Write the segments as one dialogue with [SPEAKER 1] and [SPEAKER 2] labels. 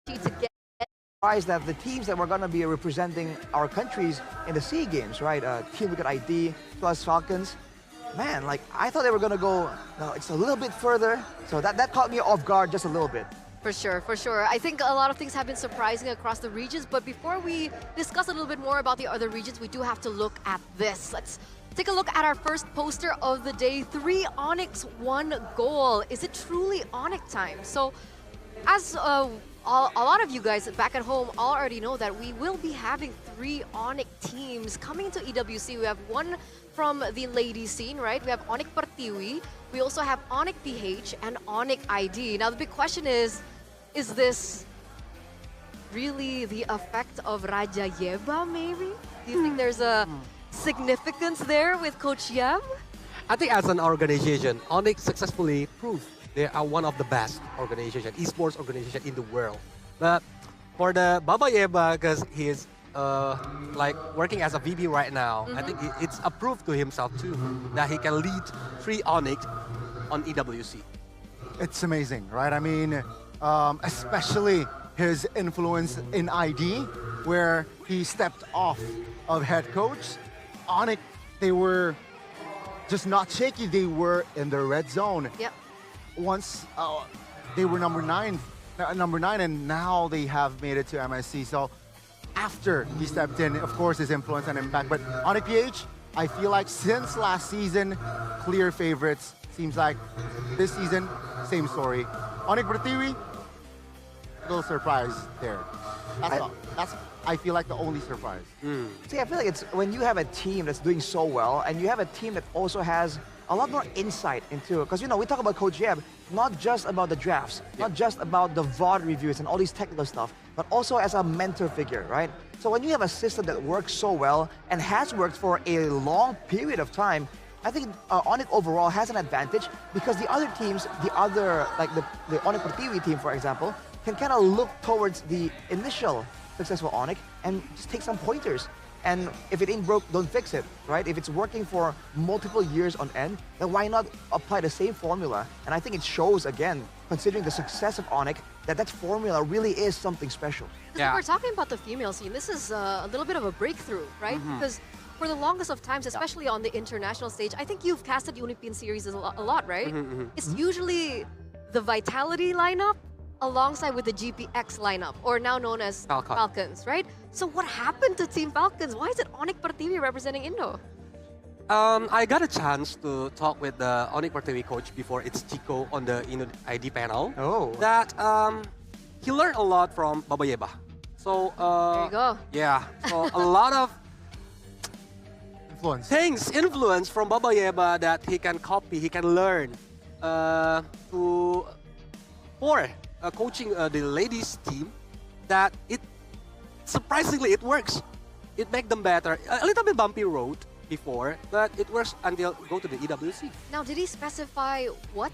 [SPEAKER 1] to get
[SPEAKER 2] Surprised that the teams that were going to be representing our countries in the SEA Games, right? Team Liquid ID plus Falcons. Man, like I thought they were going to go, no, it's a little bit further. So that caught me off guard just a little bit.
[SPEAKER 1] For sure, for sure. I think a lot of things have been surprising across the regions, but before we discuss a little bit more about the other regions, we do have to look at this. Let's take a look at our first poster of the day. 3 Onyx, 1 goal. Is it truly Onic time? So, as a lot of you guys back at home already know that we will be having 3 Onic teams coming to EWC. We have one from the ladies scene, right? We have Onic Pertiwi, we also have Onic PH, and Onic ID. Now the big question is this really the effect of Raja Yeba, maybe? Do you think there's a significance there with Coach Yeb?
[SPEAKER 3] I think as an organization, Onic successfully proved they are one of the best organization, esports organization in the world. But for the Baba Yeba, because he is like working as a VP right now, I think it's a proof to himself too that he can lead 3 Onic on EWC.
[SPEAKER 4] It's amazing, right? I mean, especially his influence in ID, where he stepped off of head coach. Onic, they were just not shaky. They were in the red zone.
[SPEAKER 1] Yep.
[SPEAKER 4] Once they were number 9, and now they have made it to MSC. So after he stepped in, of course, his influence and impact. But Onic PH, I feel like since last season, clear favorites. Seems like this season, same story. Onic Pertiwi, little surprise there. That's I feel like the only surprise.
[SPEAKER 2] See, I feel like it's when you have a team that's doing so well and you have a team that also has a lot more insight into it. Because, you know, we talk about Coach Yeb, not just about the drafts, not just about the VOD reviews and all these technical stuff, but also as a mentor figure, right? So when you have a system that works so well and has worked for a long period of time, I think Onic overall has an advantage because the other teams, like the Onic Pertiwi team, for example, can kind of look towards the initial successful Onic and just take some pointers. And if it ain't broke, don't fix it, right? If it's working for multiple years on end, then why not apply the same formula? And I think it shows, again, considering the success of Onic, that formula really is something special.
[SPEAKER 1] Because if we're talking about the female scene, this is a little bit of a breakthrough, right? Because for the longest of times, especially on the international stage, I think you've casted Unipin series a lot, right? It's usually the Vitality lineup alongside with the GPX lineup, or now known as Falcons, right? So what happened to Team Falcons? Why is it Onic Pertiwi representing Indo?
[SPEAKER 3] I got a chance to talk with the Onic Pertiwi coach before it's Chico on the ID panel.
[SPEAKER 2] Oh.
[SPEAKER 3] That he learned a lot from Baba Yeba. So
[SPEAKER 1] there you go.
[SPEAKER 3] Yeah, so a lot of influence from Baba Yeba that he can copy, he can learn for coaching the ladies team. That surprisingly it works. It makes them better. A little bit bumpy road before, but it works until go to the EWC.
[SPEAKER 1] Now, did he specify what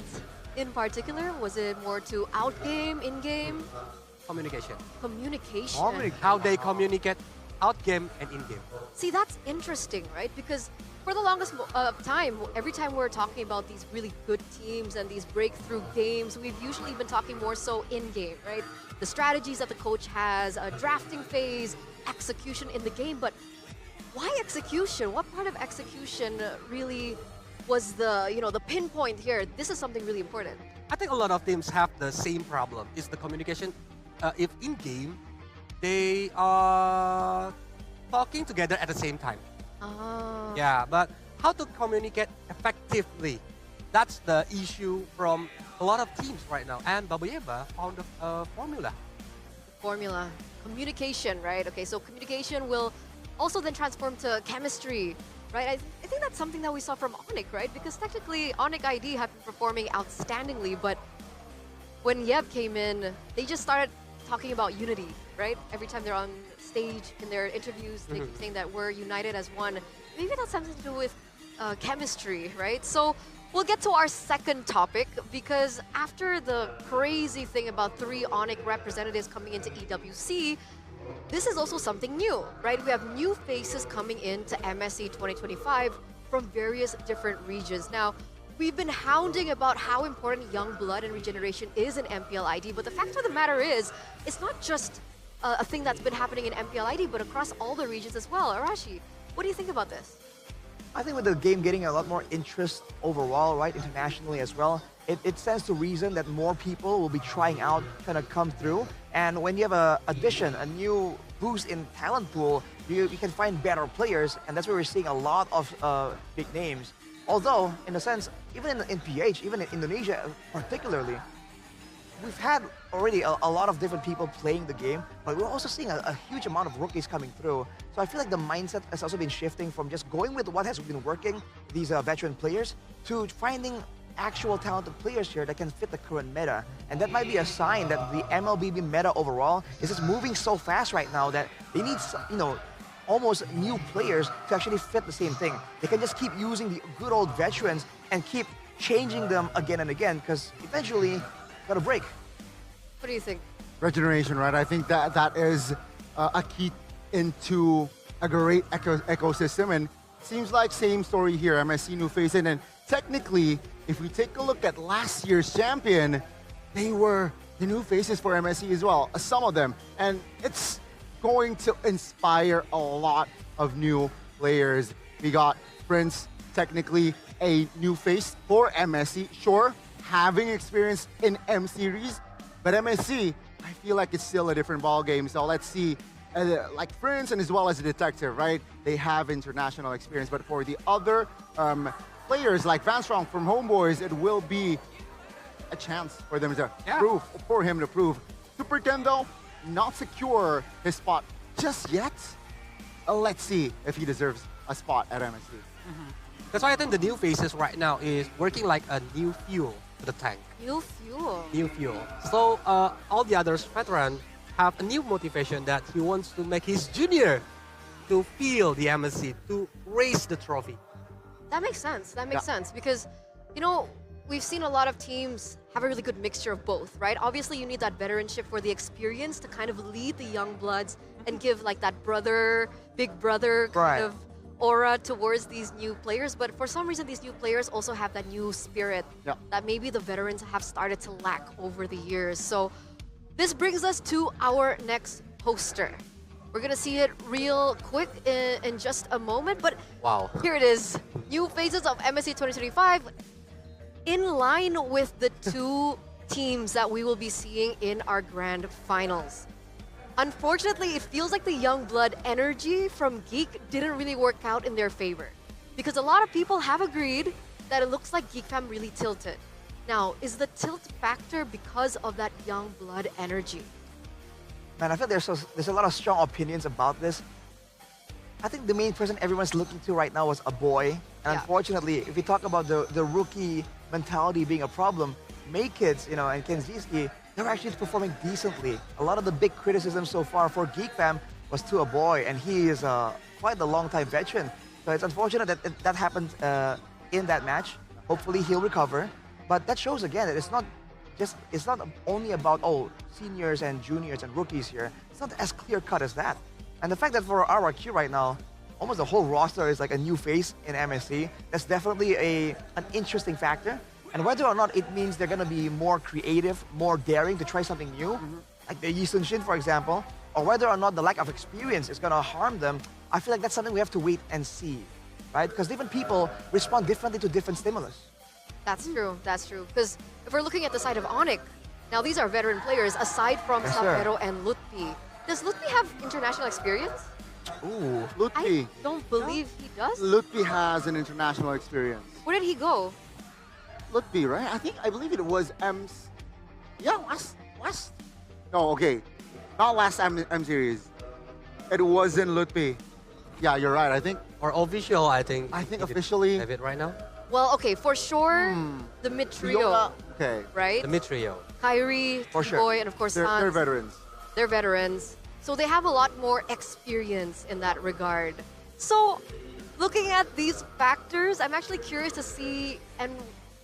[SPEAKER 1] in particular? Was it more to out-game, in-game?
[SPEAKER 3] Communication.
[SPEAKER 1] Communication.
[SPEAKER 3] How they communicate out-game and in-game.
[SPEAKER 1] See, that's interesting, right? Because for the longest time, every time we're talking about these really good teams and these breakthrough games, we've usually been talking more so in-game, right? The strategies that the coach has, a drafting phase, execution in the game, but why execution? What part of execution really was the pinpoint here? This is something really important.
[SPEAKER 3] I think a lot of teams have the same problem. It's the communication. If in-game, they are talking together at the same time.
[SPEAKER 1] Oh.
[SPEAKER 3] Yeah, but how to communicate effectively? That's the issue from a lot of teams right now. And Baba Yeba found a formula.
[SPEAKER 1] Formula. Communication, right? Okay, so communication will also then transform to chemistry, right? I think that's something that we saw from Onic, right? Because technically, Onic ID have been performing outstandingly, but when Yeb came in, they just started talking about unity, right? Every time they're on stage in their interviews, they keep saying that we're united as one. Maybe that's something to do with chemistry, right? So we'll get to our second topic, because after the crazy thing about 3 Onic representatives coming into EWC, this is also something new, right? We have new faces coming into MSC 2025 from various different regions. Now, we've been hounding about how important young blood and regeneration is in MPL ID, but the fact of the matter is, it's not just a thing that's been happening in MPL ID, but across all the regions as well. Arashi, what do you think about this?
[SPEAKER 2] I think with the game getting a lot more interest overall, right, internationally as well, it stands to reason that more people will be trying out, kind of come through. And when you have a addition, a new boost in talent pool, you can find better players, and that's where we're seeing a lot of big names. Although, in a sense, even in PH, even in Indonesia particularly, we've had already a lot of different people playing the game, but we're also seeing a huge amount of rookies coming through. So I feel like the mindset has also been shifting from just going with what has been working, these veteran players, to finding actual talented players here that can fit the current meta. And that might be a sign that the MLBB meta overall is just moving so fast right now that they need, you know, almost new players to actually fit the same thing. They can just keep using the good old veterans and keep changing them again and again, because eventually, gotta break.
[SPEAKER 1] What do you think?
[SPEAKER 4] Regeneration, right? I think that is a key into a great ecosystem, and seems like same story here. MSC new face in, and technically, if we take a look at last year's champion, they were the new faces for MSC as well, some of them, and it's going to inspire a lot of new players. We got Prince, technically a new face for MSC, sure, having experience in M series, but MSC, I feel like it's still a different ball game. So let's see, like Prince and as well as the Detective, right? They have international experience, but for the other players like Van Strong from Homeboys, it will be a chance for them to prove, for him to prove. Super Ken though, not secure his spot just yet. Let's see if he deserves a spot at MSC.
[SPEAKER 3] That's why I think the new faces right now is working like a new fuel to the tank.
[SPEAKER 1] New fuel.
[SPEAKER 3] New fuel. So all the others veterans have a new motivation that he wants to make his junior to feel the MSC, to raise the trophy.
[SPEAKER 1] That makes sense. That makes sense because, you know, we've seen a lot of teams have a really good mixture of both, right? Obviously, you need that veteranship for the experience to kind of lead the young bloods and give like that brother, big brother kind of aura towards these new players. But for some reason, these new players also have that new spirit that maybe the veterans have started to lack over the years. So this brings us to our next poster. We're gonna see it real quick in just a moment, but here it is. New phases of MSC 2025 in line with the two teams that we will be seeing in our grand finals. Unfortunately, it feels like the young blood energy from Geek didn't really work out in their favor, because a lot of people have agreed that it looks like Geek Fam really tilted. Now, is the tilt factor because of that young blood energy?
[SPEAKER 2] Man, I feel there's a lot of strong opinions about this. I think the main person everyone's looking to right now was a boy. And unfortunately, if we talk about the rookie mentality being a problem, May Kids, you know, and Kenziski, they're actually performing decently. A lot of the big criticism so far for Geek Fam was to a boy, and he is quite a long-time veteran. So it's unfortunate that that happened in that match. Hopefully he'll recover. But that shows again that it's not only about, seniors and juniors and rookies here. It's not as clear-cut as that. And the fact that for RRQ right now, almost the whole roster is like a new face in MSC, that's definitely an interesting factor. And whether or not it means they're going to be more creative, more daring to try something new, like the Yi Sun Shin, for example, or whether or not the lack of experience is going to harm them, I feel like that's something we have to wait and see, right? Because different people respond differently to different stimulus.
[SPEAKER 1] That's true. That's true. Because if we're looking at the side of Onic, now these are veteran players aside from Sapero and Lutpi. Does Lutpi have international experience?
[SPEAKER 4] Ooh, Lutpi.
[SPEAKER 1] I don't believe he does.
[SPEAKER 4] Lutpi has an international experience.
[SPEAKER 1] Where did he go?
[SPEAKER 4] Lutpi, right? I believe it was last. No, okay, not last M series. It wasn't Lutpi. Yeah, you're right. I think.
[SPEAKER 3] Or official, I think.
[SPEAKER 4] I think officially.
[SPEAKER 3] Have it right now.
[SPEAKER 1] Well, okay, for sure, the mid trio.
[SPEAKER 4] Okay.
[SPEAKER 1] Right?
[SPEAKER 3] The mid trio.
[SPEAKER 1] KAIRI,
[SPEAKER 2] For sure.
[SPEAKER 1] Boy, and of course
[SPEAKER 4] They're
[SPEAKER 1] Sans.
[SPEAKER 4] veterans.
[SPEAKER 1] They're veterans. So they have a lot more experience in that regard. So looking at these factors, I'm actually curious to see and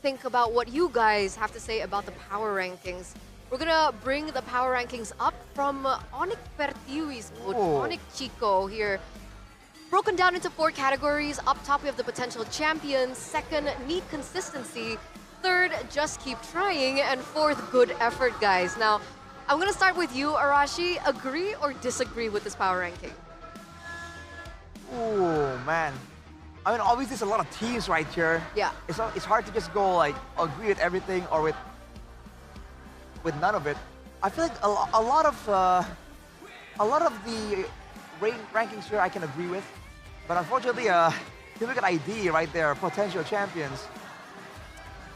[SPEAKER 1] think about what you guys have to say about the power rankings. We're gonna bring the power rankings up from Onic Pertiwi's coach, Onic Chico here. broken down into 4 categories. Up top, we have the potential champions. Second, need consistency. Third, just keep trying. And fourth, good effort, guys. Now, I'm going to start with you, Arashi. Agree or disagree with this power ranking?
[SPEAKER 2] Oh man. I mean, obviously, there's a lot of teams right here.
[SPEAKER 1] Yeah.
[SPEAKER 2] It's hard to just go like agree with everything or with none of it. I feel like a lot of the rankings here I can agree with, but unfortunately, if you look at ID right there, potential champions.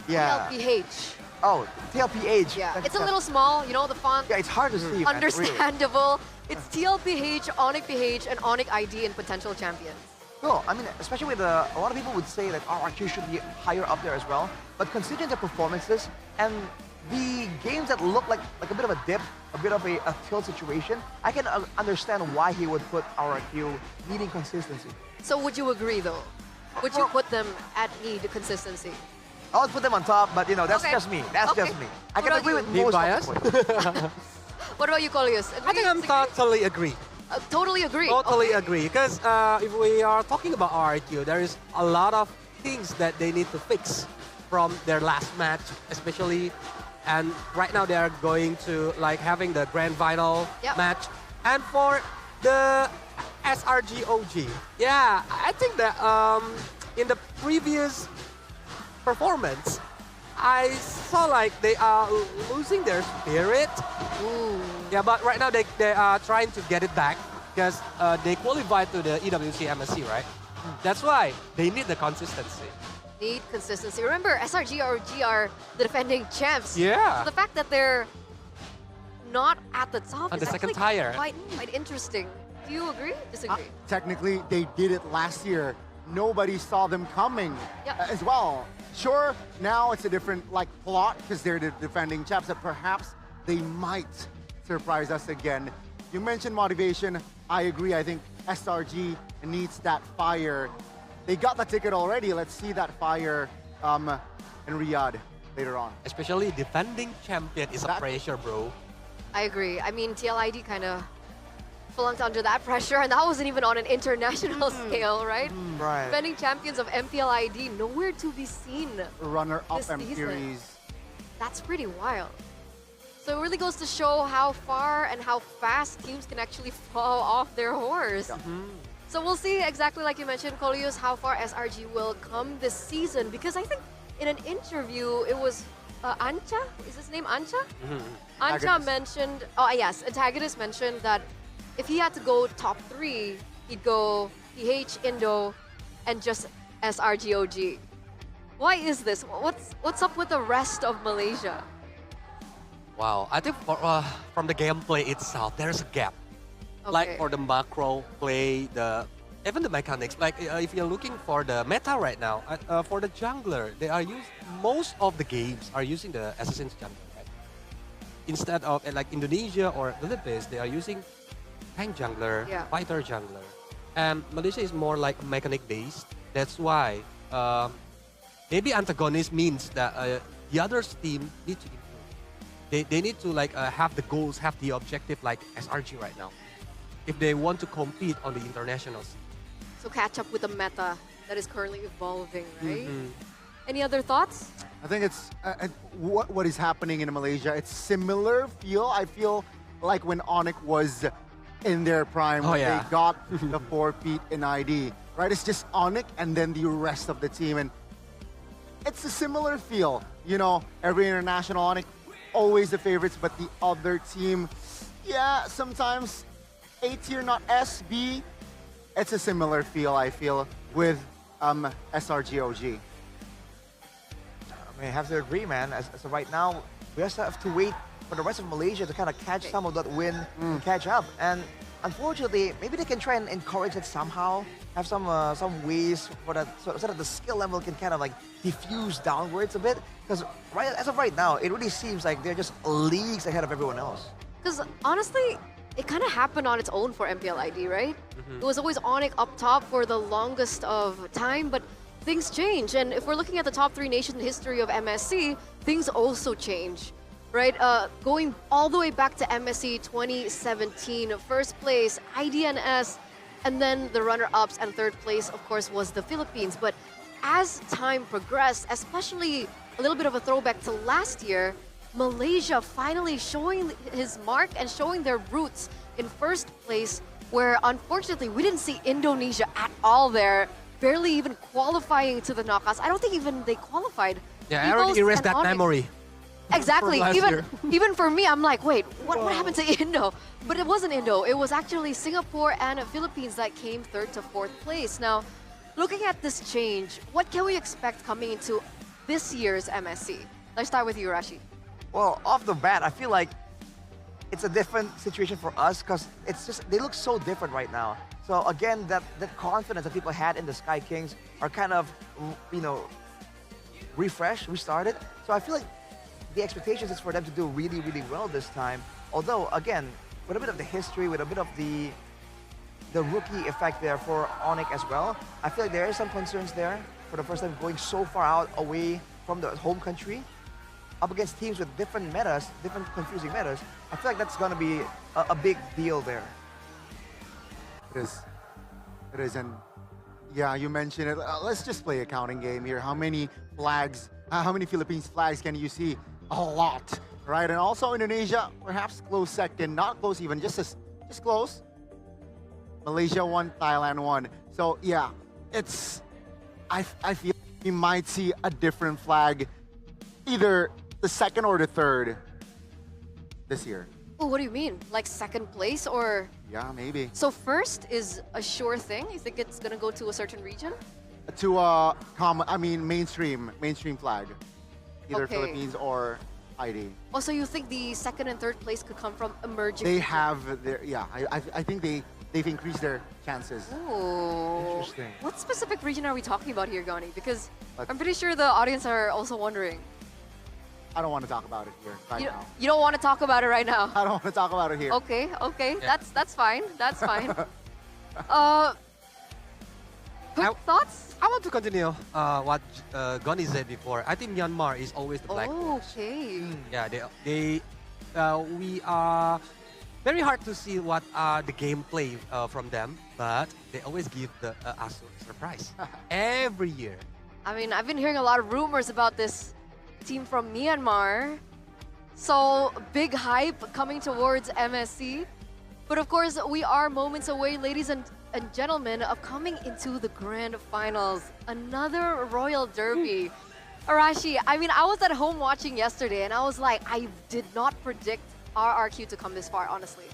[SPEAKER 2] Yeah.
[SPEAKER 1] TLPH.
[SPEAKER 2] Oh, TLPH.
[SPEAKER 1] Yeah.
[SPEAKER 2] That's-
[SPEAKER 1] It's a little small, you know, the font.
[SPEAKER 2] Yeah, it's hard to see. man, really.
[SPEAKER 1] Understandable. It's TLPH, Onic PH, and Onic ID in potential champions.
[SPEAKER 2] No, I mean, especially with a lot of people would say that RRQ should be higher up there as well. But considering the performances and the games that look like a bit of a dip, a bit of a tilt situation, I can understand why he would put RRQ needing consistency.
[SPEAKER 1] So would you agree, though? Would you put them at need consistency?
[SPEAKER 2] I would put them on top, but you know, that's
[SPEAKER 1] Okay.
[SPEAKER 2] just me. That's
[SPEAKER 1] Okay.
[SPEAKER 2] just me. I
[SPEAKER 1] What
[SPEAKER 2] can
[SPEAKER 1] about
[SPEAKER 2] agree
[SPEAKER 1] you?
[SPEAKER 2] with
[SPEAKER 3] Being
[SPEAKER 2] most
[SPEAKER 3] biased?
[SPEAKER 2] of the points.
[SPEAKER 1] What about you, Colius?
[SPEAKER 3] I think I'm totally agree.
[SPEAKER 1] Totally agree.
[SPEAKER 3] Totally
[SPEAKER 1] Okay.
[SPEAKER 3] agree. Because if we are talking about RRQ, there is a lot of things that they need to fix from their last match, especially. And right now they are going to like having the grand final
[SPEAKER 1] Yep.
[SPEAKER 3] match. And for the SRGOG, yeah, I think that in the previous performance, I saw like they are losing their spirit.
[SPEAKER 1] Ooh.
[SPEAKER 3] Yeah, but right now they are trying to get it back because they qualified to the EWC MSC, right? That's why they need the consistency.
[SPEAKER 1] Need consistency. Remember, SRGRG are the defending champs.
[SPEAKER 3] Yeah.
[SPEAKER 1] So the fact that they're not at the top
[SPEAKER 3] On
[SPEAKER 1] is
[SPEAKER 3] the second
[SPEAKER 1] actually
[SPEAKER 3] tier.
[SPEAKER 1] quite interesting. Do you agree? Disagree?
[SPEAKER 4] Technically, they did it last year. Nobody saw them coming
[SPEAKER 1] Yep.
[SPEAKER 4] as well. Sure, now it's a different like plot because they're the defending champs, that perhaps they might surprise us again. You mentioned motivation. I agree. I think SRG needs that fire. They got the ticket already. Let's see that fire in Riyadh later on.
[SPEAKER 3] Especially defending champion is a
[SPEAKER 4] That-
[SPEAKER 3] pressure, bro.
[SPEAKER 1] I agree. I mean, TLID kind of flunked under that pressure, and that wasn't even on an international scale, right?
[SPEAKER 2] Right.
[SPEAKER 1] Defending champions of MPLID, nowhere to be seen.
[SPEAKER 4] Runner-up
[SPEAKER 1] This
[SPEAKER 4] M
[SPEAKER 1] season.
[SPEAKER 4] series.
[SPEAKER 1] That's pretty wild. So it really goes to show how far and how fast teams can actually fall off their horse. So we'll see exactly like you mentioned, Colius, how far SRG will come this season. Because I think in an interview, it was Ancha? Is his name Ancha? Ancha
[SPEAKER 4] Antagonist.
[SPEAKER 1] mentioned, oh yes, Antagonist mentioned that if he had to go top 3, he'd go PH, Indo, and just SRGOG. Why is this? What's up with the rest of Malaysia?
[SPEAKER 3] Wow, I think from the gameplay itself, there's a gap. Like
[SPEAKER 1] Okay.
[SPEAKER 3] for the macro play, even the mechanics. Like if you're looking for the meta right now, for the jungler, they are most of the games are using the assassin's jungler. Right? Instead of like Indonesia or Philippines, they are using tank jungler,
[SPEAKER 1] Yeah.
[SPEAKER 3] fighter jungler, and Malaysia is more like mechanic based. That's why maybe antagonist means that the other team need to improve. They need to like have the goals, have the objective like SRG right now, if they want to compete on the international scene.
[SPEAKER 1] So catch up with the meta that is currently evolving, right? Any other thoughts?
[SPEAKER 4] I think it's what is happening in Malaysia. It's similar feel. I feel like when Onic was in their prime,
[SPEAKER 3] Oh,
[SPEAKER 4] when
[SPEAKER 3] yeah.
[SPEAKER 4] they got the 4 feet in ID, right? It's just Onic and then the rest of the team, and it's a similar feel. You know, every international Onic, always the favorites, but the other team, yeah, sometimes A tier, not S, B. It's a similar feel, I feel, with SRGOG.
[SPEAKER 2] I mean, I have to agree, man. As of right now, we just have to wait for the rest of Malaysia to kind of catch some of that win and catch up. And unfortunately, maybe they can try and encourage it somehow, have some ways for that, so that the skill level can kind of like diffuse downwards a bit. Because as of right now, it really seems like they're just leagues ahead of everyone else.
[SPEAKER 1] Because honestly, it kind of happened on its own for MPLID, right? It was always Onic up top for the longest of time, but things change. And if we're looking at the top 3 nation history of MSC, things also change, right? Going all the way back to MSC 2017, first place, IDNS And then the runner-ups and third place, of course, was the Philippines. But as time progressed, especially a little bit of a throwback to last year, Malaysia finally showing his mark and showing their roots in first place, where unfortunately we didn't see Indonesia at all there, barely even qualifying to the knockouts. I don't think even they qualified.
[SPEAKER 3] Yeah, I already
[SPEAKER 1] Eagles
[SPEAKER 3] erased
[SPEAKER 1] and
[SPEAKER 3] that
[SPEAKER 1] Onic.
[SPEAKER 3] memory.
[SPEAKER 1] Exactly.
[SPEAKER 3] from last
[SPEAKER 1] Even
[SPEAKER 3] year.
[SPEAKER 1] even for me, I'm like, wait, what happened to Indo? But it wasn't Indo. It was actually Singapore and Philippines that came third to fourth place. Now, looking at this change, what can we expect coming into this year's MSC? Let's start with you, Rashi.
[SPEAKER 2] Well, off the bat, I feel like it's a different situation for us because it's just they look so different right now. So again, that confidence that people had in the Sky Kings are kind of, you know, refreshed, restarted. So I feel like the expectations is for them to do really, really well this time. Although, again, with a bit of the history, with a bit of the rookie effect there for Onic as well, I feel like there is some concerns there for the first time going so far out away from the home country, up against teams with different metas, different confusing metas. I feel like that's going to be a big deal there.
[SPEAKER 4] It is. It is. And yeah, you mentioned it. Let's just play a counting game here. How many flags, how many Philippines flags can you see? A lot, right? And also Indonesia, perhaps close second, not close even, just close. Malaysia won, Thailand won. So yeah, it's, I feel we might see a different flag, either the second or the third this year.
[SPEAKER 1] Oh, what do you mean? Like second place or?
[SPEAKER 4] Yeah, maybe.
[SPEAKER 1] So first is a sure thing? You think it's gonna go to a certain region?
[SPEAKER 4] To mainstream flag. Either
[SPEAKER 1] Okay.
[SPEAKER 4] Philippines or ID.
[SPEAKER 1] Oh, so you think the second and third place could come from emerging?
[SPEAKER 4] They have their, yeah, I think they've increased their chances.
[SPEAKER 1] Ooh.
[SPEAKER 2] Interesting.
[SPEAKER 1] What specific region are we talking about here, Gani? Because
[SPEAKER 4] Let's-
[SPEAKER 1] I'm pretty sure the audience are also wondering.
[SPEAKER 4] I don't want to talk about it here right now.
[SPEAKER 1] You don't want to talk about it right now.
[SPEAKER 4] I don't want to talk about it here.
[SPEAKER 1] Okay, okay,
[SPEAKER 3] Yeah.
[SPEAKER 1] that's fine. That's fine. Quick
[SPEAKER 3] I-
[SPEAKER 1] thoughts?
[SPEAKER 3] I want to continue what Goni said before. I think Myanmar is always the black
[SPEAKER 1] Oh,
[SPEAKER 3] horse.
[SPEAKER 1] okay.
[SPEAKER 3] Yeah, we are very hard to see what are the gameplay from them, but they always give us a surprise every year.
[SPEAKER 1] I mean, I've been hearing a lot of rumors about this team from Myanmar. So, big hype coming towards MSC. But of course, we are moments away, ladies and gentlemen, of coming into the grand finals. Another Royal Derby. Arashi, I mean, I was at home watching yesterday and I was like, I did not predict RRQ to come this far, honestly.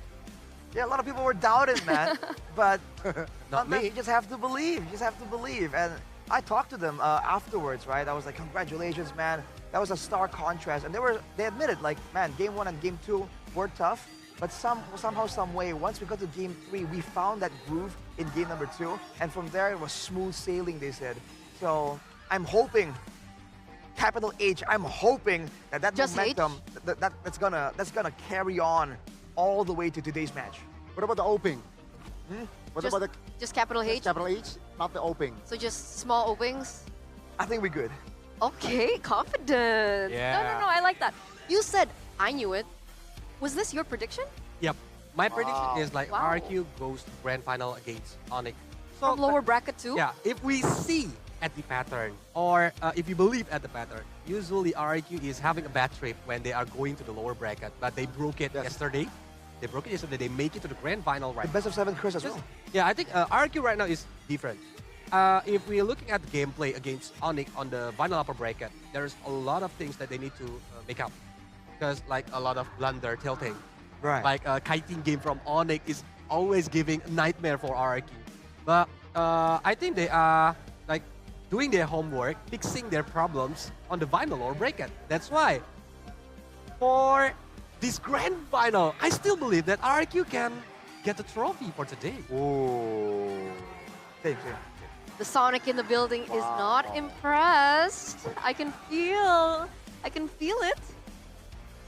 [SPEAKER 2] Yeah, a lot of people were doubted, man. But
[SPEAKER 3] Not
[SPEAKER 2] sometimes
[SPEAKER 3] me.
[SPEAKER 2] you just have to believe. You just have to believe. And I talked to them afterwards, right? I was like, congratulations, man. That was a stark contrast. And they admitted, like, man, game 1 and game 2 were tough. But somehow, some way, once we got to game 3, we found that groove in game number 2. And from there, it was smooth sailing, they said. So I'm hoping, capital H, I'm hoping that
[SPEAKER 1] Just
[SPEAKER 2] momentum, that's gonna carry on all the way to today's match.
[SPEAKER 4] What about the opening? What
[SPEAKER 1] Just,
[SPEAKER 4] about the
[SPEAKER 1] just capital H?
[SPEAKER 4] capital H? Not the opening.
[SPEAKER 1] So just small openings?
[SPEAKER 2] I think we're good.
[SPEAKER 1] Okay, confident.
[SPEAKER 3] Yeah.
[SPEAKER 1] No, I like that. You said, I knew it. Was this your prediction?
[SPEAKER 3] Yep. My prediction is like
[SPEAKER 1] Wow.
[SPEAKER 3] RRQ goes to grand final against Onic. So
[SPEAKER 1] From lower bracket too?
[SPEAKER 3] yeah, if we see at the pattern, or if you believe at the pattern, usually RRQ is having a bad trip when they are going to the lower bracket, but they broke it
[SPEAKER 4] Yes.
[SPEAKER 3] yesterday. They broke it yesterday. They make it to the grand final
[SPEAKER 2] The
[SPEAKER 3] right.
[SPEAKER 2] best of 7 curse as well.
[SPEAKER 3] Yeah, I think RRQ right now is different. If we're looking at the gameplay against Onic on the final upper bracket, there's a lot of things that they need to make up. Because like a lot of blunder tilting.
[SPEAKER 2] Right.
[SPEAKER 3] Like a kiting game from Onic is always giving a nightmare for RRQ. But I think they are like doing their homework, fixing their problems on the final or bracket. That's why for this grand final, I still believe that RRQ can get the trophy for today.
[SPEAKER 4] Ooh.
[SPEAKER 2] Same.
[SPEAKER 1] The Sonic in the building is not impressed. I can feel it.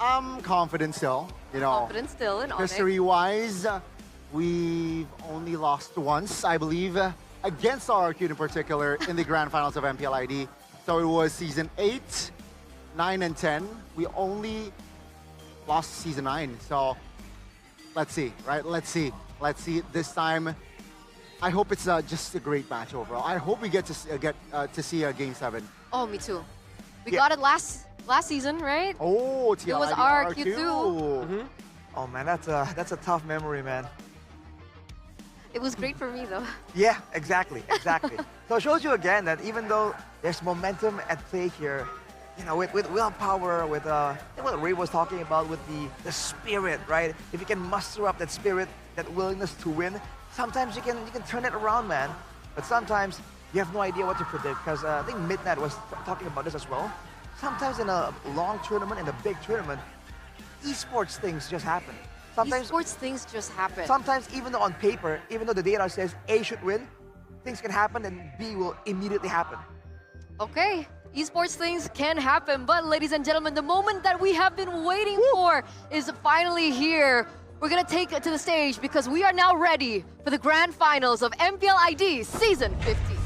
[SPEAKER 4] I'm confident still. You know,
[SPEAKER 1] Confident still in Onic.
[SPEAKER 4] history-wise, we've only lost once, I believe, against RRQ in particular in the grand finals of MPL Id. So it was season 8, 9, and 10. We only lost season 9. So let's see, right? Let's see this time. I hope it's just a great match overall. I hope we get to see a Game 7.
[SPEAKER 1] Oh, me too. We
[SPEAKER 2] Yeah.
[SPEAKER 1] got it last season, right?
[SPEAKER 4] Oh,
[SPEAKER 1] It was RRQ too.
[SPEAKER 2] Oh man, that's a tough memory, man.
[SPEAKER 1] It was great for me though.
[SPEAKER 2] Yeah, exactly. So it shows you again that even though there's momentum at play here, you know, with willpower, with what Ray was talking about, with the spirit, right? If you can muster up that spirit, that willingness to win, sometimes you can turn it around, man. But sometimes you have no idea what to predict, because I think Midnight was talking about this as well. Sometimes in a long tournament, in a big tournament, esports things just happen. Sometimes
[SPEAKER 1] Esports things just happen.
[SPEAKER 2] Sometimes, even though on paper, even though the data says A should win, things can happen and B will immediately happen.
[SPEAKER 1] Okay, esports things can happen, but ladies and gentlemen, the moment that we have been waiting for is finally here. We're gonna take it to the stage because we are now ready for the grand finals of MPL ID Season 50.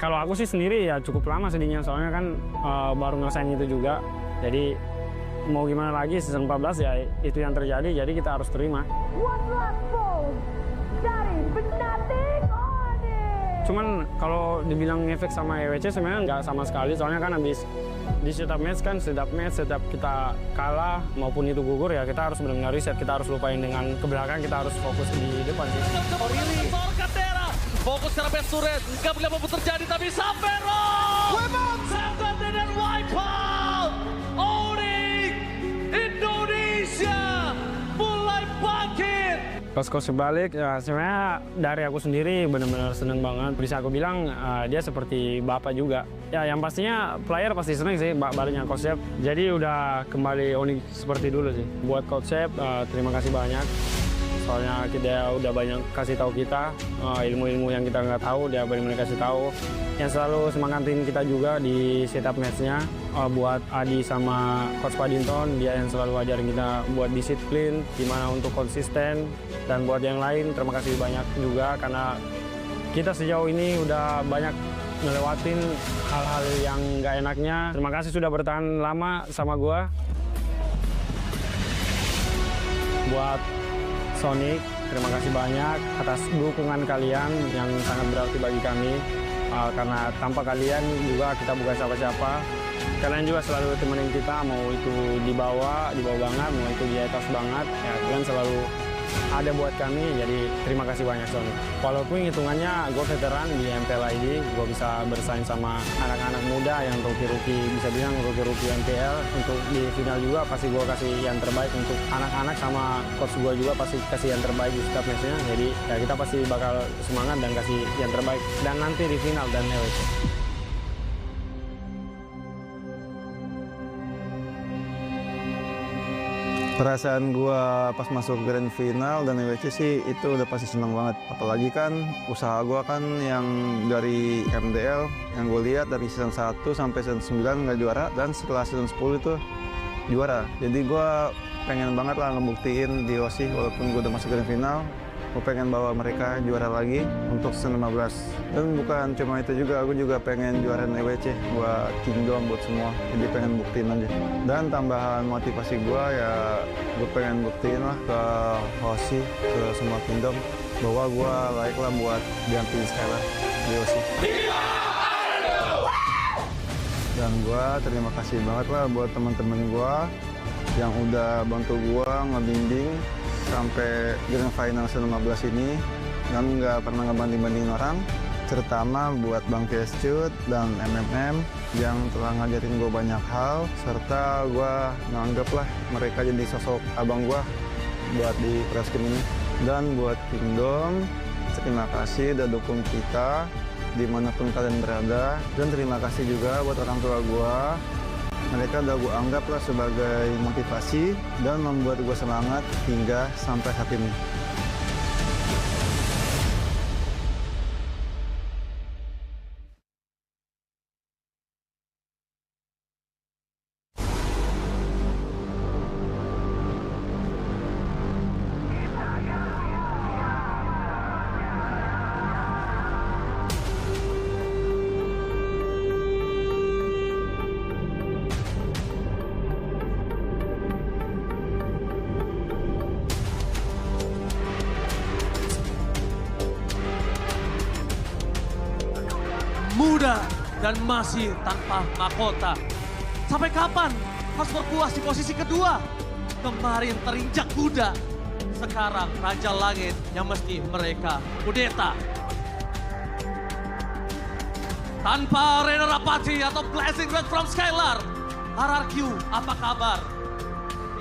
[SPEAKER 5] Kalau aku sih sendiri ya cukup lama sedihnya, soalnya kan baru ngerasain itu juga. Jadi mau gimana lagi, season 14 ya itu yang terjadi, jadi kita harus terima. Cuman kalau dibilang efek sama EWC sebenarnya nggak sama sekali, soalnya kan habis di setiap match kan, setiap kita kalah maupun itu gugur ya kita harus benar-benar reset, kita harus lupain dengan kebelakang, kita harus fokus di depan sih.
[SPEAKER 6] Fokus secara best turret, nggak boleh apa terjadi, tapi sampai roll! Seven dan wipe out! Onic! Indonesia mulai bangkit!
[SPEAKER 5] Pas coach balik, ya sebenarnya dari aku sendiri benar-benar seneng banget. Bisa aku bilang dia seperti bapak juga. Ya yang pastinya player pasti seneng sih baliknya coach Shep. Jadi udah kembali Onic seperti dulu sih. Buat coach Shep, terima kasih banyak. Soalnya dia udah banyak kasih tahu kita ilmu-ilmu yang kita nggak tahu, dia benar-benar kasih tahu. Yang selalu semangatin kita juga di setup match-nya. Buat Adi sama Coach Paddington, dia yang selalu ajarin kita buat disiplin, gimana untuk konsisten. Dan buat yang lain, terima kasih banyak juga karena kita sejauh ini udah banyak ngelewatin hal-hal yang nggak enaknya. Terima kasih sudah bertahan lama sama gua. Buat Sonic, terima kasih banyak atas dukungan kalian yang sangat berarti bagi kami. Karena tanpa kalian juga kita bukan siapa-siapa. Kalian juga selalu temenin kita, mau itu di bawah banget, mau itu di atas banget. Ya, kalian selalu ada buat kami, jadi terima kasih banyak Sonic. Walaupun hitungannya gue veteran di MPL ID, gue bisa bersaing sama anak-anak muda yang rookie-rookie, bisa bilang rookie-rookie MPL. Untuk di final juga pasti gue kasih yang terbaik untuk anak-anak, sama coach gue juga pasti kasih yang terbaik di setiap match-nya. Jadi ya kita pasti bakal semangat dan kasih yang terbaik. Dan nanti di final dan EWC.
[SPEAKER 7] Perasaan gua pas masuk Grand Final dan EWC sih itu udah pasti seneng banget. Apalagi kan usaha gua kan yang dari MDL yang gue lihat dari season 1 sampai season 9 nggak juara, dan setelah season 10 itu juara. Jadi gua pengen banget lah ngebuktiin di OSI walaupun gue udah masuk Grand Final. Gue pengen bawa mereka juara lagi untuk season 15. Dan bukan cuma itu juga, aku juga pengen juara EWC buat Kingdom, buat semua. Jadi pengen buktiin aja. Dan tambahan motivasi gue ya, gue pengen buktiin lah ke OSI, ke semua Kingdom, bahwa gue layak lah buat gantiin Skylar di OSI. Dan gue terima kasih banget lah buat teman-teman gue yang udah bantu gue ngebimbing sampai Grand Final 15 ini dan nggak pernah ngebanding-bandingin orang, terutama buat Bang Kescut dan MMM yang telah ngajarin gue banyak hal, serta gue nganggep lah mereka jadi sosok abang gue buat di Praskim ini. Dan buat Kingdom, terima kasih udah dukung kita dimanapun kalian berada, dan terima kasih juga buat orang tua gue. Mereka udah gue anggap lah sebagai motivasi dan membuat gue semangat hingga sampai saat ini.
[SPEAKER 6] Muda dan masih tanpa mahkota. Sampai kapan harus berpuas di posisi kedua? Kemarin terinjak kuda. Sekarang Raja Langit yang mesti mereka kudeta. Tanpa Rainer Rapati atau Blessing Red from Skylar. RRQ, apa kabar?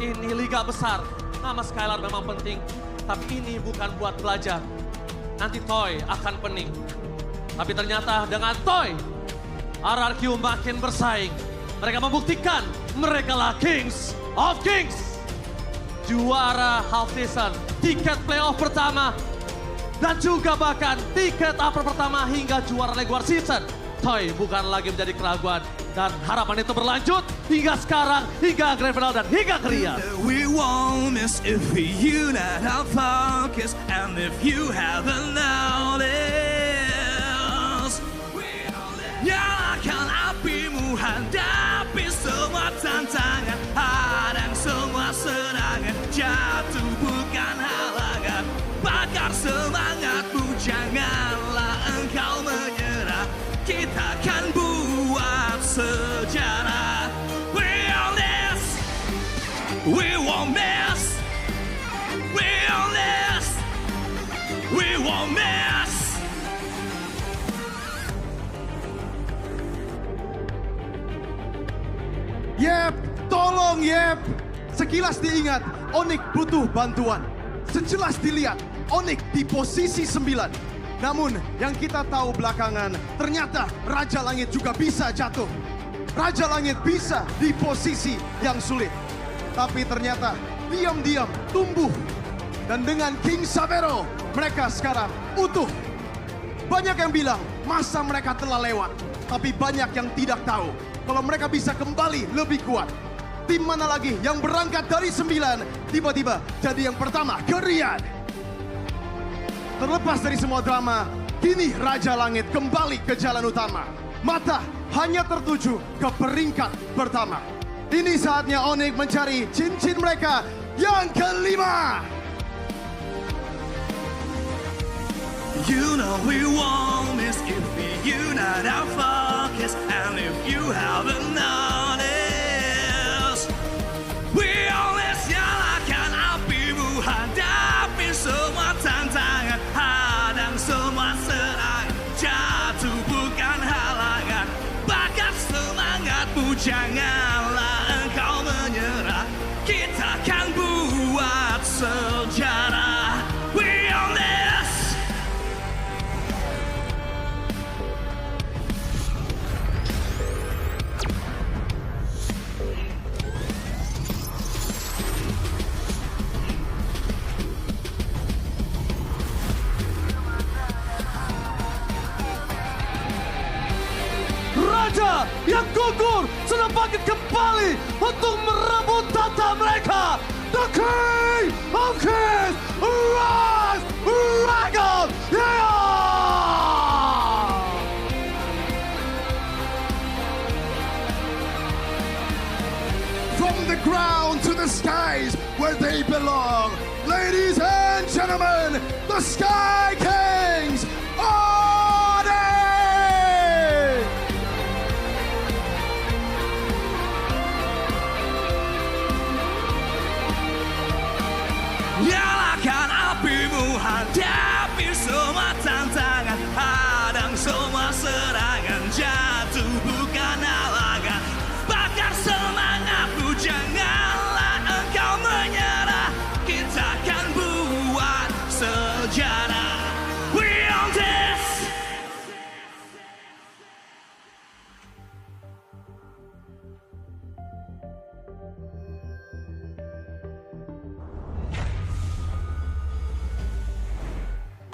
[SPEAKER 6] Ini liga besar. Nama Skylar memang penting. Tapi ini bukan buat belajar. Nanti Toy akan pening. Tapi ternyata dengan Toy, RRQ makin bersaing. Mereka membuktikan mereka lah Kings of Kings. Juara half season, tiket playoff pertama, dan juga bahkan tiket upper pertama hingga juara regular season. Toy bukan lagi menjadi keraguan. Dan harapan itu berlanjut hingga sekarang, hingga Grand Final dan hingga Korea.
[SPEAKER 8] We won't miss if you not our focus, and if you haven't noticed. Nyalakan apimu, hadapi semua tantangan, hadang semua serangan, jatuh bukan halangan. Bakar semangatmu, janganlah engkau menyerah. Kita akan buat sejarah. We on this, we won't miss. We on this, we won't miss.
[SPEAKER 9] Yep, tolong Yep. Sekilas diingat, Onic butuh bantuan. Sejelas dilihat, Onic di posisi 9. Namun yang kita tahu belakangan, ternyata Raja Langit juga bisa jatuh. Raja Langit bisa di posisi yang sulit. Tapi ternyata diam-diam tumbuh. Dan dengan King Savero, mereka sekarang utuh. Banyak yang bilang masa mereka telah lewat. Tapi banyak yang tidak tahu kalau mereka bisa kembali lebih kuat. Tim mana lagi yang berangkat dari 9 tiba-tiba jadi yang pertama, Korea. Terlepas dari semua drama, kini Raja Langit kembali ke jalan utama. Mata hanya tertuju ke peringkat pertama. Ini saatnya Onic mencari cincin mereka yang kelima.
[SPEAKER 8] You know we won't miss if we unite our focus, and if you haven't noticed, we always nyalakan apimu, hadapi semua tantangan, hadang semua serangan, jatuh bukan halangan, bakar semangatmu, janganlah engkau menyerah, kita akan buat sejarah. We on this.
[SPEAKER 6] Raja yang gugur sudah bangkit kembali untuk merebut tata mereka.
[SPEAKER 9] the king of kings, Rise Dragon! Yeah! From the ground to the skies where they belong, ladies and gentlemen, the Sky Kings, Onic!
[SPEAKER 8] Nyalakan apimu, hadapi semua tantangan, hadang semua serangan, jatuh bukan halangan. Bakar semangatmu, janganlah engkau menyerah, kita akan buat sejarah. We on this!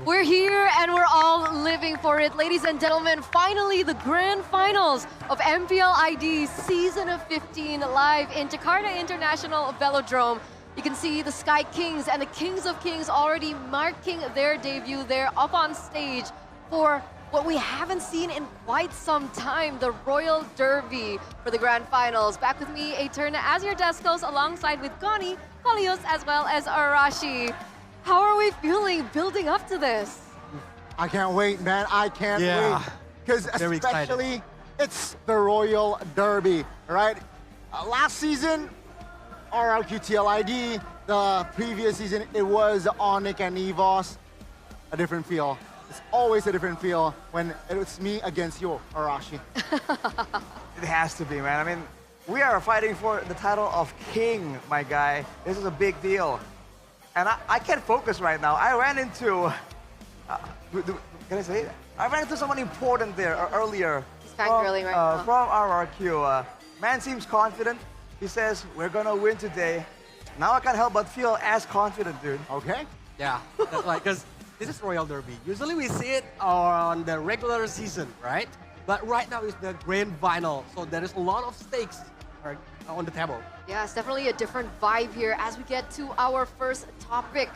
[SPEAKER 1] We're here and we're all living for it. Ladies and gentlemen, finally the grand finals of MPL ID Season of 15 live in Jakarta International Velodrome. You can see the Sky Kings and the Kings of Kings already marking their debut there up on stage for what we haven't seen in quite some time, the Royal Derby for the grand finals. Back with me, Eterna, as your desk host, alongside with Gani, Kolios, as well as Arashi. How are we feeling building up to this?
[SPEAKER 4] I can't wait, man. I can't wait. Because
[SPEAKER 3] Very excited.
[SPEAKER 4] especially, it's the Royal Derby, right? Last season, RRQ Id. The previous season, it was Onic and Evos. A different feel. It's always a different feel when it's me against you, Arashi.
[SPEAKER 2] It has to be, man. I mean, we are fighting for the title of king, my guy. This is a big deal. And I can't focus right now. I ran into, can I say it? I ran into someone important there earlier.
[SPEAKER 1] He's fangirling right now.
[SPEAKER 2] From RRQ. Man seems confident. He says, we're gonna win today. Now I can't help but feel as confident, dude.
[SPEAKER 4] Okay?
[SPEAKER 3] Yeah, that's right, because this is Royal Derby. Usually we see it on the regular season, right? But right now it's the grand final, so there is a lot of stakes on the table.
[SPEAKER 1] Yeah, it's definitely a different vibe here as we get to our first topic.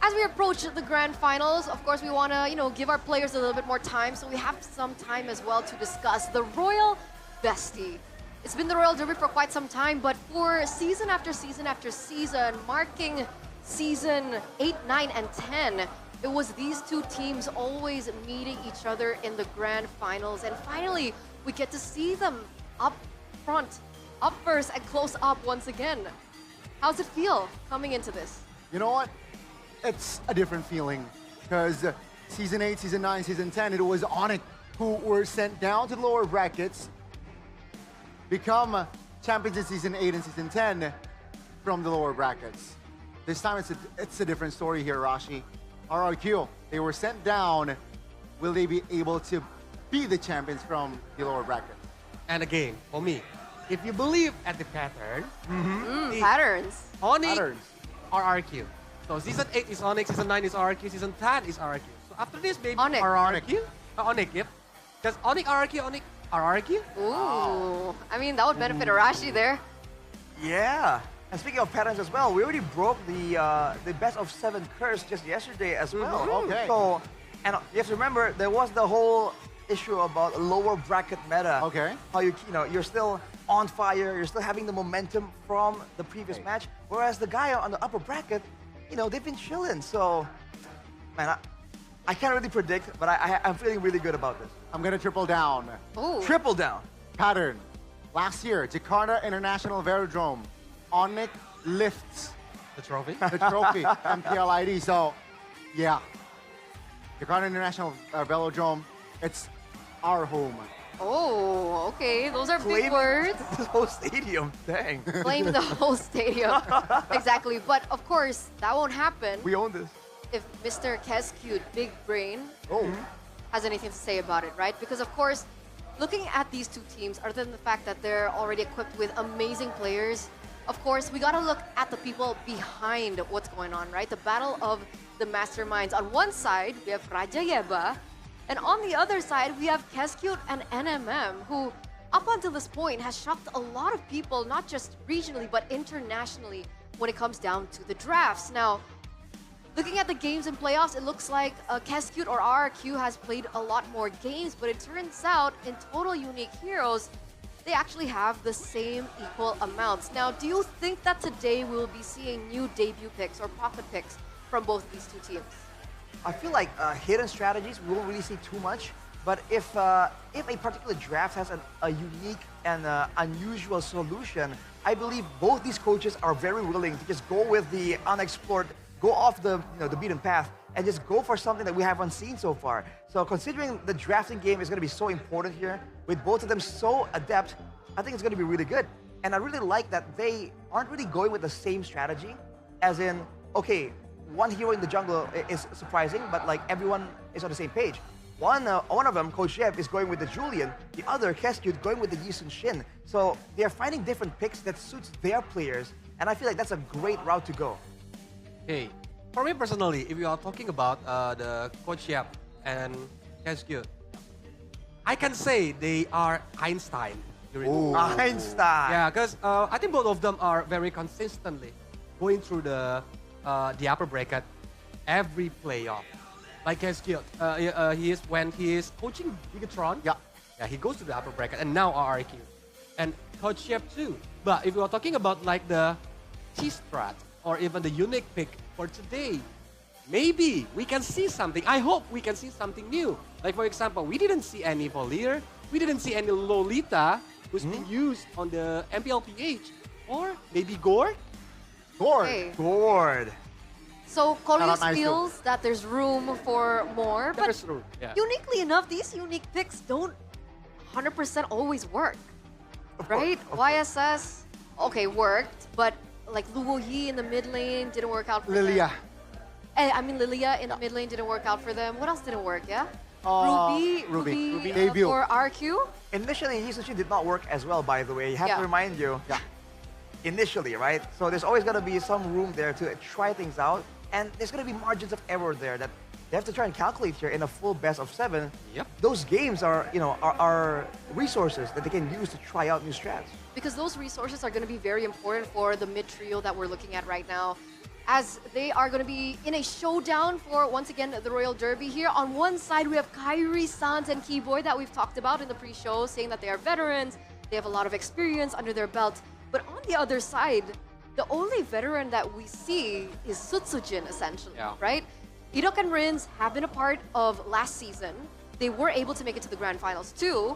[SPEAKER 1] As we approach the grand finals, of course, we want to, give our players a little bit more time, so we have some time as well to discuss the Royal Bestie. It's been the Royal Derby for quite some time, but for season after season after season, marking season 8, 9, and 10, it was these two teams always meeting each other in the grand finals. And finally, we get to see them up front, up first, and close up once again. How's it feel coming into this?
[SPEAKER 4] You know what? It's a different feeling because season 8, season 9, season 10, it was Onic who were sent down to the lower brackets, become champions in season 8 and season 10 from the lower brackets. This time it's a different story here, Rashi. RRQ, they were sent down. Will they be able to be the champions from the lower bracket?
[SPEAKER 3] And again, for me, if you believe at the pattern,
[SPEAKER 1] Patterns.
[SPEAKER 3] Onic, RRQ. So season 8 is Onic, season 9 is RRQ, season 10 is RRQ. So after this, maybe
[SPEAKER 1] Onic.
[SPEAKER 3] RRQ? Onic, yep. Because Onic, RRQ, Onic, RRQ?
[SPEAKER 1] Ooh, I mean, that would benefit Arashi there.
[SPEAKER 2] Yeah. And speaking of patterns as well, we already broke the best of 7 curse just yesterday as well.
[SPEAKER 4] Okay.
[SPEAKER 2] So, and you have to remember, there was the whole issue about lower bracket meta.
[SPEAKER 4] Okay.
[SPEAKER 2] How you're still on fire, you're still having the momentum from the previous match, whereas the guy on the upper bracket, they've been chilling. So, man, I can't really predict, but I'm feeling really good about this.
[SPEAKER 4] I'm gonna triple down.
[SPEAKER 1] Ooh.
[SPEAKER 2] Triple down.
[SPEAKER 4] Pattern. Last year, Jakarta International Velodrome, Onic lifts
[SPEAKER 3] The trophy?
[SPEAKER 4] the trophy, MPL Id. So, yeah. Jakarta International Velodrome, it's our home.
[SPEAKER 1] Oh, okay. Those are big
[SPEAKER 2] Claiming
[SPEAKER 1] words.
[SPEAKER 2] this whole stadium, dang.
[SPEAKER 1] Claim the whole stadium. Exactly. But of course, that won't happen
[SPEAKER 2] We own this.
[SPEAKER 1] if Mr. Keskute, Big Brain, has anything to say about it, right? Because of course, looking at these two teams, other than the fact that they're already equipped with amazing players, of course, we gotta look at the people behind what's going on, right? The battle of the masterminds. On one side, we have Raja Yeba, and on the other side, we have Keskute and NMM, who, up until this point, has shocked a lot of people, not just regionally, but internationally, when it comes down to the drafts. Now, looking at the games and playoffs, it looks like KAIRI or RRQ has played a lot more games, but it turns out in total unique heroes, they actually have the same equal amounts. Now, do you think that today we'll be seeing new debut picks or profit picks from both of these two teams?
[SPEAKER 2] I feel like hidden strategies, we won't really see too much. But if a particular draft has a unique and unusual solution, I believe both these coaches are very willing to just go with the unexplored, go off the the beaten path, and just go for something that we haven't seen so far. So considering the drafting game is going to be so important here, with both of them so adept, I think it's going to be really good. And I really like that they aren't really going with the same strategy, as in, okay, one hero in the jungle is surprising, but like everyone is on the same page. One of them, Coach Jeb, is going with the Julian. The other, KAIRI, going with the Yisun Shin. So they're finding different picks that suits their players, and I feel like that's a great route to go.
[SPEAKER 3] Hey, for me personally, if you are talking about the Coach Yap and KAIRI, I can say they are Einstein.
[SPEAKER 2] Einstein.
[SPEAKER 3] Yeah, because I think both of them are very consistently going through the upper bracket every playoff. Like KAIRI, when he is coaching Bigatron, yeah, he goes to the upper bracket, and now RRQ, and Coach Yap too. But if you are talking about like the cheese strat or even the unique pick for today, maybe we can see something. I hope we can see something new. Like for example, we didn't see any Volier, we didn't see any Lolita who's being used on the MPLPH, or maybe Gord.
[SPEAKER 1] Okay.
[SPEAKER 2] Gord.
[SPEAKER 1] So Corey
[SPEAKER 4] nice
[SPEAKER 1] feels that there's room for more, but
[SPEAKER 3] There's room, yeah.
[SPEAKER 1] uniquely enough, these unique picks don't 100% always work, right? YSS, okay, worked, but like Luo Yi in the mid lane didn't work out for
[SPEAKER 4] Lilia.
[SPEAKER 1] them. I mean, Lilia in the mid lane didn't work out for them. What else didn't work, yeah? Ruby
[SPEAKER 4] Debut.
[SPEAKER 1] for RQ?
[SPEAKER 2] Initially, Yisun Shin did not work as well, by the way. You have
[SPEAKER 1] Yeah.
[SPEAKER 2] to remind you.
[SPEAKER 4] Yeah.
[SPEAKER 2] Initially, right? So there's always going to be some room there to try things out. And there's going to be margins of error there that they have to try and calculate here in a full best of 7.
[SPEAKER 3] Yep.
[SPEAKER 2] Those games are, are resources that they can use to try out new strats.
[SPEAKER 1] Because those resources are going to be very important for the mid trio that we're looking at right now, as they are going to be in a showdown for, once again, the Royal Derby here. On one side, we have KAIRI, Sans, and Keyboy that we've talked about in the pre-show, saying that they are veterans, they have a lot of experience under their belt. But on the other side, the only veteran that we see is Sutsujin, essentially, right? Idok and Rins have been a part of last season. They were able to make it to the Grandfinals too,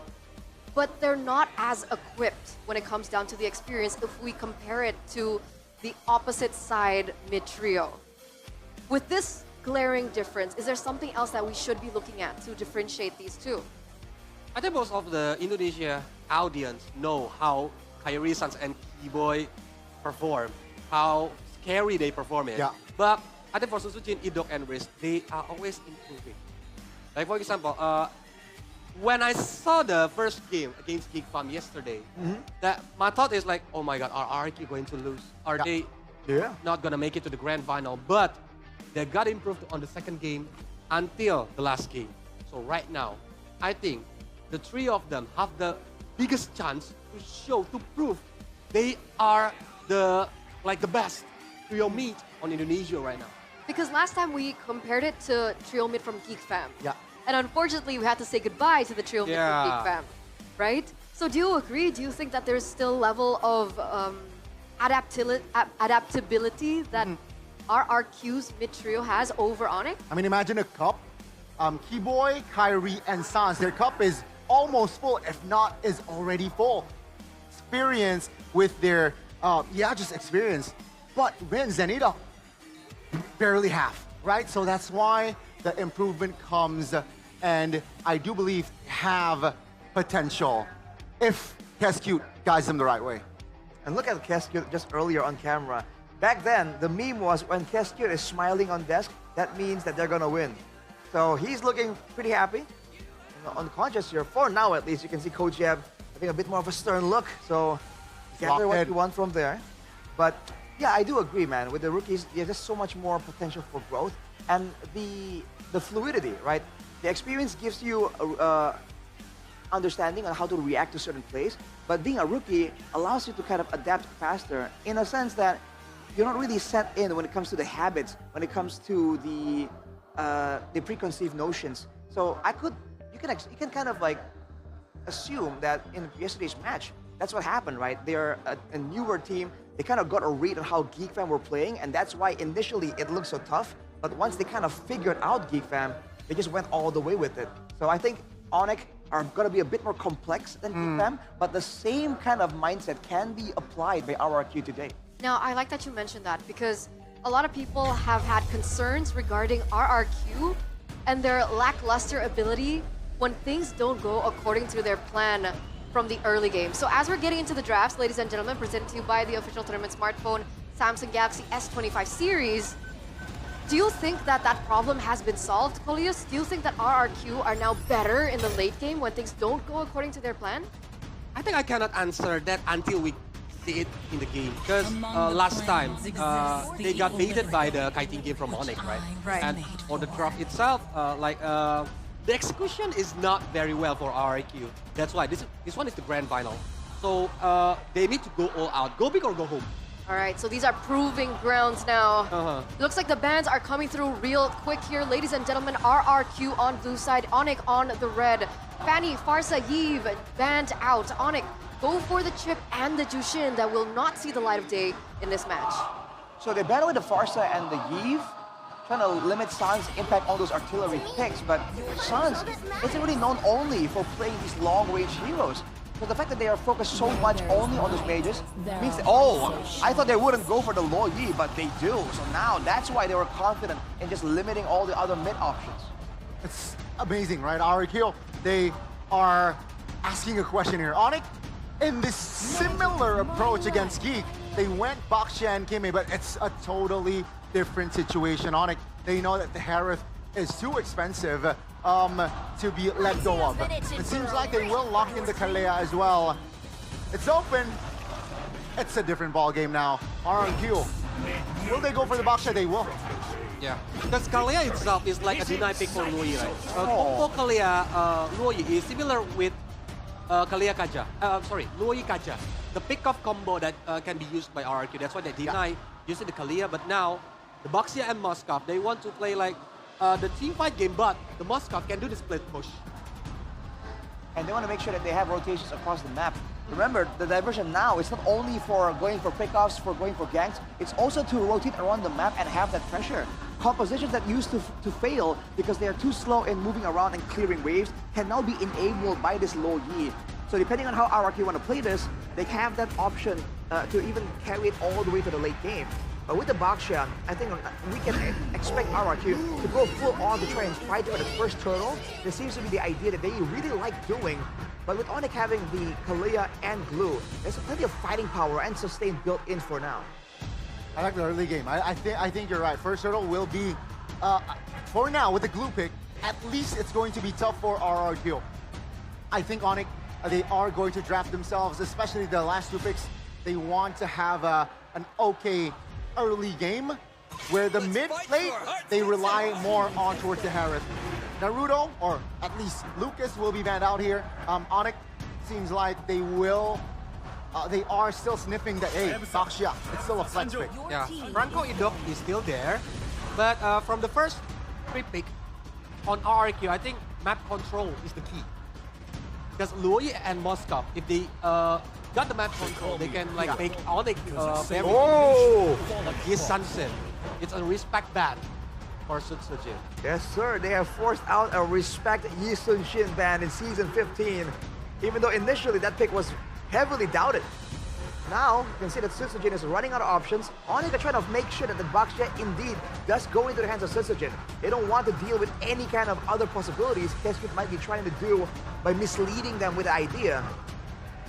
[SPEAKER 1] but they're not as equipped when it comes down to the experience if we compare it to the opposite side mid-trio. With this glaring difference, is there something else that we should be looking at to differentiate these two?
[SPEAKER 3] I think most of the Indonesia audience know how KAIRI, Sans, and Keyboy perform, how scary they perform it.
[SPEAKER 4] Yeah.
[SPEAKER 3] But I think for Susujin, Idok, and Riz, they are always improving. Like for example, when I saw the first game against Geek Farm yesterday, that my thought is like, oh my god, are RRQ going to lose? Are they not gonna make it to the grand final? But they got improved on the second game until the last game. So right now, I think the three of them have the biggest chance to show, to prove they are the best trio meet on Indonesia right now.
[SPEAKER 1] Because last time we compared it to trio mid from Geek Fam.
[SPEAKER 4] Yeah.
[SPEAKER 1] And unfortunately, we had to say goodbye to the trio mid from Geek Fam, right? So do you agree? Do you think that there's still level of adaptability that RRQ's mid trio has over Onic?
[SPEAKER 4] I mean, imagine a cup. Keyboy, KAIRI, and Sans, their cup is almost full, if not is already full. Experience with their, just experience. But Rins and Idok, barely half, right? So that's why the improvement comes, and I do believe have potential if KAIRI guides them the right way.
[SPEAKER 2] And look at KAIRI just earlier on camera. Back then, the meme was when KAIRI is smiling on desk, that means that they're gonna win. So he's looking pretty happy. Unconscious here, for now at least, you can see Coach Jeb having a bit more of a stern look. So gather what you want from there. But yeah, I do agree, man. With the rookies, there's just so much more potential for growth. And the fluidity, right? The experience gives you understanding on how to react to certain plays. But being a rookie allows you to kind of adapt faster in a sense that you're not really set in when it comes to the habits, when it comes to the preconceived notions. So you can kind of like assume that in yesterday's match, that's what happened, right? They're a newer team. They kind of got a read on how GeekFam were playing, and that's why initially it looked so tough. But once they kind of figured out GeekFam, they just went all the way with it. So I think Onic are going to be a bit more complex than GeekFam, but the same kind of mindset can be applied by RRQ today.
[SPEAKER 1] Now, I like that you mentioned that because a lot of people have had concerns regarding RRQ and their lackluster ability when things don't go according to their plan from the early game. So as we're getting into the drafts, ladies and gentlemen, presented to you by the official tournament smartphone Samsung Galaxy S25 series, do you think that that problem has been solved, Coleus? Do you think that RRQ are now better in the late game when things don't go according to their plan?
[SPEAKER 3] I think I cannot answer that until we see it in the game. Because last time, they got baited by the kiting game from Onic, right?
[SPEAKER 1] Right.
[SPEAKER 3] And for the draft itself, the execution is not very well for RRQ. That's why this one is the grand final. So they need to go all out. Go big or go home.
[SPEAKER 1] All right, so these are proving grounds now. Looks like the bans are coming through real quick here. Ladies and gentlemen, RRQ on blue side, Onic on the red. Fanny, Farsa, Yves banned out. Onic, go for the chip and the Jushin that will not see the light of day in this match.
[SPEAKER 2] So they battle with the Farsa and the Yves, trying to limit San's impact on those artillery picks, but Sans isn't really known only for playing these long-range heroes. So the fact that they are focused so much only on those mages means that, I thought they wouldn't go for the Lo Yi, but they do. So now that's why they were confident in just limiting all the other mid options.
[SPEAKER 4] It's amazing, right? RRQ, they are asking a question here. Onic, in this similar approach against Geek, they went Baxia and Kimmy, but it's a totally different situation. Onic, they know that the Harith is too expensive to be let go of. It seems like they will lock in the Kalea as well. It's open. It's a different ball game now. RRQ, will they go for the Baxia? They will.
[SPEAKER 3] Yeah, because Kalea itself is like a deny pick for Luoyi, right? Combo Kalea Luoyi is similar with Kalea Kaja. Luoyi Kaja. The pick-off combo that can be used by RRQ. That's why they deny using the Kalea, but now the Baxia and Moskov, they want to play like the team fight game, but the Moskov can do the split push.
[SPEAKER 2] And they want to make sure that they have rotations across the map. Remember, the diversion now is not only for going for pickoffs, for going for ganks, it's also to rotate around the map and have that pressure. Compositions that used to fail because they are too slow in moving around and clearing waves can now be enabled by this Lo Yi. So depending on how RRQ want to play this, they have that option to even carry it all the way to the late game. But with the Baxia, I think we can expect RRQ to go full on to try and fight for the first turtle. This seems to be the idea that they really like doing. But with Onic having the Kalea and Glue, there's plenty of fighting power and sustain built in for now.
[SPEAKER 4] I like the early game. I think you're right. First turtle will be, for now, with the Glue pick, at least it's going to be tough for RRQ. I think Onic, they are going to draft themselves, especially the last two picks. They want to have an okay early game where the mid-late, they rely more on towards the Harith. Naruto, or at least Lucas, will be banned out here. Onic seems like they will, they are still sniffing that, hey, Baxia, it's still a flex pick.
[SPEAKER 3] Yeah, Franco Idok is still there, but from the first free pick on RRQ, I think map control is the key. Because Luoyi and Moskov, if they got the map control, they can like make Onic very his sunset. It's a respect ban for Sun Sejin.
[SPEAKER 2] Yes, sir. They have forced out a respect Yi Sun Shin ban in Season 15, even though initially that pick was heavily doubted. Now, you can see that Sun Sejin is running out of options. Onic are trying to make sure that the Baxia indeed does go into the hands of Sun Sejin. They don't want to deal with any kind of other possibilities Keswick might be trying to do by misleading them with the idea.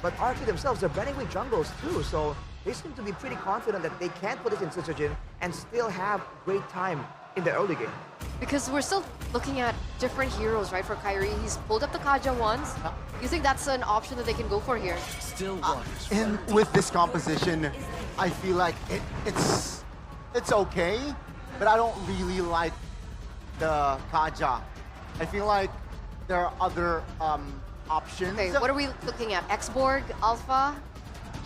[SPEAKER 2] But RRQ themselves are banning away jungles too, so they seem to be pretty confident that they can put this in Sun Sejin and still have great time in the early game.
[SPEAKER 1] Because we're still looking at different heroes, right, for KAIRI. He's pulled up the Kaja once. You think that's an option that they can go for here?
[SPEAKER 8] Still one.
[SPEAKER 4] And with this composition, I feel like it's okay, but I don't really like the Kaja. I feel like there are other options.
[SPEAKER 1] Okay, what are we looking at? X-Borg, Alpha?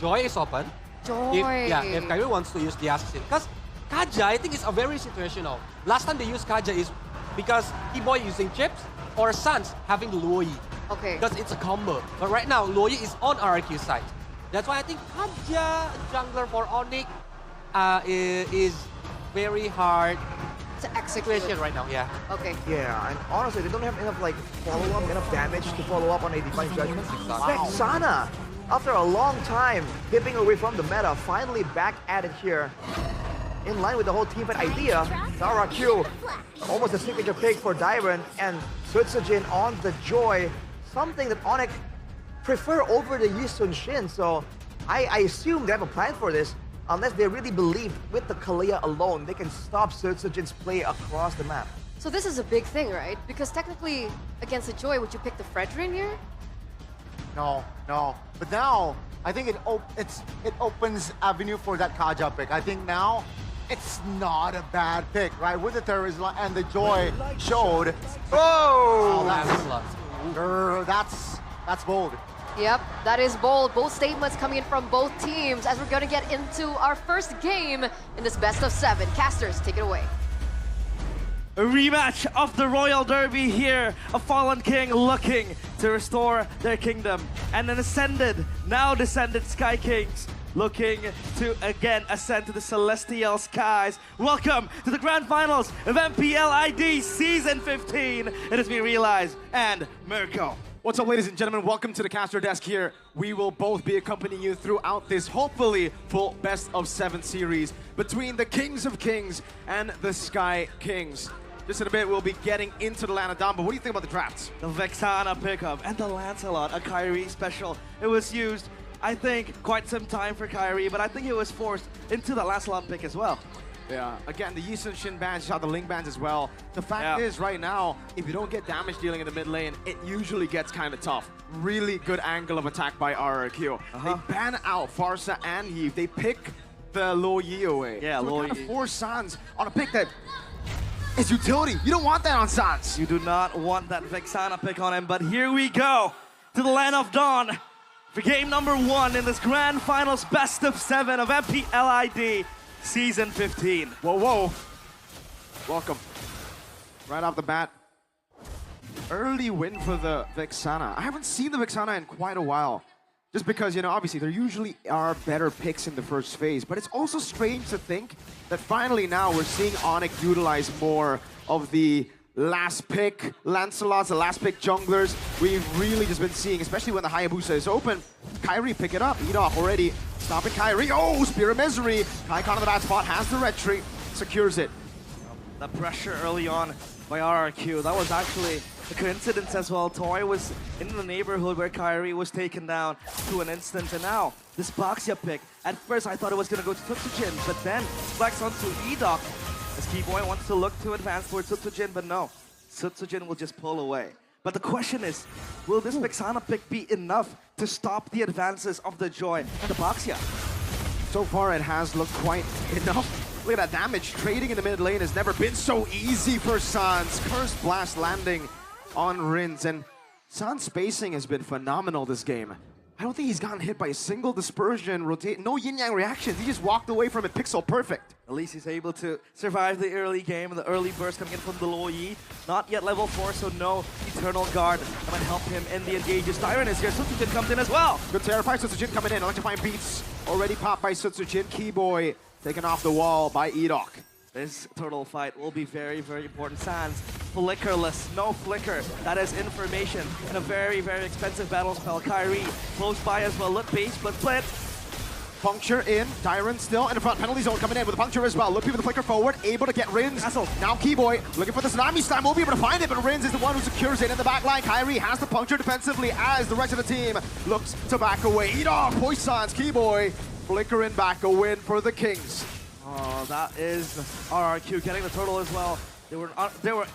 [SPEAKER 3] Joy is open.
[SPEAKER 1] Joy.
[SPEAKER 3] If KAIRI wants to use the assassin, because Kaja, I think, is a very situational. Last time they used Kaja is because T-Boy using chips or Sans having the Luoyi.
[SPEAKER 1] Okay.
[SPEAKER 3] Because it's a combo. But right now, Luoyi is on RRQ side. That's why I think Kaja jungler for Onic is very hard
[SPEAKER 1] To execute.
[SPEAKER 3] situation right now. Yeah.
[SPEAKER 1] Okay.
[SPEAKER 2] Yeah, and honestly, they don't have enough like follow-up, enough damage to follow up on a Divine Judgment. Vexana, after a long time dipping away from the meta, finally back at it here. In line with the whole team fight idea, the RRQ, almost a signature pick for Dyron, and Sutsujin on the Joy, something that Onic prefer over the Yisun Shin. So I assume they have a plan for this, unless they really believe with the Kalia alone, they can stop Sutsujin's play across the map.
[SPEAKER 1] So this is a big thing, right? Because technically, against the Joy, would you pick the Fredrin here?
[SPEAKER 4] No. But now, I think it opens avenue for that Kaja pick. I think now, it's not a bad pick, right? With the terrorist and the Joy showed. Oh, that's bold.
[SPEAKER 1] Yep, that is bold. Both statements coming in from both teams as we're going to get into our first game in this best of 7. Casters, take it away.
[SPEAKER 10] A rematch of the Royal Derby here. A fallen king looking to restore their kingdom. And an now descended Sky Kings looking to again ascend to the celestial skies. Welcome to the Grand Finals of MPL ID Season 15. It is me, Realize, and Mirko.
[SPEAKER 9] What's up, ladies and gentlemen? Welcome to the caster desk here. We will both be accompanying you throughout this, hopefully, full best of 7 series between the Kings of Kings and the Sky Kings. Just in a bit, we'll be getting into the Lana Dom, but what do you think about the drafts?
[SPEAKER 10] The Vexana pickup and the Lancelot, a KAIRI special. It was used, I think, quite some time for KAIRI, but I think it was forced into the Lancelot pick as well.
[SPEAKER 9] Yeah, again, the Yisun Shin bans, you saw the Ling bans as well. The fact is, right now, if you don't get damage dealing in the mid lane, it usually gets kind of tough. Really good angle of attack by RRQ. They ban out Farsa and Heave. They pick the Lo Yi away.
[SPEAKER 10] Yeah,
[SPEAKER 9] so
[SPEAKER 10] Lo
[SPEAKER 9] kind
[SPEAKER 10] Yi.
[SPEAKER 9] of force Sans on a pick that is utility. You don't want that on Sans.
[SPEAKER 10] You do not want that Vexana pick on him, but here we go to the Land of Dawn for game number 1 in this Grand Finals best of 7 of MPL ID Season 15.
[SPEAKER 9] Whoa. Welcome. Right off the bat. Early win for the Vexana. I haven't seen the Vexana in quite a while. Just because, you know, obviously there usually are better picks in the first phase, but it's also strange to think that finally now we're seeing Onic utilize more of the last pick Lancelots, the last pick junglers. We've really just been seeing, especially when the Hayabusa is open, KAIRI pick it up. Edoc already stopping KAIRI. Oh, Spear of Misery. Kaikon in the bad spot, has the red tree, secures it.
[SPEAKER 10] The pressure early on by RRQ, that was actually a coincidence as well. Toy was in the neighborhood where KAIRI was taken down to an instant, and now this Baxia pick. At first I thought it was going to go to Tutsujin, but then flex onto Edoc as Keyboy wants to look to advance towards Tutsujin, but no, Tutsujin will just pull away. But the question is, will this Vexana pick be enough to stop the advances of the Joy and the Baxia?
[SPEAKER 9] So far it has looked quite enough. Look at that damage. Trading in the mid lane has never been so easy for Sans. Cursed Blast landing on Rins, and Sans' spacing has been phenomenal this game. I don't think he's gotten hit by a single dispersion, rotate, no yin-yang reactions. He just walked away from it pixel perfect.
[SPEAKER 10] At least he's able to survive the early game, the early burst coming in from the Lo Yi. Not yet level 4, so no Eternal Guard that might help him in the engages. Tyron is here, Sutsujin comes in as well.
[SPEAKER 9] Good terrify, Sutsujin coming in. Electrifying beats already popped by Sutsujin. Keyboy taken off the wall by Edoc.
[SPEAKER 10] This turtle fight will be very, very important. Sans, flickerless, no flicker. That is information in a very, very expensive battle spell. KAIRI close by as well. Look, base, but split.
[SPEAKER 9] Puncture in, Dyron still in the front, penalty zone coming in with a puncture as well. Look with the flicker forward, able to get Rins.
[SPEAKER 10] Castle.
[SPEAKER 9] Now Keyboy looking for the Tsunami Slam, won't be able to find it, but Rins is the one who secures it in the back line. KAIRI has the puncture defensively as the rest of the team looks to back away. Edoc, Poisons, Keyboy, flickering back, a win for the Kings.
[SPEAKER 10] Oh, that is RRQ getting the turtle as well. They were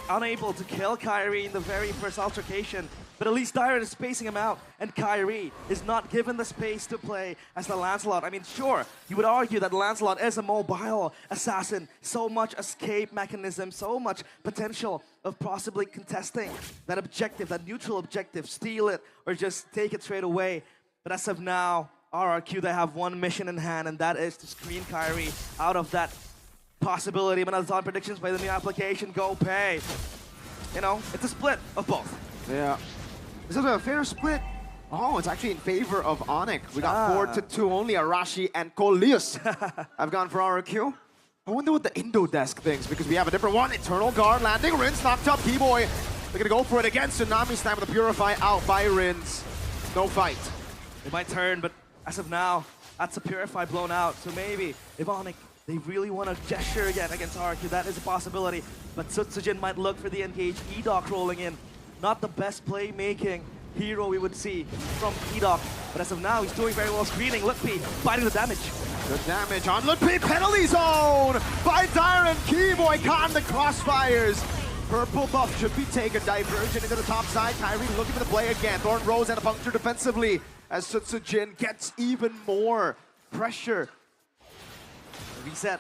[SPEAKER 10] unable to kill KAIRI in the very first altercation, but at least Dyron is spacing him out, and KAIRI is not given the space to play as the Lancelot. I mean, sure, you would argue that Lancelot is a mobile assassin, so much escape mechanism, so much potential of possibly contesting that objective, that neutral objective, steal it, or just take it straight away. But as of now, RRQ, they have one mission in hand, and that is to screen KAIRI out of that possibility. Manathon predictions by the new application, go pay. You know, it's a split of both.
[SPEAKER 11] Yeah. This is a fair split. Oh, it's actually in favor of Onic. We got 4-2 only. Arashi and Kolius have gone for RRQ. I wonder what the Indo desk thinks, because we have a different one. Eternal Guard landing. Rinse knocked up. Keyboy, they're going to go for it again. Tsunami Slam with the Purify out by Rinse. No fight.
[SPEAKER 10] They might turn, but as of now, that's a Purify blown out. So maybe if Onic, they really want to gesture again against RRQ, that is a possibility. But Sutsujin might look for the engage. Edoc rolling in. Not the best playmaking hero we would see from Edoc. But as of now, he's doing very well screening. Lutpi fighting the damage.
[SPEAKER 11] Good damage on Lutpi. Penalty zone by Dyron. Keyboy caught in the crossfires. Purple buff should be taken. Diversion into the top side. KAIRI looking for the play again. Thorn Rose and a puncture defensively as Sutsujin gets even more pressure.
[SPEAKER 10] Reset.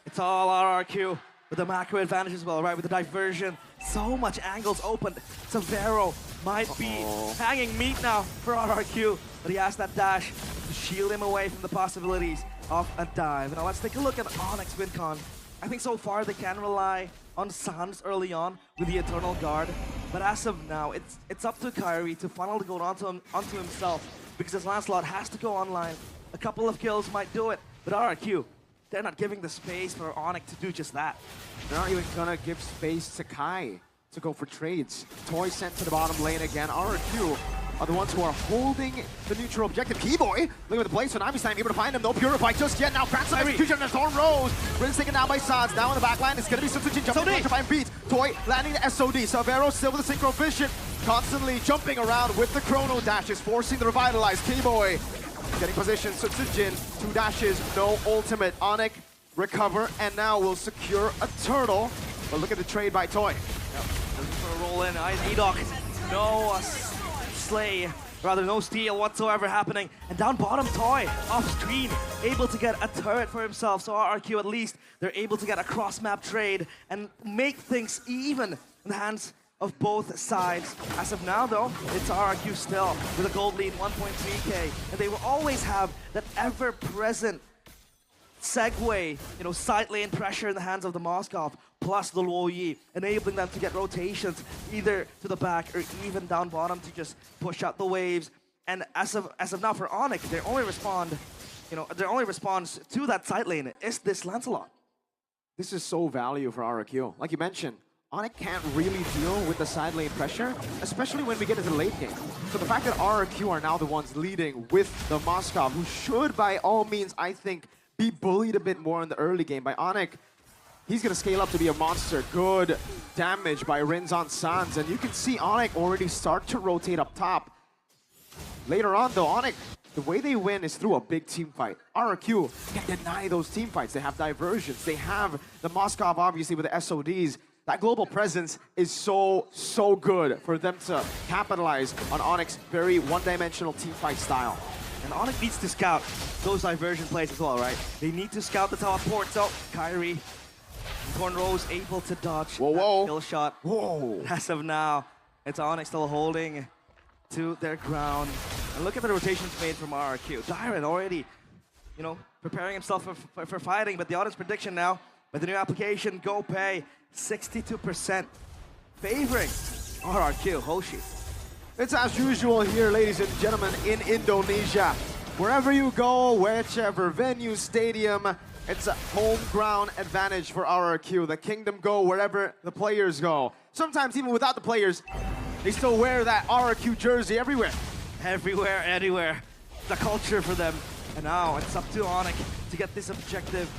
[SPEAKER 10] It's all RRQ with the macro advantage as well, right? With the diversion. So much angles open. Severo might be hanging meat now for RRQ, but he has that dash to shield him away from the possibilities of a dive. Now let's take a look at Onyx WinCon. I think so far they can rely on Sans early on with the Eternal Guard, but as of now, it's up to KAIRI to funnel the gold onto himself, because his Lancelot has to go online. A couple of kills might do it, but RRQ, they're not giving the space for Onic to do just that.
[SPEAKER 11] They're not even gonna give space to Kai to go for trades. Toy sent to the bottom lane again. RRQ are the ones who are holding the neutral objective. Keyboy, look at the play. Tsunami Slam able to find him. No Purify just yet. Now Crack's execution and Thorn Rose. Rinse taken down by Sans. Now in the back line, it's gonna be Sutsujin jumping to find beat. Toy landing the SOD. Severo still with the Synchro Vision. Constantly jumping around with the Chrono Dashes, forcing the Revitalize. Keyboy getting position. Sutsujin, 2 dashes, no ultimate. Onic recover, and now will secure a turtle. But look at the trade by Toy.
[SPEAKER 10] Yep. Looking for a roll in. Edoc, no slay, rather no steal whatsoever happening. And down bottom, Toy, off screen, able to get a turret for himself. So RRQ, at least, they're able to get a cross-map trade and make things even in the hands of both sides. As of now, though, it's RRQ still with a gold lead, 1.3k. And they will always have that ever-present segue, you know, side lane pressure in the hands of the Moskov, plus the Luo Yi, enabling them to get rotations either to the back or even down bottom to just push out the waves. And as of now for Onic, their only response to that side lane is this Lancelot.
[SPEAKER 11] This is so value for RRQ. Like you mentioned, Onic can't really deal with the side lane pressure, especially when we get into the late game. So the fact that RRQ are now the ones leading with the Moskov, who should by all means, I think, be bullied a bit more in the early game by Onic. He's gonna scale up to be a monster. Good damage by Rinz on Sans, and you can see Onic already start to rotate up top. Later on though, Onic, the way they win is through a big team fight. RRQ can deny those team fights. They have diversions. They have the Moskov obviously with the SODs. That global presence is so good for them to capitalize on Onic's very one-dimensional team fight style.
[SPEAKER 10] And Onic needs to scout those diversion plays as well, right? They need to scout the teleport. So KAIRI, Thorn Rose able to dodge that kill shot.
[SPEAKER 11] Whoa!
[SPEAKER 10] As of now, it's Onic still holding to their ground. And look at the rotations made from RRQ. Dyron already, you know, preparing himself for fighting, but the audience prediction now, with the new application, Go Pay, 62% favoring RRQ, Hoshi.
[SPEAKER 11] It's as usual here, ladies and gentlemen, in Indonesia. Wherever you go, whichever venue, stadium, it's a home ground advantage for RRQ. The Kingdom go wherever the players go. Sometimes even without the players, they still wear that RRQ jersey everywhere.
[SPEAKER 10] Everywhere, anywhere. The culture for them. And now it's up to Onic to get this objective.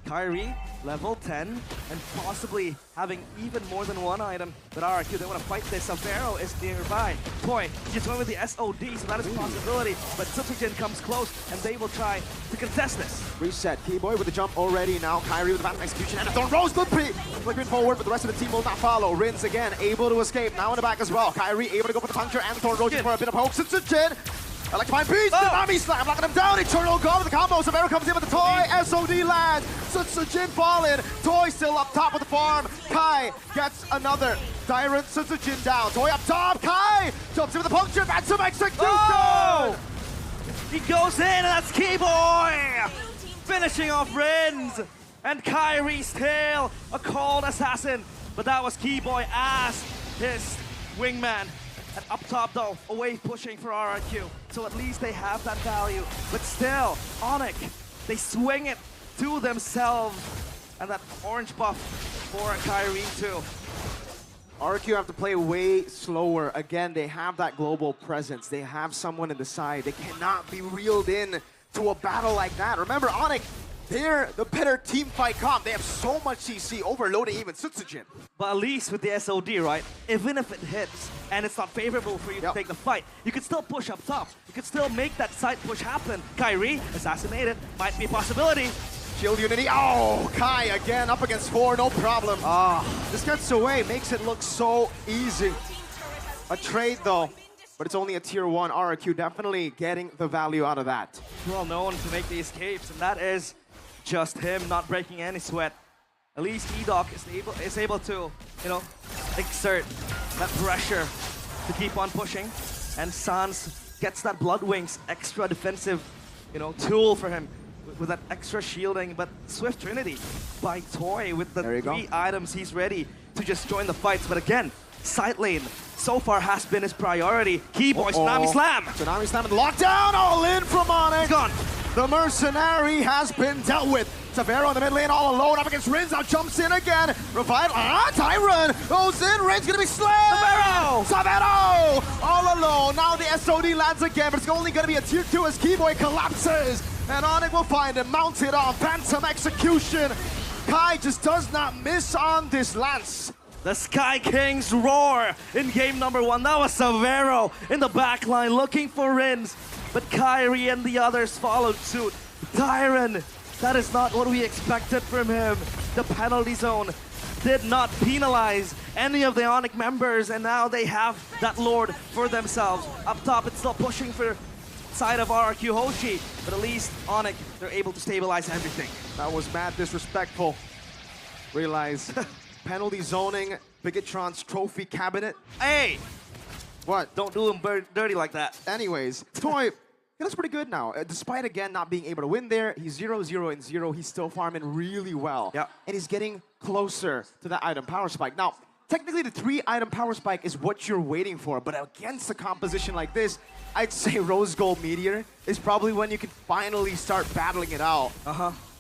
[SPEAKER 10] KAIRI, level 10, and possibly having even more than one item. But RRQ, they want to fight this. Severo is nearby. Toy just went with the SOD, so that is a possibility. But Sutsujin comes close, and they will try to contest this.
[SPEAKER 11] Reset. Keyboy with the jump already. Now KAIRI with the fast execution and a Thorn Rose. Lutpi flickering forward, but the rest of the team will not follow. Rinz again, able to escape. Now in the back as well. KAIRI able to go for the puncture and the Thorn Rose for a bit of hope. Sutsujin. Electrifying Beast, Tsunami Slam, locking him down, Eternal Guard with the combo, Severo comes in with the Toy, SOD lands, Sutsujin falling, Toy still up top with the farm, Kai gets another, Tyrant Sutsujin down, Toy up top, Kai jumps in with the puncture, and some execution!
[SPEAKER 10] He goes in, and that's KAIRI! Finishing off Rins! And KAIRI's tail, a cold assassin. But that was KAIRI as his wingman. And up top though, away pushing for RRQ. So at least they have that value. But still, Onic, they swing it to themselves. And that orange buff for KAIRI too.
[SPEAKER 11] RRQ have to play way slower. Again, they have that global presence. They have someone in the side. They cannot be reeled in to a battle like that. Remember, Onic, they're the better team fight comp. They have so much CC, overloading even Sutsujin.
[SPEAKER 10] But at least with the SOD, right? Even if it hits and it's not favorable for you to take the fight, you can still push up top. You can still make that side push happen. KAIRI, assassinated, might be a possibility.
[SPEAKER 11] Shield Unity. Oh, Kai again up against 4, no problem. This gets away, makes it look so easy. A trade though, but it's only a tier 1. RRQ definitely getting the value out of that.
[SPEAKER 10] Well known to make the escapes, and that is just him not breaking any sweat. At least Edoc is able to, you know, exert that pressure to keep on pushing. And Sans gets that Blood Wings extra defensive, you know, tool for him with that extra shielding. But Swift Trinity by Toy with the 3 items, he's ready to just join the fights. But again, side lane so far has been his priority. KAIRI, Tsunami Slam!
[SPEAKER 11] Tsunami Slam and lockdown, all in from Onic.
[SPEAKER 10] Gone.
[SPEAKER 11] The Mercenary has been dealt with. Savero in the mid lane all alone up against Rins. Now jumps in again. Revive. Tyron goes in. Rins gonna be slain. Savero all alone. Now the SOD lands again, but it's only gonna be a tier 2 as KAIRI collapses. And Onic will find him mounted on Phantom Execution. Kai just does not miss on this lance.
[SPEAKER 10] The Sky Kings roar in game number 1. That was Savero in the backline looking for Rins. But KAIRI and the others followed suit. Tyron, that is not what we expected from him. The penalty zone did not penalize any of the Onic members, and now they have that Lord for themselves. Up top, it's still pushing for side of RRQ Hoshi, but at least Onic, they're able to stabilize everything.
[SPEAKER 11] That was mad disrespectful. Realize penalty zoning, Bigatron's trophy cabinet.
[SPEAKER 10] Hey!
[SPEAKER 11] What?
[SPEAKER 10] Don't do him dirty like that.
[SPEAKER 11] Anyways, Toy, he looks pretty good now. Despite, again, not being able to win there, he's 0-0-0. He's still farming really well.
[SPEAKER 10] Yeah.
[SPEAKER 11] And he's getting closer to that item power spike. Now, technically, the 3-item power spike is what you're waiting for, but against a composition like this, I'd say Rose Gold Meteor is probably when you can finally start battling it out.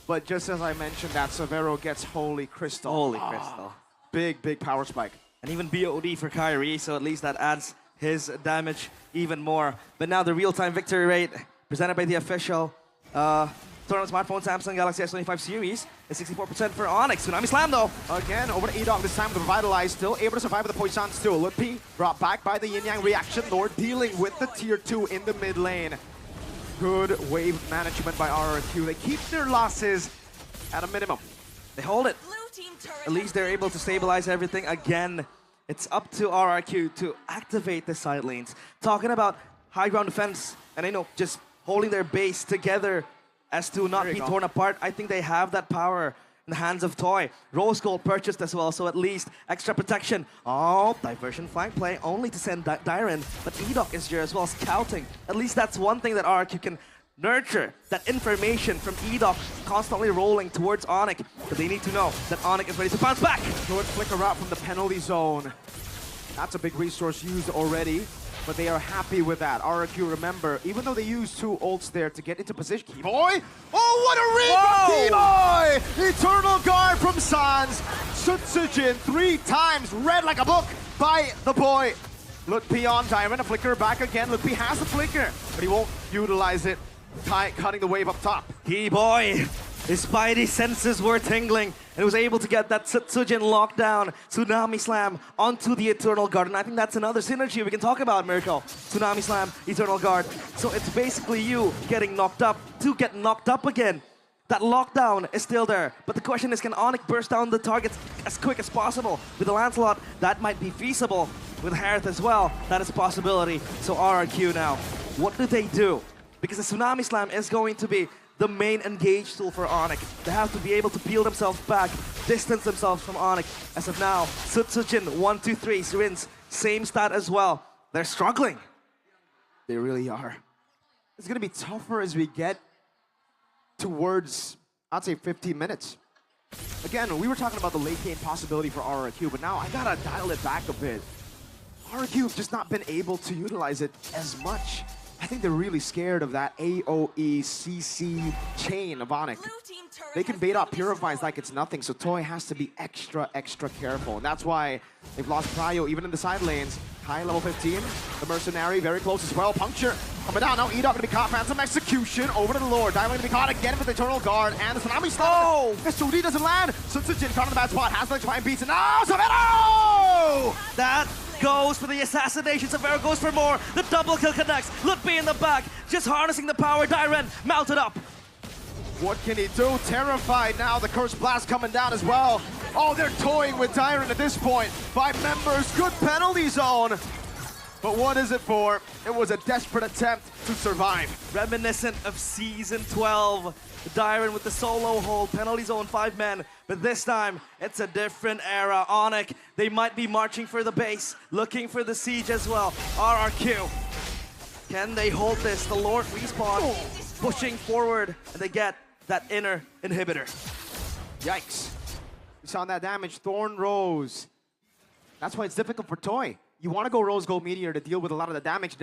[SPEAKER 11] But just as I mentioned, that Savero gets Holy Crystal.
[SPEAKER 10] Holy Crystal.
[SPEAKER 11] Big, big power spike.
[SPEAKER 10] And even BOD for KAIRI, so at least that adds his damage even more. But now the real-time victory rate presented by the official tournament smartphone Samsung Galaxy S25 series is 64% for Onic. Tsunami Slam though.
[SPEAKER 11] Again, over to Edoc this time with the Revitalize, still able to survive with the Poisons too. Lutpi brought back by the Yin Yang reaction Lord, dealing with the tier 2 in the mid lane. Good wave management by RRQ. They keep their losses at a minimum.
[SPEAKER 10] They hold it. At least they're able to stabilize everything again. It's up to RRQ to activate the side lanes. Talking about high ground defense and, you know, just holding their base together as to not be torn apart. I think they have that power in the hands of Toy. Rose Gold purchased as well, so at least extra protection. Oh, diversion flank play only to send Dyren, but Edoc is here as well, scouting. At least that's one thing that RRQ can nurture, that information from Edoc constantly rolling towards Onic. But they need to know that Onic is ready to bounce back.
[SPEAKER 11] Good flicker out from the penalty zone. That's a big resource used already, but they are happy with that. RRQ, remember, even though they used 2 ults there to get into position. KAIRI! Oh, what a read from KAIRI! Eternal Guard from Sans. Sutsujin 3 times read like a book by the boy. Lutpi on Diamond, a flicker back again. Lutpi has the flicker, but he won't utilize it. Kai cutting the wave up top.
[SPEAKER 10] KAIRI, his spidey senses were tingling and was able to get that Sutsujin lockdown, Tsunami Slam onto the Eternal Guard. And I think that's another synergy we can talk about, Miracle. Tsunami Slam, Eternal Guard. So it's basically you getting knocked up to get knocked up again. That lockdown is still there. But the question is, can Onic burst down the targets as quick as possible? With the Lancelot, that might be feasible. With Harith as well, that is a possibility. So RRQ now, what do they do? Because the Tsunami Slam is going to be the main engage tool for Onic. They have to be able to peel themselves back, distance themselves from Onic. As of now, Sutsujin, 1-2-3, Rins, same stat as well. They're struggling.
[SPEAKER 11] They really are. it's going to be tougher as we get towards, I'd say, 15 minutes. Again, we were talking about the late game possibility for RRQ, but now I got to dial it back a bit. RRQ have just not been able to utilize it as much. I think they're really scared of that AOE CC chain of Onic. They can bait out Purifies like it's nothing, so Toy has to be extra careful. And that's why they've lost Prio even in the side lanes. High level 15, the Mercenary very close as well. Puncture coming down, now Edok gonna be caught. Phantom Execution over to the Lord. Diamond gonna be caught again with the Eternal Guard, and the Tsunami Slam. Oh! SOD doesn't land. Sun Jin caught in the bad spot, has the Electrifying Beats, and now Savero!
[SPEAKER 10] That goes for the assassination. Severo goes for more. The double kill connects. Lutfi in the back, just harnessing the power. Dyren mounted up.
[SPEAKER 11] What can he do? Terrified now. The Curse Blast coming down as well. Oh, they're toying with Dyren at this point. 5 members, good penalty zone. But what is it for? It was a desperate attempt to survive.
[SPEAKER 10] Reminiscent of Season 12. Dyren with the solo hold, penalty zone 5 men. But this time, it's a different era. Onic, they might be marching for the base, looking for the siege as well. RRQ, can they hold this? The Lord respawn, pushing forward, and they get that inner inhibitor.
[SPEAKER 11] Yikes. We saw that damage. Thorn Rose. That's why it's difficult for Toy. You want to go Rose Gold Meteor to deal with a lot of the damage,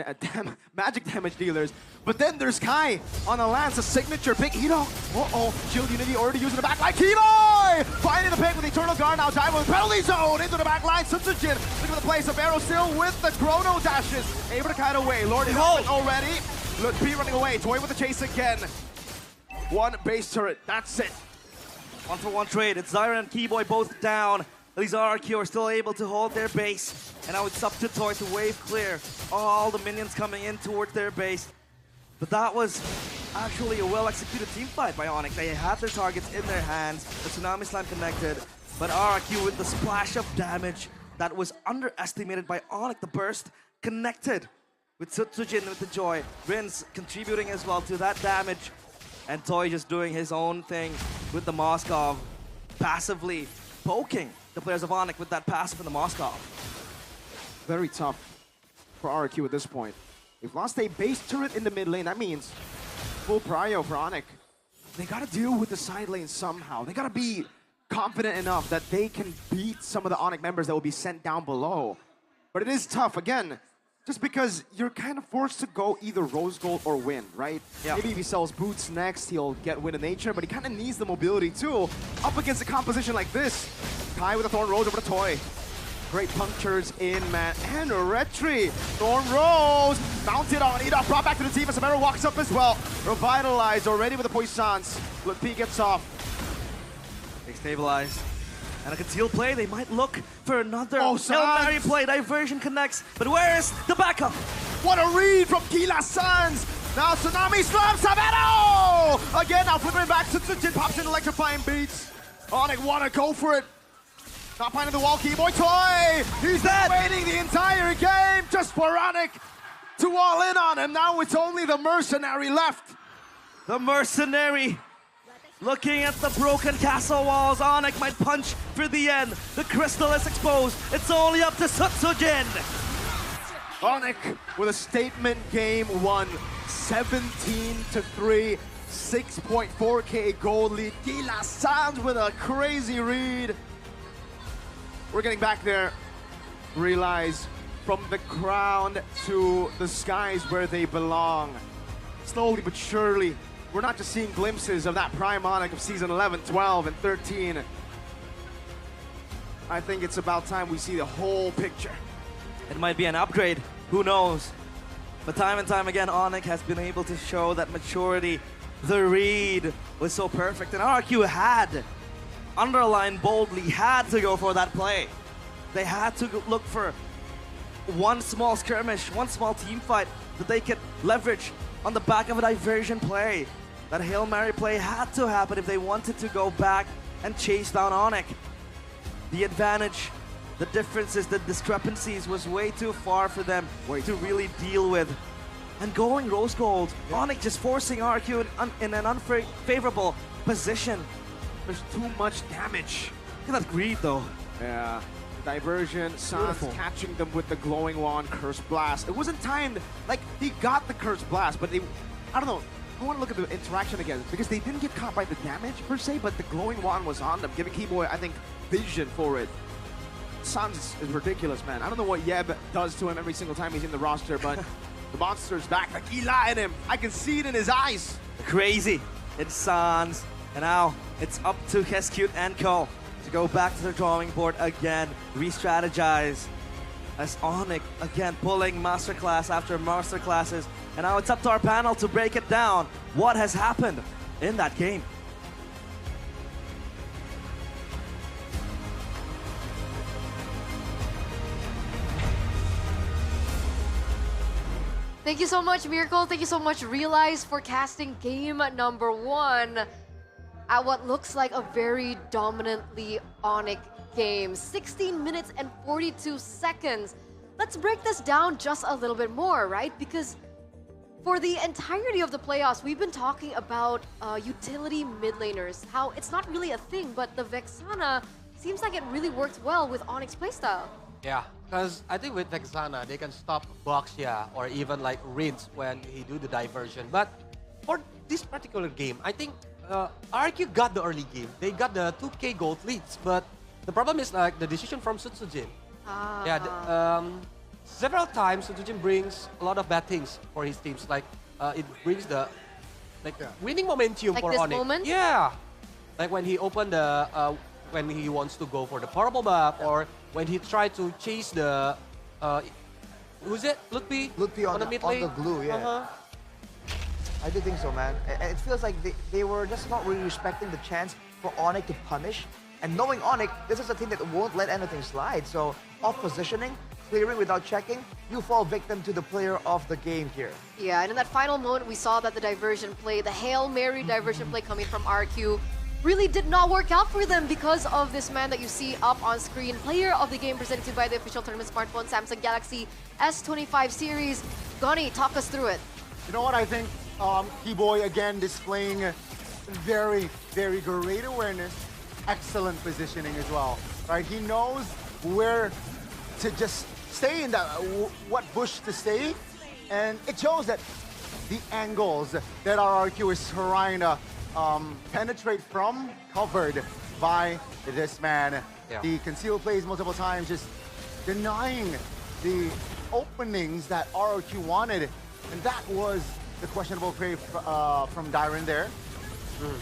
[SPEAKER 11] magic damage dealers. But then there's Kai on the Lance, a signature pick. Edok. Uh-oh. Shield Unity already using the back line. Kiboy! Finding the pick with Eternal Guard. Now dive with penalty zone into the back line. Sutsujin looking for the play. Severo still with the Chrono dashes. Able to kite away. Lord is already. Lutfi running away. Toy with the chase again. One base turret. That's it.
[SPEAKER 10] 1-for-1 trade. It's Zyra and Keyboy both down. These RRQ are still able to hold their base. And now it's up to Toy to wave clear all the minions coming in towards their base. But that was actually a well-executed team fight by Onic. They had their targets in their hands. The Tsunami Slam connected. But RRQ with the splash of damage that was underestimated by Onic. The burst connected with Sutsujin with the Joy. Rin's contributing as well to that damage. And Toy just doing his own thing with the Moskov, passively poking the players of Onic with that pass from the Moskov.
[SPEAKER 11] Very tough for RRQ at this point. They've lost a base turret in the mid lane. That means full prio for Onic. They gotta deal with the side lane somehow. They gotta be confident enough that they can beat some of the Onic members that will be sent down below. But it is tough, again, just because you're kind of forced to go either Rose Gold or win, right?
[SPEAKER 10] Yeah.
[SPEAKER 11] Maybe if he sells boots next, he'll get Win of Nature, but he kind of needs the mobility too. Up against a composition like this. Kai with a Thorn Rose over to Toy. Great punctures in, man. And Retri. Thorn Rose mounted on Edok, brought back to the team as Samara walks up as well. Revitalized already with the Poissons. Lutfi gets off.
[SPEAKER 10] They stabilize. And a concealed play, they might look for another Hail
[SPEAKER 11] Sans.
[SPEAKER 10] Mary play. Diversion connects, but where's the backup?
[SPEAKER 11] What a read from Kila Sans. Now Tsunami Slam Savero! Again, now flipping it back to Tsujin, pops in electrifying beats. Onic wanna go for it. Not finding the wall, Keyboy Toy! He's been waiting the entire game just for Onic to all in on him. Now it's only the Mercenary left.
[SPEAKER 10] The Mercenary looking at the broken castle walls. Onic might punch for the end. The crystal is exposed. It's only up to Sutsujin.
[SPEAKER 11] Onic with a statement game one, 17-3, 6.4k gold lead. Kila Sans with a crazy read. We're getting back there. Realize from the ground to the skies where they belong. Slowly but surely, we're not just seeing glimpses of that prime Onic of season 11, 12, and 13. I think it's about time we see the whole picture.
[SPEAKER 10] It might be an upgrade, who knows? But time and time again, Onic has been able to show that maturity. The read was so perfect, and RRQ had, underlined boldly, had to go for that play. They had to look for one small skirmish, one small team fight that they could leverage on the back of a diversion play. That Hail Mary play had to happen if they wanted to go back and chase down Onic. The advantage, the differences, the discrepancies was way too far for them to really deal with. And going Rose Gold, Onic just forcing RRQ in an unfavorable position.
[SPEAKER 11] There's too much damage.
[SPEAKER 10] Look at that greed though.
[SPEAKER 11] Yeah. Diversion, Sans catching them with the glowing wand, Curse Blast. It wasn't timed, like, he got the Curse Blast, but I don't know. I want to look at the interaction again because they didn't get caught by the damage per se, but the glowing wand was on them, giving Keyboy, I think, vision for it. Sans is ridiculous, man. I don't know what Yeb does to him every single time he's in the roster, but the monster's back. The Gila in him. I can see it in his eyes.
[SPEAKER 10] Crazy. It's Sans. And now it's up to Heskute and Co. to go back to the drawing board again, re-strategize. As Onic again pulling masterclass after masterclasses. And now it's up to our panel to break it down. What has happened in that game?
[SPEAKER 1] Thank you so much, Miracle. Thank you so much, Realize, for casting game number 1 at what looks like a very dominantly Onic game. 16 minutes and 42 seconds. Let's break this down just a little bit more, right? Because for the entirety of the playoffs, we've been talking about utility mid laners, how it's not really a thing, but the Vexana seems like it really works well with Onyx playstyle.
[SPEAKER 3] Yeah, because I think with Vexana, they can stop Boxia or even like Rinse when he do the diversion. But for this particular game, I think RRQ got the early game. They got the 2K gold leads, but the problem is like the decision from Sutsujin. Yeah, several times Sutsujin brings a lot of bad things for his teams. Like it brings the winning momentum
[SPEAKER 1] like
[SPEAKER 3] for
[SPEAKER 1] this
[SPEAKER 3] Onic.
[SPEAKER 1] moment?
[SPEAKER 3] Yeah, like when he opened the when he wants to go for the portable map, or when he tried to chase the who's it? Ludpi
[SPEAKER 2] on
[SPEAKER 3] the mid
[SPEAKER 2] on
[SPEAKER 3] lane.
[SPEAKER 2] the glue, yeah. I do think so, man. It feels like they were just not really respecting the chance for Onic to punish. And knowing Onic, this is a team that won't let anything slide. So off positioning, clearing without checking, you fall victim to the player of the game here.
[SPEAKER 1] Yeah, and in that final moment, we saw that the diversion play, the Hail Mary diversion play coming from RQ, really did not work out for them because of this man that you see up on screen. Player of the game presented to you by the official tournament smartphone, Samsung Galaxy S25 series. Goni, talk us through it.
[SPEAKER 4] You know what, I think Keyboy again displaying very, very great awareness, excellent positioning as well, right? He knows where to just stay in that, what bush to stay, and it shows that the angles that RRQ is trying to penetrate from, covered by this man.
[SPEAKER 3] Yeah.
[SPEAKER 4] The conceal plays multiple times, just denying the openings that RRQ wanted, and that was the questionable play from Dyron there.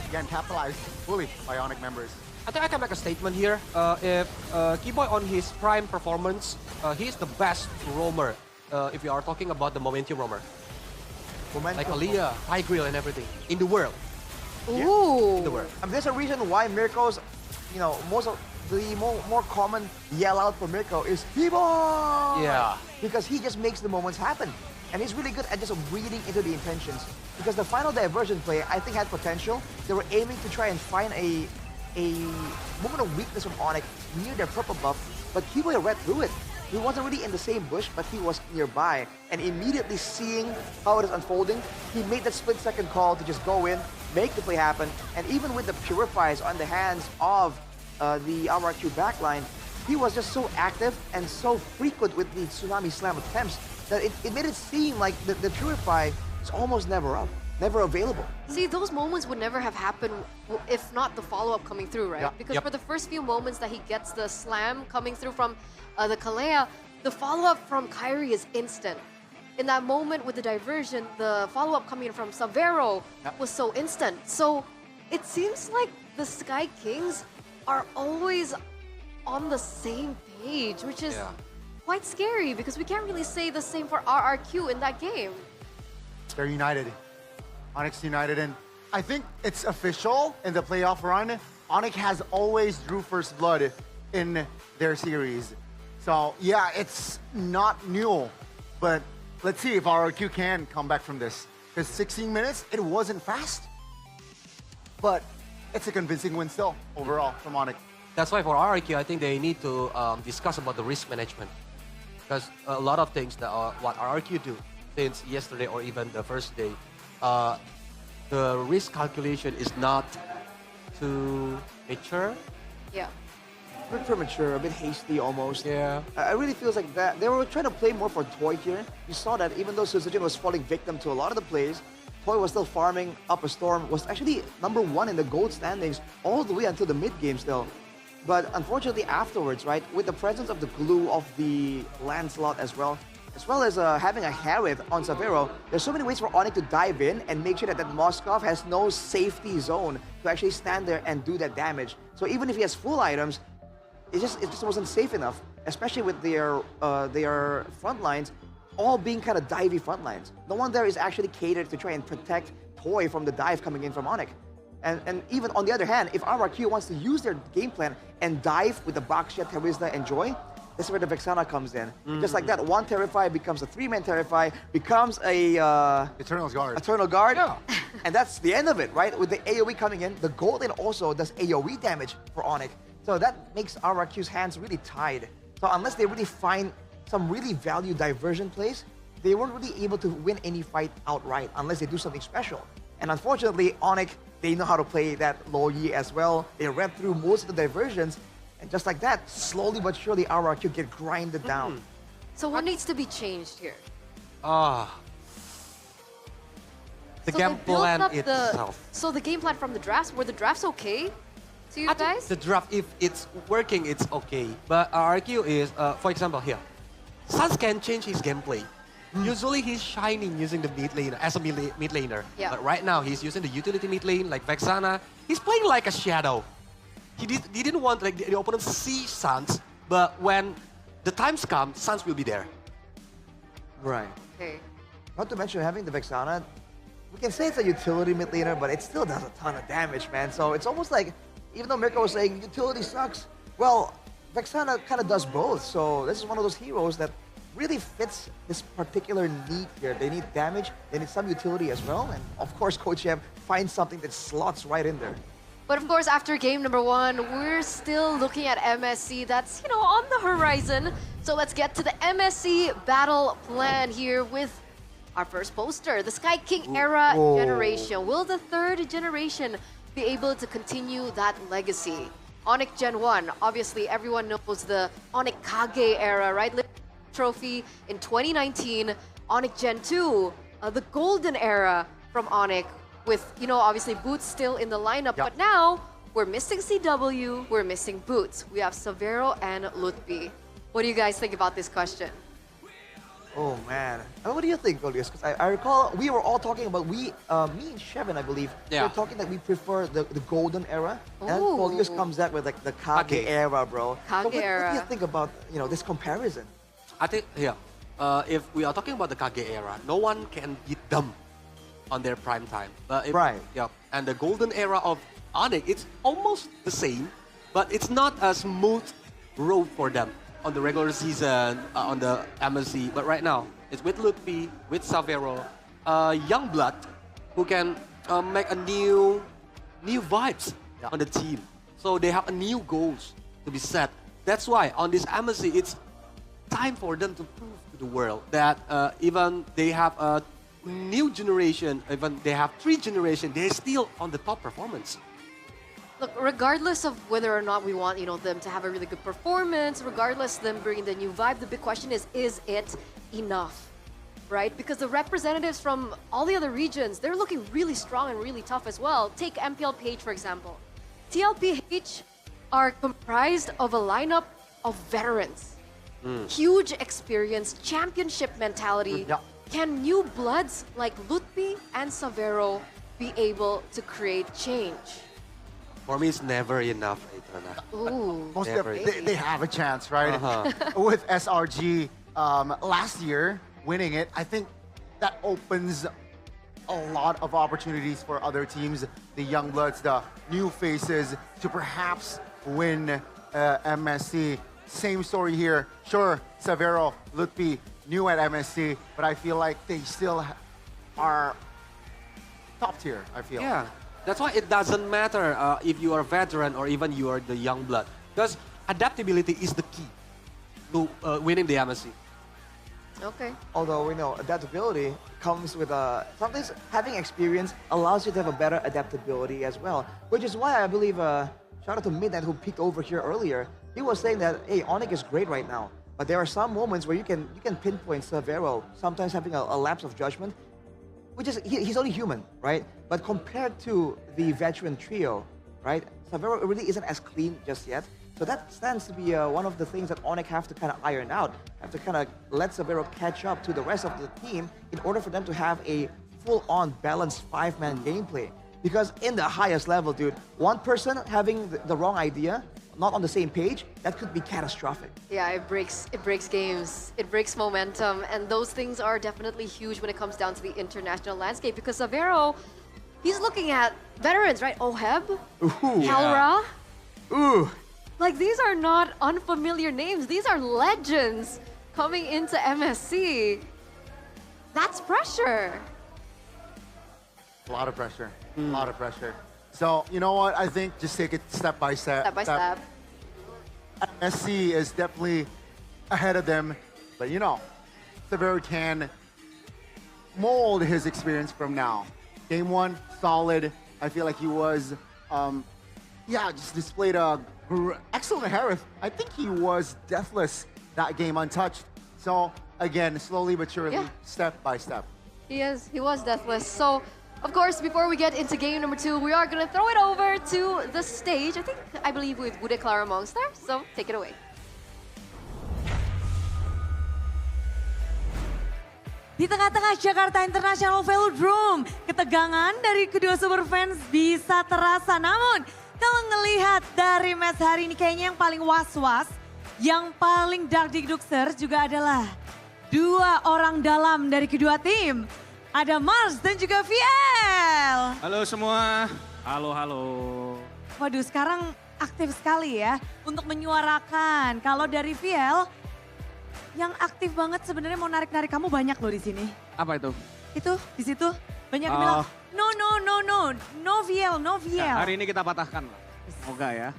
[SPEAKER 4] Again, capitalized fully by Onic members.
[SPEAKER 3] I think I can make a statement here. If Keyboy on his prime performance, he's the best roamer. If you are talking about the momentum roamer, like Aliyah, High Grill, and everything in the world.
[SPEAKER 1] Ooh.
[SPEAKER 3] In the world.
[SPEAKER 2] There's a reason why Mirko's, most of the more common yell out for Mirko is Keyboy!
[SPEAKER 3] Yeah.
[SPEAKER 2] Because he just makes the moments happen. And he's really good at just reading into the intentions. Because the final diversion play, I think, had potential. They were aiming to try and find a moment of weakness from Onic near their purple buff, but Keyboy read through it. He wasn't really in the same bush, but he was nearby. And immediately seeing how it is unfolding, he made that split-second call to just go in, make the play happen, and even with the Purifies on the hands of the RRQ backline, he was just so active and so frequent with the Tsunami Slam attempts that it made it seem like the Purify is almost never up, never available.
[SPEAKER 1] See, those moments would never have happened if not the follow-up coming through, right?
[SPEAKER 2] Yeah.
[SPEAKER 1] Because for the first few moments that he gets the slam coming through from the Kalea, the follow-up from KAIRI is instant. In that moment with the diversion, the follow-up coming from Savero was so instant. So it seems like the Sky Kings are always on the same page, which is quite scary because we can't really say the same for RRQ in that game.
[SPEAKER 4] They're united. Onyx united, and I think it's official in the playoff run. Onyx has always drew first blood in their series. So yeah, it's not new, but let's see if RRQ can come back from this. Because 16 minutes, it wasn't fast, but it's a convincing win still overall from Onyx.
[SPEAKER 3] That's why for RRQ, I think they need to discuss about the risk management. Because a lot of things that what RRQ do since yesterday or even the first day, the risk calculation is not too mature.
[SPEAKER 1] Yeah.
[SPEAKER 2] A bit premature, a bit hasty almost.
[SPEAKER 3] Yeah.
[SPEAKER 2] It really feels like that. They were trying to play more for toy here. You saw that even though Suzujin was falling victim to a lot of the plays, Toy was still farming up a storm, was actually #1 in the gold standings all the way until the mid-game still. But unfortunately afterwards, right, with the presence of the glue of the Lancelot as well as having a Harith on Savero, there's so many ways for Onic to dive in and make sure that Moskov has no safety zone to actually stand there and do that damage. So even if he has full items, it just wasn't safe enough, especially with their front lines all being kind of divey front lines. No one there is actually catered to try and protect Toy from the dive coming in from Onic. And even on the other hand, if RRQ wants to use their game plan and dive with the Baxia, Terizla, and Joy, this is where the Vexana comes in. Just like that, one Terrify becomes a 3-man Terrify, becomes a...
[SPEAKER 4] Eternal Guard.
[SPEAKER 2] Eternal Guard.
[SPEAKER 4] Yeah.
[SPEAKER 2] And that's the end of it, right? With the AoE coming in, the Golden also does AoE damage for Onic. So that makes RRQ's hands really tied. So unless they really find some really value diversion plays, they weren't really able to win any fight outright unless they do something special. And unfortunately, Onic, they know how to play that low Yi as well. They read through most of the diversions, and just like that, slowly but surely RRQ get grinded down.
[SPEAKER 1] So what needs to be changed here?
[SPEAKER 3] The
[SPEAKER 1] So
[SPEAKER 3] game
[SPEAKER 1] they built
[SPEAKER 3] plan
[SPEAKER 1] up
[SPEAKER 3] itself.
[SPEAKER 1] So the game plan from the drafts, were the drafts okay to you
[SPEAKER 3] I think
[SPEAKER 1] guys?
[SPEAKER 3] the draft, if it's working, it's okay. But RRQ is, for example, here, Sans can change his gameplay. Usually he's shining using the mid laner as a mid laner.
[SPEAKER 1] Yeah.
[SPEAKER 3] But right now he's using the utility mid lane like Vexana. He's playing like a shadow. He didn't want like the opponent to see Sans, but when the times come, Sans will be there.
[SPEAKER 2] Right.
[SPEAKER 1] Okay.
[SPEAKER 2] Not to mention having the Vexana, we can say it's a utility mid laner, but it still does a ton of damage, man. So it's almost like, even though Mirko was saying utility sucks, well, Vexana kind of does both. So this is one of those heroes that really fits this particular need here. They need damage, they need some utility as well, and of course Coach Yeb finds something that slots right in there.
[SPEAKER 1] But of course, after game #1, we're still looking at MSC. That's, on the horizon. So let's get to the MSC battle plan here with our first poster, the Sky King era generation. Will the third generation be able to continue that legacy? Onic Gen 1, obviously everyone knows the Onic Kage era, right? Trophy in 2019. Onic Gen 2, the golden era from Onic with, obviously Boots still in the lineup. But now, we're missing CW, we're missing Boots. We have Savero and Lutfi. What do you guys think about this question?
[SPEAKER 2] Oh man, what do you think, Golius? Because I recall we were all talking about, me and Shevin, I believe, we were talking that we prefer the golden era. And Golius comes out with like the Kage era, bro.
[SPEAKER 1] Kage
[SPEAKER 2] What
[SPEAKER 1] era.
[SPEAKER 2] do you think about, this comparison?
[SPEAKER 3] I think, if we are talking about the Kage era, no one can beat them on their prime time. But Yeah, and the golden era of Onic, it's almost the same, but it's not a smooth road for them on the regular season, on the MSC. But right now, it's with Lutfi, with Savero, young blood, who can make a new vibes on the team. So they have a new goals to be set. That's why on this MSC, it's time for them to prove to the world that even they have a new generation, even they have 3 generations, they're still on the top performance.
[SPEAKER 1] Look, regardless of whether or not we want, them to have a really good performance, regardless them bringing the new vibe, the big question is it enough, right? Because the representatives from all the other regions, they're looking really strong and really tough as well. Take MPLPH, for example. TLPH are comprised of a lineup of veterans. Huge experience, championship mentality. Can new bloods like Lutfi and Savero be able to create change?
[SPEAKER 3] For me, it's never enough,
[SPEAKER 1] Ooh.
[SPEAKER 4] Most they have a chance, right? With SRG last year winning it, I think that opens a lot of opportunities for other teams, the young bloods, the new faces, to perhaps win MSC. Same story here. Sure, Savero, Lutfi, new at MSC, but I feel like they still are top tier, I feel.
[SPEAKER 3] Yeah, that's why it doesn't matter if you are a veteran or even you are the young blood. Because adaptability is the key to winning the MSC.
[SPEAKER 1] Okay.
[SPEAKER 2] Although we know adaptability comes with sometimes having experience allows you to have a better adaptability as well. Which is why I believe, shout out to Midnight who peeked over here earlier. He was saying that, hey, Onic is great right now, but there are some moments where you can pinpoint Savero, sometimes having a lapse of judgment. which is, he's only human, right? But compared to the veteran trio, right, Savero really isn't as clean just yet. So that stands to be one of the things that Onic have to kind of iron out, have to kind of let Savero catch up to the rest of the team in order for them to have a full-on balanced 5-man gameplay. Because in the highest level, dude, one person having the wrong idea, not on the same page, that could be catastrophic.
[SPEAKER 1] Yeah, it breaks games, it breaks momentum, and those things are definitely huge when it comes down to the international landscape. Because Savero, he's looking at veterans, right? Oheb, Kalra.
[SPEAKER 2] Ooh.
[SPEAKER 1] Like, these are not unfamiliar names. These are legends coming into MSC. That's pressure.
[SPEAKER 4] A lot of pressure. A lot of pressure. So, you know what? I think just take it step by step.
[SPEAKER 1] Step by step.
[SPEAKER 4] MSC is definitely ahead of them. But, you know, Savero can mold his experience from now. Game 1, solid. I feel like he was, just displayed a excellent Harith. I think he was deathless that game, untouched. So, again, slowly but surely, step by step.
[SPEAKER 1] He was deathless. So, of course, before we get into game number 2, we are going to throw it over to the stage. I believe with Bude Clara Monster. So, take it away.
[SPEAKER 12] Di tengah-tengah Jakarta International Velodrome, ketegangan dari kedua super fans bisa terasa. Namun, kalau ngelihat dari match hari ini kayaknya yang paling was-was, yang paling dark-dikdukser juga adalah dua orang dalam dari kedua tim. Ada Mars dan juga VL.
[SPEAKER 13] Halo semua. Halo, halo.
[SPEAKER 12] Waduh, sekarang aktif sekali ya untuk menyuarakan. Kalau dari VL, yang aktif banget sebenarnya mau narik-narik kamu banyak loh di sini.
[SPEAKER 13] Apa itu?
[SPEAKER 12] Itu, di situ. Banyak yang bilang, no VL.
[SPEAKER 13] Nah, hari ini kita patahkan lah. Semoga ya.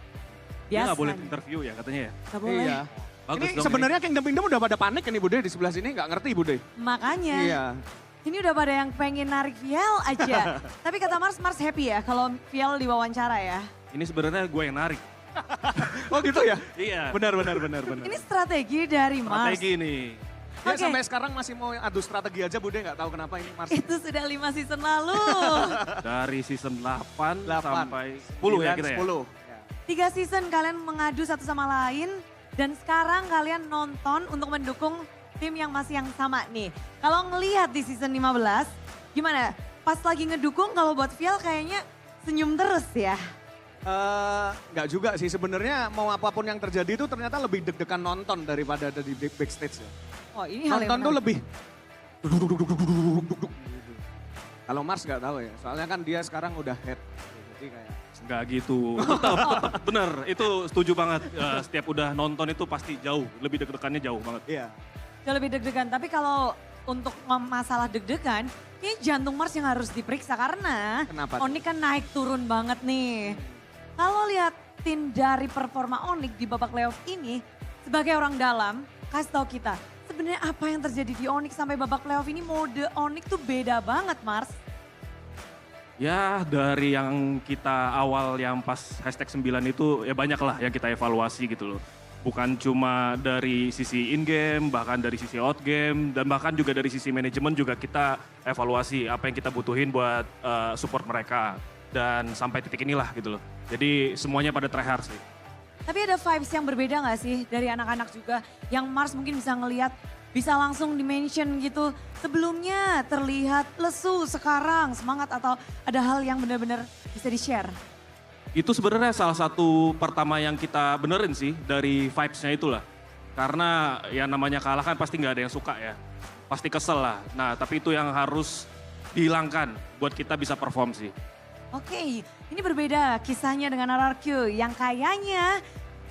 [SPEAKER 13] Dia nggak boleh interview ya katanya ya?
[SPEAKER 12] Nggak boleh.
[SPEAKER 13] Iya. Bagus ini sebenarnya Kingdom udah pada panik nih Bude di sebelah sini, nggak ngerti Bude.
[SPEAKER 12] Makanya.
[SPEAKER 13] Iya.
[SPEAKER 12] Ini udah pada yang pengen narik VL aja. Tapi kata Mars happy ya kalau VL diwawancara ya.
[SPEAKER 13] Ini sebenarnya gue yang narik.
[SPEAKER 4] Oh gitu ya?
[SPEAKER 13] Iya.
[SPEAKER 4] Benar.
[SPEAKER 12] Ini strategi dari Mars.
[SPEAKER 13] Strategi nih. Ya sampai sekarang masih mau adu strategi aja Bude, nggak tahu kenapa ini Mars.
[SPEAKER 12] Itu sudah 5 season lalu.
[SPEAKER 13] Dari season 8 sampai 10 ya kita ya?
[SPEAKER 12] 3 season kalian mengadu satu sama lain. Dan sekarang kalian nonton untuk mendukung tim yang masih yang sama nih. Kalau ngelihat di season 15, gimana? Pas lagi ngedukung kalau buat VL kayaknya senyum terus ya?
[SPEAKER 13] Nggak juga sih, sebenarnya mau apapun yang terjadi itu ternyata lebih deg-degan nonton daripada ada di backstage ya.
[SPEAKER 12] Oh ini hal
[SPEAKER 13] nonton
[SPEAKER 12] yang
[SPEAKER 13] tuh lebih kalau Mars nggak tahu ya, soalnya kan dia sekarang udah head. Jadi kayak nggak gitu, tetap bener, itu setuju banget. Setiap udah nonton itu pasti jauh, lebih deg-degannya jauh banget.
[SPEAKER 4] Iya.
[SPEAKER 12] Jauh lebih deg-degan, tapi kalau untuk masalah deg-degan, ini jantung Mars yang harus diperiksa karena Onic kan naik turun banget nih. Kalau lihatin dari performa Onic di babak playoff ini, sebagai orang dalam, kasih tahu kita, sebenarnya apa yang terjadi di Onic sampai babak playoff ini, mode Onic tuh beda banget Mars.
[SPEAKER 13] Ya dari yang kita awal yang pas #9 itu ya banyak lah yang kita evaluasi gitu loh. Bukan cuma dari sisi in-game, bahkan dari sisi out-game, dan bahkan juga dari sisi manajemen juga kita evaluasi apa yang kita butuhin buat support mereka. Dan sampai titik inilah gitu loh. Jadi semuanya pada tryhard sih.
[SPEAKER 12] Tapi ada vibes yang berbeda gak sih dari anak-anak juga yang Mars mungkin bisa ngelihat, bisa langsung di-mention gitu. Sebelumnya terlihat lesu, sekarang semangat atau ada hal yang benar-benar bisa di-share?
[SPEAKER 13] Itu sebenarnya salah satu pertama yang kita benerin sih dari vibes-nya itulah. Karena ya namanya kalah kan pasti nggak ada yang suka ya. Pasti kesel lah. Nah tapi itu yang harus dihilangkan buat kita bisa perform sih.
[SPEAKER 12] Oke, ini berbeda kisahnya dengan RRQ yang kayaknya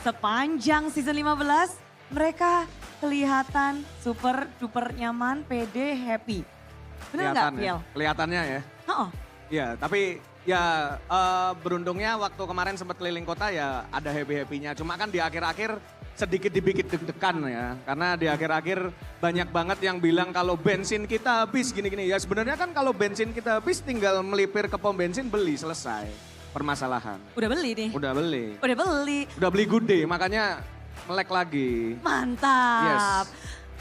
[SPEAKER 12] sepanjang season 15 mereka kelihatan super duper nyaman, pede, happy. Benar nggak, Fiel?
[SPEAKER 14] Kelihatannya ya.
[SPEAKER 12] Oh.
[SPEAKER 14] Iya, tapi ya beruntungnya waktu kemarin sempat keliling kota ya ada happy-happynya. Cuma kan di akhir-akhir sedikit dibikin deg-degan ya. Karena di akhir-akhir banyak banget yang bilang kalau bensin kita habis gini-gini. Ya sebenarnya kan kalau bensin kita habis tinggal melipir ke pom bensin beli selesai permasalahan.
[SPEAKER 12] Udah beli nih?
[SPEAKER 14] Udah beli.
[SPEAKER 12] Udah beli.
[SPEAKER 14] Udah beli good day makanya melek lagi.
[SPEAKER 12] Mantap.
[SPEAKER 14] Yes.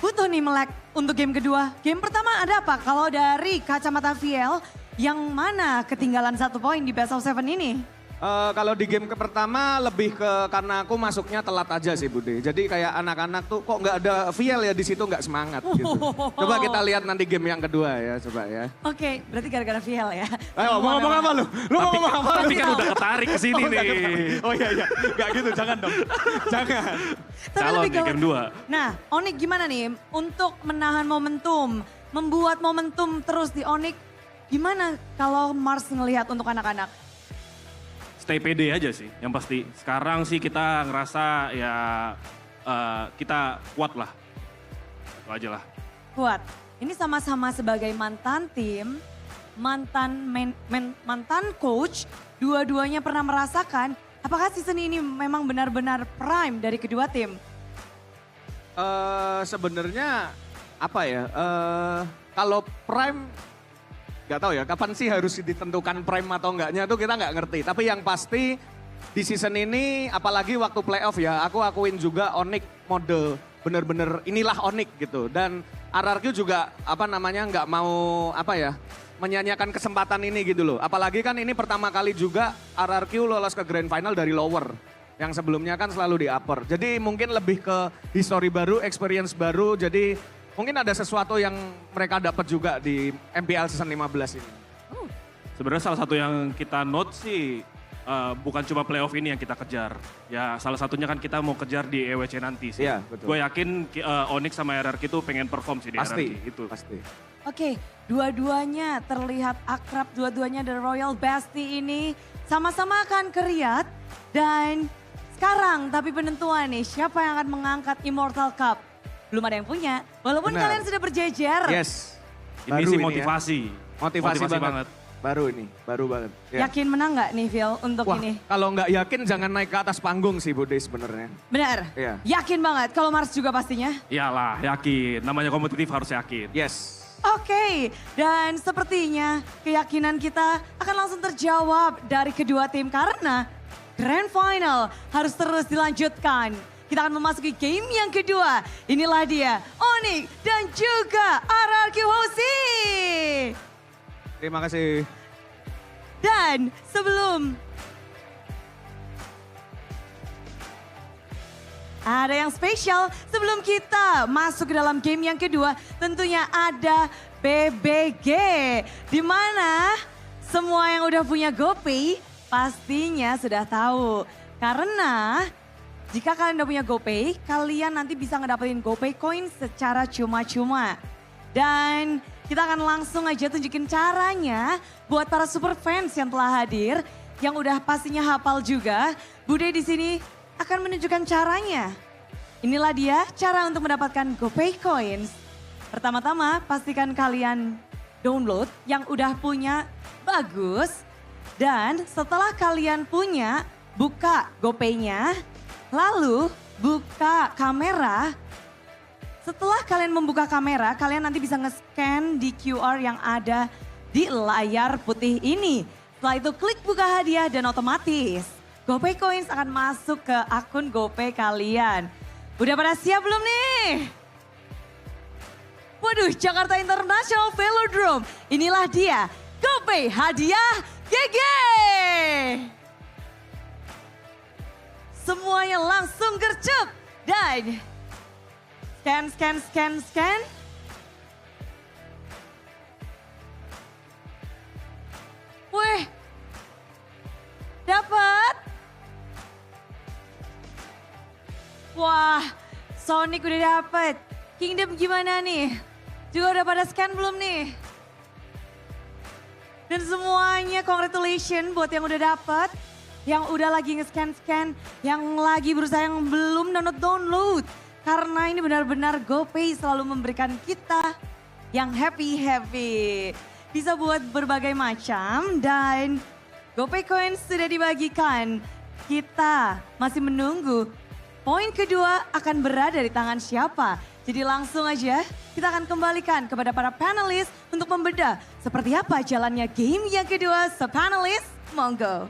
[SPEAKER 12] butuh nih melek untuk game kedua. Game pertama ada apa? Kalau dari kacamata VL, yang mana ketinggalan 1 poin di Best of 7 ini?
[SPEAKER 14] Kalau di game pertama lebih ke karena aku masuknya telat aja sih Bude. Jadi kayak anak-anak tuh kok nggak ada VL ya di situ nggak semangat gitu. Coba kita lihat nanti game yang kedua ya coba ya.
[SPEAKER 12] Oke, berarti gara-gara VL ya.
[SPEAKER 14] Ayo mau ngomong apa lu? Lu mau ngomong apa?
[SPEAKER 13] Tapi kan udah ketarik ke sini nih.
[SPEAKER 14] Oh iya, nggak gitu jangan dong. Jangan.
[SPEAKER 13] Calon di game 2.
[SPEAKER 12] Nah, Onic gimana nih untuk menahan momentum, membuat momentum terus di Onic? Gimana kalau Mars ngelihat untuk anak-anak?
[SPEAKER 13] Stay pede aja sih, yang pasti. Sekarang sih kita ngerasa ya kita kuat lah. Itu aja lah.
[SPEAKER 12] Kuat. Ini sama-sama sebagai mantan tim, mantan coach, dua-duanya pernah merasakan apakah season ini memang benar-benar prime dari kedua tim?
[SPEAKER 14] Sebenarnya apa ya? Kalau prime gak tahu ya kapan sih harus ditentukan prime atau enggaknya tuh kita nggak ngerti. Tapi yang pasti di season ini apalagi waktu playoff ya aku akuin juga Onic mode bener-bener inilah Onic gitu. Dan RRQ juga apa namanya nggak mau apa ya menyanyiakan kesempatan ini gitu loh. Apalagi kan ini pertama kali juga RRQ lolos ke Grand Final dari lower. Yang sebelumnya kan selalu di upper. Jadi mungkin lebih ke history baru, experience baru. Jadi mungkin ada sesuatu yang mereka dapat juga di MPL season 15 ini.
[SPEAKER 13] Sebenarnya salah satu yang kita note sih bukan cuma playoff ini yang kita kejar. Ya salah satunya kan kita mau kejar di EWC nanti sih.
[SPEAKER 14] Iya, betul.
[SPEAKER 13] Gue yakin Onic sama RRQ itu pengen perform sih di RRQ. Itu.
[SPEAKER 14] Pasti.
[SPEAKER 12] Oke, dua-duanya terlihat akrab, dua-duanya The Royal Bestie ini sama-sama akan ke Riyadh. Dan sekarang tapi penentuan nih siapa yang akan mengangkat Immortal Cup. Belum ada yang punya, walaupun
[SPEAKER 14] Benar.
[SPEAKER 12] kalian sudah berjejer.
[SPEAKER 14] Yes.
[SPEAKER 13] Ini sih motivasi.
[SPEAKER 14] Ya. Motivasi banget. Baru banget. Ya.
[SPEAKER 12] Yakin menang nggak nih Phil untuk
[SPEAKER 14] Wah,
[SPEAKER 12] ini?
[SPEAKER 14] kalau nggak yakin jangan naik ke atas panggung sih Bude sebenarnya.
[SPEAKER 12] Benar?
[SPEAKER 14] Iya.
[SPEAKER 12] Yakin banget, kalau Mars juga pastinya?
[SPEAKER 13] Iyalah, yakin. Namanya kompetitif harus yakin.
[SPEAKER 14] Yes.
[SPEAKER 12] Oke, dan sepertinya keyakinan kita akan langsung terjawab dari kedua tim karena Grand Final harus terus dilanjutkan. Kita akan memasuki game yang kedua. Inilah dia, Onic dan juga RRQ Hoshi.
[SPEAKER 14] Terima kasih.
[SPEAKER 12] Dan sebelum ada yang spesial, sebelum kita masuk ke dalam game yang kedua, tentunya ada BBG. Di mana semua yang udah punya GoPay pastinya sudah tahu. Karena jika kalian udah punya GoPay, kalian nanti bisa ngedapetin GoPay coin secara cuma-cuma. Dan kita akan langsung aja tunjukin caranya buat para super fans yang telah hadir, yang udah pastinya hafal juga. Bude di sini akan menunjukkan caranya. Inilah dia cara untuk mendapatkan GoPay coins. Pertama-tama pastikan kalian download yang udah punya bagus. Dan setelah kalian punya, buka GoPay-nya. Lalu buka kamera. Setelah kalian membuka kamera, kalian nanti bisa nge-scan di QR yang ada di layar putih ini. Setelah itu klik buka hadiah dan otomatis GoPay Coins akan masuk ke akun GoPay kalian. Udah pada siap belum nih? Waduh, Jakarta International Velodrome. Inilah dia, GoPay hadiah GG. Semuanya langsung gercep dan scan. Wih, dapat. Wah, Sonic udah dapet. Kingdom gimana nih? Juga udah pada scan belum nih? Dan semuanya congratulations buat yang udah dapet. Yang udah lagi nge-scan, yang lagi berusaha, yang belum download. Karena ini benar-benar GoPay selalu memberikan kita yang happy. Bisa buat berbagai macam dan GoPay Coins sudah dibagikan. Kita masih menunggu poin kedua akan berada di tangan siapa. Jadi langsung aja kita akan kembalikan kepada para panelis untuk membedah seperti apa jalannya game yang kedua. So panelis, monggo.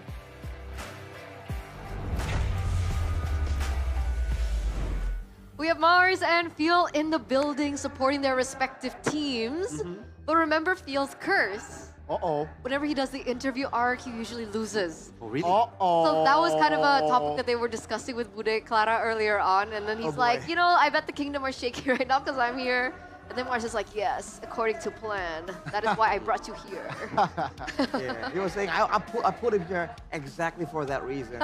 [SPEAKER 1] We have Mars and Feel in the building supporting their respective teams. But remember Feel's curse. Whenever he does the interview, RRQ usually loses.
[SPEAKER 3] Oh, really?
[SPEAKER 1] So that was kind of a topic that they were discussing with Bude Clara earlier on. And then he's like, you know, I bet the kingdom are shaky right now because I'm here. And then Mars is like, yes, according to plan. That is why I brought you here.
[SPEAKER 2] Yeah, he was saying, I put him here exactly for that reason.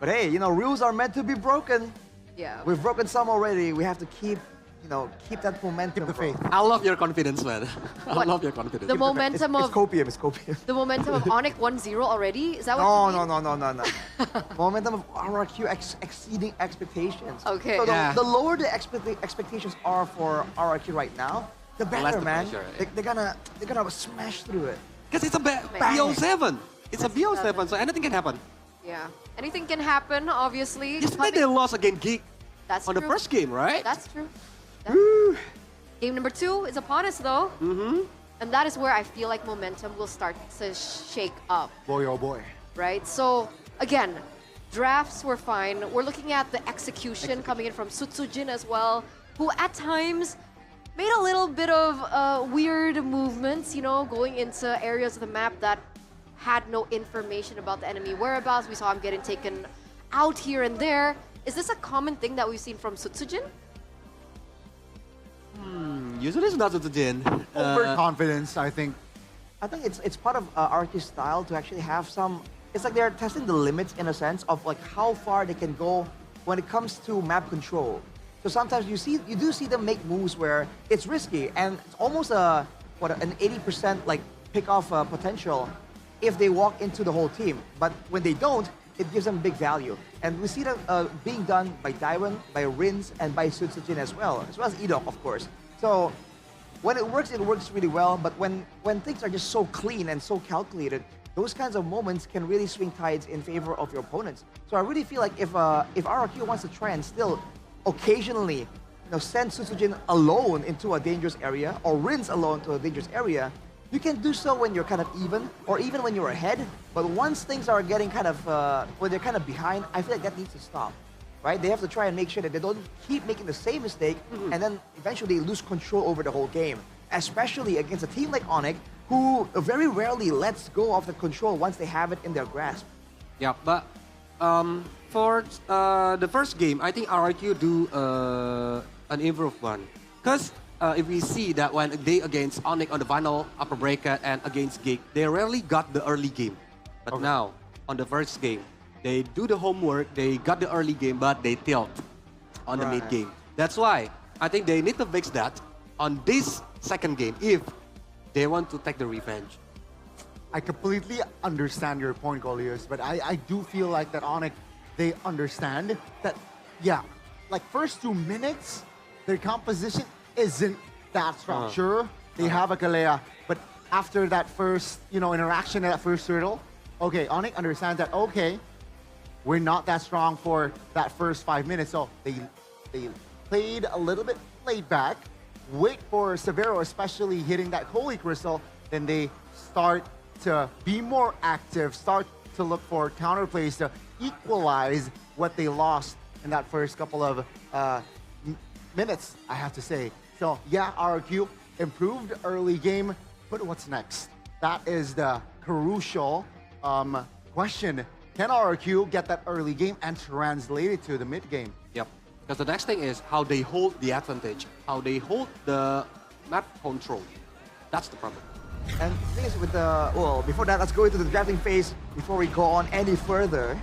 [SPEAKER 2] But hey, you know, rules are meant to be broken.
[SPEAKER 1] Yeah.
[SPEAKER 2] We've broken some already. We have to keep, you know, keep that momentum. Keep the faith.
[SPEAKER 3] I love your confidence, man. I love your confidence.
[SPEAKER 1] The momentum
[SPEAKER 2] it's
[SPEAKER 1] of
[SPEAKER 2] copium. It's copium.
[SPEAKER 1] the momentum of Onic 1-0 already. Is that what you mean?
[SPEAKER 2] No. Momentum of RRQ exceeding expectations.
[SPEAKER 1] Okay.
[SPEAKER 2] So the lower the expectations are for RRQ right now, the better, man.
[SPEAKER 3] Pressure,
[SPEAKER 2] They're gonna smash through it.
[SPEAKER 3] Because it's a BO7. It's a BO7, so anything can happen.
[SPEAKER 1] Yeah. Anything can happen, obviously.
[SPEAKER 3] Yesterday they lost against Geek
[SPEAKER 1] That's
[SPEAKER 3] on
[SPEAKER 1] true.
[SPEAKER 3] the first game, right?
[SPEAKER 1] That's true. Game number 2 is upon us, though. And that is where I feel like momentum will start to shake up.
[SPEAKER 4] Boy, oh boy.
[SPEAKER 1] Right? So, again, drafts were fine. We're looking at the execution coming in from Sutsujin as well, who at times made a little bit of weird movements, you know, going into areas of the map that had no information about the enemy whereabouts. We saw him getting taken out here and there. Is this a common thing that we've seen from Sutsujin?
[SPEAKER 3] Usually it's not Sutsujin.
[SPEAKER 4] Overconfidence, I think.
[SPEAKER 2] I think it's part of RRQ's style to actually have some. It's like they're testing the limits in a sense of like how far they can go when it comes to map control. So sometimes you do see them make moves where it's risky and it's almost an 80% like pick off potential if they walk into the whole team. But when they don't, it gives them big value. And we see that being done by Dairon, by Rins, and by Sutsujin as well as Idok, of course. So when it works really well. But when things are just so clean and so calculated, those kinds of moments can really swing tides in favor of your opponents. So I really feel like if RRQ wants to try and still occasionally, you know, send Sutsujin alone into a dangerous area or Rins alone to a dangerous area, you can do so when you're kind of even, or even when you're ahead. But once things are getting kind of, when they're kind of behind, I feel like that needs to stop, right? They have to try and make sure that they don't keep making the same mistake, and then eventually lose control over the whole game. Especially against a team like Onic, who very rarely lets go of the control once they have it in their grasp.
[SPEAKER 3] Yeah, but for the first game, I think RRQ do an improvement. Because if we see that when they against Onic on the final upper bracket and against Geek, they rarely got the early game. But now, on the first game, they do the homework, they got the early game, but they tilt on the mid game. That's why I think they need to fix that on this second game if they want to take the revenge.
[SPEAKER 4] I completely understand your point, Golius, but I do feel like that Onic, they understand that, yeah, like first 2 minutes, their composition isn't that strong. Sure, they have a Kalea, but after that first, you know, interaction, that first hurdle, okay, Onic understands that, okay, we're not that strong for that first 5 minutes, so they played a little bit laid back, wait for Severo, especially hitting that Holy Crystal, then they start to be more active, start to look for counterplays to equalize what they lost in that first couple of minutes, I have to say. So yeah, RRQ improved early game, but what's next? That is the crucial question. Can RRQ get that early game and translate it to the mid game?
[SPEAKER 3] Yep. Because the next thing is how they hold the advantage, how they hold the map control. That's the problem.
[SPEAKER 2] And the thing is with the, well, before that, let's go into the drafting phase before we go on any further.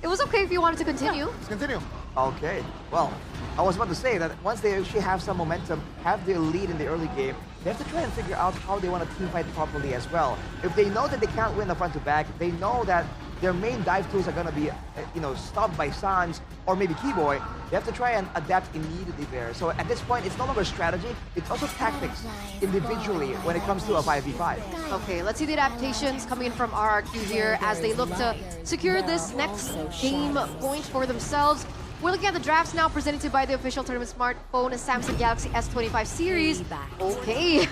[SPEAKER 1] It was okay if you wanted to continue.
[SPEAKER 4] Let's continue.
[SPEAKER 2] Okay, well, I was about to say that once they actually have some momentum, have their lead in the early game, they have to try and figure out how they want to team fight properly as well. If they know that they can't win the front to back, they know that their main dive tools are going to be, you know, stopped by Sans or maybe Keyboy. They have to try and adapt immediately there. So at this point, it's no longer strategy, it's also tactics individually when it comes to a 5v5.
[SPEAKER 1] Okay, let's see the adaptations coming in from RRQ here as they look to secure this next game point for themselves. We're looking at the drafts now presented to by the official tournament smartphone Samsung Galaxy S25 series. Okay,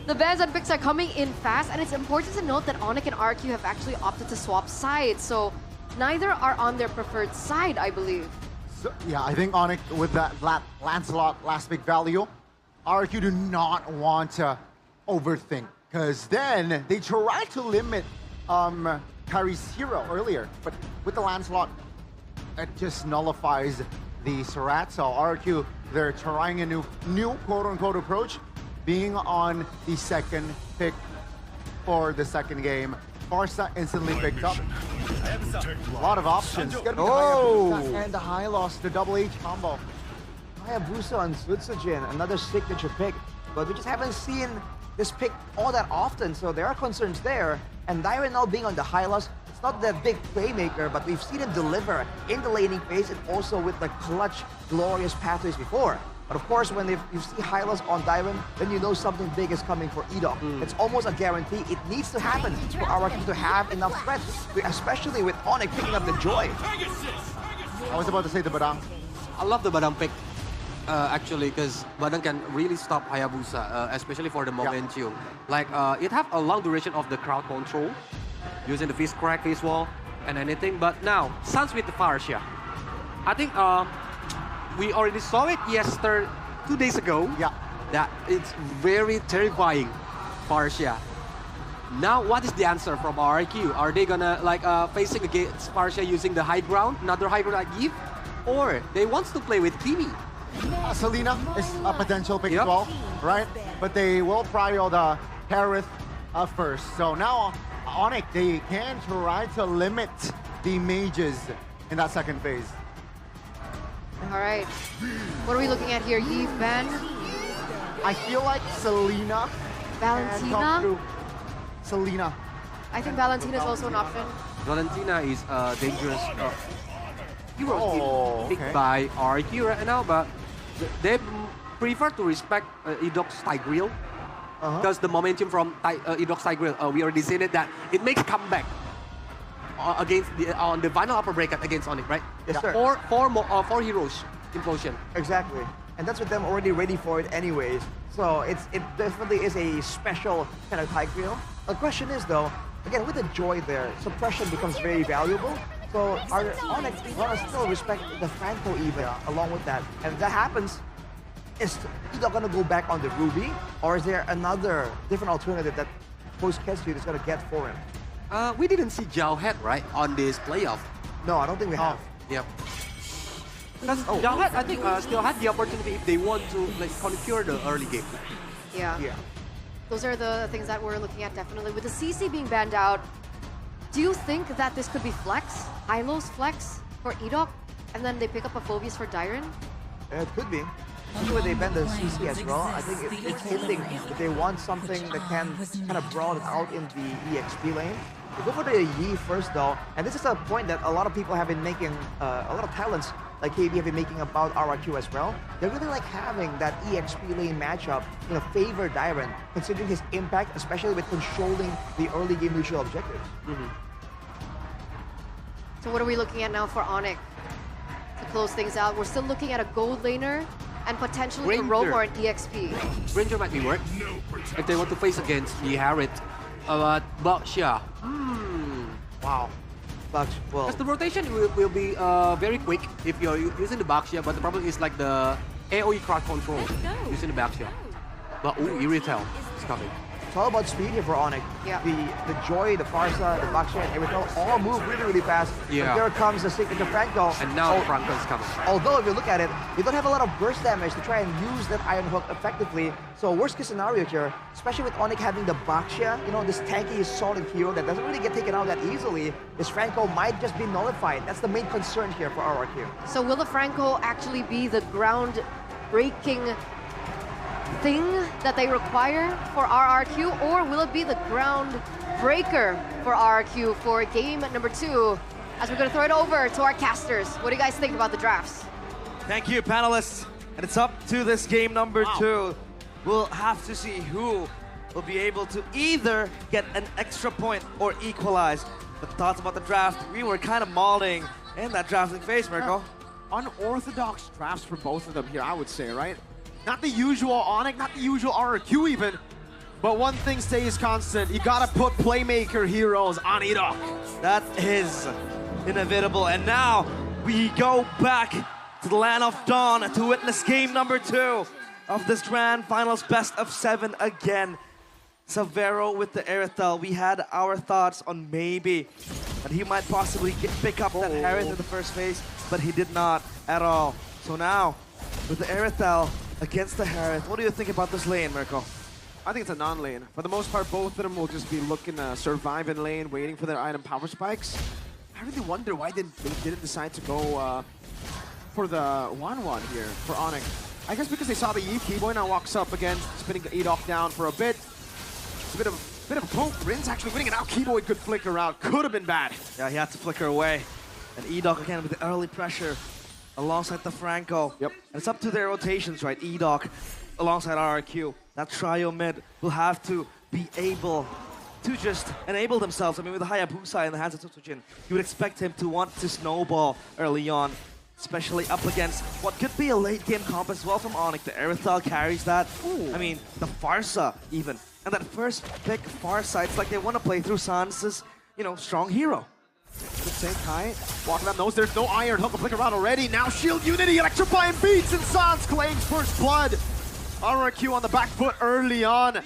[SPEAKER 1] the bans and picks are coming in fast, and it's important to note that Onic and RRQ have actually opted to swap sides, so neither are on their preferred side, I believe.
[SPEAKER 4] So, yeah, I think Onic with that Lancelot last pick value, RRQ do not want to overthink, because then they try to limit KAIRI's hero earlier, but with the Lancelot, it just nullifies the Surratt. So RRQ, they're trying a new quote-unquote approach, being on the second pick for the second game. Farsa instantly picked up. A lot of options. It's gonna be Hayabusa and the high loss, the double H combo.
[SPEAKER 2] Hayabusa on Zutsujin, another signature pick, but we just haven't seen this pick all that often, so there are concerns there. And Dairon now being on the high loss, it's not the big playmaker, but we've seen him deliver in the laning phase and also with the clutch, glorious pathways before. But of course, when you see Hylos on Dairon, then you know something big is coming for Edok. It's almost a guarantee. It needs to happen for RRQ to have enough threats, especially with Onic picking up the Joy.
[SPEAKER 4] I was about to say the Badang.
[SPEAKER 3] I love the Badang pick, actually, because Badang can really stop Hayabusa, especially for the momentum. Like, it have a long duration of the crowd control, using the fist crack, face wall, and anything. But now, Sans with the Farsia. I think we already saw it 2 days ago.
[SPEAKER 4] Yeah.
[SPEAKER 3] That it's very terrifying, Farsia. Now, what is the answer from RRQ? Are they gonna facing against Farsia using the high ground, another high ground I give, or they want to play with Kimi?
[SPEAKER 4] Selena is a potential pick as well, right? But they will prio the Harith first. So now, Onic, they can try to limit the mages in that second phase.
[SPEAKER 1] All right. What are we looking at here? Yves, Ben?
[SPEAKER 4] I feel like Selena.
[SPEAKER 1] Valentina?
[SPEAKER 4] Selena.
[SPEAKER 1] I think Valentina is also an option.
[SPEAKER 3] Valentina is a dangerous hero picked by RRQ right now, but they prefer to respect Edok's Tigreal, because the momentum from Edok's Tigreal, we already seen it, that it makes comeback against on the final upper bracket against Onic, right?
[SPEAKER 2] Yes, sir.
[SPEAKER 3] Four heroes implosion.
[SPEAKER 2] Exactly. And that's with them already ready for it anyways. So it definitely is a special kind of Tigreal. The question is though, again, with the Joy there, suppression becomes very valuable. So are Onic gonna still respect the Franco even along with that? And if that happens, is Edok gonna go back on the Ruby? Or is there another different alternative that post-Ketsu is gonna get for him?
[SPEAKER 3] We didn't see Jauhead, right, on this playoff.
[SPEAKER 2] No, I don't think we have.
[SPEAKER 3] Yep. Because Jauhead, I think, still had the opportunity if they want to conquer the early game.
[SPEAKER 1] Yeah. Those are the things that we're looking at definitely. With the CC being banned out, do you think that this could be flex? Hylos flex for Edok? And then they pick up a Phobius for Dairon?
[SPEAKER 2] It could be. When they ban the CC as well, I think it's hinting that they want something that can kind of broaden out in the EXP lane. They go for the Yi first though, and this is a point that a lot of people have been making, a lot of talents like KB have been making about RRQ as well. They really like having that EXP lane matchup, favor Dairon, considering his impact, especially with controlling the early game neutral objectives.
[SPEAKER 1] So what are we looking at now for Onic to close things out? We're still looking at a gold laner and potentially the Roam or an EXP.
[SPEAKER 3] Ranger might be work if they want to face against the Harith. But Baxia.
[SPEAKER 2] Wow.
[SPEAKER 3] Because the rotation will be very quick if you're using the Baxia, but the problem is like the AoE crowd control using the Baxia. But Iritel is coming.
[SPEAKER 2] It's all about speed here for Onic.
[SPEAKER 1] Yeah.
[SPEAKER 2] The Joy, the Farsa, the Baxia, and Iritel all move really, really fast.
[SPEAKER 3] Yeah.
[SPEAKER 2] But there comes the signature Franco.
[SPEAKER 3] And now Franco is coming.
[SPEAKER 2] Although if you look at it, you don't have a lot of burst damage to try and use that Iron Hook effectively. So worst case scenario here, especially with Onic having the Baxia, this tanky solid hero that doesn't really get taken out that easily, this Franco might just be nullified. That's the main concern here for RRQ.
[SPEAKER 1] So will the Franco actually be the ground-breaking thing that they require for RRQ, or will it be the ground breaker for RRQ for game number 2? As we're going to throw it over to our casters. What do you guys think about the drafts?
[SPEAKER 10] Thank you, panelists. And it's up to this game number 2. We'll have to see who will be able to either get an extra point or equalize. But thoughts about the draft, we were kind of mauling in that drafting phase, Mirko.
[SPEAKER 11] Unorthodox drafts for both of them here, I would say, right? Not the usual Onic, not the usual RRQ even, but one thing stays constant. You gotta put playmaker heroes on Edok.
[SPEAKER 10] That is inevitable. And now we go back to the land of Dawn to witness game number 2 of this Grand Finals best of 7 again. Severo with the Aerithel. We had our thoughts on maybe that he might possibly pick up that Harith in the first phase, but he did not at all. So now, with the Aerithel against the Harith, what do you think about this lane, Mirko?
[SPEAKER 11] I think it's a non-lane. For the most part, both of them will just be looking to survive in lane, waiting for their item power spikes. I really wonder why they didn't decide to go for the 1-1 here for Onic. I guess because they saw the Eve. Keyboy now walks up again, spinning Edoc down for a bit. It's a bit of a poke. Rin's actually winning it out. Keyboy could flicker out. Could have been bad.
[SPEAKER 10] Yeah, he had to flicker away. And Edoc again with the early pressure alongside the Franco.
[SPEAKER 11] Yep.
[SPEAKER 10] And it's up to their rotations, right? Edoc alongside RRQ. That trio mid will have to be able to just enable themselves. I mean, with the Hayabusa in the hands of Tsutsujin, you would expect him to want to snowball early on, especially up against what could be a late game comp as well from Onic. The Aerithel carries that. Ooh. I mean, the Farsa even. And that first pick, Farsa, it's like they want to play through Sans' strong hero.
[SPEAKER 11] Good take, Kai. Walking up knows there's no Iron Hook. A flicker around already. Now Shield Unity electrifying beats and Sans claims first blood. RRQ on the back foot early on.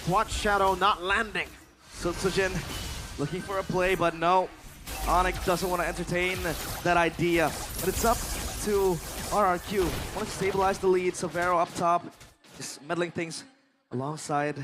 [SPEAKER 11] Watch Shadow not landing.
[SPEAKER 10] Tsutsujin looking for a play, but no. Onic doesn't want to entertain that idea. But it's up to RRQ. Want to stabilize the lead. Severo up top, just meddling things alongside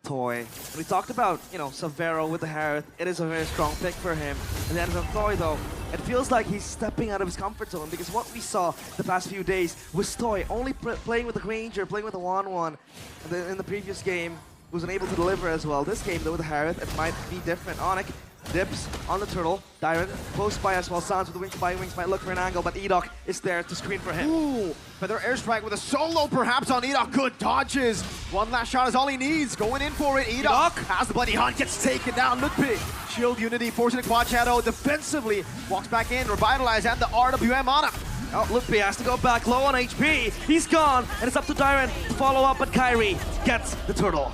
[SPEAKER 10] Toy. And we talked about, Severo with the Harith. It is a very strong pick for him. And then from Toy, though, it feels like he's stepping out of his comfort zone because what we saw the past few days was Toy only playing with the Granger, playing with the 1-1. And in the previous game, was unable to deliver as well. This game, though, with the Harith, it might be different. Onic dips on the turtle. Dyron close by as well. Sans with the wings by wings might look for an angle, but Edoc is there to screen for him.
[SPEAKER 11] Ooh, Feather Airstrike with a solo perhaps on Edoc. Good dodges. One last shot is all he needs. Going in for it. Edoc has the Bloody Hunt, gets taken down. Ludwig. Shield Unity forcing a quad shadow defensively. Walks back in, revitalize, and the RWM on him.
[SPEAKER 10] Oh, Ludwig has to go back low on HP. He's gone, and it's up to Dyron to follow up, but KAIRI gets the turtle.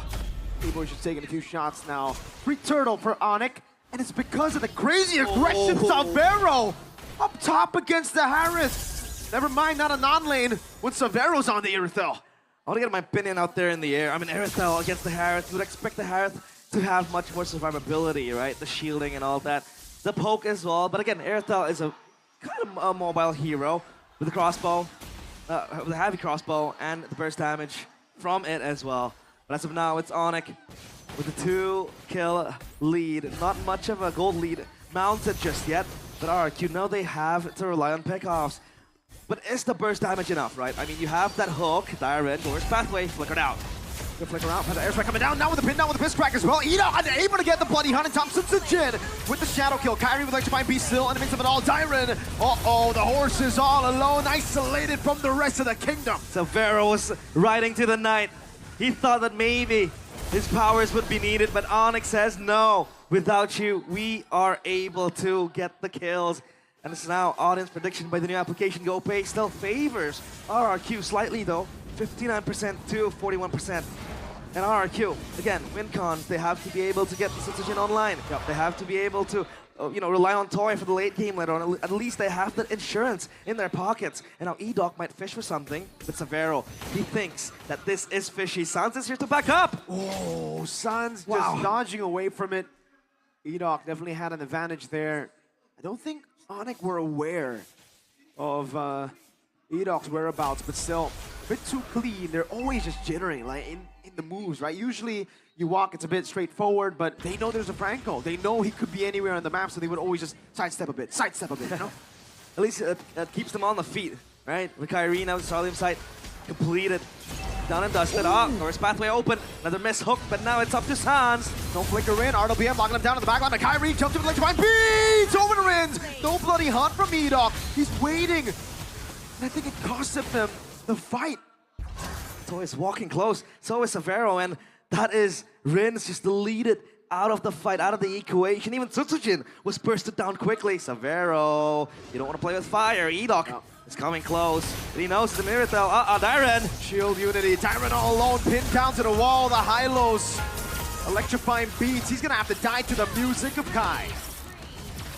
[SPEAKER 11] Keyboy's just taking a few shots now. Free turtle for Onic. And it's because of the crazy aggression. Severo up top against the Harith. Never mind, not a non-lane when Severo's on the Aerithel.
[SPEAKER 10] I want to get my opinion out there in the air. I mean, Aerithel against the Harith. You would expect the Harith to have much more survivability, right? The shielding and all that. The poke as well. But again, Aerithel is a kind of a mobile hero with the crossbow, with a heavy crossbow, and the burst damage from it as well. But as of now, it's Onic with a 2-kill lead. Not much of a gold lead mounted just yet, but RRQ know they have to rely on pickoffs. But is the burst damage enough, right? I mean, you have that hook, Dyron, Doors Pathway, flickered out.
[SPEAKER 11] Good flicker out, Feather Airstrike coming down, now with the pin down with the Fist Crack as well. Edoc unable to get the Bloody Hunt, and Thompson Jin with the Shadow Kill. KAIRI would like to find Beast still in the midst of it all. Dyron, uh-oh, the horse is all alone, isolated from the rest of the kingdom.
[SPEAKER 10] Severo was riding to the night. He thought that maybe his powers would be needed, but Onic says, no, without you, we are able to get the kills. And it's now audience prediction by the new application GoPay still favors RRQ slightly though, 59% to 41%. And RRQ, again, win cons, they have to be able to get the Tsutsujin online. Yep. They have to be able to rely on Toy for the late game later on. At least they have that insurance in their pockets. And now Edoc might fish for something, but Severo, he thinks that this is fishy. Sans is here to back up.
[SPEAKER 11] Oh, Sans just dodging away from it. Edoc definitely had an advantage there. I don't think Onic were aware of Edoc's whereabouts, but still a bit too clean. They're always just jittering, like in the moves, right? Usually you walk, it's a bit straightforward, but they know there's a Franco. They know he could be anywhere on the map, so they would always just sidestep a bit, you know?
[SPEAKER 10] At least it keeps them on the feet, right? With KAIRI now, the Starlium site completed. Done and dusted. Norris Pathway open. Another miss hook, but now it's up to Sans.
[SPEAKER 11] No flicker in. RWM locking him down to the back line. But KAIRI jumps to the electrifying beats over the Rins. No Bloody Hunt from Edoc. He's waiting. And I think it cost him the fight.
[SPEAKER 10] Toy is walking close. So is Severo, and that is Rins just deleted out of the fight, out of the equation. Even Tsutsujin was bursted down quickly. Severo, you don't want to play with fire. Edoc is coming close. But he knows the Miratel. Dyron.
[SPEAKER 11] Shield Unity. Dyron all alone, pinned down to the wall. The high-lows. Electrifying beats. He's going to have to die to the music of Kai.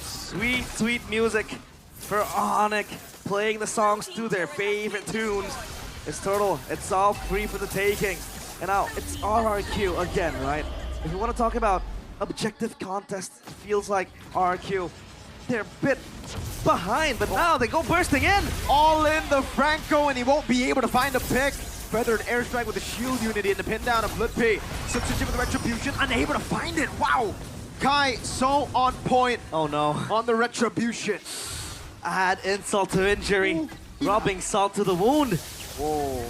[SPEAKER 10] Sweet, sweet music for Onic. playing the songs to their favorite tunes. It's Turtle, it's all free for the taking. And now it's RRQ again, right? If you want to talk about objective contests, it feels like RRQ, they're a bit behind, but now they go bursting in.
[SPEAKER 11] All in the Franco, and he won't be able to find a pick. Feathered airstrike with the shield unity and the pin down of Lutpi. Sutsujin with the retribution, unable to find it. Wow! Kai so on point.
[SPEAKER 10] Oh no.
[SPEAKER 11] On the retribution.
[SPEAKER 10] Add insult to injury, rubbing salt to the wound.
[SPEAKER 11] Whoa.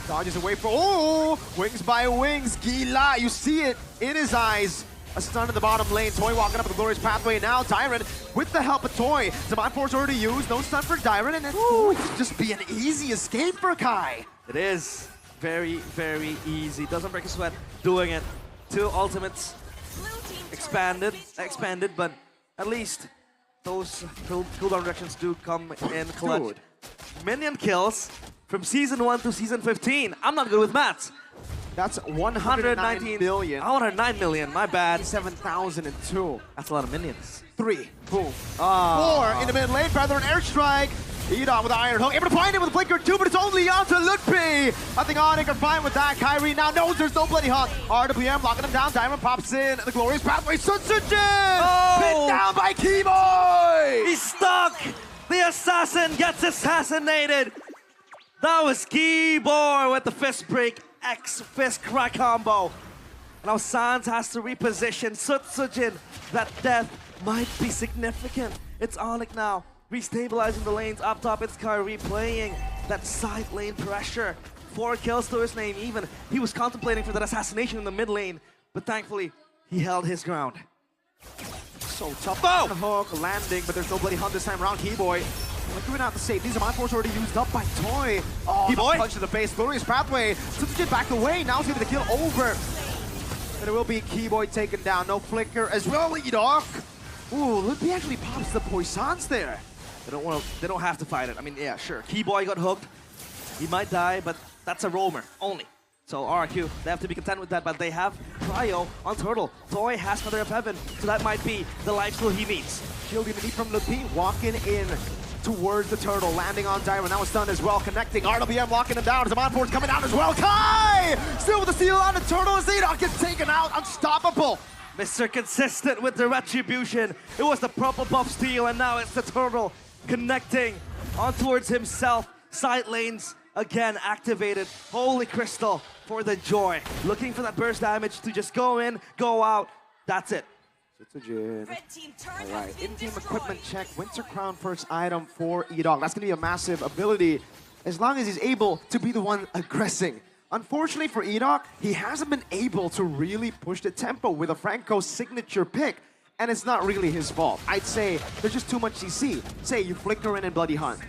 [SPEAKER 11] Dodges away from, oh! Wings by wings, Gila, you see it in his eyes. A stun in the bottom lane, Toy walking up the glorious pathway now. Dyron with the help of Toy. Divine Force already used, no stun for Dyron, and it's going to just be an easy escape for Kai.
[SPEAKER 10] It is very, very easy. Doesn't break a sweat doing it. 2 ultimates expanded, but at least those cooldown reductions do come in clutch.
[SPEAKER 11] Dude.
[SPEAKER 10] Minion kills from Season 1 to Season 15. I'm not good with maths.
[SPEAKER 11] That's 119 million.
[SPEAKER 10] 109 million, my bad.
[SPEAKER 11] 7,002.
[SPEAKER 10] That's a lot of minions.
[SPEAKER 11] 3, boom. 4 in the mid lane, Feather and airstrike. Edon with the Iron Hook, able to find it with a Flicker too, but it's only onto Lutpi. I think Onic are fine with that. KAIRI now knows there's no bloody hunt. RWM locking him down. Diamond pops in. The glorious pathway. Sutsujin! Pinned down by Keyboy!
[SPEAKER 10] He's stuck! The assassin gets assassinated. That was Keyboy with the fist break, X fist crack combo. Now Sans has to reposition Sutsujin. That death might be significant. It's Onic now. Restabilizing the lanes up top, it's KAIRI playing that side lane pressure. 4 kills to his name even. He was contemplating for that assassination in the mid lane, but thankfully, he held his ground.
[SPEAKER 11] So tough. Oh! Hook landing, but there's no bloody hunt this time around. Keyboy flickering out the save. These are my force already used up by Toy. Oh,
[SPEAKER 10] Keyboy!
[SPEAKER 11] Punch to the face. Glorious pathway. Sutsujin back away. Now he's gonna get the kill over. And it will be Keyboy taken down. No flicker as well, Edok. Ooh, Lutpi actually pops the poisons there.
[SPEAKER 10] They don't have to fight it. I mean, yeah, sure. Keyboy got hooked. He might die, but that's a roamer only. So RRQ, they have to be content with that, but they have Cryo on Turtle. Toy has Feather of Heaven, so that might be the life steal he needs.
[SPEAKER 11] Shield unity from Lutpi, walking in towards the Turtle, landing on Dyron. That was done as well, connecting. RWM locking him down. Zaman Force coming down as well. Kai! Still with the steal on the Turtle as Edok gets taken out. Unstoppable.
[SPEAKER 10] Mr. Consistent with the retribution. It was the proper buff steal, and now it's the Turtle connecting on towards himself. Side lanes again activated. Holy Crystal for the joy. Looking for that burst damage to just go in, go out. That's it.
[SPEAKER 11] Sutsujin. All right, in-game equipment check. Winter Crown first item for Edok. That's going to be a massive ability as long as he's able to be the one aggressing. Unfortunately for Edok, he hasn't been able to really push the tempo with a Franco signature pick. And it's not really his fault. I'd say there's just too much CC. Say you flicker in and Bloody Hunt.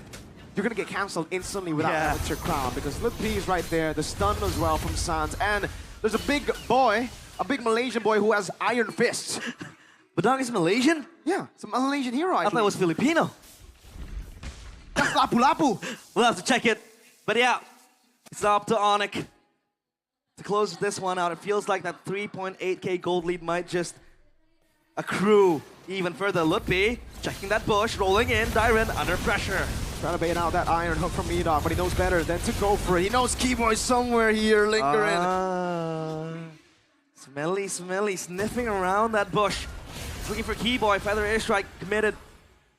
[SPEAKER 11] You're gonna get cancelled instantly without Winter Crown because Lutpi is right there, the stun as well from Sans. And there's a big boy, a big Malaysian boy who has iron fists.
[SPEAKER 10] Badang is Malaysian?
[SPEAKER 11] Yeah, it's a Malaysian hero.
[SPEAKER 10] I thought it was Filipino.
[SPEAKER 11] That's Lapu-Lapu.
[SPEAKER 10] We'll have to check it. But yeah, it's up to Onic to close this one out. It feels like that 3.8k gold lead might just accrue even further. Lutpi checking that bush, rolling in. Dyron under pressure.
[SPEAKER 11] Trying to bait out that iron hook from Edok, but he knows better than to go for it. He knows Keyboy's somewhere here lingering.
[SPEAKER 10] Smelly, sniffing around that bush. Looking for Keyboy. Feather airstrike committed,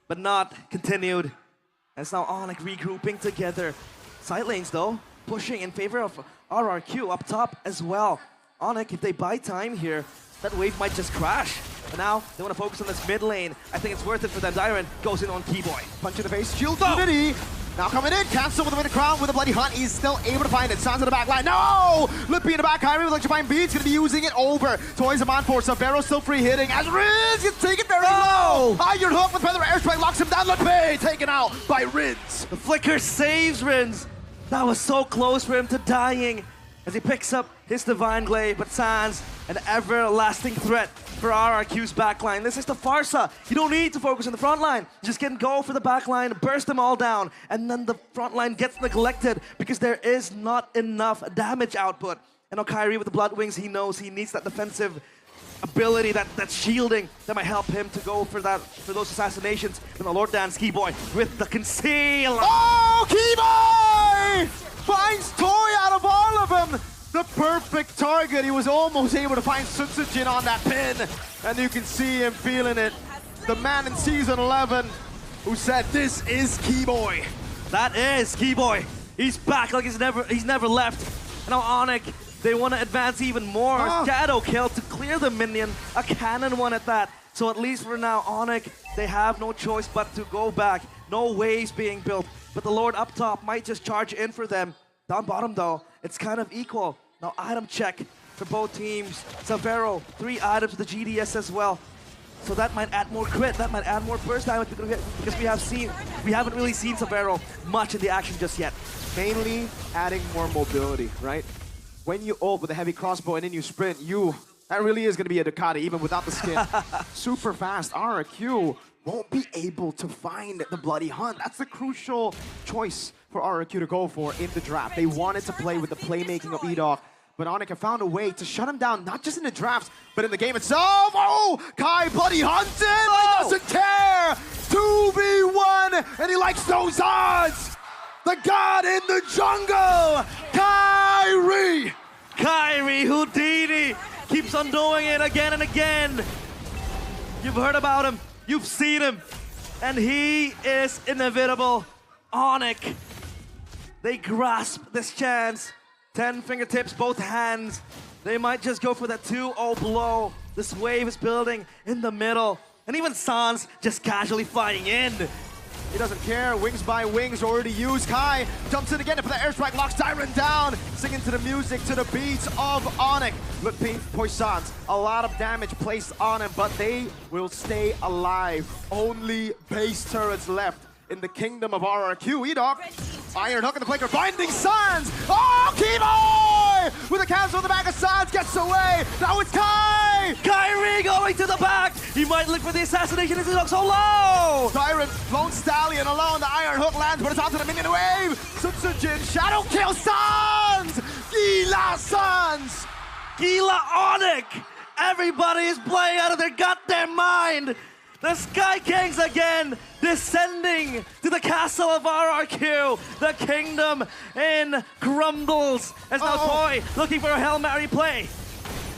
[SPEAKER 10] but not continued. And it's now Onic regrouping together. Side lanes though, pushing in favor of RRQ up top as well. Onic, if they buy time here, that wave might just crash. But now, they want to focus on this mid lane. I think it's worth it for them. Dyron goes in on Keyboy.
[SPEAKER 11] Punch in the face, shield unity. Now coming in, cancel with the Winter Crown with a Bloody Hunt. He's still able to find it. Sans in the back line. No! Lutpi in the back, KAIRI with electrifying beats. Gonna be using it over. Toys Zaman Force. Sabero still free hitting. As Riz gets taken very low. Iron Hook with Feather Airstrike locks him down. Lutpi taken out by Riz.
[SPEAKER 10] The flicker saves Riz. That was so close for him to dying as he picks up his Divine Glaive, but Sans, an everlasting threat for RRQ's backline. This is the Farsa. You don't need to focus on the front line. You just can go for the backline, burst them all down, and then the front line gets neglected because there is not enough damage output. And now KAIRI with the Blood Wings, he knows he needs that defensive ability, that shielding that might help him to go for those assassinations. And the Lord Dance Keyboy with the conceal.
[SPEAKER 9] Oh, Keyboy finds Toy out of all of them. The perfect target. He was almost able to find Sutsujin on that pin, and you can see him feeling it. The man in season 11 who said, "This is Keyboy."
[SPEAKER 10] That is Keyboy. He's back like he's never left. Now Onic, they want to advance even more. Shadow kill to clear the minion. A cannon one at that. So at least for now, Onic, they have no choice but to go back. No waves being built. But the Lord up top might just charge in for them. Down bottom though, it's kind of equal. Now item check for both teams. Savero, 3 items with the GDS as well. So that might add more crit, that might add more burst damage because we haven't really seen Savero much in the action just yet.
[SPEAKER 11] Mainly adding more mobility, right? When you ult with a heavy crossbow and then you sprint, that really is going to be a Ducati even without the skin. Super fast. RRQ won't be able to find the Bloody Hunt. That's the crucial choice for RRQ to go for in the draft. They wanted to play with the playmaking of Edok, but Onic have found a way to shut him down, not just in the drafts, but in the game itself. Oh, Kai Bloody Hunted! He doesn't care! 2v1, and he likes those odds! The god in the jungle, KAIRI!
[SPEAKER 10] KAIRI Houdini keeps on doing it again and again. You've heard about him, you've seen him, and he is inevitable. Onic, they grasp this chance. 10 fingertips, both hands. They might just go for that 2-0 blow. This wave is building in the middle. And even Sans just casually flying in.
[SPEAKER 11] He doesn't care. Wings by wings already used. Kai jumps in again for the airstrike, locks Tyron down, singing to the music, to the beats of Onic. Look, Poissons, a lot of damage placed on him, but they will stay alive. Only base turrets left in the kingdom of RRQ. Edok, Iron Hook in the flanker, binding Sans. Oh, Keyboy! With a cancel on the back of Sans, gets away. Now it's Kai!
[SPEAKER 10] KAIRI going to the back. He might look for the assassination as he looks so low.
[SPEAKER 11] Tyron, Lone Stallion alone. The Iron Hook lands, but it's onto the minion wave. Sutsujin, Shadow kill Sans! Gila Sans!
[SPEAKER 10] Gila Onic! Everybody is playing out of their goddamn mind. The Sky Kings again descending to the castle of RRQ. The kingdom in crumbles. As now Toy looking for a Hail Mary play.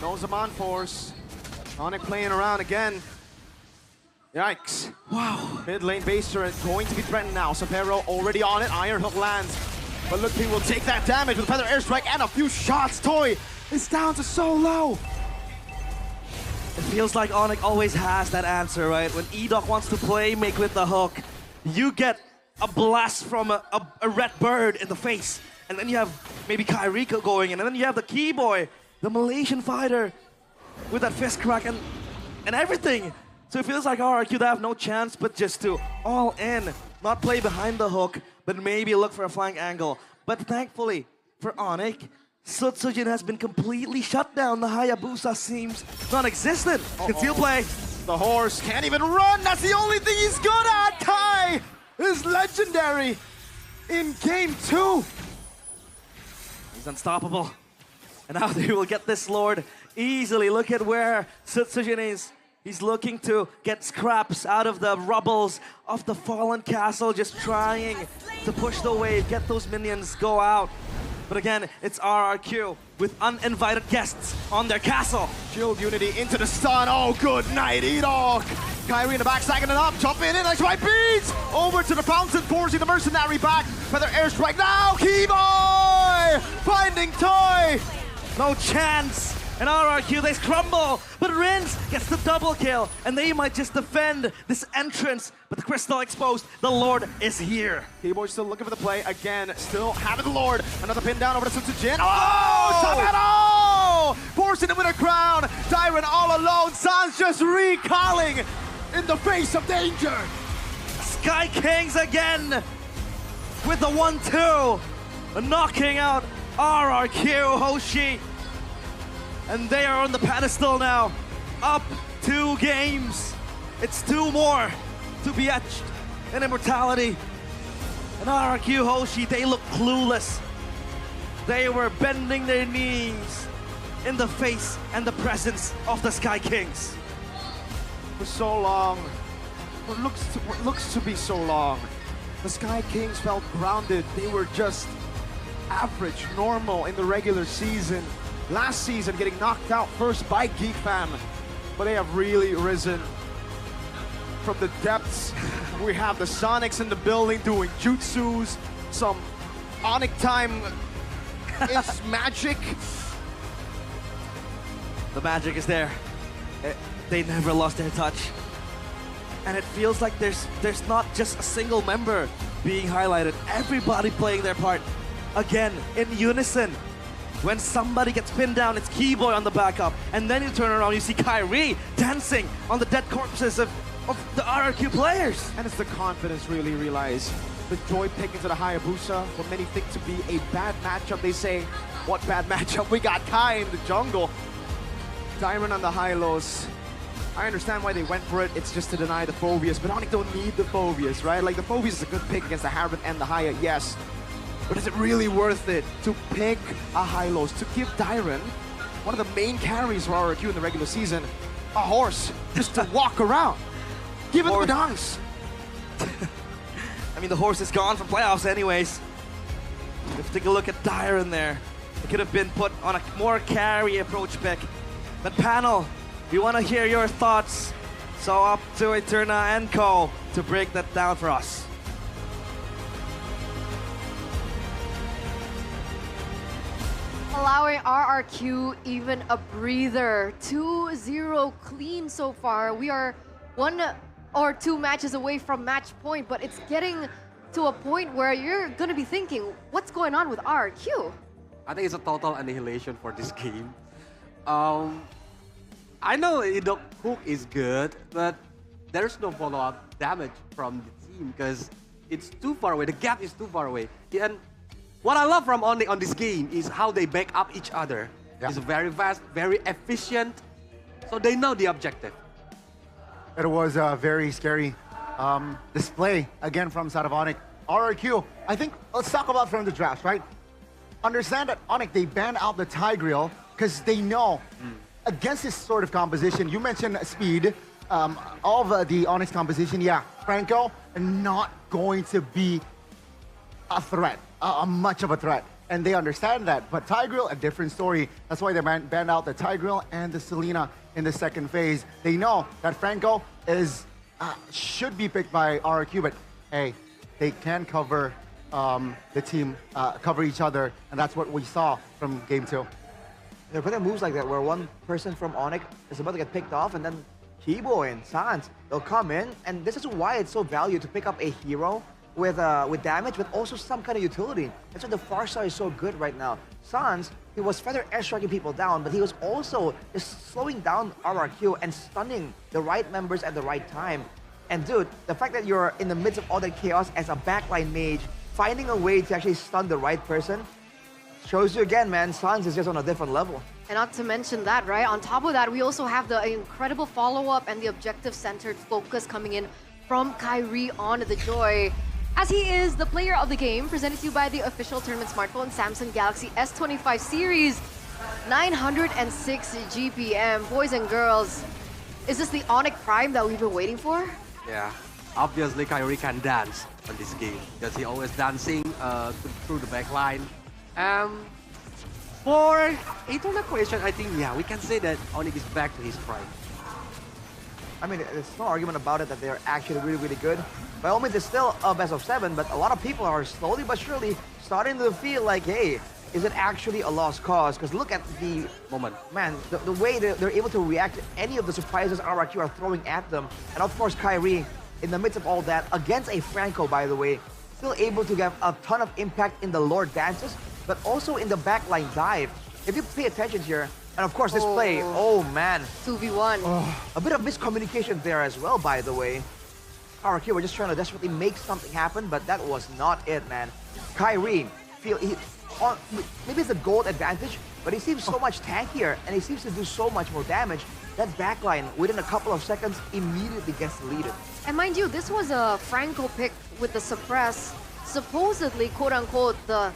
[SPEAKER 11] No Zaman Force. Onic playing around again. Yikes.
[SPEAKER 10] Wow.
[SPEAKER 11] Mid lane base turret going to be threatened now. Sapero already on it. Iron Hook lands. But look, he will take that damage with Feather Airstrike and a few shots. Toy is down to so low.
[SPEAKER 10] It feels like Onic always has that answer, right? When Edok wants to play make with the hook, you get a blast from a red bird in the face. And then you have maybe KAIRI going in. And then you have the Keyboy, the Malaysian fighter, with that fist crack and everything. So it feels like RRQ, they have no chance but just to all in. Not play behind the hook, but maybe look for a flank angle. But thankfully for Onic, Sutsujin has been completely shut down. The Hayabusa seems non-existent. Conceal play.
[SPEAKER 11] The horse can't even run. That's the only thing he's good at. Kai is legendary in game 2.
[SPEAKER 10] He's unstoppable. And now they will get this Lord easily. Look at where Sutsujin is. He's looking to get scraps out of the rubbles of the fallen castle, just trying to push the wave, get those minions, go out. But again, it's RRQ with uninvited guests on their castle.
[SPEAKER 11] Shield Unity into the stun. Oh, good night, Edok. KAIRI in the back, stacking it up, jumping in, next right beats. Over to the fountain, forcing the mercenary back. Feather Airstrike now, Keyboy! Finding Toy!
[SPEAKER 10] No chance. And RRQ, they crumble, but Rins gets the double kill, and they might just defend this entrance. But the crystal exposed, the Lord is here.
[SPEAKER 11] Keyboy still looking for the play again, still having the Lord. Another pin down over to Sutsujin. Oh, Sabero! Forcing him with a crown. Tyron all alone. Sans just recalling in the face of danger.
[SPEAKER 10] Sky Kings again with the 1-2, knocking out RRQ Hoshi. And they are on the pedestal now, up 2 games. It's 2 more to be etched in immortality. And RRQ Hoshi, they look clueless. They were bending their knees in the face and the presence of the Sky Kings.
[SPEAKER 11] For so long, what looks to be so long, the Sky Kings felt grounded. They were just average, normal in the regular season. Last season, getting knocked out first by Geek Fam, but they have really risen from the depths. We have the Sonics in the building doing jutsus, some Onic time is magic.
[SPEAKER 10] The magic is there. They never lost their touch. And it feels like there's not just a single member being highlighted. Everybody playing their part. Again, in unison. When somebody gets pinned down, it's Keyboy on the backup. And then you turn around, you see KAIRI dancing on the dead corpses of the RRQ players.
[SPEAKER 11] And it's the confidence really realize. The joy pick into the Hayabusa, what many think to be a bad matchup. They say, what bad matchup? We got Kai in the jungle. Diamond on the high-lows. I understand why they went for it. It's just to deny the Phobias, but Onic don't need the Phobias, right? Like, the Phobias is a good pick against the Harvard and the Haya, yes. But is it really worth it to pick a high-lows, to give Dyron, one of the main carries for RRQ in the regular season, a horse just to walk around? Give it the dunks.
[SPEAKER 10] I mean, the horse is gone from playoffs anyways. Let's take a look at Dyron there. It could have been put on a more carry approach pick. But panel, we want to hear your thoughts. So up to Eterna and Co to break that down for us.
[SPEAKER 1] Allowing RRQ even a breather. 2-0 clean so far. We are 1 or 2 matches away from match point, but it's getting to a point where you're going to be thinking, what's going on with RRQ?
[SPEAKER 3] I think it's a total annihilation for this game. I know the hook is good, but there's no follow-up damage from the team because it's too far away. The gap is too far away. And what I love from Onic on this game is how they back up each other. Yeah. It's very fast, very efficient, so they know the objective.
[SPEAKER 4] It was a very scary display, again, from side of Onic. RRQ, I think, let's talk about from the draft, right? Understand that Onic, they banned out the Tigreal because they know against this sort of composition, you mentioned speed, all of the Onyx composition, yeah, Franco, not going to be a threat, much of a threat. And they understand that, but Tigreal, a different story. That's why they banned out the Tigreal and the Selena in the second phase. They know that Franco is should be picked by RRQ, but hey, they can cover the team, cover each other, and that's what we saw from game 2.
[SPEAKER 2] They're putting moves like that where one person from Onic is about to get picked off and then Keyboy and Sans, they'll come in, and this is why it's so valued to pick up a hero with damage, but also some kind of utility. That's why the Farsight is so good right now. Sans, he was feather airstriking people down, but he was also just slowing down RRQ and stunning the right members at the right time. And dude, the fact that you're in the midst of all that chaos as a backline mage, finding a way to actually stun the right person, shows you again, man, Sans is just on a different level.
[SPEAKER 1] And not to mention that, right? On top of that, we also have the incredible follow-up and the objective-centered focus coming in from KAIRI on the Joy. As he is the player of the game, presented to you by the official tournament smartphone, Samsung Galaxy S25 series, 906 GPM. Boys and girls, is this the Onic Prime that we've been waiting for?
[SPEAKER 3] Yeah, obviously KAIRI can dance on this game because he always dancing through the back line. For Eternal question, I think, yeah, we can say that Onic is back to his prime.
[SPEAKER 2] I mean, there's no argument about it that they're actually really, really good. By all means, it's still a best of 7, but a lot of people are slowly but surely starting to feel like, hey, is it actually a lost cause? Because look at the moment. Man, the way they're able to react to any of the surprises RRQ are throwing at them. And of course, KAIRI, in the midst of all that, against a Franco, by the way, still able to have a ton of impact in the Lord dances, but also in the backline dive. If you pay attention here, and of course this play, oh man.
[SPEAKER 1] 2v1.
[SPEAKER 2] A bit of miscommunication there as well, by the way. RRQ were just trying to desperately make something happen, but that was not it, man. KAIRI, maybe it's a gold advantage, but he seems so much tankier, and he seems to do so much more damage. That backline, within a couple of seconds, immediately gets deleted.
[SPEAKER 1] And mind you, this was a Franco pick with the suppress, supposedly, quote-unquote, the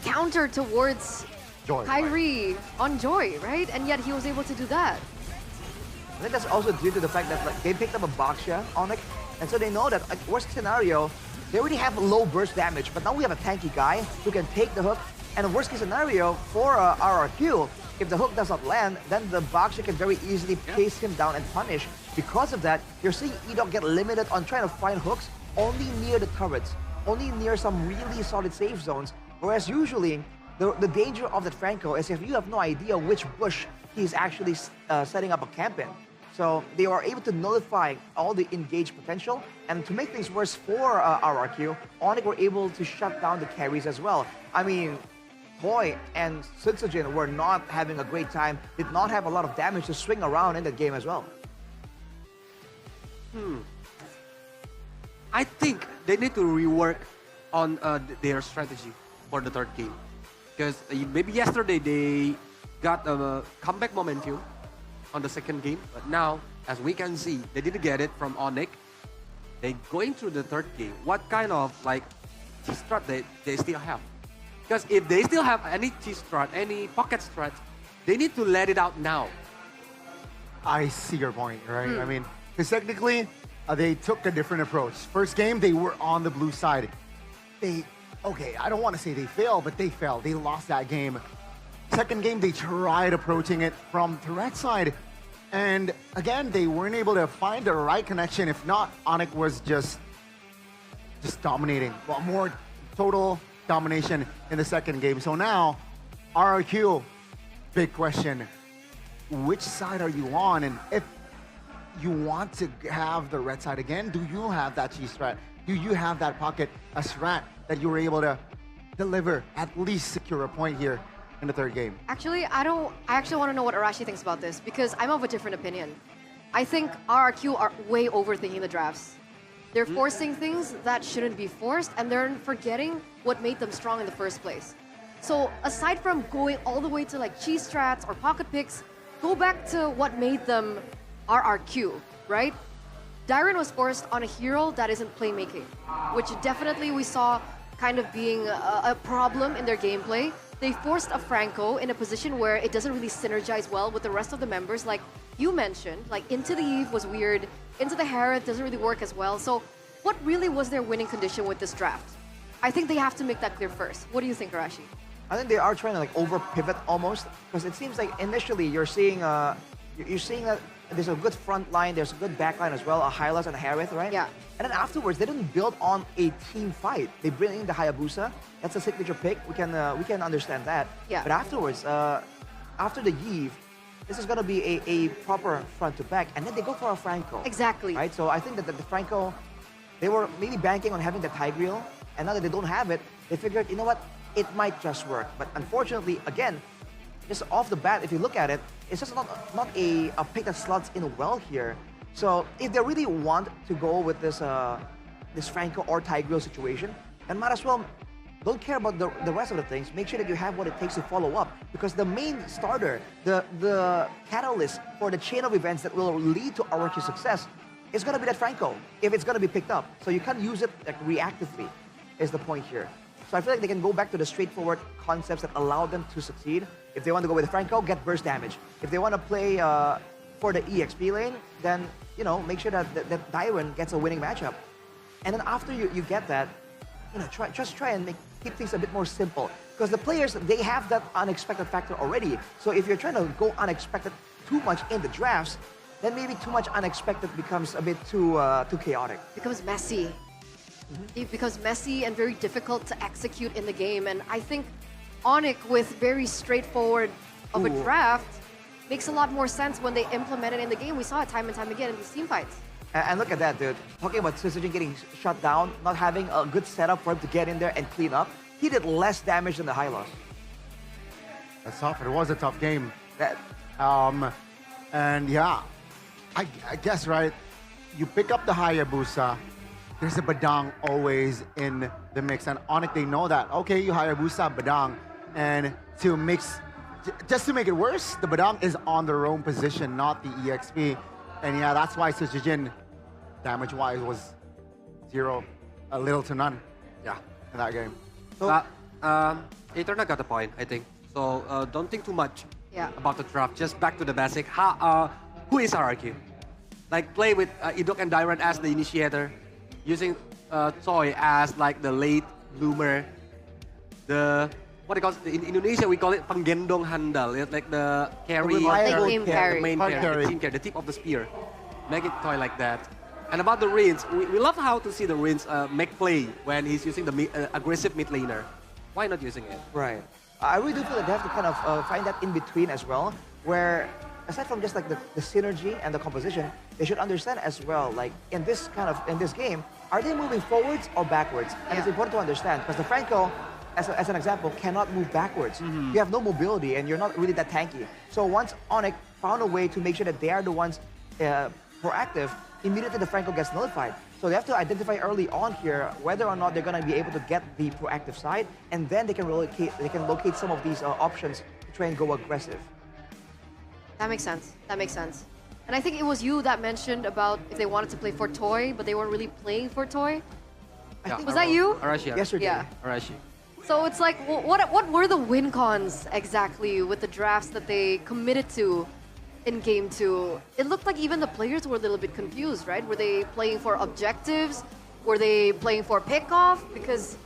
[SPEAKER 1] counter towards
[SPEAKER 4] Joy.
[SPEAKER 1] KAIRI on Joy, right? And yet he was able to do that.
[SPEAKER 2] I think that's also due to the fact that like, they picked up a Baksha Onic, and so they know that like, worst scenario, they already have low burst damage, but now we have a tanky guy who can take the hook. And worst case scenario for RRQ, if the hook does not land, then the Baksha can very easily chase him down and punish. Because of that, you're seeing Edok get limited on trying to find hooks only near the turrets, only near some really solid safe zones. Whereas usually, the danger of that Franco is if you have no idea which bush he's actually setting up a camp in. So they are able to nullify all the engaged potential. And to make things worse for RRQ, Onic were able to shut down the carries as well. I mean, Toy and Sutsujin were not having a great time, did not have a lot of damage to swing around in that game as well.
[SPEAKER 3] I think they need to rework on their strategy for the third game. Because maybe yesterday they got a comeback momentum on the second game, but now, as we can see, they didn't get it from Onic. They going through the third game. What kind of like strat they still have? Because if they still have any T-strat, any pocket strat, they need to let it out now.
[SPEAKER 4] I see your point, right? I mean, because technically, they took a different approach. First game, they were on the blue side. Okay, I don't want to say they failed, but they failed. They lost that game. Second game, they tried approaching it from the red side. And again, they weren't able to find the right connection. If not, Onic was just dominating. Well, more total domination in the second game. So now, RRQ, big question. Which side are you on? And if you want to have the red side again, do you have that cheese strat? Do you have that pocket, a strat that you were able to deliver, at least secure a point here in the third game?
[SPEAKER 1] Actually, I actually want to know what Arashi thinks about this because I'm of a different opinion. I think RRQ are way overthinking the drafts. They're forcing things that shouldn't be forced, and they're forgetting what made them strong in the first place. So aside from going all the way to like cheese strats or pocket picks, go back to what made them RRQ, right? Dairon was forced on a hero that isn't playmaking, which definitely we saw kind of being a problem in their gameplay. They forced a Franco in a position where it doesn't really synergize well with the rest of the members. Like you mentioned, like Into the Eve was weird, Into the Harith doesn't really work as well. So what really was their winning condition with this draft? I think they have to make that clear first. What do you think, Arashi?
[SPEAKER 2] I think they are trying to like over pivot almost, because it seems like initially you're seeing that there's a good front line, there's a good back line as well, a Hylas and a Harith, right?
[SPEAKER 1] Yeah.
[SPEAKER 2] And then afterwards, they didn't build on a team fight. They bring in the Hayabusa. That's a signature pick. We can understand that.
[SPEAKER 1] Yeah.
[SPEAKER 2] But afterwards, after the Yve, this is gonna be a proper front to back, and then they go for a Franco.
[SPEAKER 1] Exactly.
[SPEAKER 2] Right. So I think that the Franco, they were maybe banking on having the Tigreal, and now that they don't have it, they figured, you know what, it might just work. But unfortunately, again, just off the bat, if you look at it, it's just not a pick that slots in well here. So if they really want to go with this this Franco or Tigreal situation, then might as well don't care about the rest of the things. Make sure that you have what it takes to follow up, because the main starter, the catalyst for the chain of events that will lead to RRQ success is going to be that Franco, if it's going to be picked up. So you can't use it like reactively, is the point here. So I feel like they can go back to the straightforward concepts that allow them to succeed. If they want to go with Franco, get burst damage. If they want to play for the EXP lane, then make sure that Dairon gets a winning matchup. And then after you get that, try and keep things a bit more simple. Because the players, they have that unexpected factor already. So if you're trying to go unexpected too much in the drafts, then maybe too much unexpected becomes a bit too chaotic.
[SPEAKER 1] Becomes messy. It becomes messy and very difficult to execute in the game. And I think Onic, with very straightforward of a draft, makes a lot more sense when they implement it in the game. We saw it time and time again in these team fights.
[SPEAKER 2] And look at that, dude. Talking about Sutsujin getting shut down, not having a good setup for him to get in there and clean up, he did less damage than the Hylos.
[SPEAKER 4] That's tough. It was a tough game. And yeah, I guess, right, you pick up the Hayabusa, there's a Badang always in the mix. And Onic, they know that. Okay, you Hayabusa, Badang. And just to make it worse, the Badang is on their own position, not the EXP. And yeah, that's why Sutsujin, damage-wise, was little to none.
[SPEAKER 3] Yeah.
[SPEAKER 4] In that game.
[SPEAKER 3] So, Eterna got the point, I think. So don't think too much
[SPEAKER 1] Yeah.
[SPEAKER 3] about the draft. Just back to the basic. Who is RRQ? Like play with Idok and Dyron as the initiator, using Toy as like the late bloomer. The what they call it, in Indonesia we call it penggendong handal. It's like the carry,
[SPEAKER 1] Team carry.
[SPEAKER 3] the main carry, the team carry, the tip of the spear. Make it Toy like that. And about the Rins, we love how to see the Rins make play when he's using the aggressive mid laner. Why not using it?
[SPEAKER 2] Right. I really do feel that they have to kind of find that in between as well, where aside from just like the synergy and the composition, they should understand as well, like in this game, are they moving forwards or backwards? And it's important to understand because the Franco, as an example, cannot move backwards. You have no mobility and you're not really that tanky. So once Onic found a way to make sure that they are the ones proactive, immediately the Franco gets nullified. So they have to identify early on here whether or not they're going to be able to get the proactive side, and then they can locate some of these options to try and go aggressive.
[SPEAKER 1] That makes sense. That makes sense. And I think it was you that mentioned about if they wanted to play for Toy, but they weren't really playing for Toy. Was that you?
[SPEAKER 3] Arashi.
[SPEAKER 2] Yesterday.
[SPEAKER 1] Yeah.
[SPEAKER 3] Arashi.
[SPEAKER 1] So it's like, what were the win cons exactly with the drafts that they committed to in Game 2? It looked like even the players were a little bit confused, right? Were they playing for objectives? Were they playing for pickoff? Because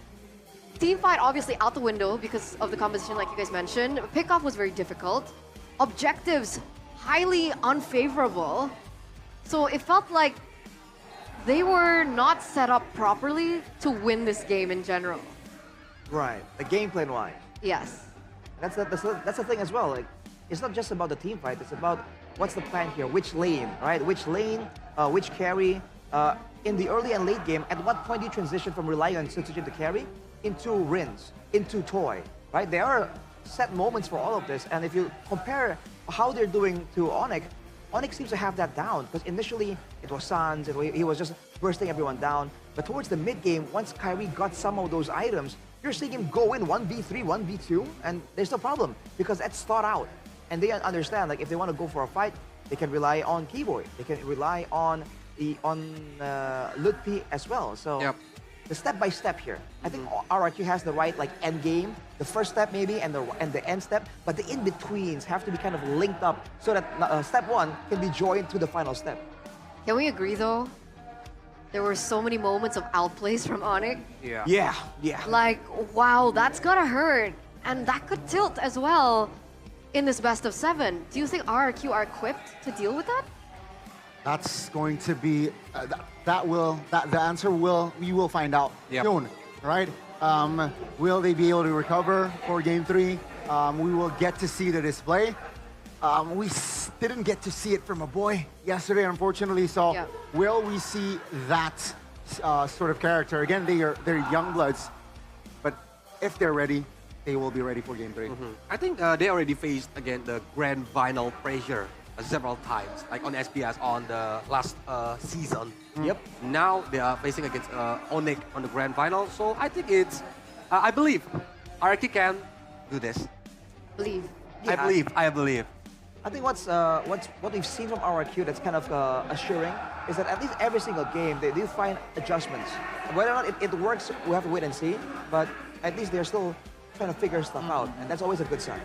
[SPEAKER 1] teamfight obviously out the window because of the composition like you guys mentioned. Pickoff was very difficult. Objectives, highly unfavorable. So it felt like they were not set up properly to win this game in general.
[SPEAKER 2] Right. The game plan wise.
[SPEAKER 1] Yes.
[SPEAKER 2] That's the thing as well. Like, it's not just about the team fight. It's about what's the plan here, which lane, right? Which lane, which carry. In the early and late game, at what point do you transition from relying on Sutsujin to carry into Rins, into Toy, right? There are set moments for all of this. And if you compare how they're doing to Onic, Onic seems to have that down. Because initially, it was Sans, and he was just bursting everyone down. But towards the mid game, once KAIRI got some of those items, you're seeing him go in 1v3, 1v2, and there's no problem because that's thought out. And they understand, like, if they want to go for a fight, they can rely on Keyboy. They can rely on Lutpi as well. So the step-by-step here. I think RRQ has the right, like, end game, the first step maybe, and the end step, but the in-betweens have to be kind of linked up so that step one can be joined to the final step.
[SPEAKER 1] Can we agree though? There were so many moments of outplays from Onic.
[SPEAKER 2] Yeah.
[SPEAKER 1] Like, wow, that's gotta hurt. And that could tilt as well in this best of 7. Do you think RRQ are equipped to deal with that?
[SPEAKER 4] That's going to be, the answer we will find out soon, right? Will they be able to recover for Game 3? We will get to see the display. We didn't get to see it from a boy yesterday, unfortunately. So will we see that sort of character again? They're young bloods, but if they're ready, they will be ready for Game 3.
[SPEAKER 3] I think they already faced again the grand final pressure several times, like on SBS on the last season.
[SPEAKER 2] Yep.
[SPEAKER 3] Now they are facing against Onic on the grand final. So I think it's, I believe, RRQ can do this.
[SPEAKER 1] Believe.
[SPEAKER 3] I believe.
[SPEAKER 2] I think what we've seen from RRQ that's kind of assuring is that at least every single game they do find adjustments. Whether or not it works, we have to wait and see. But at least they're still trying to figure stuff out, and that's always a good sign.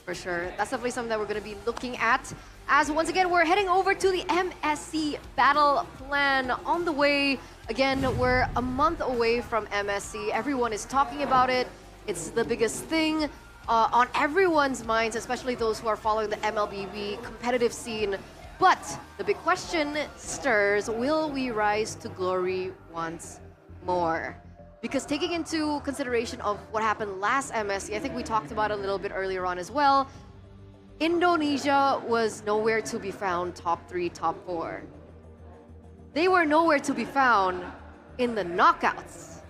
[SPEAKER 1] For sure. That's definitely something that we're going to be looking at. As once again, we're heading over to the MSC battle plan on the way. Again, we're a month away from MSC. Everyone is talking about it. It's the biggest thing on everyone's minds, especially those who are following the MLBB competitive scene. But the big question stirs, will we rise to glory once more? Because taking into consideration of what happened last MSC, I think we talked about it a little bit earlier on as well, Indonesia was nowhere to be found top 3, top 4. They were nowhere to be found in the knockouts.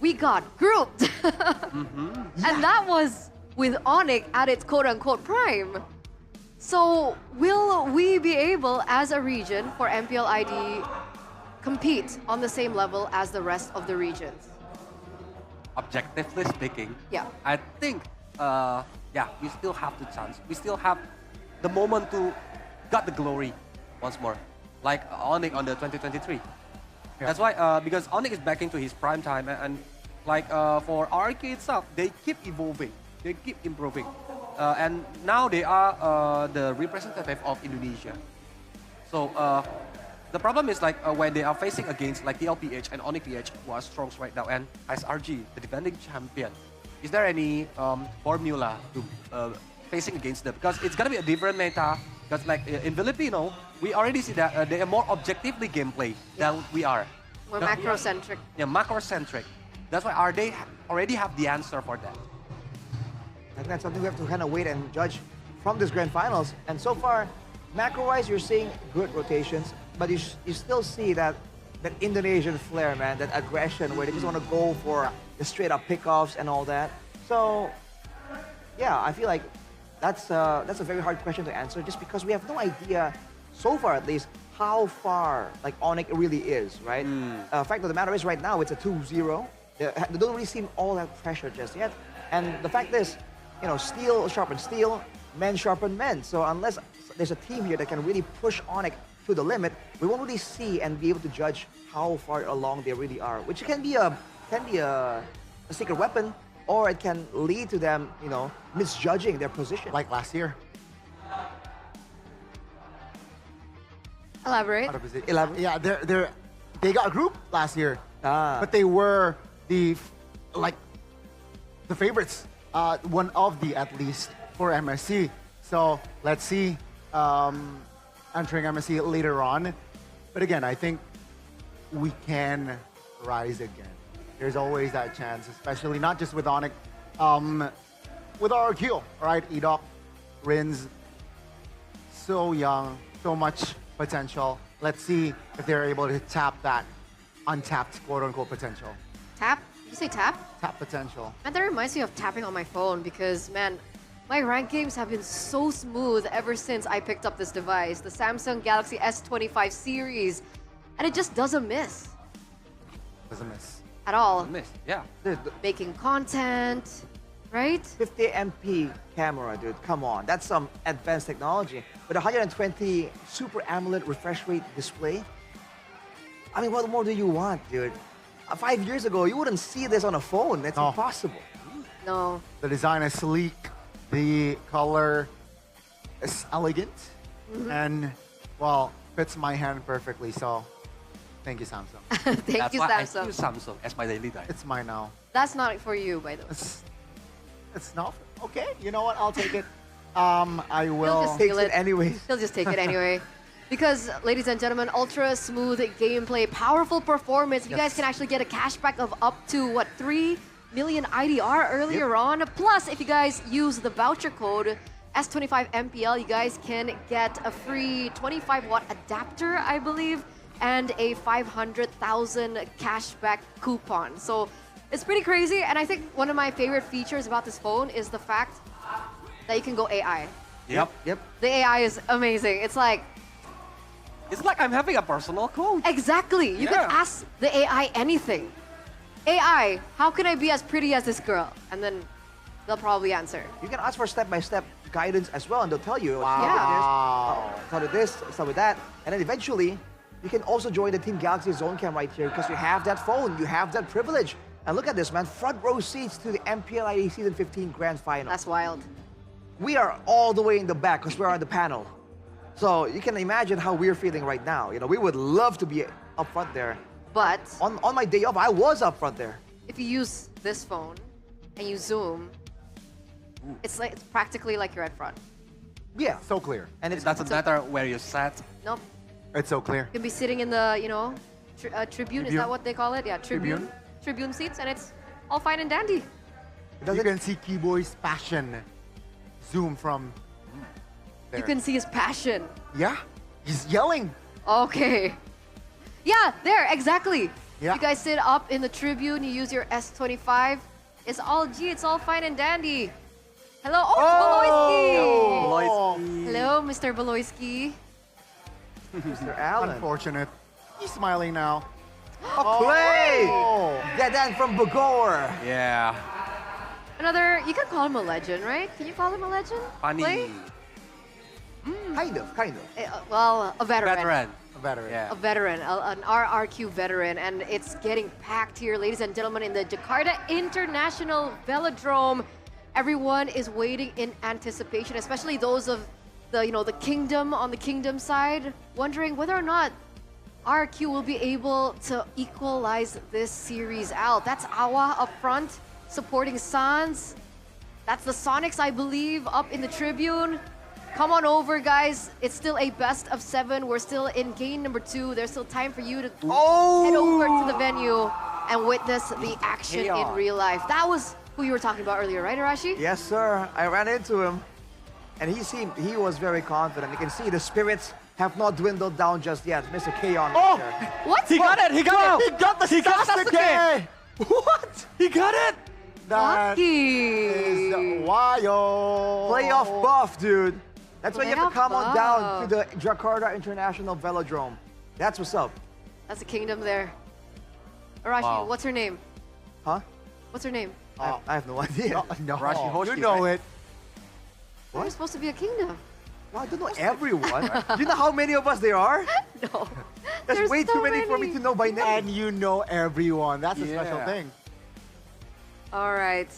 [SPEAKER 1] We got grouped. And that was with Onic at its quote-unquote prime. So will we be able, as a region, for MPL ID, compete on the same level as the rest of the regions?
[SPEAKER 3] Objectively speaking,
[SPEAKER 1] yeah,
[SPEAKER 3] I think, we still have the chance. We still have the moment to got the glory once more, like Onic on the 2023. That's why, because Onic is back into his prime time, and like for RRQ itself, they keep evolving. They keep improving. And now they are the representative of Indonesia. So the problem is like when they are facing against like DLPH and Onic PH, who are strong right now, and SRG, the defending champion. Is there any formula to facing against them? Because it's gonna be a different meta. Because like in Filipino, we already see that they are more objectively gameplay than we are.
[SPEAKER 1] More macro-centric.
[SPEAKER 3] Yeah, macro-centric. That's why they already have the answer for that.
[SPEAKER 2] And that's something we have to kind of wait and judge from this grand finals. And so far, macro-wise, you're seeing good rotations, but you still see that Indonesian flair, man, that aggression where they just want to go for the straight-up pickoffs and all that. So, yeah, I feel like that's a very hard question to answer, just because we have no idea, so far at least, how far like Onic really is, right? Fact of the matter is, right now it's a 2-0. They don't really seem all that pressure just yet. And the fact is, you know, steel sharpen steel, men sharpen men. So unless there's a team here that can really push Onic to the limit, we won't really see and be able to judge how far along they really are, which can be a secret weapon, or it can lead to them, you know, misjudging their position.
[SPEAKER 4] Like last year.
[SPEAKER 1] Elaborate.
[SPEAKER 4] Elaborate. Yeah, they got a group last year, but they were the favorites, one of the at least for MSC. So let's see, entering MSC later on. But again, I think we can rise again. There's always that chance, especially not just with Onic, with RRQ, right? Edoc, Rins, so young, so much potential. Let's see if they're able to tap that untapped quote-unquote potential.
[SPEAKER 1] Tap? Did you say tap?
[SPEAKER 4] Tap potential.
[SPEAKER 1] Man, that reminds me of tapping on my phone because, man, my rank games have been so smooth ever since I picked up this device, the Samsung Galaxy S25 series, and it just doesn't miss.
[SPEAKER 4] Doesn't miss.
[SPEAKER 1] At all.
[SPEAKER 3] Doesn't miss, yeah.
[SPEAKER 2] Dude,
[SPEAKER 1] making content, right?
[SPEAKER 2] 50 MP camera, dude, come on. That's some advanced technology. With 120 Super AMOLED refresh rate display, I mean, what more do you want, dude? 5 years ago, you wouldn't see this on a phone. It's impossible.
[SPEAKER 1] No.
[SPEAKER 4] The design is sleek. The color is elegant. And, well, fits my hand perfectly. So, thank you, Samsung.
[SPEAKER 1] Thank you,
[SPEAKER 3] Samsung.
[SPEAKER 1] Samsung.
[SPEAKER 3] I use Samsung as my daily diet.
[SPEAKER 4] It's mine now.
[SPEAKER 1] That's not for you, by the way.
[SPEAKER 4] It's not. Okay, you know what? I'll take it. I will.
[SPEAKER 1] He'll just steal it
[SPEAKER 2] anyways.
[SPEAKER 1] He'll just take it anyway. Because, ladies and gentlemen, ultra smooth gameplay, powerful performance. You guys can actually get a cashback of up to, what, 3 million IDR earlier on. Plus, if you guys use the voucher code S25MPL, you guys can get a free 25-watt adapter, I believe, and a 500,000 cashback coupon. So it's pretty crazy. And I think one of my favorite features about this phone is the fact that you can go AI.
[SPEAKER 3] Yep.
[SPEAKER 1] The AI is amazing. It's like
[SPEAKER 3] I'm having a personal coach.
[SPEAKER 1] Exactly. You can ask the AI anything. AI, how can I be as pretty as this girl? And then they'll probably answer.
[SPEAKER 2] You can ask for step-by-step guidance as well, and they'll tell you.
[SPEAKER 4] Wow.
[SPEAKER 2] Start with this, start with that. And then eventually, you can also join the Team Galaxy Zone Cam right here because you have that phone, you have that privilege. And look at this, man. Front row seats to the Mpl Id Season 15 Grand Final.
[SPEAKER 1] That's wild.
[SPEAKER 2] We are all the way in the back because we're on the panel. So you can imagine how we're feeling right now. You know, we would love to be up front there.
[SPEAKER 1] But
[SPEAKER 2] on my day off, I was up front there.
[SPEAKER 1] if you use this phone and you zoom, it's practically like you're at front.
[SPEAKER 2] Yeah.
[SPEAKER 4] So clear.
[SPEAKER 3] And it doesn't matter where you sat.
[SPEAKER 1] Nope.
[SPEAKER 4] It's so clear.
[SPEAKER 1] You can be sitting in the, tribune. Is that what they call it? Yeah, tribune. Tribune seats, and it's all fine and dandy.
[SPEAKER 4] You can see Keyboy's passion zoom from there.
[SPEAKER 1] You can see his passion.
[SPEAKER 4] Yeah, he's yelling.
[SPEAKER 1] Okay. Yeah, there, exactly.
[SPEAKER 4] Yeah.
[SPEAKER 1] You guys sit up in the tribune, you use your S25. It's all G, it's all fine and dandy. Hello, Baloyski! Hello, Mr. Baloyski.
[SPEAKER 2] Mr. Allen.
[SPEAKER 4] Unfortunate. He's smiling now.
[SPEAKER 2] Play! Dead from Bogor.
[SPEAKER 3] Yeah.
[SPEAKER 1] Another, you can call him a legend, right? Can you call him a legend?
[SPEAKER 3] Funny.
[SPEAKER 1] Play?
[SPEAKER 2] Kind of.
[SPEAKER 1] Well, a veteran.
[SPEAKER 4] A veteran.
[SPEAKER 3] Yeah.
[SPEAKER 1] A veteran, an RRQ veteran, and it's getting packed here, ladies and gentlemen, in the Jakarta International Velodrome. everyone is waiting in anticipation, especially those of the kingdom on the kingdom side, wondering whether or not RRQ will be able to equalize this series out. That's Awa up front, supporting Sans. That's the Sonics, I believe, up in the tribune. Come on over, guys. It's still a best of 7. We're still in game number 2. There's still time for you to head over to the venue and witness the action in real life. That was who you were talking about earlier, right, Arashi?
[SPEAKER 2] Yes, sir. I ran into him, and he was very confident. You can see the spirits have not dwindled down just yet. Mr. K-On.
[SPEAKER 1] Oh! What?
[SPEAKER 11] He got it! He got it!
[SPEAKER 4] He got the Sasuke!
[SPEAKER 11] What? He got it!
[SPEAKER 4] That is wild.
[SPEAKER 2] Playoff buff, dude. That's why you have to come on down
[SPEAKER 1] buff.
[SPEAKER 2] to the Jakarta International Velodrome. That's what's up.
[SPEAKER 1] That's the kingdom there. Arashi, what's her name?
[SPEAKER 2] Huh?
[SPEAKER 1] What's her name?
[SPEAKER 2] I have no idea.
[SPEAKER 4] No,
[SPEAKER 11] Rashi Hoshi,
[SPEAKER 4] you know
[SPEAKER 11] right?
[SPEAKER 4] it.
[SPEAKER 1] We're supposed to be a kingdom.
[SPEAKER 2] Well, I don't know everyone. Do you know how many of us there are?
[SPEAKER 1] No.
[SPEAKER 2] That's
[SPEAKER 1] There's
[SPEAKER 2] way
[SPEAKER 1] so
[SPEAKER 2] too many for me to know by name.
[SPEAKER 4] And you know everyone. That's a special thing.
[SPEAKER 1] All right.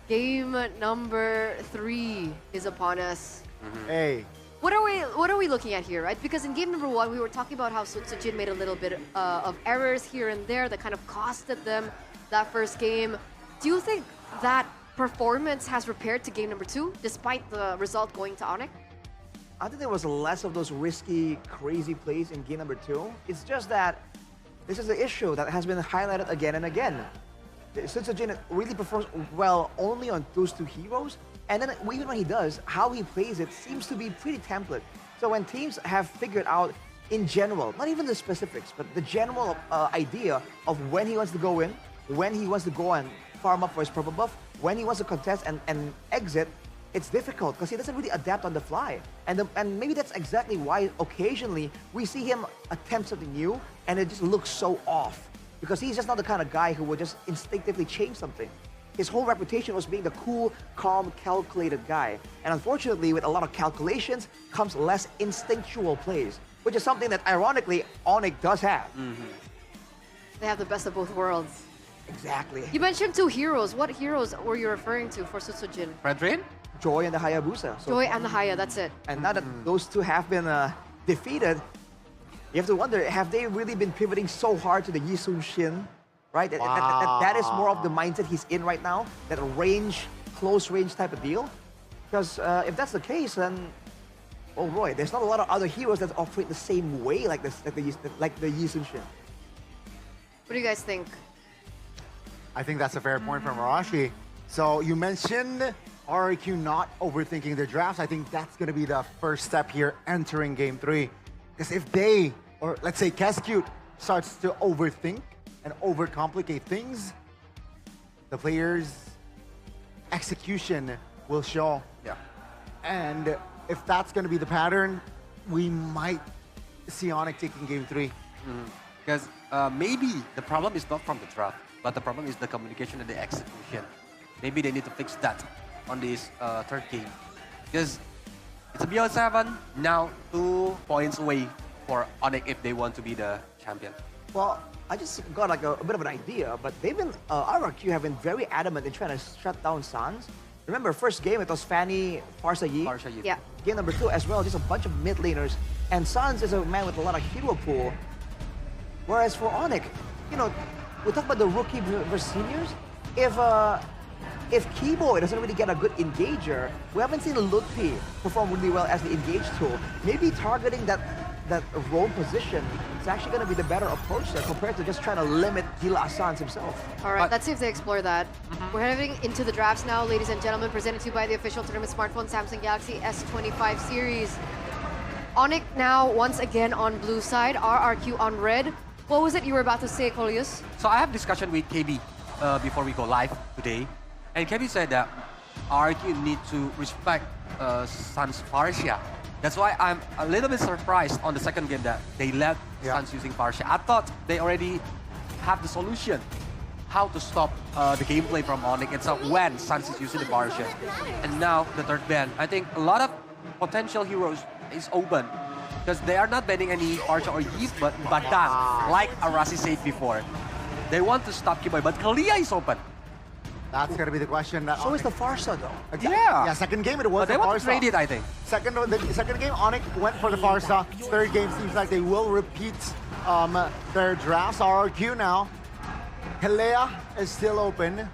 [SPEAKER 1] Game number 3 is upon us.
[SPEAKER 4] Hey.
[SPEAKER 1] What are we looking at here, right? Because in game number 1, we were talking about how Sutsujin made a little bit of errors here and there that kind of costed them that first game. Do you think that performance has repaired to game number 2, despite the result going to Onic?
[SPEAKER 2] I think there was less of those risky, crazy plays in game number 2. It's just that this is the issue that has been highlighted again and again. Sutsujin really performs well only on those 2 heroes, and then even when he does, how he plays it seems to be pretty template. So when teams have figured out, in general, not even the specifics, but the general idea of when he wants to go in, when he wants to go and farm up for his purple buff, when he wants to contest and exit, it's difficult because he doesn't really adapt on the fly. And maybe that's exactly why occasionally we see him attempt something new and it just looks so off. Because he's just not the kind of guy who would just instinctively change something. His whole reputation was being the cool, calm, calculated guy. And unfortunately, with a lot of calculations comes less instinctual plays, which is something that ironically Onic does have.
[SPEAKER 1] They have the best of both worlds.
[SPEAKER 2] Exactly.
[SPEAKER 1] You mentioned 2 heroes. What heroes were you referring to for Sutsujin?
[SPEAKER 3] Fredrin?
[SPEAKER 2] Joy and the Hayabusa. So,
[SPEAKER 1] Joy and the Haya, that's it.
[SPEAKER 2] and now that those 2 have been defeated, you have to wonder, have they really been pivoting so hard to the Yisun Shin? Right? That is more of the mindset he's in right now, that range, close range type of deal. Because if that's the case, then, oh boy, there's not a lot of other heroes that operate the same way like the Yisun Shin.
[SPEAKER 1] What do you guys think?
[SPEAKER 4] I think that's a fair point from Arashi. So you mentioned RRQ not overthinking their drafts. I think that's going to be the first step here entering game 3. Because if they, or let's say Cascute, starts to overthink and overcomplicate things, the players' execution will show.
[SPEAKER 11] Yeah.
[SPEAKER 4] And if that's going to be the pattern, we might see Onic taking game 3.
[SPEAKER 3] Because maybe the problem is not from the draft, but the problem is the communication and the execution. Maybe they need to fix that on this third game. Because it's a BO7, now 2 points away for Onic if they want to be the champion.
[SPEAKER 2] Well, I just got like a bit of an idea, but they've been, RRQ have been very adamant in trying to shut down Sans. Remember, first game, it was Fanny, Farsa Yi.
[SPEAKER 1] Yeah.
[SPEAKER 2] Game number 2 as well, just a bunch of mid laners. And Sans is a man with a lot of hero pool. Whereas for Onic, you know, we talk about the rookie versus seniors. If Keyboy doesn't really get a good engager, we haven't seen Ludpi perform really well as the engage tool. Maybe targeting that roam position is actually going to be the better approach there compared to just trying to limit Gila Sans himself.
[SPEAKER 1] All right, let's see if they explore that. We're heading into the drafts now, ladies and gentlemen, presented to you by the official tournament smartphone Samsung Galaxy S25 series. Onic now once again on blue side, RRQ on red. What was it you were about to say, Colius?
[SPEAKER 3] So I have discussion with KB before we go live today. And KB said that RRQ need to respect Sans Farsia. That's why I'm a little bit surprised on the second game that they let Sans using Farsia. I thought they already have the solution how to stop the gameplay from Onic itself when Sans is using the Farsia. And now the third ban. I think a lot of potential heroes is open because they are not banning any Farsia or Yeast, but Badan, like Arasi said before. They want to stop Keyboy, but Kalia is open.
[SPEAKER 4] That's gonna be the question. That
[SPEAKER 2] So is the Farsa though.
[SPEAKER 4] Exactly.
[SPEAKER 3] Yeah.
[SPEAKER 4] Yeah, second game it was
[SPEAKER 3] But they
[SPEAKER 4] the
[SPEAKER 3] want to
[SPEAKER 4] Farsa.
[SPEAKER 3] trade it, I think.
[SPEAKER 4] The second game, Onic went for the Farsa. Third game seems like they will repeat their drafts. RRQ now. Kalea is still open.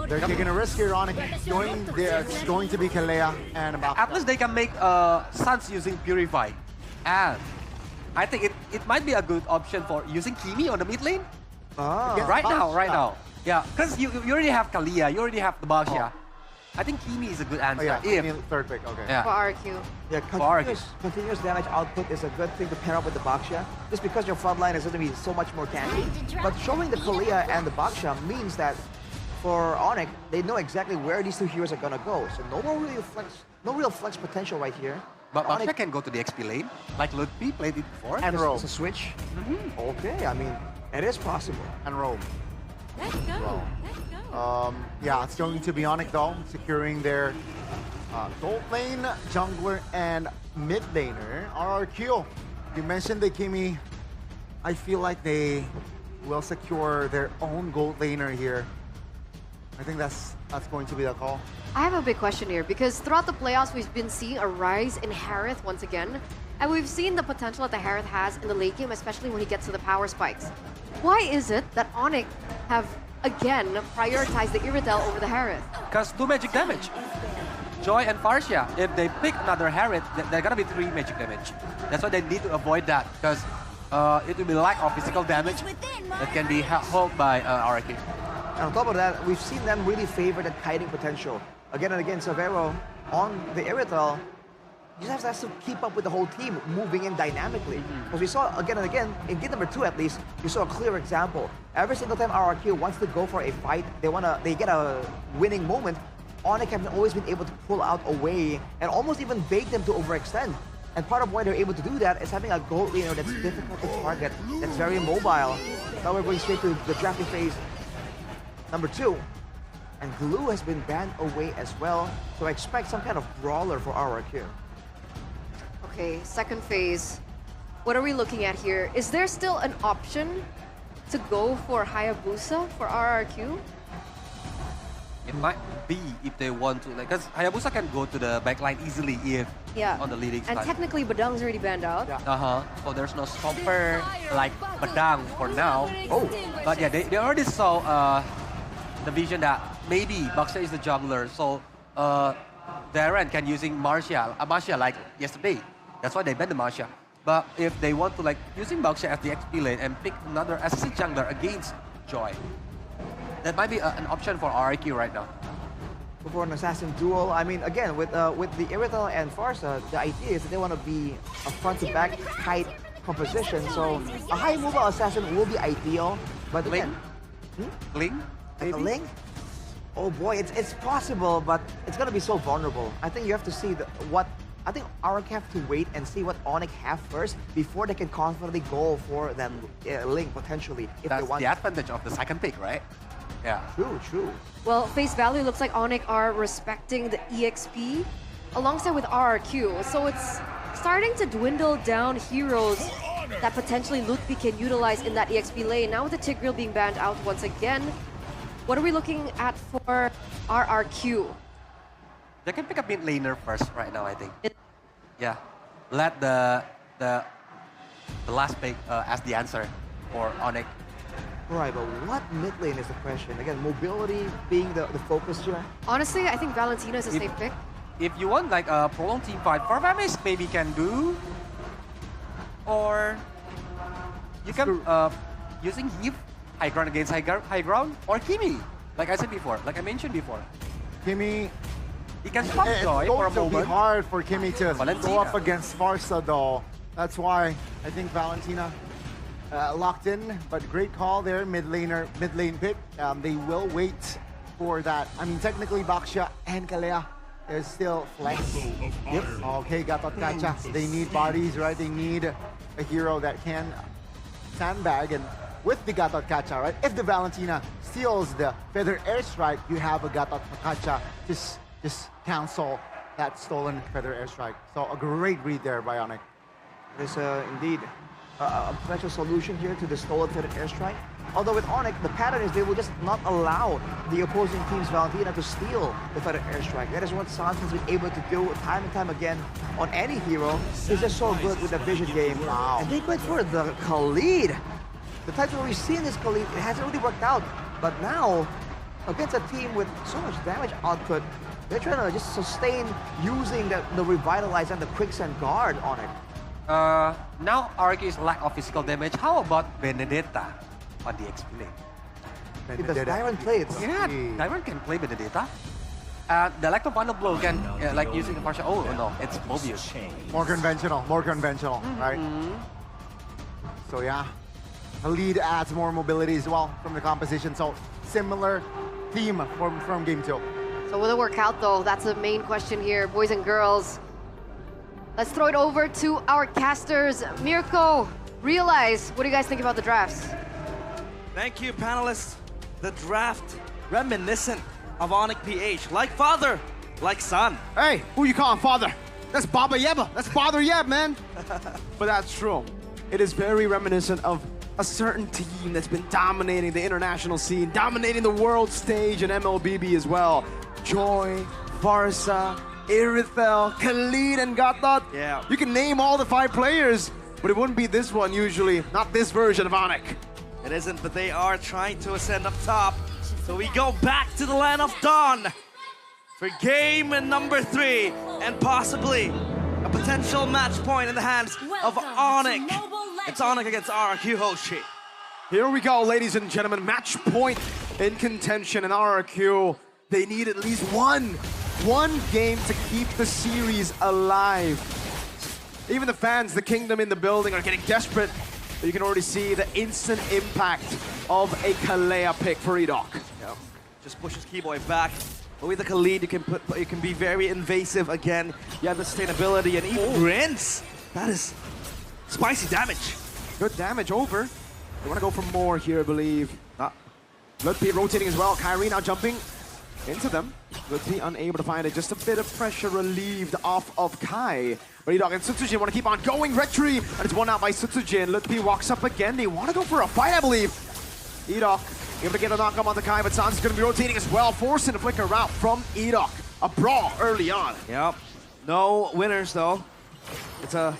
[SPEAKER 4] They're taking a risk here, Onic. It's going to be Kalea and about.
[SPEAKER 3] At least they can make Suns using Purify. And I think it might be a good option for using Kimi on the mid lane. Right now. Yeah, because you already have Kalia, you already have the Baxia. I think Kimi is a good answer.
[SPEAKER 4] Kimi, third pick, okay.
[SPEAKER 3] Yeah.
[SPEAKER 1] For RRQ.
[SPEAKER 2] Yeah, continuous damage output is a good thing to pair up with the Baxia, just because your front line is going to be so much more tanky. But showing the Kalia and the Baxia means that for Onic, they know exactly where these two heroes are going to go. So no real flex potential right here.
[SPEAKER 3] But Baxia can go to the XP lane, like Ludwig played it before.
[SPEAKER 2] And roam. It's a switch. Okay, I mean, it is possible.
[SPEAKER 4] And roam.
[SPEAKER 12] Let's go.
[SPEAKER 4] Yeah, it's going to be Onic though, securing their gold lane, jungler, and mid laner. RRQ, you mentioned the Kimi. I feel like they will secure their own gold laner here. I think that's going to be the call.
[SPEAKER 1] I have a big question here because throughout the playoffs, we've been seeing a rise in Harith once again. And we've seen the potential that the Harith has in the late game, especially when he gets to the power spikes. Why is it that Onic have, again, prioritized the Iritel over the Harith?
[SPEAKER 3] Because 2 magic damage. Joy and Farsia, if they pick another Harith, they're gonna be 3 magic damage. That's why they need to avoid that, because it will be lack of physical damage that can be held by RRQ.
[SPEAKER 2] And on top of that, we've seen them really favor the kiting potential. Again and again, Savero on the Iritel, you just have to keep up with the whole team moving in dynamically. Because we saw again and again, in game number 2 at least, you saw a clear example. Every single time RRQ wants to go for a fight, they get a winning moment, Onic have always been able to pull out away and almost even bait them to overextend. And part of why they're able to do that is having a gold laner that's difficult to target, that's very mobile. Now we're going straight to the drafting phase number 2. And Glue has been banned away as well, so I expect some kind of brawler for RRQ.
[SPEAKER 1] Okay, second phase. What are we looking at here? Is there still an option to go for Hayabusa for RRQ?
[SPEAKER 3] It might be if they want to, like, because Hayabusa can go to the backline easily if on the leading side.
[SPEAKER 1] And technically, Badang's already banned out.
[SPEAKER 3] So there's no stopper like Badang for now. But yeah, they already saw the vision that maybe Baxia is the jungler, so Darren can using Marcia like yesterday. That's why they banned the Marcia. But if they want to like using Baxia as the XP lane and pick another assassin jungler against Joy, that might be an option for RRQ right now.
[SPEAKER 2] For an assassin duel, I mean, again, with the Iritel and Farsa, the idea is that they want to be a front-to-back tight composition. So a high mobile assassin will be ideal, but again,
[SPEAKER 3] Ling?
[SPEAKER 2] Like a Ling? Oh boy, it's possible, but it's gonna be so vulnerable. I think you have to see I think RRQ have to wait and see what Onic have first before they can confidently go for that Ling potentially. If
[SPEAKER 3] That's
[SPEAKER 2] they want
[SPEAKER 3] the advantage of the second pick, right? Yeah.
[SPEAKER 2] True.
[SPEAKER 1] Well, face value looks like Onic are respecting the EXP alongside with RRQ. So it's starting to dwindle down heroes that potentially Ludwig can utilize in that EXP lane. Now with the Tigreal being banned out once again, what are we looking at for RRQ?
[SPEAKER 3] They can pick a mid laner first right now, I think. Yeah. Let the last pick as the answer for Onic.
[SPEAKER 2] Right, but what mid lane is the question? Again, mobility being the focus here.
[SPEAKER 1] Honestly, I think Valentina is a safe pick.
[SPEAKER 3] If you want like a prolonged team fight, Farvamis maybe can do. Or you can using Heave, high ground against high ground, or Kimi, like I said before, like I mentioned before.
[SPEAKER 4] Kimi,
[SPEAKER 3] he can stop Joy for a moment.
[SPEAKER 4] It's going to be hard for Kimi to go up against Farsa though. That's why I think Valentina locked in, but great call there, mid lane pick. They will wait for that. I mean, technically Baxia and Kalea is still flex. Yep. Okay, Gatot Kacha. They need bodies, right? They need a hero that can sandbag, and with the Gatot Kacha, right? If the Valentina steals the Feather Airstrike, you have a Gatot Kacha just cancel that stolen Feather Airstrike. So a great read there by Onic.
[SPEAKER 2] It is indeed. a potential solution here to the stolen threaded airstrike. Although with Onic, the pattern is they will just not allow the opposing team's Valentina to steal the threaded airstrike. That is what Sans has been able to do time and time again on any hero. He's just so good with the vision game. Wow. And they went for the Khalid. The times where we've seen this Khalid, it hasn't really worked out. But now, against a team with so much damage output, they're trying to just sustain using the Revitalize and the Quicksand guard on it.
[SPEAKER 3] Now RRQ's lack of physical damage. How about Benedetta on the X-Blade?
[SPEAKER 2] Does Tyron play it?
[SPEAKER 3] Yeah, Tyron can play Benedetta. The electro final blow can, like using the partial. Oh no, it's Mobius.
[SPEAKER 4] More conventional, right? So yeah, a lead adds more mobility as well from the composition. So similar theme from game 2.
[SPEAKER 1] So will it work out though? That's the main question here, boys and girls. Let's throw it over to our casters. Mirko, Realize, what do you guys think about the drafts?
[SPEAKER 10] Thank you, panelists. The draft reminiscent of Onic PH, like father, like son.
[SPEAKER 9] Hey, who you calling father? That's Baba Yeba. That's Father Yeb, man. But that's true. It is very reminiscent of a certain team that's been dominating the international scene, dominating the world stage and MLBB as well. Joy, Varsa, Irithel, Khalid, and Gatot.
[SPEAKER 10] Yeah.
[SPEAKER 9] You can name all the 5 players, but it wouldn't be this one usually, not this version of Onic.
[SPEAKER 10] It isn't, but they are trying to ascend up top. So we go back to the land of Dawn for game number 3 and possibly a potential match point in the hands of Onic. It's Onic against RRQ Hoshi.
[SPEAKER 9] Here we go, ladies and gentlemen. Match point in contention in RRQ. They need at least one game to keep the series alive. Even the fans, the kingdom in the building are getting desperate. You can already see the instant impact of a Kalea pick for Edok.
[SPEAKER 10] Yep. Just pushes Keyboy back. But with the Khalid, you can be very invasive again. You have the sustainability and even Rinse. That is spicy damage.
[SPEAKER 9] Good damage over. They want to go for more here, I believe. Ludwig rotating as well. KAIRI now jumping into them. Ludwig unable to find it. Just a bit of pressure relieved off of Kai. But Edok and Sutsujin want to keep on going. Retry, and it's won out by Sutsujin. Ludwig walks up again. They want to go for a fight, I believe. Edok able to get a knock-up on the Kai, but Sans is going to be rotating as well, forcing a flicker out from Edok. A brawl early on.
[SPEAKER 10] Yep. No winners, though. It's a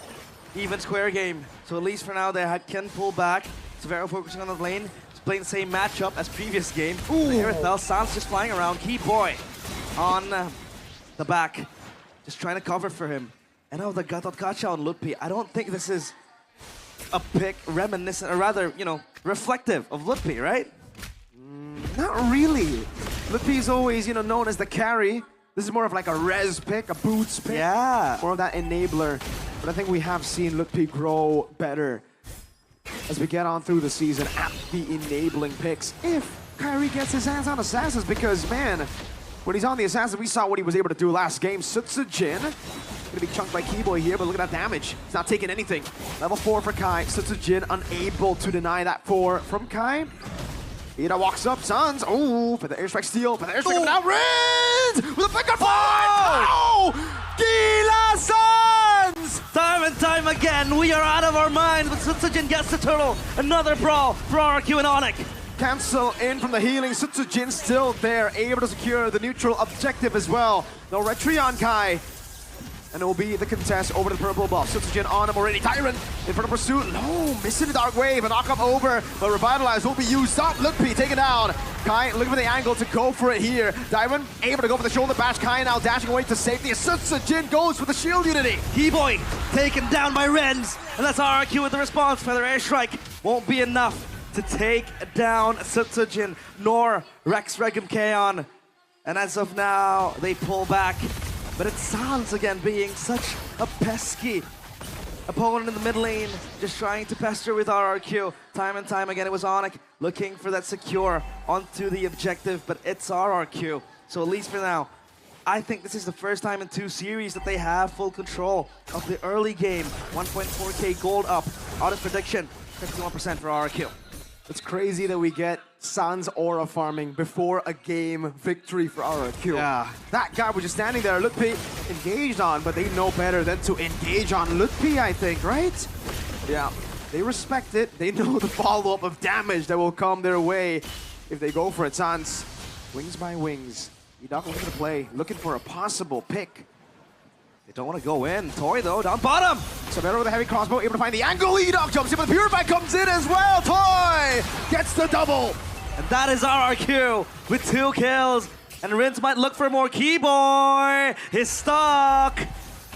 [SPEAKER 10] even square game. So at least for now, they can pull back. Severo focusing on the lane. He's playing the same matchup as previous game. Irithel, Sans just flying around. Keyboy on the back. Just trying to cover for him. And now the Gatot Kacha on Ludwig. I don't think this is a pick reminiscent, or rather, you know, reflective of Ludwig, right?
[SPEAKER 9] Not really. Ludwig is always, you know, known as the carry. This is more of like a res pick, a boots pick.
[SPEAKER 10] Yeah.
[SPEAKER 9] More of that enabler. But I think we have seen Ludwig grow better as we get on through the season at the enabling picks. If KAIRI gets his hands on Assassins, because, man, when he's on the Assassins, we saw what he was able to do last game. Sutsujin gonna be chunked by Keyboy here, but look at that damage. He's not taking anything. Level 4 for Kai. Sutsujin unable to deny that 4 from Kai. Ida walks up, Sans. Oh, for the airstrike steal, for the airstrike coming out. Rinse with a flicker fight. Oh! Gila Sans!
[SPEAKER 10] Time and time again, we are out of our mind, but Sutsujin gets the turtle. Another brawl for RRQ and Onic.
[SPEAKER 9] Cancel in from the healing. Sutsujin still there, able to secure the neutral objective as well. No retry on Kai. And it will be the contest over the purple buff. Sutsujin on him already. Tyrant in front of pursuit. No, missing the dark wave. A knock up over, but Revitalize will be used. Stop. Ludwig taken down. Kai looking for the angle to go for it here. Tyrant able to go for the shoulder bash. Kai now dashing away to safety. Sutsujin goes for the shield unity.
[SPEAKER 10] Keyboy taken down by Renz. And that's RRQ with the response. Feather airstrike won't be enough to take down Sutsujin nor Rex Regum Kaon. And as of now, they pull back. But it sounds again being such a pesky opponent in the mid lane, just trying to pester with RRQ. Time and time again, it was Onic looking for that secure onto the objective, but it's RRQ. So at least for now, I think this is the first time in 2 series that they have full control of the early game. 1.4k gold up. Audit prediction, 51% for RRQ.
[SPEAKER 9] It's crazy that we get Sans aura farming before a game victory for RRQ.
[SPEAKER 10] Yeah.
[SPEAKER 9] That guy was just standing there, Ludwig engaged on, but they know better than to engage on Ludwig, I think, right? Yeah.
[SPEAKER 11] They respect it. They know the follow-up of damage that will come their way if they go for it. Sans, wings by wings. Enoch looking to play, looking for a possible pick.
[SPEAKER 10] They don't want to go in. Toy, though, down bottom.
[SPEAKER 11] Savero with a heavy crossbow, able to find the angle. Enoch jumps in, but the Purify comes in as well. Toy gets the double.
[SPEAKER 10] And that is RRQ with 2 kills. And Rince might look for more. Keyboy is stuck.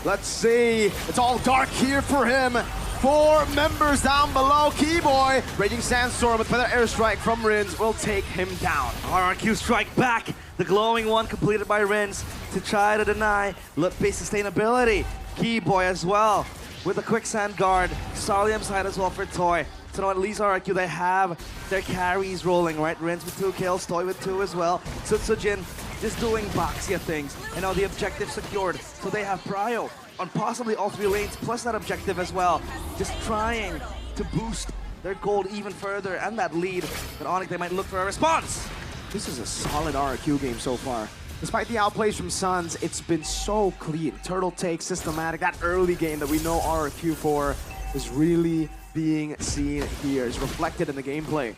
[SPEAKER 11] Let's see. It's all dark here for him. 4 members down below. Keyboy, Raging Sandstorm with Feather Airstrike from Rins will take him down.
[SPEAKER 10] RRQ strike back. The glowing one completed by Rins to try to deny Lutpi sustainability. Keyboy as well with a quicksand guard. Solium side as well for Toy. So now at least RRQ, they have their carries rolling, right? Rins with 2 kills, Toy with 2 as well. Sutsujin just doing Boxia things. And now the objective secured. So they have Prio on possibly all 3 lanes, plus that objective as well. Just trying to boost their gold even further and that lead. But Onic, they might look for a response.
[SPEAKER 11] This is a solid RRQ game so far. Despite the outplays from Suns, it's been so clean. Turtle take, systematic. That early game that we know RRQ for is really being seen here. It's reflected in the gameplay.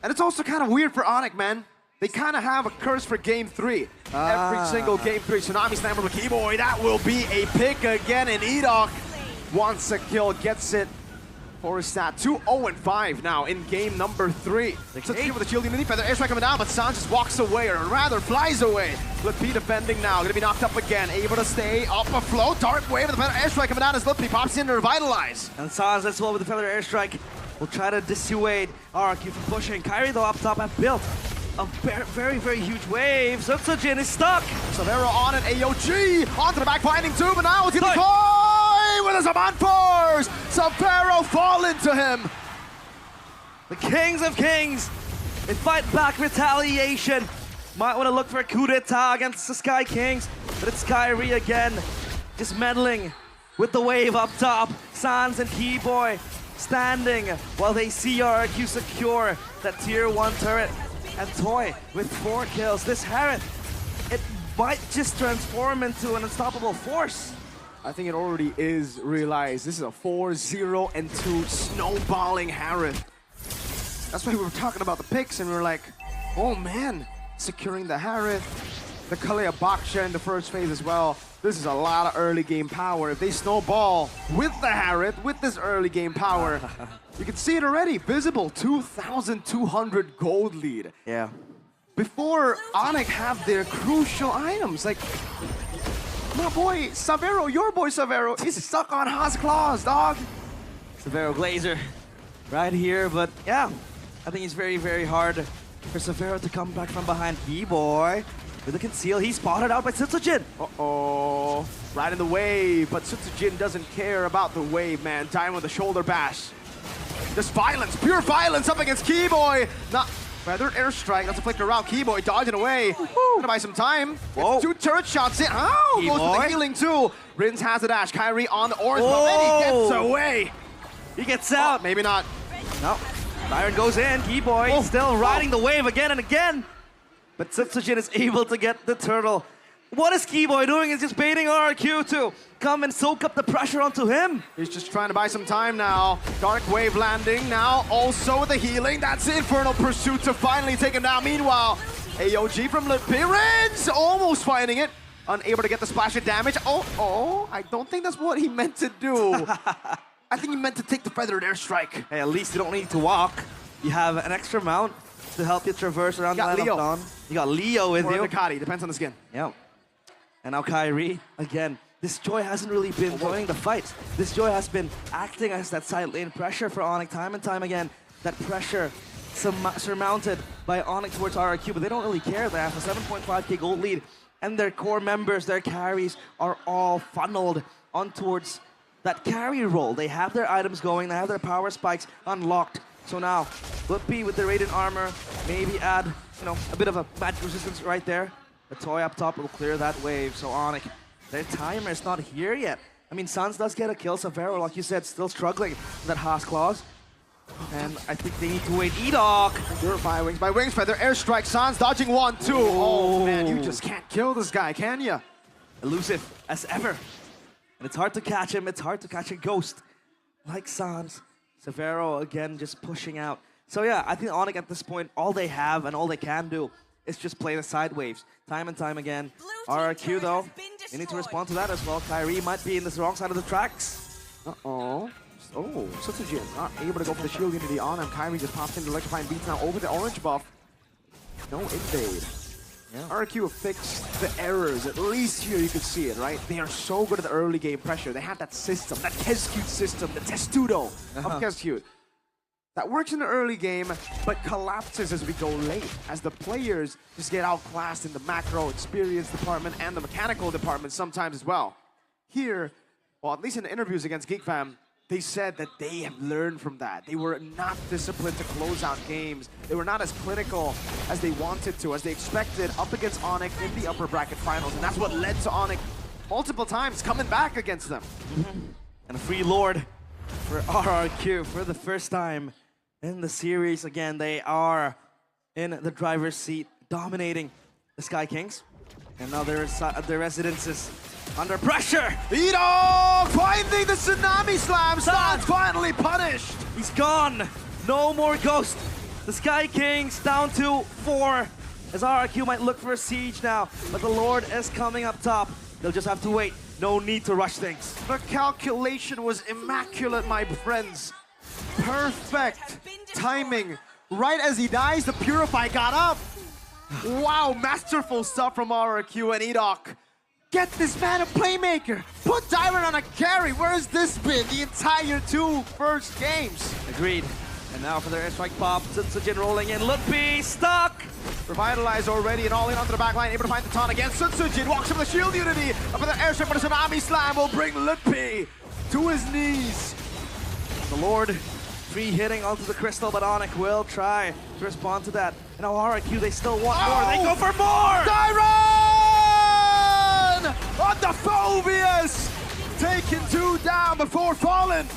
[SPEAKER 11] And it's also kind of weird for Onic, man. They kind of have a curse for Game 3. Every single Game 3. Tsunami Slammer with Keyboy. That will be a pick again. And Edok wants a kill, gets it for a stat. 2-0-5 now in game number 3. Sutsujin with a shield unity. Feather Airstrike coming down, but San just walks away, or rather flies away. Lutpi defending now. Gonna be knocked up again. Able to stay up afloat. Dark Wave with the Feather Airstrike coming down as Lutpi pops in to revitalize.
[SPEAKER 10] And Sans as well with the Feather Airstrike will try to dissuade RRQ from pushing. KAIRI though up top have built a very, very huge wave. Sutsujin is stuck.
[SPEAKER 11] Savero on it. AOG onto the back finding 2, but now it's gonna be Toy with a Saman Force. Savero fall into him.
[SPEAKER 10] The Kings of Kings. They fight back retaliation. Might want to look for a coup d'etat against the Sky Kings, but it's KAIRI again, just meddling with the wave up top. Sans and Keyboy standing while they see RRQ secure that tier 1 turret. And Toy with 4 kills. This Harith, it might just transform into an unstoppable force.
[SPEAKER 11] I think it already is realized. This is a 4-0-2 snowballing Harith. That's why we were talking about the picks and we were like, oh man, securing the Harith, the Kalea Baksha in the first phase as well. This is a lot of early game power. If they snowball with the Harith, with this early game power, you can see it already, visible, 2,200 gold lead.
[SPEAKER 10] Yeah.
[SPEAKER 11] Before Onic have their crucial items, like, my boy Savero, your boy Savero, is stuck on Haas Claws, dog.
[SPEAKER 10] Savero Glazer right here, but yeah, I think it's very, very hard for Savero to come back from behind. B-Boy with a conceal, he's spotted out by Sutsujin.
[SPEAKER 11] Uh-oh, right in the wave, but Sutsujin doesn't care about the wave, man. Time with the shoulder bash. Just violence, pure violence up against Keyboy. Not Feather Airstrike, that's a flicker around. Keyboy dodging away. Gonna buy some time.
[SPEAKER 10] Whoa.
[SPEAKER 11] 2 turret shots in. Oh, goes for the healing too. Rins has a dash. KAIRI on the orange, but then he gets away.
[SPEAKER 10] He gets out.
[SPEAKER 11] Maybe not.
[SPEAKER 10] No. Iron goes in. Keyboy still riding the wave again and again. But Sutsujin is able to get the turtle. What is Keyboy doing? He's just baiting RRQ to come and soak up the pressure onto him.
[SPEAKER 11] He's just trying to buy some time now. Dark Wave landing now, also with the healing. That's the Infernal Pursuit to finally take him down. Meanwhile, AOG from Lutpi, Rins almost finding it. Unable to get the splash of damage. Oh, I don't think that's what he meant to do. I think he meant to take the Feathered Airstrike.
[SPEAKER 10] Hey, at least you don't need to walk. You have an extra mount to help you traverse around the Land of Dawn. You got Leo with you.
[SPEAKER 11] Or Ducati, depends on the skin.
[SPEAKER 10] Yeah. And now KAIRI, again, this Joy hasn't really been joining the fight. This Joy has been acting as that side lane pressure for Onic time and time again. That pressure surmounted by Onic towards RRQ, but they don't really care. They have a 7.5k gold lead, and their core members, their carries, are all funneled on towards that carry role. They have their items going, they have their power spikes unlocked. So now, Lutpi with the Radiant Armor, maybe add, a bit of a magic resistance right there. The Toy up top will clear that wave, so Onic, their timer is not here yet. I mean, Sans does get a kill, Savero, like you said, still struggling with that Haas Claws. And I think they need to wait. Edok!
[SPEAKER 11] Purify wings by wings, Feather Airstrike, Sans dodging 1, 2. Oh man, you just can't kill this guy, can ya?
[SPEAKER 10] Elusive as ever. And it's hard to catch him, it's hard to catch a ghost like Sans. Severo again just pushing out. So yeah, I think Onic at this point, all they have and all they can do is just play the side waves time and time again. RRQ though, they need to respond to that as well. KAIRI might be in the wrong side of the tracks.
[SPEAKER 11] Uh-oh. Oh, Sutsujin not able to go for the shield unity on him. KAIRI just pops in the electrifying beats now over the orange buff. No invade. Yeah. RRQ have fixed the errors. At least here you can see it, right? They are so good at the early game pressure. They have that system, that Kescute system, the testudo of Kescute. That works in the early game, but collapses as we go late, as the players just get outclassed in the macro experience department and the mechanical department sometimes as well. Here, well, at least in the interviews against GeekFam, they said that they have learned from that. They were not disciplined to close out games. They were not as clinical as they wanted to, as they expected, up against Onic in the upper bracket finals. And that's what led to Onic multiple times coming back against them.
[SPEAKER 10] And a free Lord for RRQ for the first time in the series. Again, they are in the driver's seat, dominating the Sky Kings. And now their residences under pressure.
[SPEAKER 11] Id finding the Tsunami Slam. Stan's finally punished.
[SPEAKER 10] He's gone. No more Ghost. The Sky Kings down to 4. As RRQ might look for a siege now, but the Lord is coming up top. They'll just have to wait. No need to rush things.
[SPEAKER 11] The calculation was immaculate, my friends. Perfect timing. Right as he dies, the Purify got up. Wow, masterful stuff from RRQ and Edok. Get this man a playmaker. Put Dyron on a carry. Where has this been the entire 2 first games?
[SPEAKER 10] Agreed. And now for the airstrike pop, Sutsujin rolling in. Lutpi stuck.
[SPEAKER 11] Revitalize already and all in onto the back line. Able to find the taunt again. Sutsujin walks over the shield unity. Up for the airstrike, but the Tsunami Slam will bring Lutpi to his knees.
[SPEAKER 10] The Lord free hitting onto the crystal, but Onic will try to respond to that. And now RRQ, they still want more. They go for more!
[SPEAKER 11] Dyron! On the Phobius! Taking 2 down before falling.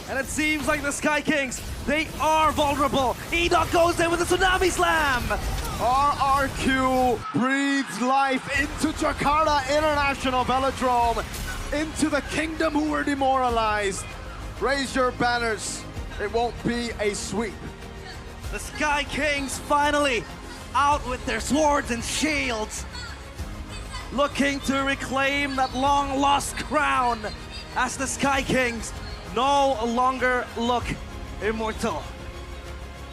[SPEAKER 10] And it seems like the Sky Kings, they are vulnerable. Edok goes in with the Tsunami Slam!
[SPEAKER 11] RRQ breathes life into Jakarta International Velodrome, into the kingdom who were demoralized. Raise your banners. It won't be a sweep.
[SPEAKER 10] The Sky Kings finally out with their swords and shields, looking to reclaim that long-lost crown as the Sky Kings no longer look immortal.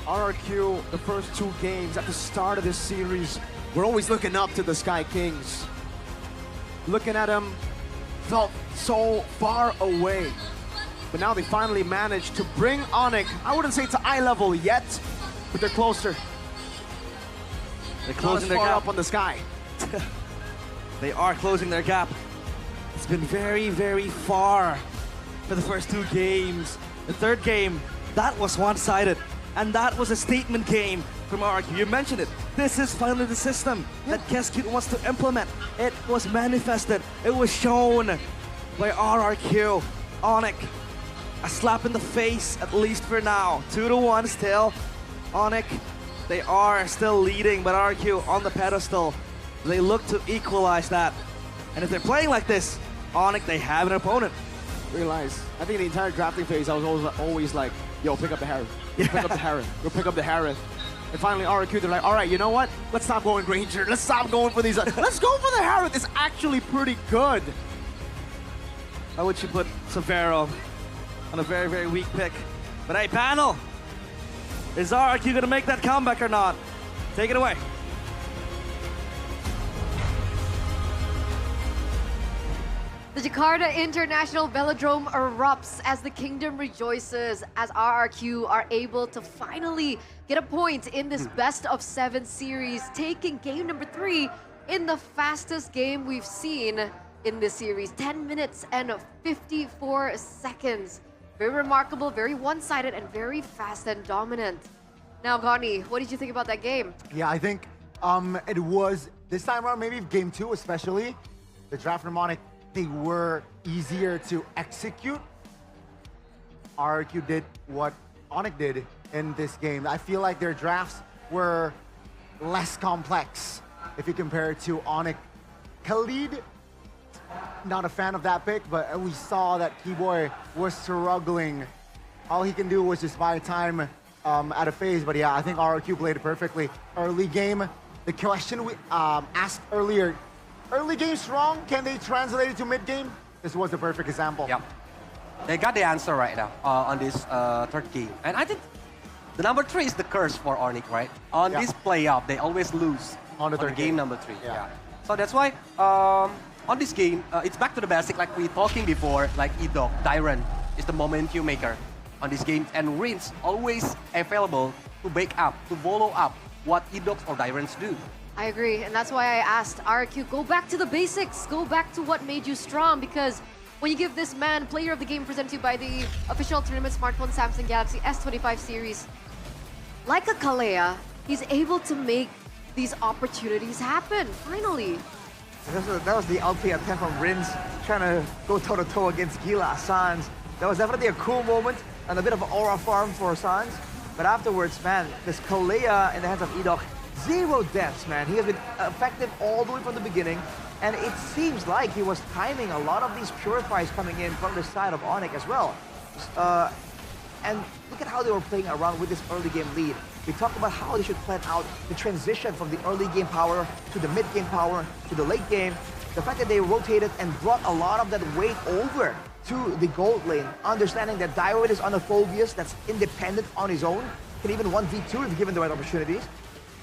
[SPEAKER 11] RRQ, the first 2 games at the start of this series, we're always looking up to the Sky Kings. Looking at them, felt so far away. But now they finally managed to bring Onic, I wouldn't say to eye level yet, but they're closer.
[SPEAKER 10] They're closing their
[SPEAKER 11] gap
[SPEAKER 10] gap
[SPEAKER 11] up on the sky.
[SPEAKER 10] They are closing their gap. It's been very, very far for the first 2 games. The third game, that was one-sided. And that was a statement game from RRQ. You mentioned it. This is finally the system that Kescute wants to implement. It was manifested. It was shown by RRQ. Onic, a slap in the face, at least for now. 2-1 still. Onic, they are still leading, but RRQ on the pedestal. They look to equalize that. And if they're playing like this, Onic, they have an opponent.
[SPEAKER 11] Realize, I think the entire drafting phase, I was always like, yo, pick up the Heron. Pick up the Heron. Go pick up the Heron. And finally, RRQ, they're like, all right, you know what? Let's stop going Ranger. Let's stop going for these. Let's go for the Heron. It's actually pretty good.
[SPEAKER 10] How would you put Severo on a very, very weak pick? But hey, panel, is RRQ gonna make that comeback or not? Take it away.
[SPEAKER 1] The Jakarta International Velodrome erupts as the kingdom rejoices as RRQ are able to finally get a point in this best-of-7 series, taking game number 3 in the fastest game we've seen in this series. 10 minutes and 54 seconds. Very remarkable, very one-sided, and very fast and dominant. Now, Connie, what did you think about that game?
[SPEAKER 4] Yeah, I think it was, this time around, maybe game 2 especially, the draft from Onic, they were easier to execute. RRQ did what Onic did in this game. I feel like their drafts were less complex if you compare it to Onic. Khalid, not a fan of that pick, but we saw that Keyboy was struggling all he can do was just buy time at a phase. But yeah, I think RRQ played it perfectly. Early game, the question we asked earlier, early game strong, can they translate it to mid game? This was the perfect example.
[SPEAKER 3] Yep. They got the answer right now on this third game. And I think the number 3 is the curse for Onic, right? On this playoff, they always lose
[SPEAKER 4] on the third
[SPEAKER 3] game number 3. Yeah. So that's why on this game, it's back to the basic like we talking before, like Idok, Dyron is the momentum maker on this game. And Rinse always available to back up, to follow up what Idoks or Dyrons do.
[SPEAKER 1] I agree, and that's why I asked RRQ, go back to the basics, go back to what made you strong, because when you give this man Player of the Game presented to you by the official tournament smartphone Samsung Galaxy S25 series, like a Kalea, he's able to make these opportunities happen, finally.
[SPEAKER 2] That was the ultimate attempt from Rins, trying to go toe-to-toe against Gila, Sans. That was definitely a cool moment and a bit of an aura farm for Sans. But afterwards, man, this Kalea in the hands of Idok, 0 deaths, man. He has been effective all the way from the beginning. And it seems like he was timing a lot of these purifies coming in from the side of Onic as well. And look at how they were playing around with this early game lead. We talked about how they should plan out the transition from the early game power to the mid game power to the late game. The fact that they rotated and brought a lot of that weight over to the gold lane, understanding that Dyrod is on a Phobius that's independent on his own, can even 1v2 if given the right opportunities.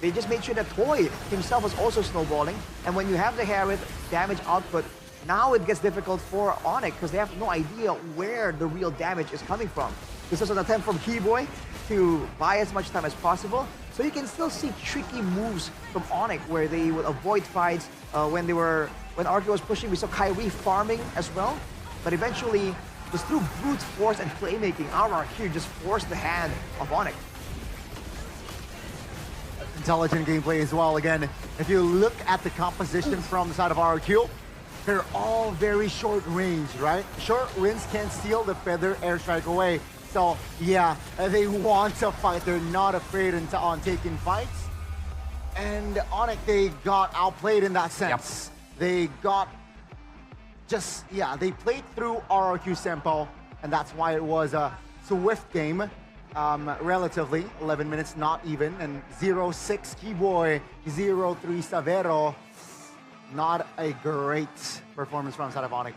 [SPEAKER 2] They just made sure that Toy himself was also snowballing, and when you have the Harith damage output, now it gets difficult for Onic because they have no idea where the real damage is coming from. This was an attempt from Keyboy to buy as much time as possible, so you can still see tricky moves from Onic where they would avoid fights when RRQ was pushing. We saw KAIRI farming as well, but eventually, just through brute force and playmaking, RRQ just forced the hand of Onic.
[SPEAKER 4] Intelligent gameplay as well. Again, if you look at the composition from the side of RRQ, they're all very short range, right? Short winds can steal the feather airstrike away. So yeah, they want to fight. They're not afraid on taking fights. And Onic, they got outplayed in that sense. Yep. They got they played through RRQ Sempo, and that's why it was a swift game. Relatively, 11 minutes, not even, and 0-6 Keyboy, 0-3 Savero. Not a great performance from side of Onic.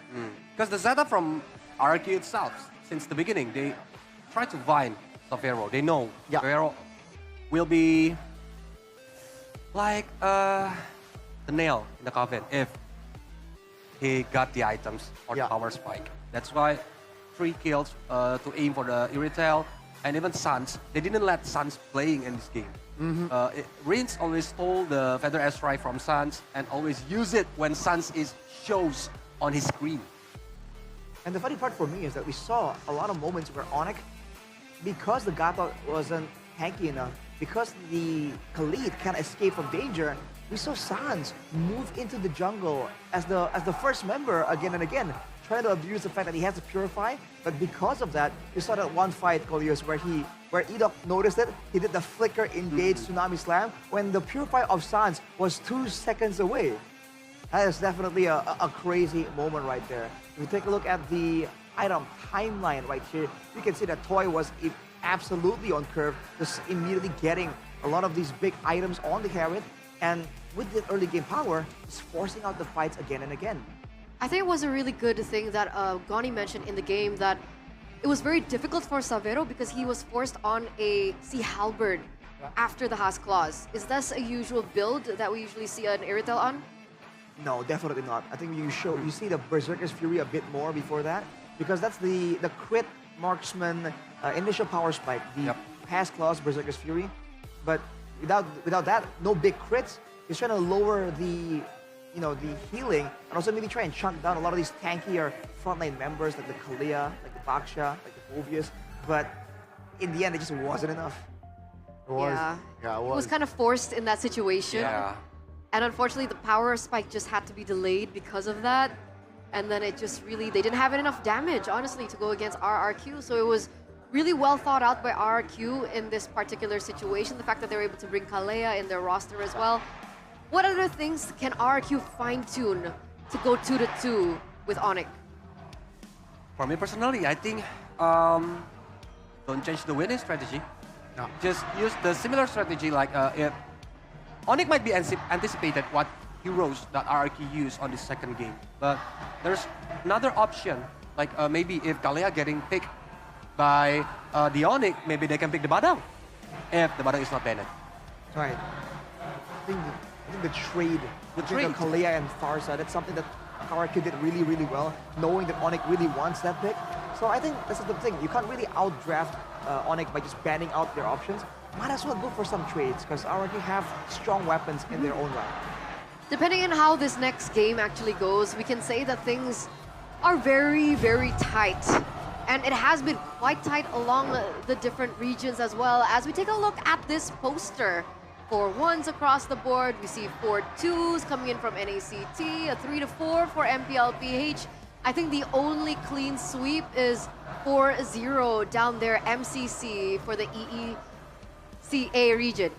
[SPEAKER 3] Because the setup from RRQ itself, since the beginning, they try to find Savero. They know Savero will be like the nail in the coffin if he got the items or the power spike. That's why 3 kills to aim for the Irritel. And even Sans, they didn't let Sans playing in this game. Rince always stole the Feather Airstrike from Sans and always use it when Sans shows on his screen.
[SPEAKER 2] And the funny part for me is that we saw a lot of moments where Onic, because the Gata wasn't tanky enough, because the Khalid can't escape from danger, we saw Sans move into the jungle as the first member again and again, trying to abuse the fact that he has to purify. But because of that, you saw that one fight, Kolios, where Idok noticed it, he did the flicker engage Tsunami Slam when the purify of Sans was 2 seconds away. That is definitely a crazy moment right there. If you take a look at the item timeline right here, you can see that Toy was absolutely on curve, just immediately getting a lot of these big items on the Harith, and with the early game power, just forcing out the fights again and again.
[SPEAKER 1] I think it was a really good thing that Goni mentioned in the game, that it was very difficult for Savero because he was forced on a Sea Halberd after the Has Claws. Is that a usual build that we usually see an Irritel on?
[SPEAKER 2] No, definitely not. I think you see the Berserker's Fury a bit more before that, because that's the crit marksman initial power spike, the Has Claws Berserker's Fury. But without that, no big crits. He's trying to lower the the healing, and also maybe try and chunk down a lot of these tankier frontline members like the Kalea, like the Baksha, like the Phobius. But in the end, it just wasn't enough.
[SPEAKER 4] It was.
[SPEAKER 1] Yeah, it was kind of forced in that situation.
[SPEAKER 3] Yeah.
[SPEAKER 1] And unfortunately, the power spike just had to be delayed because of that. And then it just really, they didn't have enough damage, honestly, to go against RRQ. So it was really well thought out by RRQ in this particular situation. The fact that they were able to bring Kalea in their roster as well. What other things can RRQ fine-tune to go 2-2 with Onic?
[SPEAKER 3] For me personally, I think don't change the winning strategy.
[SPEAKER 4] No.
[SPEAKER 3] Just use the similar strategy like if Onic might be anticipated what heroes that RRQ used on the second game. But there's another option, like maybe if Galea getting picked by the Onic, maybe they can pick the Badang if the Badang is not banned.
[SPEAKER 2] Right. I think the trade between Kalea and Farsa, that's something that RRQ did really, really well, knowing that Onic really wants that pick. So I think this is the thing. You can't really outdraft Onic by just banning out their options. Might as well go for some trades, because RRQ have strong weapons in their own right.
[SPEAKER 1] Depending on how this next game actually goes, we can say that things are very, very tight. And it has been quite tight along the different regions as well. As we take a look at this poster, 4-1s across the board. We see 4-2s coming in from NACT, a 3-4 for MPLPH. I think the only clean sweep is 4-0 down there, MCC for the EECA region.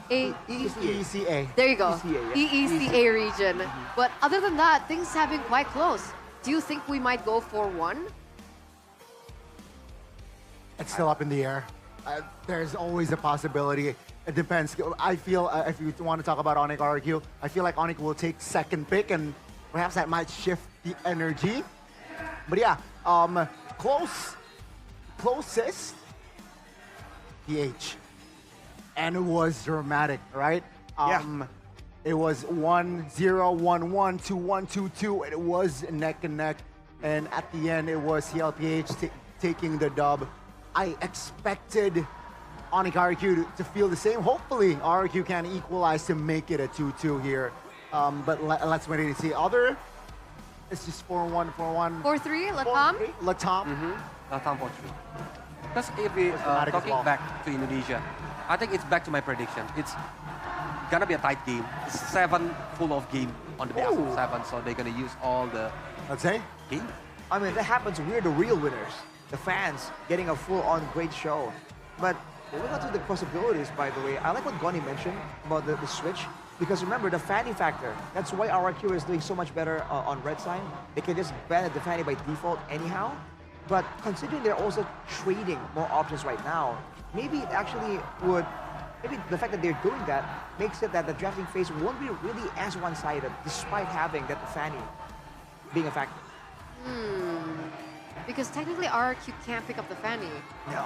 [SPEAKER 4] EECA.
[SPEAKER 1] There you go.
[SPEAKER 2] EECA, yeah.
[SPEAKER 1] EECA region. But other than that, things have been quite close. Do you think we might go 4-1?
[SPEAKER 4] It's still up in the air. There's always a possibility. It depends. I feel, if you want to talk about Onic RRQ, I feel like Onic will take second pick, and perhaps that might shift the energy. But yeah, closest, PH. And it was dramatic, right? It was 1-0, 1-1, 2-1, 2-2. It was neck and neck. And at the end, it was CLPH taking the dub. I expected Onic RRQ to feel the same. Hopefully, RRQ can equalize to make it a 2-2 here. But let's wait and see. It's just 4-1, 4-1.
[SPEAKER 1] 4-3, Latam?
[SPEAKER 4] Latam.
[SPEAKER 3] Latam 4-3. Because if we talking back to Indonesia, I think it's back to my prediction. It's gonna be a tight game. It's 7 full of game on the best of 7, so they're gonna use all the game.
[SPEAKER 2] I mean, that happens. We're the real winners. The fans getting a full-on great show. But look at the possibilities, by the way. I like what Goni mentioned about the switch. Because remember, the Fanny factor. That's why RRQ is doing so much better on red sign. They can just ban the Fanny by default anyhow. But considering they're also trading more options right now, maybe it actually would, maybe the fact that they're doing that makes it that the drafting phase won't be really as one-sided, despite having that Fanny being a factor.
[SPEAKER 1] Because technically RRQ can't pick up the Fanny.
[SPEAKER 2] No.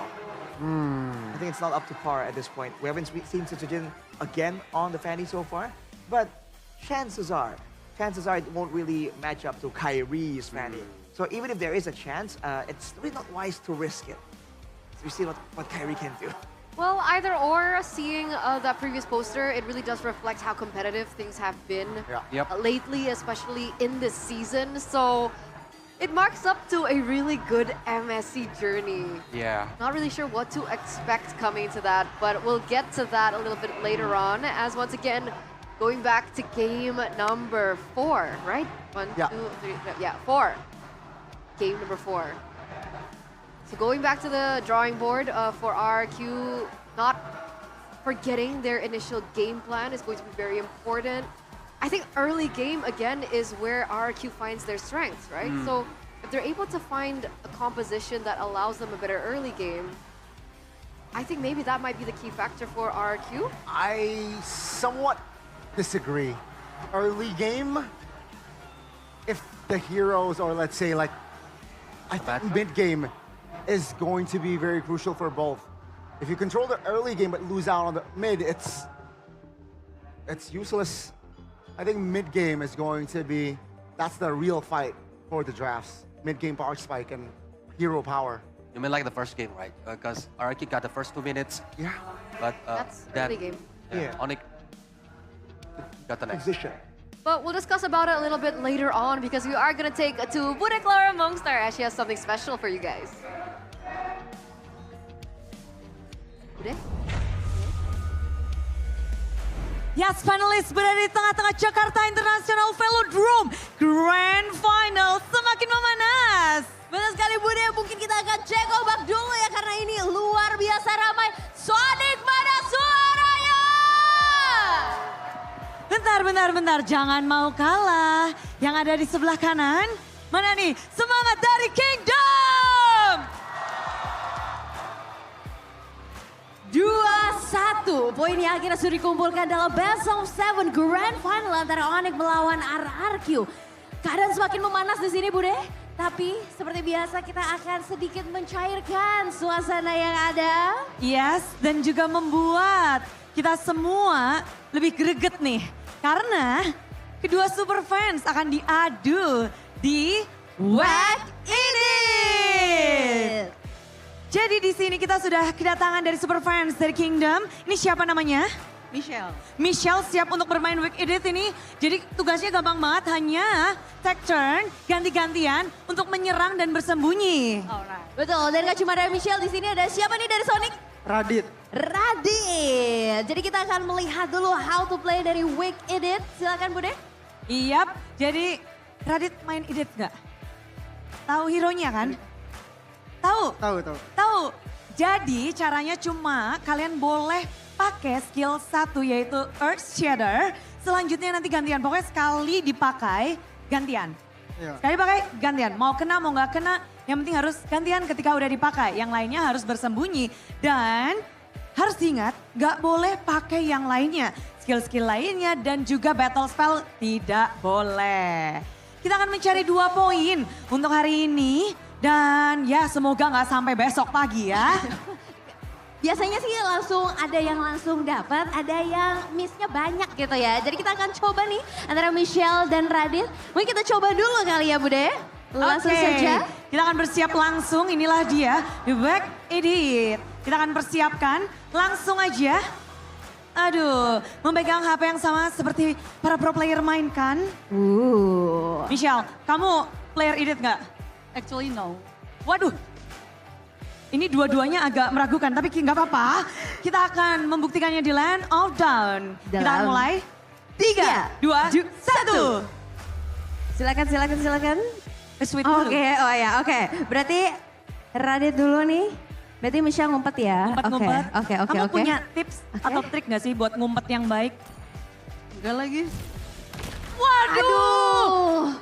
[SPEAKER 2] I think it's not up to par at this point. We haven't seen Sitsujin again on the Fanny so far, but chances are it won't really match up to KAIRI's Fanny. So even if there is a chance, it's really not wise to risk it. So we see what KAIRI can do.
[SPEAKER 1] Well, either or, seeing that previous poster, it really does reflect how competitive things have been lately, especially in this season. So it marks up to a really good MSC journey.
[SPEAKER 3] Yeah.
[SPEAKER 1] Not really sure what to expect coming to that, but we'll get to that a little bit later on, as once again, going back to game number 4, right? 1, 2, 3, 4. Game number 4. So going back to the drawing board for RRQ, not forgetting their initial game plan is going to be very important. I think early game, again, is where RRQ finds their strengths, right? So if they're able to find a composition that allows them a better early game, I think maybe that might be the key factor for RRQ.
[SPEAKER 4] I somewhat disagree. Early game, if the heroes, or let's say like, I think mid-game is going to be very crucial for both. If you control the early game but lose out on the mid, it's useless. I think mid-game is going to be, that's the real fight for the drafts. Mid-game power spike and hero power.
[SPEAKER 3] You mean like the first game, right? Because RRQ got the first 2 minutes.
[SPEAKER 4] Yeah.
[SPEAKER 3] But
[SPEAKER 1] that's early game.
[SPEAKER 3] Onic got the next.
[SPEAKER 2] Position.
[SPEAKER 1] But we'll discuss about it a little bit later on, because we are going to take to Bude Clara Mongstar as she has something special for you guys. Bude?
[SPEAKER 12] Yes, panelis berada di tengah-tengah Jakarta International Velodrome Grand Final semakin memanas.
[SPEAKER 15] Betul sekali Bude, mungkin kita akan cek ombak dulu ya, karena ini luar biasa ramai. Sonic, mana suaranya?
[SPEAKER 12] Bentar, jangan mau kalah. Yang ada di sebelah kanan, mana nih? Semangat dari Kingdom!
[SPEAKER 15] Satu poin yang akhirnya sudah dikumpulkan dalam Best of 7 Grand Final antara Onic melawan RRQ. Keadaan semakin memanas di sini Bude. Tapi seperti biasa kita akan sedikit mencairkan suasana yang ada.
[SPEAKER 12] Yes, dan juga membuat kita semua lebih greget nih. Karena kedua super fans akan diadu di Whack It. Jadi di sini kita sudah kedatangan dari super fans dari Kingdom. Ini siapa namanya?
[SPEAKER 16] Michelle.
[SPEAKER 12] Michelle siap untuk bermain Whack It ini. Jadi tugasnya gampang banget, hanya take turn, ganti-gantian untuk menyerang dan bersembunyi.
[SPEAKER 15] Betul, dan gak cuma dari Michelle, di sini ada siapa nih dari Sonic?
[SPEAKER 7] Radit.
[SPEAKER 15] Radit. Jadi kita akan melihat dulu how to play dari Whack It. Silakan Bude.
[SPEAKER 12] Iyap, jadi Radit main Idit nggak? Tahu hero-nya kan? Tahu? Tahu. Jadi caranya cuma kalian boleh pakai skill 1 yaitu Earth Shatter. Selanjutnya nanti gantian, pokoknya sekali dipakai gantian. Sekali pakai gantian, mau kena mau nggak kena, yang penting harus gantian ketika udah dipakai. Yang lainnya harus bersembunyi dan harus diingat nggak boleh pakai yang lainnya. Skill-skill lainnya dan juga battle spell tidak boleh. Kita akan mencari 2 poin untuk hari ini dan ya semoga nggak sampai besok pagi ya.
[SPEAKER 15] Biasanya sih langsung ada yang langsung dapat, ada yang missnya banyak gitu ya. Jadi kita akan coba nih antara Michelle dan Radit. Mungkin kita coba dulu kali ya Bude. Langsung saja.
[SPEAKER 12] Kita akan bersiap langsung, inilah dia di Whack It. Kita akan persiapkan langsung aja. Aduh, memegang HP yang sama seperti para pro player mainkan. Michelle, kamu player Idit nggak?
[SPEAKER 16] Actually no.
[SPEAKER 12] Waduh, ini dua-duanya agak meragukan, tapi nggak apa-apa. Kita akan membuktikannya di Land of Dawn. Kita akan mulai. 3, 2, 1.
[SPEAKER 15] Silakan.
[SPEAKER 12] Sweet dulu.
[SPEAKER 15] Oke. Berarti Radit dulu nih. Berarti Michelle ngumpet ya?
[SPEAKER 12] Ngumpet.
[SPEAKER 15] Oke.
[SPEAKER 12] Kamu punya tips atau trik nggak sih buat ngumpet yang baik?
[SPEAKER 16] Enggak lagi.
[SPEAKER 12] Waduh.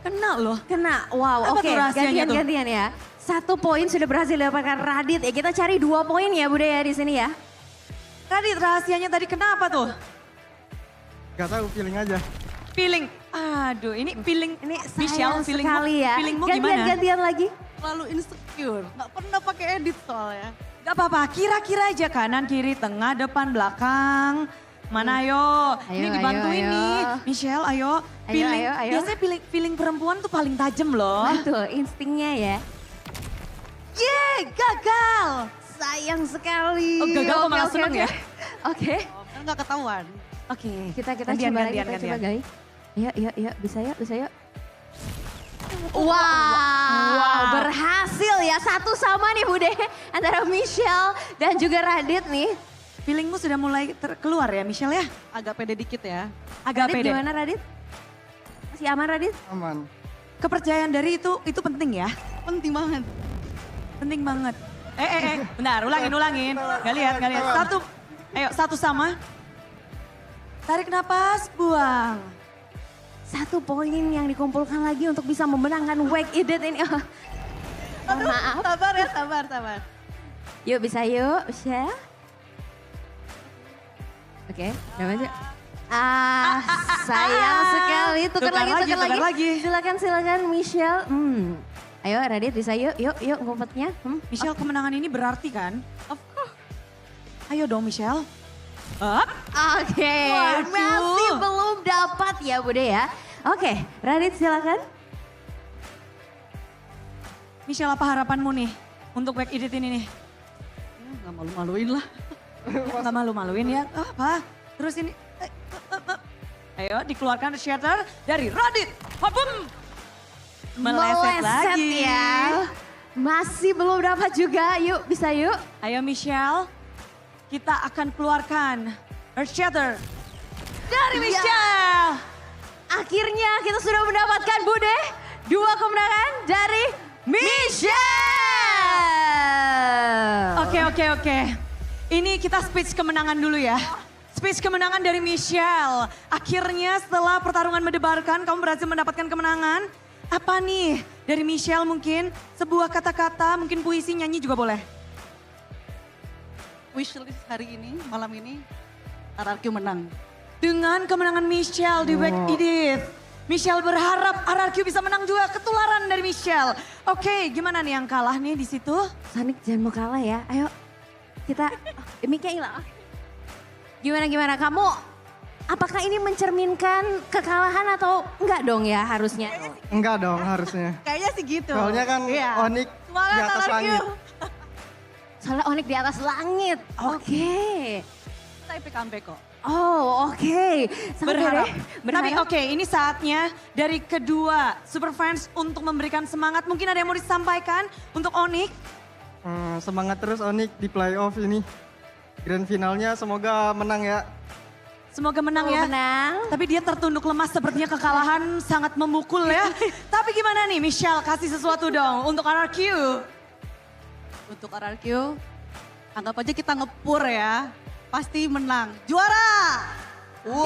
[SPEAKER 15] Kena
[SPEAKER 12] loh.
[SPEAKER 15] Wow,
[SPEAKER 12] Apa
[SPEAKER 15] oke.
[SPEAKER 12] tuh rahasianya tuh?
[SPEAKER 15] Gantian ya. 1 poin sudah berhasil didapatkan Radit ya. Kita cari 2 poin ya Bude ya di sini ya.
[SPEAKER 12] Radit, rahasianya tadi kenapa tuh?
[SPEAKER 7] Gak tahu, feeling aja.
[SPEAKER 12] Feeling. Aduh, ini feeling.
[SPEAKER 15] Ini
[SPEAKER 12] Michelle,
[SPEAKER 15] sayang sekali ya.
[SPEAKER 12] Feelingmu gimana?
[SPEAKER 15] Gantian lagi.
[SPEAKER 16] Terlalu insecure. Nggak pernah pakai edit soalnya.
[SPEAKER 12] Gak apa-apa, kira-kira aja kanan, kiri, tengah, depan, belakang. Mana ayo? Ini dibantuin nih. Michelle, ayo. Feeling. Biasanya feeling perempuan tuh paling tajam loh.
[SPEAKER 15] Betul, instingnya ya.
[SPEAKER 12] Yeay, gagal.
[SPEAKER 15] Sayang sekali.
[SPEAKER 12] Oh, gagal kok malah seneng ya?
[SPEAKER 15] Oke.
[SPEAKER 16] Kan nggak ketahuan.
[SPEAKER 15] Oke, kita
[SPEAKER 12] Gantian,
[SPEAKER 15] coba
[SPEAKER 12] gantian,
[SPEAKER 15] lagi,
[SPEAKER 12] gantian.
[SPEAKER 15] guys. Yuk, bisa yuk. Wow, berhasil ya. 1 sama nih Bude. Antara Michelle dan juga Radit nih.
[SPEAKER 12] Feelingmu sudah mulai keluar ya Michelle ya?
[SPEAKER 16] Agak pede dikit ya.
[SPEAKER 12] Agak
[SPEAKER 15] Radit
[SPEAKER 12] pede.
[SPEAKER 15] gimana Radit? Masih aman Radit?
[SPEAKER 7] Aman.
[SPEAKER 12] Kepercayaan dari itu penting ya?
[SPEAKER 16] Penting banget.
[SPEAKER 12] Penting banget. Bentar, ulangin. Gak lihat. 1, ayo 1 sama. Tarik napas, buang.
[SPEAKER 15] 1 poin yang dikumpulkan lagi untuk bisa memenangkan Whack It ini.
[SPEAKER 16] Aduh,
[SPEAKER 15] Maaf.
[SPEAKER 16] Sabar.
[SPEAKER 15] Yuk bisa yuk, Michelle. Oke, udah masuk. Sayang sekali. Tukar lagi. Silakan Michelle. Ayo Radit bisa yuk ngumpetnya.
[SPEAKER 12] Michelle, kemenangan ini berarti kan? Of course. Ayo dong Michelle. Up.
[SPEAKER 15] Oke, masih belum dapat ya Bude ya. Oke, Radit silakan.
[SPEAKER 12] Michelle, apa harapanmu nih untuk Whack It ini nih?
[SPEAKER 16] Nggak malu-maluin lah.
[SPEAKER 12] Gak malu-maluin ya. Apa? Terus ini. Ayo dikeluarkan shatter dari Radit. Habum. Meleset lagi.
[SPEAKER 15] Ya. Masih belum dapat juga. Yuk, bisa yuk.
[SPEAKER 12] Ayo Michelle. Kita akan keluarkan Earth Shatter dari Michelle.
[SPEAKER 15] Akhirnya kita sudah mendapatkan Bude. 2 kemenangan dari Michelle.
[SPEAKER 12] Oke. Ini kita speech kemenangan dulu ya. Speech kemenangan dari Michelle. Akhirnya setelah pertarungan mendebarkan, kamu berhasil mendapatkan kemenangan. Apa nih dari Michelle mungkin? Sebuah kata-kata, mungkin puisi, nyanyi juga boleh.
[SPEAKER 16] wishlist hari ini, malam ini, RRQ menang.
[SPEAKER 12] Dengan kemenangan Michelle di back Edith. Michelle berharap RRQ bisa menang juga, ketularan dari Michelle. Oke, gimana nih yang kalah nih di situ?
[SPEAKER 15] Sonic jangan mau kalah ya. Ayo kita, mic-nya hilang. Gimana kamu? Apakah ini mencerminkan kekalahan atau enggak dong ya harusnya?
[SPEAKER 17] Enggak dong harusnya.
[SPEAKER 16] Kayaknya sih gitu.
[SPEAKER 17] Soalnya kan Onic di atas langit.
[SPEAKER 15] Soalnya Onic di atas langit. Oke.
[SPEAKER 16] Tapi comeback kok.
[SPEAKER 15] Oh oke.
[SPEAKER 12] Berharap.
[SPEAKER 15] Berharap.
[SPEAKER 12] Tapi oke, ini saatnya dari kedua super fans untuk memberikan semangat. Mungkin ada yang mau disampaikan untuk Onic?
[SPEAKER 17] Semangat terus Onic di playoff ini. Grand finalnya semoga menang ya.
[SPEAKER 12] Semoga menang ya.
[SPEAKER 15] Menang.
[SPEAKER 12] Tapi dia tertunduk lemas sepertinya kekalahan sangat memukul ya. Tapi gimana nih Michelle, kasih sesuatu dong untuk RRQ.
[SPEAKER 16] Untuk RRQ, anggap aja kita ngepur ya. Pasti menang. Juara!
[SPEAKER 12] Wow.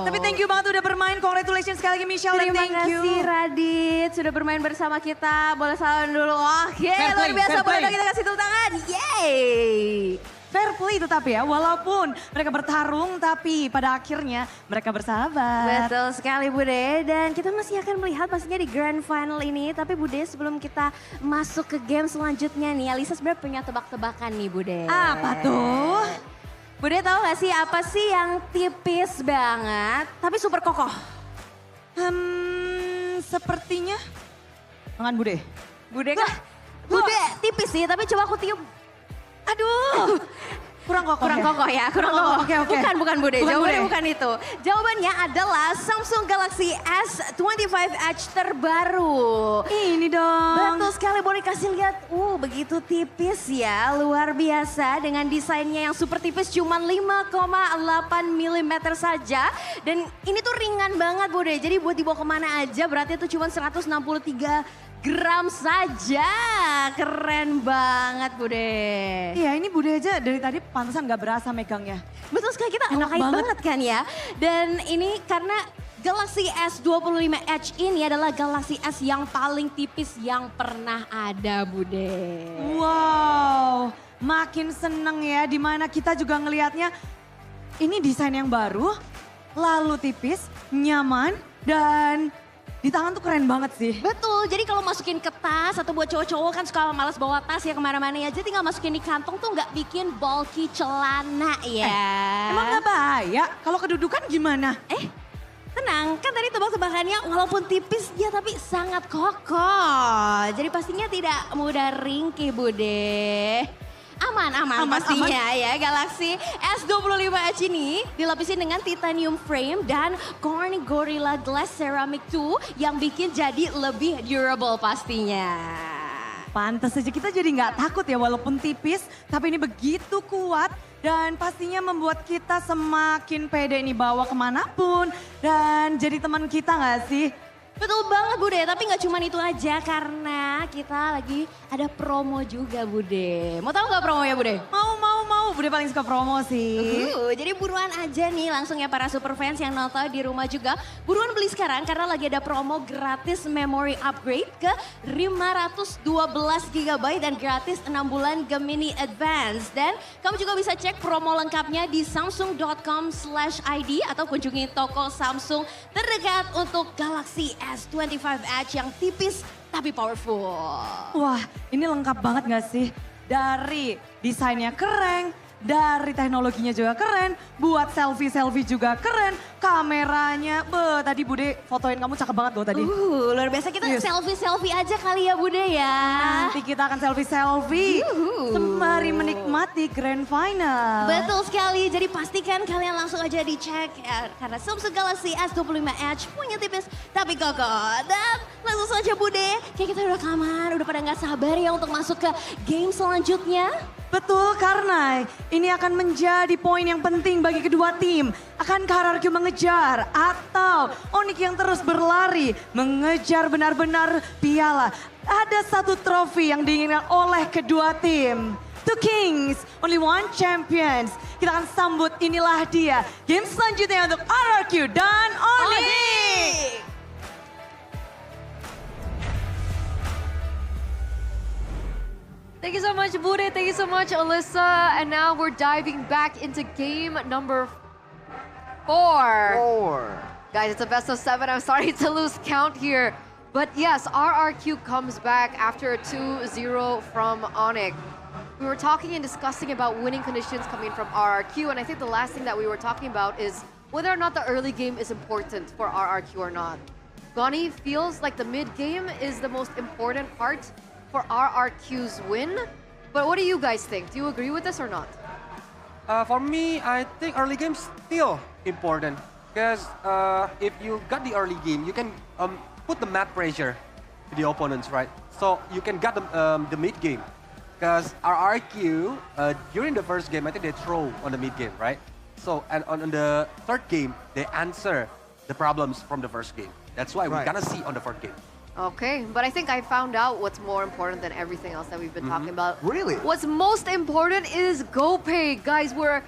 [SPEAKER 12] Tapi thank you banget udah bermain. Congratulations sekali lagi Michelle dan thank you.
[SPEAKER 15] Terima kasih Radit sudah bermain bersama kita. Boleh salam dulu. Oke, luar biasa. Boleh dong kita kasih tepuk tangan. Yeay.
[SPEAKER 12] Fair play tetap ya, walaupun mereka bertarung tapi pada akhirnya mereka bersahabat.
[SPEAKER 15] Betul sekali Bude, dan kita masih akan melihat pastinya di Grand Final ini. Tapi Bude sebelum kita masuk ke game selanjutnya nih, Alisa sebenarnya punya tebak-tebakan nih Bude.
[SPEAKER 12] Apa tuh?
[SPEAKER 15] Bude tahu gak sih apa sih yang tipis banget tapi super kokoh?
[SPEAKER 12] Sepertinya tangan Bude.
[SPEAKER 15] Bude kan? Bude tipis sih tapi coba aku tiup.
[SPEAKER 12] Aduh, kurang kokoh ya?
[SPEAKER 15] Kurang kokoh.
[SPEAKER 12] Oke.
[SPEAKER 15] Bukan Bude,
[SPEAKER 12] Bukan
[SPEAKER 15] jawabannya
[SPEAKER 12] Bude.
[SPEAKER 15] bukan itu. Jawabannya adalah Samsung Galaxy S25 Edge terbaru.
[SPEAKER 12] Ini dong.
[SPEAKER 15] Betul sekali, boleh kasih lihat. Begitu tipis ya, luar biasa dengan desainnya yang super tipis cuma 5,8 mm saja. Dan ini tuh ringan banget Bude, jadi buat dibawa kemana aja berarti itu cuma 163 gram saja. Keren banget Bude.
[SPEAKER 12] Iya ini Bude aja dari tadi pantesan gak berasa megangnya.
[SPEAKER 15] Betul sekali, kita
[SPEAKER 12] Enak
[SPEAKER 15] kait
[SPEAKER 12] banget.
[SPEAKER 15] banget kan ya. Dan ini karena Galaxy S25 Edge ini adalah Galaxy S yang paling tipis yang pernah ada Bude.
[SPEAKER 12] Wow, makin seneng ya dimana kita juga ngelihatnya ini desain yang baru, lalu tipis, nyaman, dan di tangan tuh keren banget sih.
[SPEAKER 15] Betul, jadi kalau masukin ke tas atau buat cowok-cowok kan suka malas bawa tas ya kemana-mana ya. Jadi tinggal masukin di kantong tuh nggak bikin bulky celana ya.
[SPEAKER 12] Emang gak bahaya? Kalau kedudukan gimana?
[SPEAKER 15] Tenang, kan tadi tebak-tebakannya walaupun tipis dia tapi sangat kokoh. Jadi pastinya tidak mudah ringkih Bude. Aman pastinya ya. Galaxy S25 Edge ini dilapisi dengan titanium frame dan Corning Gorilla Glass Ceramic 2 yang bikin jadi lebih durable pastinya.
[SPEAKER 12] Pantas aja kita jadi nggak takut ya walaupun tipis, tapi ini begitu kuat dan pastinya membuat kita semakin pede nih bawa kemanapun dan jadi teman kita nggak sih?
[SPEAKER 15] Betul banget Bude, tapi nggak cuma itu aja karena kita lagi ada promo juga Bude. Mau tahu nggak promonya Bude?
[SPEAKER 12] Mau. Bude paling suka promo sih.
[SPEAKER 15] Jadi buruan aja nih langsung ya para super fans yang nonton di rumah juga. Buruan beli sekarang karena lagi ada promo gratis memory upgrade ke 512 GB dan gratis 6 bulan Gemini Advance. Dan kamu juga bisa cek promo lengkapnya di samsung.com/id atau kunjungi toko Samsung terdekat untuk Galaxy S25 Edge yang tipis tapi powerful.
[SPEAKER 12] Wah ini lengkap banget gak sih? Dari desainnya keren, dari teknologinya juga keren, buat selfie juga keren, kameranya, tadi Bude fotoin kamu cakep banget loh tadi.
[SPEAKER 15] Luar biasa, kita selfie aja kali ya Bude ya.
[SPEAKER 12] Nanti kita akan selfie sembari menikmati Grand Final.
[SPEAKER 15] Betul sekali, jadi pastikan kalian langsung aja dicek ya, karena Samsung Galaxy S25 Edge punya tipis tapi kokoh. Dan langsung saja Bude, kayak kita udah kamar, udah pada gak sabar ya untuk masuk ke game selanjutnya.
[SPEAKER 12] Betul, karena ini akan menjadi poin yang penting bagi kedua tim. Akankah RRQ mengejar atau Onic yang terus berlari mengejar benar-benar piala? Ada satu trofi yang diinginkan oleh kedua tim. Two Kings, only one champions. Kita akan sambut, inilah dia. Game selanjutnya untuk RRQ dan Onic.
[SPEAKER 1] Thank you so much, Bude. Thank you so much, Alyssa. And now we're diving back into game number 4. Guys, it's a best of 7. I'm starting to lose count here. But yes, RRQ comes back after a 2-0 from Onic. We were talking and discussing about winning conditions coming from RRQ, and I think the last thing that we were talking about is whether or not the early game is important for RRQ or not. Goni feels like the mid game is the most important part for RRQ's win. But what do you guys think? Do you agree with this or not?
[SPEAKER 3] For me, I think early game still important because if you got the early game, you can put the map pressure to the opponents, right? So you can get the mid game. Because RRQ, during the first game, I think they throw on the mid game, right? So, and on the third game, they answer the problems from the first game. That's why we're gonna see on the fourth game.
[SPEAKER 1] Okay, but I think I found out what's more important than everything else that we've been talking about.
[SPEAKER 2] Really?
[SPEAKER 1] What's most important is GoPay. Guys, we're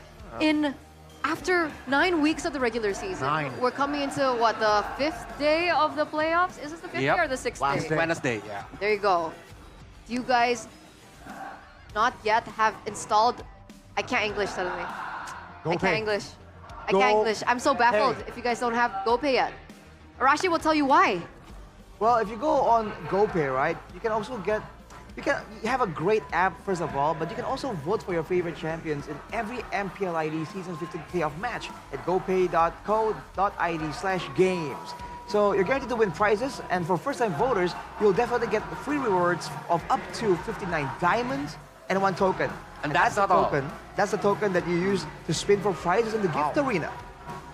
[SPEAKER 1] after 9 weeks of the regular season.
[SPEAKER 4] 9.
[SPEAKER 1] We're coming into, what, the 5th day of the playoffs? Is this the 5th day or the 6th day?
[SPEAKER 3] Wednesday, yeah.
[SPEAKER 1] There you go. Do you guys not yet have installed... I can't English suddenly. I can't English. I can't English. I'm so baffled if you guys don't have GoPay yet. Arashi will tell you why.
[SPEAKER 2] Well, if you go on GoPay, right, you can also get... You have a great app, first of all, but you can also vote for your favorite champions in every Mpl Id Season 15 playoff match at gopay.co.id/games. So you're guaranteed to win prizes, and for first-time voters, you'll definitely get free rewards of up to 59 diamonds and 1 token.
[SPEAKER 3] And that's not all.
[SPEAKER 2] That's the token that you use to spin for prizes in the gift arena.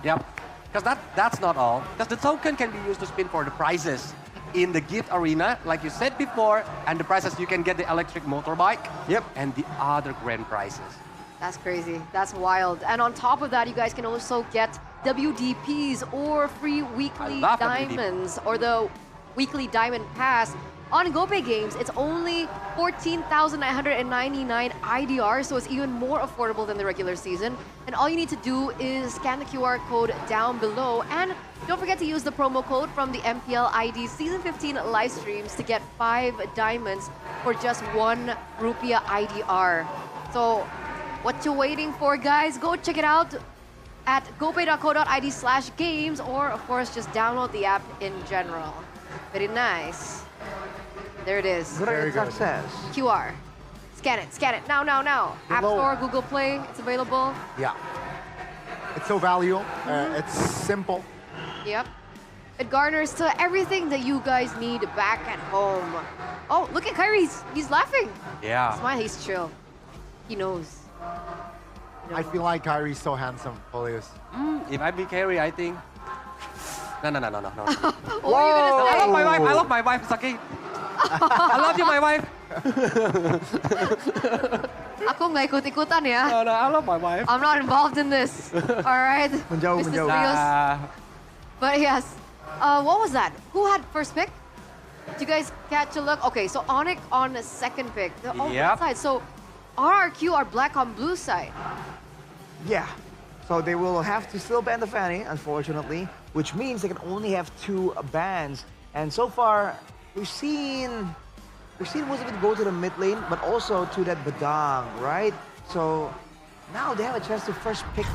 [SPEAKER 3] Yep. Because that's not all. Because the token can be used to spin for the prizes in the gift arena, like you said before, and the prizes you can get the electric motorbike.
[SPEAKER 2] Yep.
[SPEAKER 3] And the other grand prizes.
[SPEAKER 1] That's crazy. That's wild. And on top of that, you guys can also get WDPs or free weekly diamonds or the weekly diamond pass. On GoPay games, it's only 14,999 IDR, so it's even more affordable than the regular season. And all you need to do is scan the QR code down below. And don't forget to use the promo code from the Mpl Id Season 15 live streams to get 5 diamonds for just 1 rupiah IDR. So what you waiting for, guys? Go check it out at gopay.co.id/games, or of course just download the app in general. Very nice. There it is.
[SPEAKER 2] Great success.
[SPEAKER 1] QR. Scan it. Now. App Store, Google Play, it's available.
[SPEAKER 4] Yeah. It's so valuable. It's simple.
[SPEAKER 1] Yep. It garners to everything that you guys need back at home. Oh, look at KAIRI. He's laughing.
[SPEAKER 3] Yeah.
[SPEAKER 1] Smile, he's chill. He knows.
[SPEAKER 4] I feel like KAIRI's so handsome, Polius.
[SPEAKER 3] If I be KAIRI, I think... No.
[SPEAKER 1] What are you gonna say?
[SPEAKER 3] I love my wife, Saki. I love you, my wife.
[SPEAKER 1] Aku nggak ikut-ikutan ya.
[SPEAKER 3] No, I love my wife.
[SPEAKER 1] I'm not involved in this. All right.
[SPEAKER 2] Menjauh.
[SPEAKER 1] But yes, what was that? Who had first pick? Did you guys catch a look? Okay, so Onic on the second pick. The right side. So RRQ are black on blue side.
[SPEAKER 2] Yeah. So they will have to still ban the Fanny, unfortunately, which means they can only have 2 bans. And so far, we've seen most of it go to the mid lane, but also to that Badang, right? So now they have a chance to first pick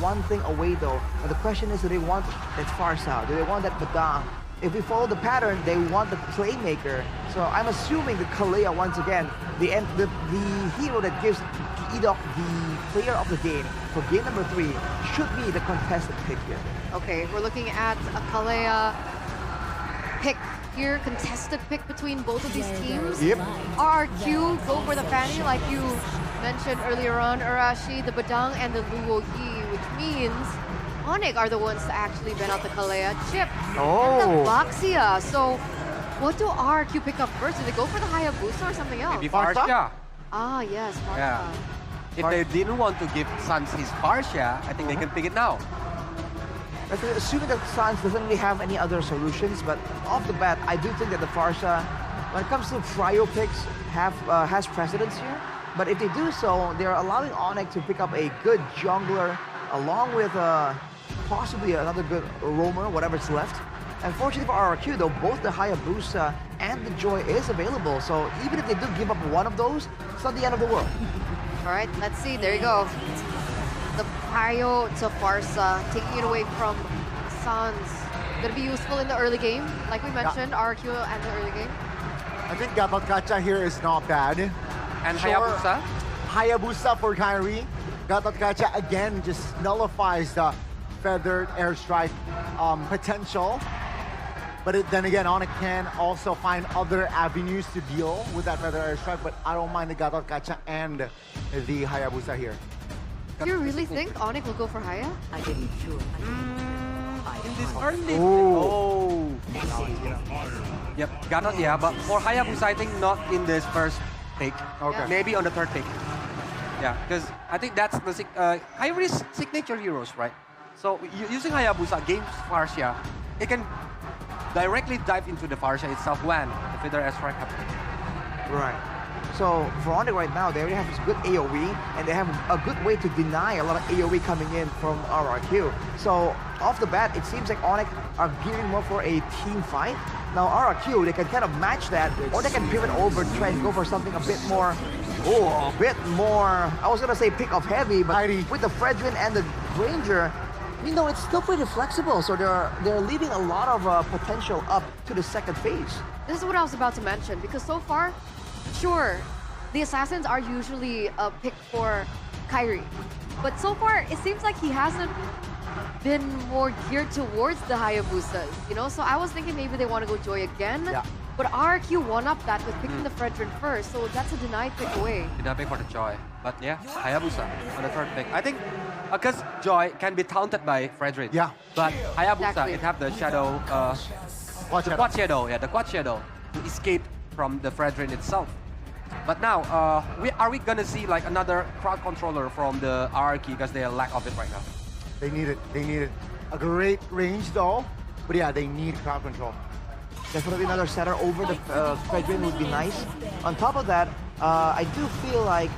[SPEAKER 2] one thing away, though. But the question is, do they want that Farsa? Do they want that Badang? If we follow the pattern, they want the playmaker. So I'm assuming that Kalea, once again, the hero that gives Idok the player of the game for game number 3 should be the contested pick here.
[SPEAKER 1] Okay, we're looking at a Kalea pick here, contested pick between both of these teams.
[SPEAKER 2] Yep.
[SPEAKER 1] RRQ go for the Fanny, like you mentioned earlier on, Arashi, the Badang, and the Luo Yi, which means Onic are the ones to actually ban out the Kalea chip. And the Baxia. So what do RRQ pick up first? Do they go for the Hayabusa or something else?
[SPEAKER 3] Maybe Farsha.
[SPEAKER 1] Ah, yes, Farsha.
[SPEAKER 3] Yeah. If they didn't want to give Sans his Farsha, I think they can pick it now.
[SPEAKER 2] Assuming that Sans doesn't really have any other solutions, but off the bat, I do think that the Farsha, when it comes to prio picks, has precedence here. But if they do so, they're allowing Onic to pick up a good jungler, along with possibly another good roamer, whatever's left. Unfortunately for RRQ, though, both the Hayabusa and the Joy is available. So even if they do give up one of those, it's not the end of the world.
[SPEAKER 1] All right, let's see. There you go. The Pio to Farsa, taking it away from Sans. Gonna be useful in the early game, like we mentioned, RRQ and the early game.
[SPEAKER 4] I think Gatot Kacha here is not bad.
[SPEAKER 3] And Hayabusa?
[SPEAKER 4] Hayabusa for KAIRI. Gatot Kacha again just nullifies the feathered airstrike potential. But then again, Onic can also find other avenues to deal with that feathered airstrike, but I don't mind the Gatot Kacha and the Hayabusa here.
[SPEAKER 1] Do you really think Onic will go for Haya?
[SPEAKER 3] In this early...
[SPEAKER 2] Oh.
[SPEAKER 3] Yep, Gatot, yeah, but for Hayabusa, I think not in this first pick.
[SPEAKER 4] Okay.
[SPEAKER 3] Maybe on the third pick. Yeah, because I think that's the KAIRI's signature heroes, right? So using Hayabusa against Farsia, it can directly dive into the Farsia itself when the feather airstrike happens.
[SPEAKER 2] Right. So for Onic right now, they already have this good AoE, and they have a good way to deny a lot of AoE coming in from RRQ. So off the bat, it seems like Onic are gearing more for a team fight. Now RRQ, they can kind of match that, or they can pivot over, try and go for something a bit more, I was gonna say pick off heavy, but with the Fredrin and the Ranger, you know, it's still pretty flexible. So they're leaving a lot of potential up to the second phase.
[SPEAKER 1] This is what I was about to mention, because so far, sure, the Assassins are usually a pick for KAIRI. But so far, it seems like he hasn't been more geared towards the Hayabusas, you know? So I was thinking maybe they want to go Joy again.
[SPEAKER 3] Yeah.
[SPEAKER 1] But RRQ won up that with picking the Fredrin first, so that's a denied pick away.
[SPEAKER 3] Denied pick for the Joy. But yeah, Hayabusa on the third pick. I think because Joy can be taunted by Fredrin.
[SPEAKER 4] Yeah.
[SPEAKER 3] But Hayabusa,
[SPEAKER 1] Exactly.
[SPEAKER 3] it have the shadow, quad shadow, yeah, the quad shadow to escape from the Fredrin itself. But now, are we gonna see like another crowd controller from the RRQ because they lack of it right now?
[SPEAKER 4] They need it. They need it. A great range though, but yeah, they need crowd control.
[SPEAKER 2] Definitely another setter over the Fredrin would be nice. On top of that, I do feel like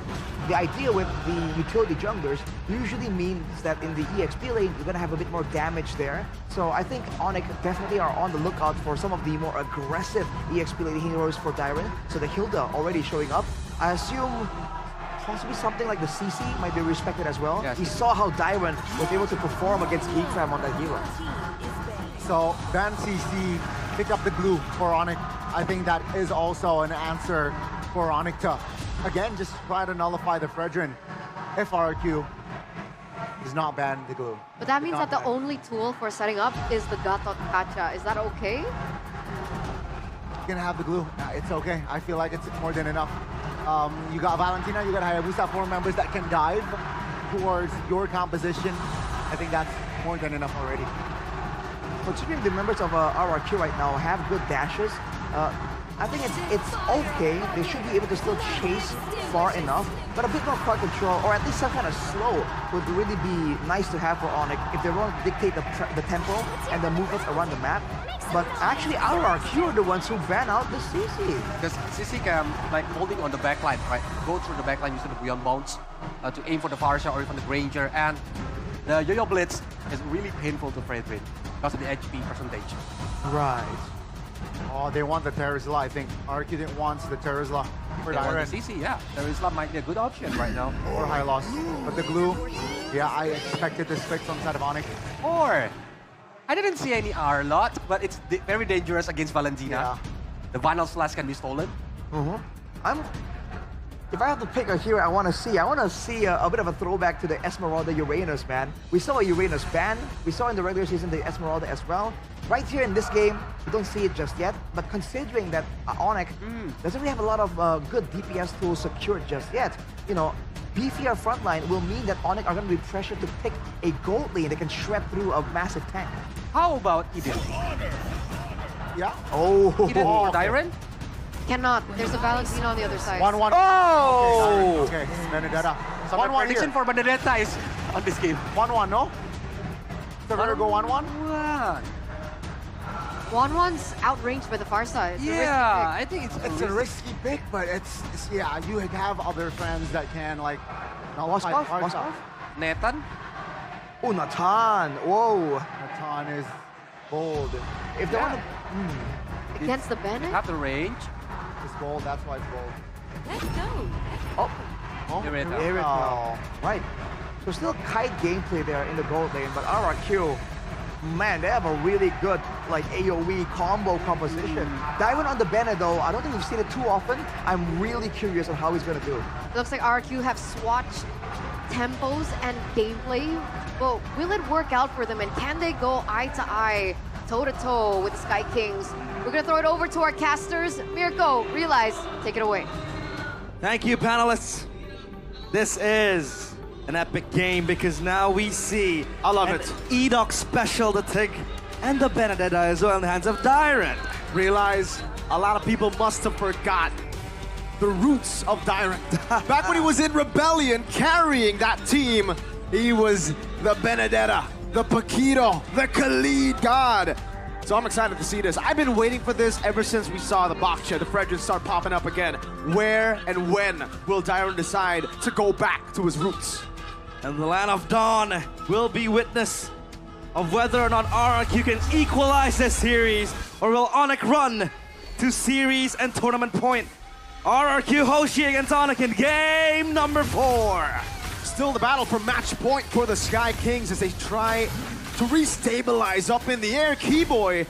[SPEAKER 2] the idea with the utility junglers usually means that in the EXP lane, you're gonna have a bit more damage there. So I think Onic definitely are on the lookout for some of the more aggressive EXP lane heroes for Dairon. So the Hilda already showing up. I assume possibly something like the CC might be respected as well.
[SPEAKER 3] Yes.
[SPEAKER 2] We saw how Dairon was able to perform against Geekfam on that hero.
[SPEAKER 4] So Ban CC pick up the glue for Onic. I think that is also an answer for Onic to, again, just try to nullify the Fredrin if RRQ does not ban the glue.
[SPEAKER 1] But that means that the only tool for setting up is the Gatot Kacha. Is that okay?
[SPEAKER 4] You're gonna have the glue. It's okay. I feel like it's more than enough. You got Valentina, you got Hayabusa, 4 members that can dive towards your composition. I think that's more than enough already.
[SPEAKER 2] Considering the members of RRQ right now have good dashes, I think it's okay. They should be able to still chase far enough, but a bit more crowd control, or at least some kind of slow, would really be nice to have for Onic if they want to dictate the tempo and the movements around the map. But actually, RRQ are the ones who ban out the CC.
[SPEAKER 3] Because CC can, like, holding on the backline, right? Go through the backline using the Beyond Bounce to aim for the Farsia or even the Granger. And the Yo-Yo Blitz is really painful to Fredrin because of the HP percentage.
[SPEAKER 2] Right.
[SPEAKER 4] Oh, they want the Terizla, I think. RRQ didn't want the Terizla for
[SPEAKER 3] They want
[SPEAKER 4] Dairon.
[SPEAKER 3] the CC, yeah. Terizla might be a good option right now.
[SPEAKER 4] Or high loss. But the glue, yeah, I expected this fix on side of Onic.
[SPEAKER 3] Or, I didn't see any R lot, but it's very dangerous against Valentina.
[SPEAKER 4] Yeah.
[SPEAKER 3] The Vinyl Slash can be stolen.
[SPEAKER 2] If I have to pick a hero I want to see a bit of a throwback to the Esmeralda Uranus, man. We saw a Uranus ban. We saw in the regular season the Esmeralda as well. Right here in this game, we don't see it just yet. But considering that Onic doesn't really have a lot of good DPS tools secured just yet, you know, beefier frontline will mean that Onic are going to be pressured to pick a gold lane that can shred through a massive tank.
[SPEAKER 3] How about Eden?
[SPEAKER 4] Yeah.
[SPEAKER 2] Oh.
[SPEAKER 3] Eden or Dairon?
[SPEAKER 1] Cannot. There's a Valentina on the other side.
[SPEAKER 4] 1-1.
[SPEAKER 2] Oh!
[SPEAKER 4] Okay, Benedetta.
[SPEAKER 3] So my
[SPEAKER 4] 1-1
[SPEAKER 3] prediction for Benedetta is on this game.
[SPEAKER 4] 1-1, no? So we're gonna go 1-1?
[SPEAKER 1] 1-1's outranged by the far side. It's a risky
[SPEAKER 3] Yeah,
[SPEAKER 1] pick.
[SPEAKER 3] I think
[SPEAKER 4] It's a risky pick, but it's yeah, you have other friends that can like
[SPEAKER 2] Moskov?
[SPEAKER 3] Nathan?
[SPEAKER 2] Oh, Nathan. Whoa.
[SPEAKER 4] Nathan is bold.
[SPEAKER 2] If they want to...
[SPEAKER 1] against the Bennett.
[SPEAKER 18] Have the range.
[SPEAKER 4] It's bold, that's why it's bold.
[SPEAKER 15] Let's go.
[SPEAKER 2] Oh,
[SPEAKER 18] Ireta.
[SPEAKER 2] right. So still kite gameplay there in the gold lane, but RRQ, man, they have a really good like AoE combo composition. Diving on the Bennett though, I don't think we've seen it too often. I'm really curious on how he's gonna do.
[SPEAKER 1] It looks like RRQ have swatched tempos and gameplay, but will it work out for them? And can they go eye to eye, toe to toe with the Sky Kings? We're gonna throw it over to our casters. Mirko, Realize, take it away.
[SPEAKER 10] Thank you, panelists. This is an epic game because now we see
[SPEAKER 11] I love
[SPEAKER 10] an
[SPEAKER 11] it.
[SPEAKER 10] Edoc special, the Tig and the Benedetta as well in the hands of Dyron.
[SPEAKER 11] Realize a lot of people must have forgot the roots of Dyron. Back when he was in Rebellion carrying that team, he was the Benedetta, the Paquito, the Khalid god. So I'm excited to see this. I've been waiting for this ever since we saw the Baksha, the Fredrins start popping up again. Where and when will Dyron decide to go back to his roots?
[SPEAKER 10] And the Land of Dawn will be witness of whether or not RRQ can equalize this series, or will Onic run to series and tournament point. RRQ Hoshi against Onic in game number 4.
[SPEAKER 11] Still the battle for match point for the Sky Kings as they try to restabilize up in the air. Keyboy,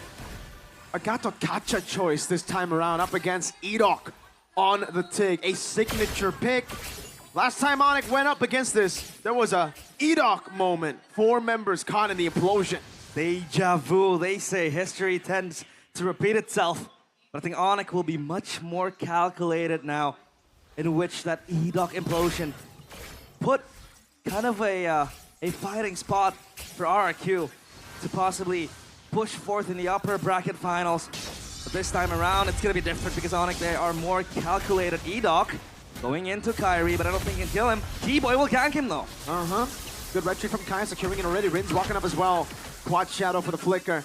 [SPEAKER 11] a Gato Gacha choice this time around up against Edoc on the Tig. A signature pick. Last time Onic went up against this, there was a Edoc moment. 4 members caught in the implosion.
[SPEAKER 10] Deja vu, they say history tends to repeat itself. But I think Onic will be much more calculated now, in which that Edoc implosion put kind of a fighting spot for RRQ to possibly push forth in the upper bracket finals. But this time around, it's going to be different because Onic, they are more calculated. Edoc going into KAIRI, but I don't think he can kill him. Keyboy will gank him though.
[SPEAKER 11] Good red tree from Kai, securing it already. Rin's walking up as well. Quad Shadow for the flicker.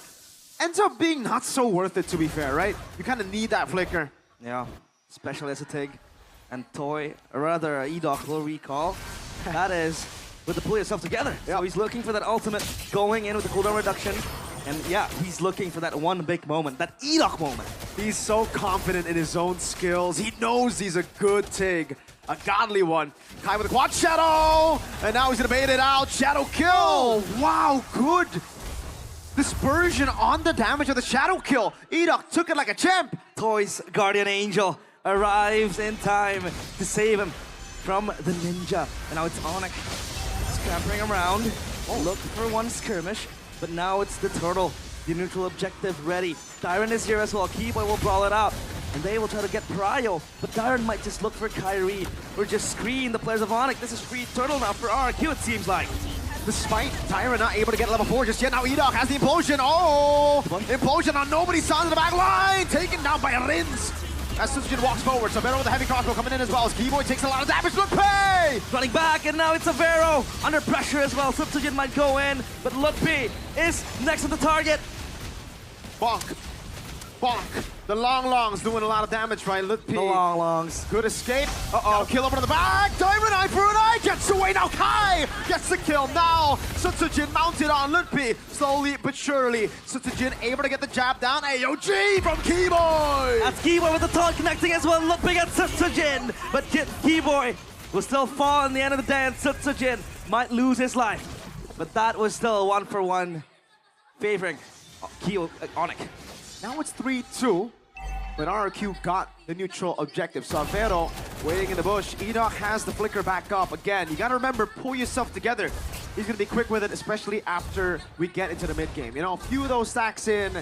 [SPEAKER 11] Ends up being not so worth it, to be fair, right? You kind of need that flicker.
[SPEAKER 10] Yeah, especially as a Tig. And Toy, or rather Edoc will recall. That is with the pull yourself together. Yep. So he's looking for that ultimate, going in with the cooldown reduction. And yeah, he's looking for that one big moment, that Edoc moment.
[SPEAKER 11] He's so confident in his own skills. He knows he's a good Tig, a godly one. Kai with a quad shadow, and now he's gonna bait it out. Shadow kill. Wow, good dispersion on the damage of the shadow kill. Edoc took it like a champ.
[SPEAKER 10] Toy's Guardian Angel arrives in time to save him from the ninja. And now it's Onic scampering around. Look for one skirmish, but now it's the turtle. The neutral objective ready. Dyron is here as well. Keyboy will brawl it out. And they will try to get Prio, but Dyron might just look for KAIRI or just screen the players of Onic. This is free turtle now for RRQ, it seems like.
[SPEAKER 11] Despite Dyron not able to get level 4 just yet, now Edoc has the implosion. Oh! Implosion on nobody's side of the back line! Taken down by Rins. As Sutsujin walks forward, Severo with a heavy crossbow coming in as well as Keyboy takes a lot of damage. Look, pay!
[SPEAKER 10] Running back, and now it's Severo under pressure as well. Sutsujin might go in, but Lutpi is next to the target.
[SPEAKER 11] Bonk. Bonk. The long longs doing a lot of damage, right? Lutpi.
[SPEAKER 10] The long longs.
[SPEAKER 11] Good escape. Uh-oh. Kill over to the back. Diamond eye for an eye. Gets away now. Kai gets the kill now. Sutsujin mounted on Lutpi. Slowly but surely. Sutsujin able to get the jab down. AOG from Keyboy.
[SPEAKER 10] That's Keyboy with the taunt connecting as well. Lutpi gets Sutsujin. But Keyboy will still fall in the end of the day, and Sutsujin might lose his life. But that was still a 1-for-1 favoring Onic.
[SPEAKER 11] Now it's 3-2, but RRQ got the neutral objective. Savero waiting in the bush. Edoc has the flicker back up. Again, you gotta remember, pull yourself together. He's gonna be quick with it, especially after we get into the mid game. You know, a few of those stacks in,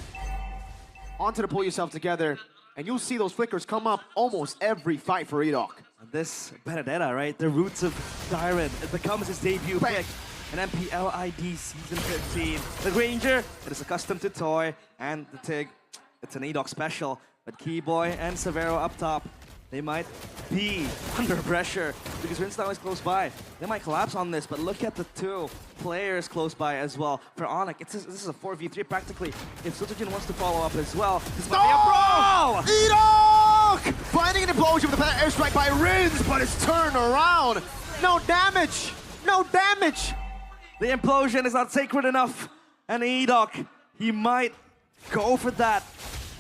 [SPEAKER 11] onto the pull yourself together, and you'll see those flickers come up almost every fight for Edoc.
[SPEAKER 10] This Benedetta, right? The roots of Dyron. It becomes his debut pick. An MPL ID Season 15. The Ranger, it is accustomed to Toy, and the Tig, it's an Edoc special. But Keyboy and Severo up top, they might be under pressure because Rinstown is close by. They might collapse on this, but look at the 2 players close by as well. For Onic, this is a 4v3 practically. If Sutsujin wants to follow up as well, this might be a brawl!
[SPEAKER 11] Edoc! Finding an implosion with a airstrike by Rins, but it's turned around. No damage! No damage!
[SPEAKER 10] The implosion is not sacred enough, and Edoc, he might go for that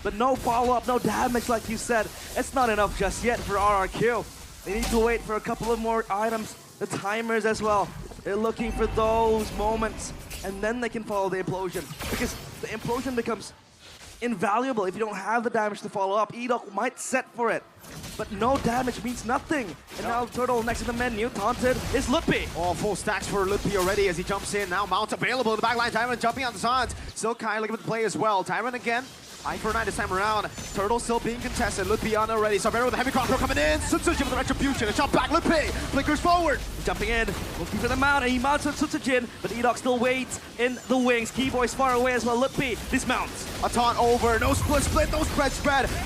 [SPEAKER 10] but no follow-up, no damage like you said. It's not enough just yet for RRQ. They need to wait for a couple of more items, the timers as well. They're looking for those moments, and then they can follow the implosion, because the implosion becomes invaluable if you don't have the damage to follow up. Edok might set for it, but no damage means nothing. And now Turtle next to the menu, taunted, is Lupi.
[SPEAKER 11] Oh, full stacks for Lupi already as he jumps in. Now Mount available in the backline. Tyron jumping on the sides. Still Kai looking for the play as well. Tyron again. Eye for 9 this time around. Turtle still being contested. Lupi on already. Savero with the heavy crossbow coming in. Sutsujin with the retribution. A jump back. Lupi flickers forward.
[SPEAKER 10] Jumping in, looking for the mount, and he mounts on Sutsujin, but Edok still waits in the wings. Keyboy's far away as well. Lupi dismounts.
[SPEAKER 11] A taunt over. No split, no spread.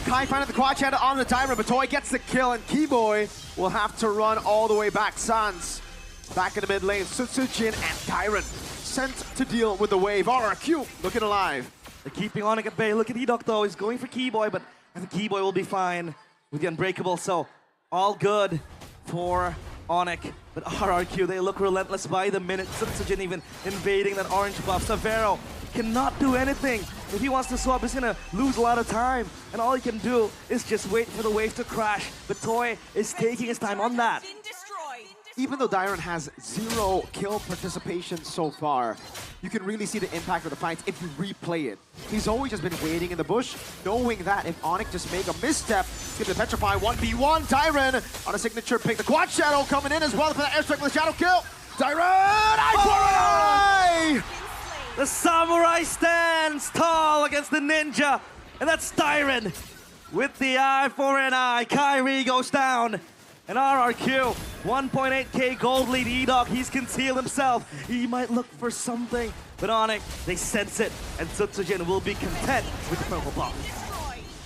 [SPEAKER 11] Kai finding the quad channel on the timer, but Toy gets the kill, and Keyboy will have to run all the way back. Sans back in the mid lane. Sutsujin and Tyron sent to deal with the wave. RRQ looking alive.
[SPEAKER 10] They're keeping Onic at bay. Look at Edok though. He's going for Keyboy, but I think Keyboy will be fine with the Unbreakable. So all good for Onic. But RRQ, they look relentless by the minute. Sutsujin even invading that orange buff. Savero cannot do anything. If he wants to swap, he's gonna lose a lot of time. And all he can do is just wait for the wave to crash. But Toy is taking his time on that.
[SPEAKER 11] Even though Dyron has 0 kill participation so far, you can really see the impact of the fight if you replay it. He's always just been waiting in the bush, knowing that if Onic just make a misstep, he's going to petrify 1v1. Dyron on a signature pick. The quad shadow coming in as well for the airstrike with a shadow kill. Dyron!
[SPEAKER 10] The samurai stands tall against the ninja, and that's Dyron with the eye for an eye. KAIRI goes down. And RRQ, 1.8k gold lead. Edok, he's concealed himself. He might look for something, but Onic, they sense it, and Sutsujin will be content with the purple buff.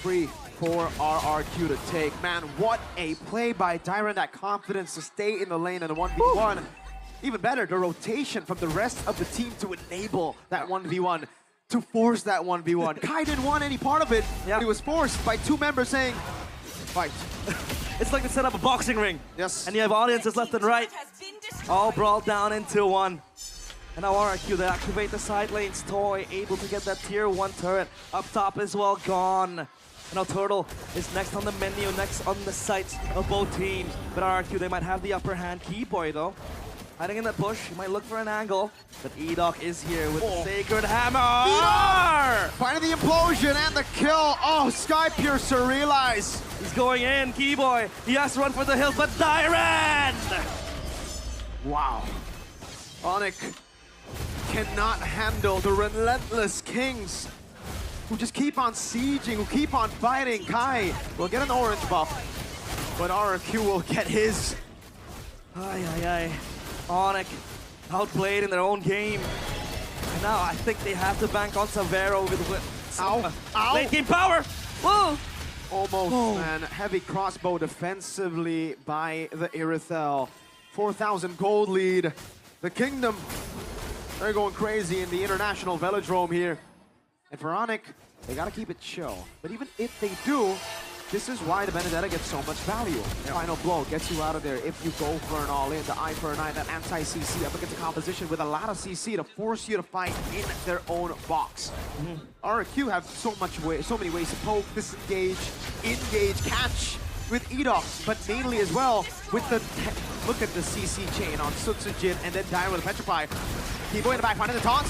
[SPEAKER 11] Free for RRQ to take. Man, what a play by Dyron. That confidence to stay in the lane in the 1v1. Even better, the rotation from the rest of the team to enable that 1v1, to force that 1v1. Kai didn't want any part of it, but he was forced by 2 members saying, fight.
[SPEAKER 10] It's like they set up a boxing ring.
[SPEAKER 11] Yes.
[SPEAKER 10] And you have audiences left and right. All brawled down into one. And now RRQ, they activate the side lanes. Toy able to get that tier 1 turret. Up top as well, gone. And now Turtle is next on the menu, next on the sights of both teams. But RRQ, they might have the upper hand. Keyboy though, hiding in that bush. He might look for an angle. But Edok is here with the Sacred Hammer!
[SPEAKER 11] Finding the implosion and the kill. Oh, Sky Piercer realize.
[SPEAKER 10] He's going in, Keyboy. He has to run for the hills, but Dyron!
[SPEAKER 11] Wow. Onic cannot handle the relentless Kings who just keep on sieging, who keep on fighting. Kai will get an orange buff, but RRQ will get his.
[SPEAKER 10] Ay, ay, ay. Onic outplayed in their own game. And now I think they have to bank on Savero with late game power. Whoa!
[SPEAKER 11] Almost, man. Heavy crossbow defensively by the Irithel. 4,000 gold lead. The Kingdom, they're going crazy in the international velodrome here. And for Onic, they gotta keep it chill. But even if they do, this is why the Benedetta gets so much value. Final blow gets you out of there if you go for an all-in. The eye for an eye, that anti-CC up against the composition with a lot of CC to force you to fight in their own box. RRQ have so many ways to poke, disengage, engage, catch with Edok, but mainly as well with the look at the CC chain on Sutsujin and then Dyron with the Petrify. Keyboy in the back, finding the taunt.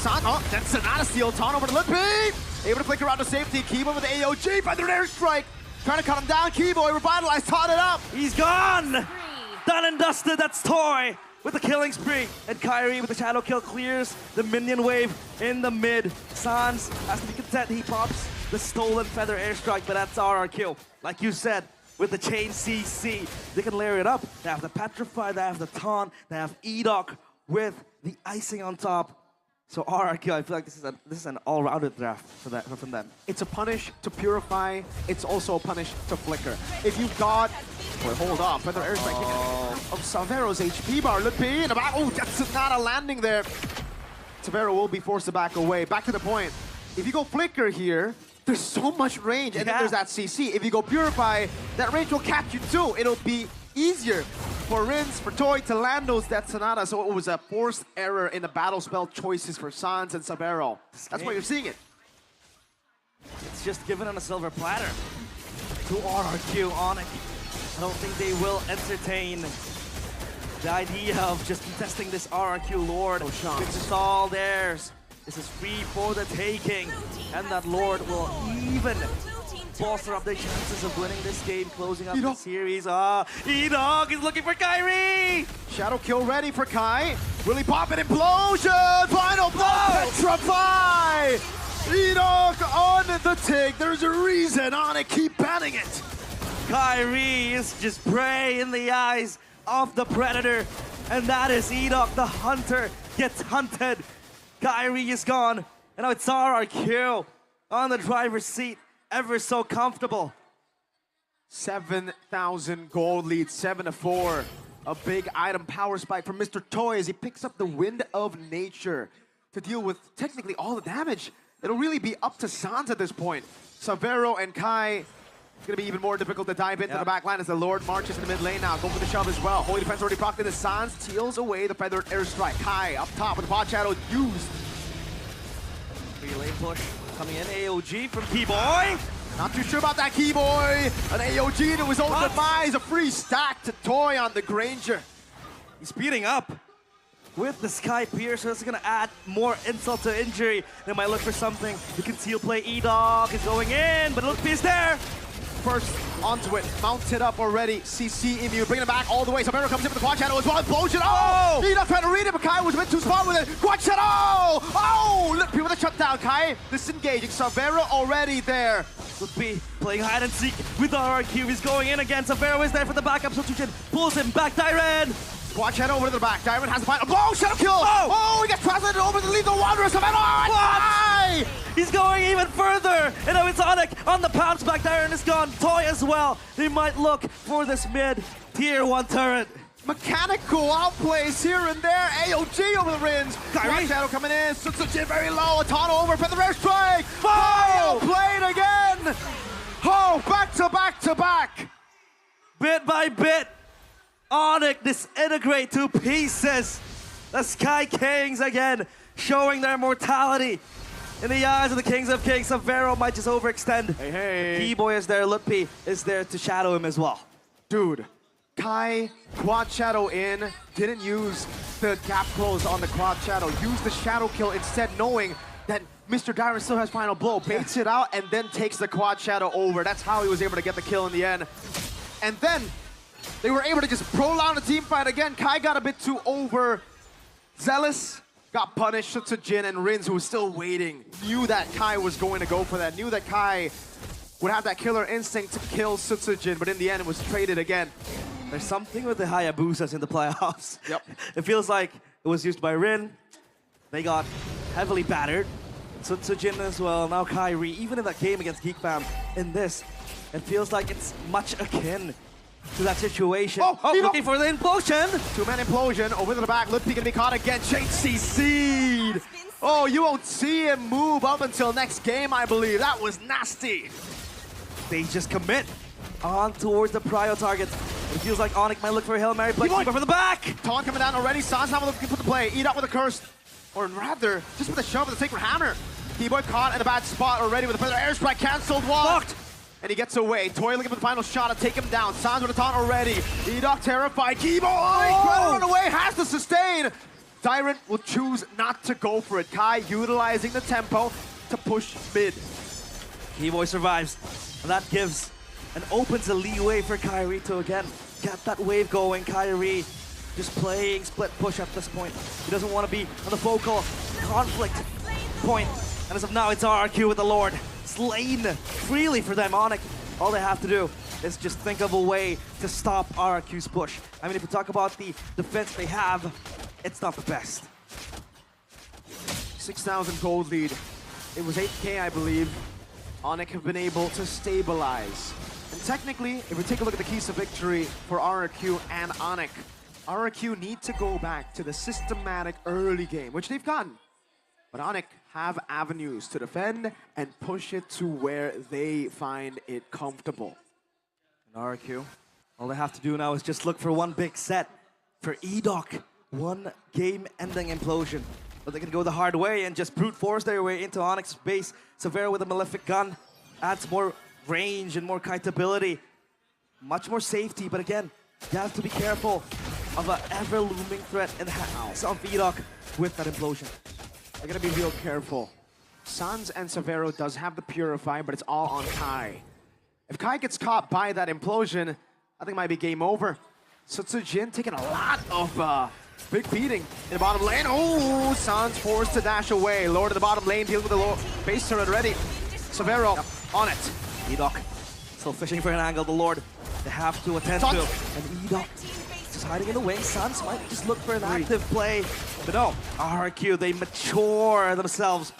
[SPEAKER 11] Then Sonata steal, taunt over to Lippy. Able to flick around to safety. Keyboy with the AOG, find the airstrike. Trying to cut him down. Keyboy revitalized, taught it up.
[SPEAKER 10] He's gone. Done and dusted. That's Toy with the killing spree. And KAIRI with the shadow kill clears the minion wave in the mid. Sans has to be content. He pops the stolen feather airstrike, but that's RRQ. Like you said, with the chain CC, they can layer it up. They have the Petrify, they have the taunt, they have Edok with the icing on top. So RRQ, I feel like this is an all-rounded draft from them.
[SPEAKER 11] It's a punish to purify. It's also a punish to flicker. If you got, hold off, feather airstrike of Savero's HP bar. Lippy in the back. Oh, that's not a landing there. Savero will be forced to back away. Back to the point. If you go flicker here, there's so much range, and then there's that CC. If you go purify, that range will catch you too. It'll be easier for Rins, for Toy to land those Death Sonata. So it was a forced error in the battle spell choices for Sans and Savero. That's why you're seeing it.
[SPEAKER 10] It's just given on a silver platter to RRQ Onic. I don't think they will entertain the idea of just contesting this RRQ Lord. This is all theirs. This is free for the taking. And that Lord will even bolster up their chances of winning this game, closing up the series. Enoch is looking for KAIRI!
[SPEAKER 11] Shadow kill ready for Kai. Really pop an implosion! Final blow! Petrify! Enoch on the take. There's a reason Onic keep banning it.
[SPEAKER 10] KAIRI is just prey in the eyes of the Predator. And that is Enoch, the hunter, gets hunted. KAIRI is gone. And now it's RRQ on the driver's seat. Ever so comfortable.
[SPEAKER 11] 7,000 gold lead, 7-4. A big item power spike from Mr. Toy as he picks up the Wind of Nature to deal with technically all the damage. It'll really be up to Sans at this point. Savero and Kai, it's gonna be even more difficult to dive into the back line as the Lord marches in the mid lane now. Go for the shove as well. Holy Defense already procced into Sans, teals away the Feathered Airstrike. Kai up top with the Pod Shadow used.
[SPEAKER 10] Free lane push coming in, AOG from Keyboy.
[SPEAKER 11] Not too sure about that Keyboy. An AOG to his own demise, a free stack to Toy on the Granger.
[SPEAKER 10] He's speeding up with the Sky Pierce, so that's gonna add more insult to injury. They might look for something. The conceal play, E-Dog is going in, but Look is there.
[SPEAKER 11] First onto it, mounted up already. CC immune, bringing it back all the way. Sabero comes in with the Quad Shadow as well. Implosion. Oh! E-Dog trying to read it, but Kai was a bit too smart with it. Quad Shadow! Oh! Lippy with a shutdown. Kai disengaging. Savero already there.
[SPEAKER 10] Lippy playing hide and seek with RRQ. He's going in again. Savero is there for the backup. So Tuchin pulls him back. Dyren.
[SPEAKER 11] Quad Shadow over to the back. Dyren has the final blow. Shadow kill. Oh! He gets translated over to leave the Wanderer. Savero. What?
[SPEAKER 10] He's going even further. And now it's Onic on the pounce back. Dyren is gone. Toy as well. They might look for this mid tier 1 turret.
[SPEAKER 11] Mechanical outplays here and there. AOG over the rings. Quad Shadow coming in. Sutsujin very low. A Tano over for the rare strike. Final played again. Oh, back to back to back.
[SPEAKER 10] Bit by bit, Onic disintegrate to pieces. The Sky Kings again showing their mortality in the eyes of the Kings of Kings. Savero might just overextend.
[SPEAKER 11] Hey.
[SPEAKER 10] Keyboy is there. Lippy is there to shadow him as well.
[SPEAKER 11] Dude, Kai Quad Shadow in, didn't use the gap close on the Quad Shadow. Used the Shadow kill instead, knowing that Mr. Dyren still has final blow. Baits it out and then takes the Quad Shadow over. That's how he was able to get the kill in the end. And then they were able to just prolong the team fight again. Kai got a bit too overzealous. Got punished. Sutsujin and Rins, who was still waiting, knew that Kai was going to go for that. Knew that Kai would have that killer instinct to kill Sutsujin, but in the end, it was traded again.
[SPEAKER 10] There's something with the Hayabusas in the playoffs.
[SPEAKER 11] Yep.
[SPEAKER 10] It feels like it was used by Rin. They got heavily battered. Sutsujin as well. Now KAIRI. Even in that game against Geek Fam, in this, it feels like it's much akin to that situation. Looking for the implosion.
[SPEAKER 11] Two-man implosion over to the back. Lippy gonna be caught again. Shane CC'd. Oh, you won't see him move up until next game, I believe. That was nasty.
[SPEAKER 10] They just commit on towards the prio target. It feels like Onic might look for a Hail Mary play. Keeper from the back.
[SPEAKER 11] Taunt coming down already. Sans not looking for the play. Eat up with a curse. Or rather, just with a shove with the Sacred Hammer. Keyboy caught in a bad spot already with a Feather Airstrike cancelled. Walked. And he gets away. Toy looking for the final shot to take him down. Sans with a taunt already. E-Dog terrified. Keyboy trying to run away. Has to sustain. Dyren will choose not to go for it. Kai utilizing the tempo to push mid.
[SPEAKER 10] Keyboy survives. And that gives and opens a leeway for KAIRI to again get that wave going. KAIRI just playing split push at this point. He doesn't want to be on the focal conflict point. And as of now, it's RRQ with the Lord. Slain freely for them. Onic, all they have to do is just think of a way to stop RRQ's push. I mean, if we talk about the defense they have, it's not the best.
[SPEAKER 11] 6,000 gold lead. It was 8K, I believe. Onic have been able to stabilize. And technically, if we take a look at the keys to victory for RRQ and Onic, RRQ need to go back to the systematic early game, which they've gotten. But Onic have avenues to defend and push it to where they find it comfortable.
[SPEAKER 10] And RRQ, all they have to do now is just look for one big set for E-Dog. One game-ending implosion. But they can go the hard way and just brute force their way into Onyx's base. Savero with a Malefic gun. adds more range and more kiteability. Much more safety, but again, you have to be careful of an ever-looming threat in the house of Enoch with that implosion.
[SPEAKER 11] They're gonna be real careful. Sans and Severo does have the Purify, but it's all on Kai. If Kai gets caught by that implosion, I think it might be game over. So Jin taking a lot of big beating in the bottom lane. Oh, Sans forced to dash away. Lord of the bottom lane dealing with the low base turret already. Severo on it.
[SPEAKER 10] Enoch still fishing for an angle. The Lord they have to attend to. And Enoch just hiding in the wings. Sans might just look for an active play. But no, RRQ, they mature themselves.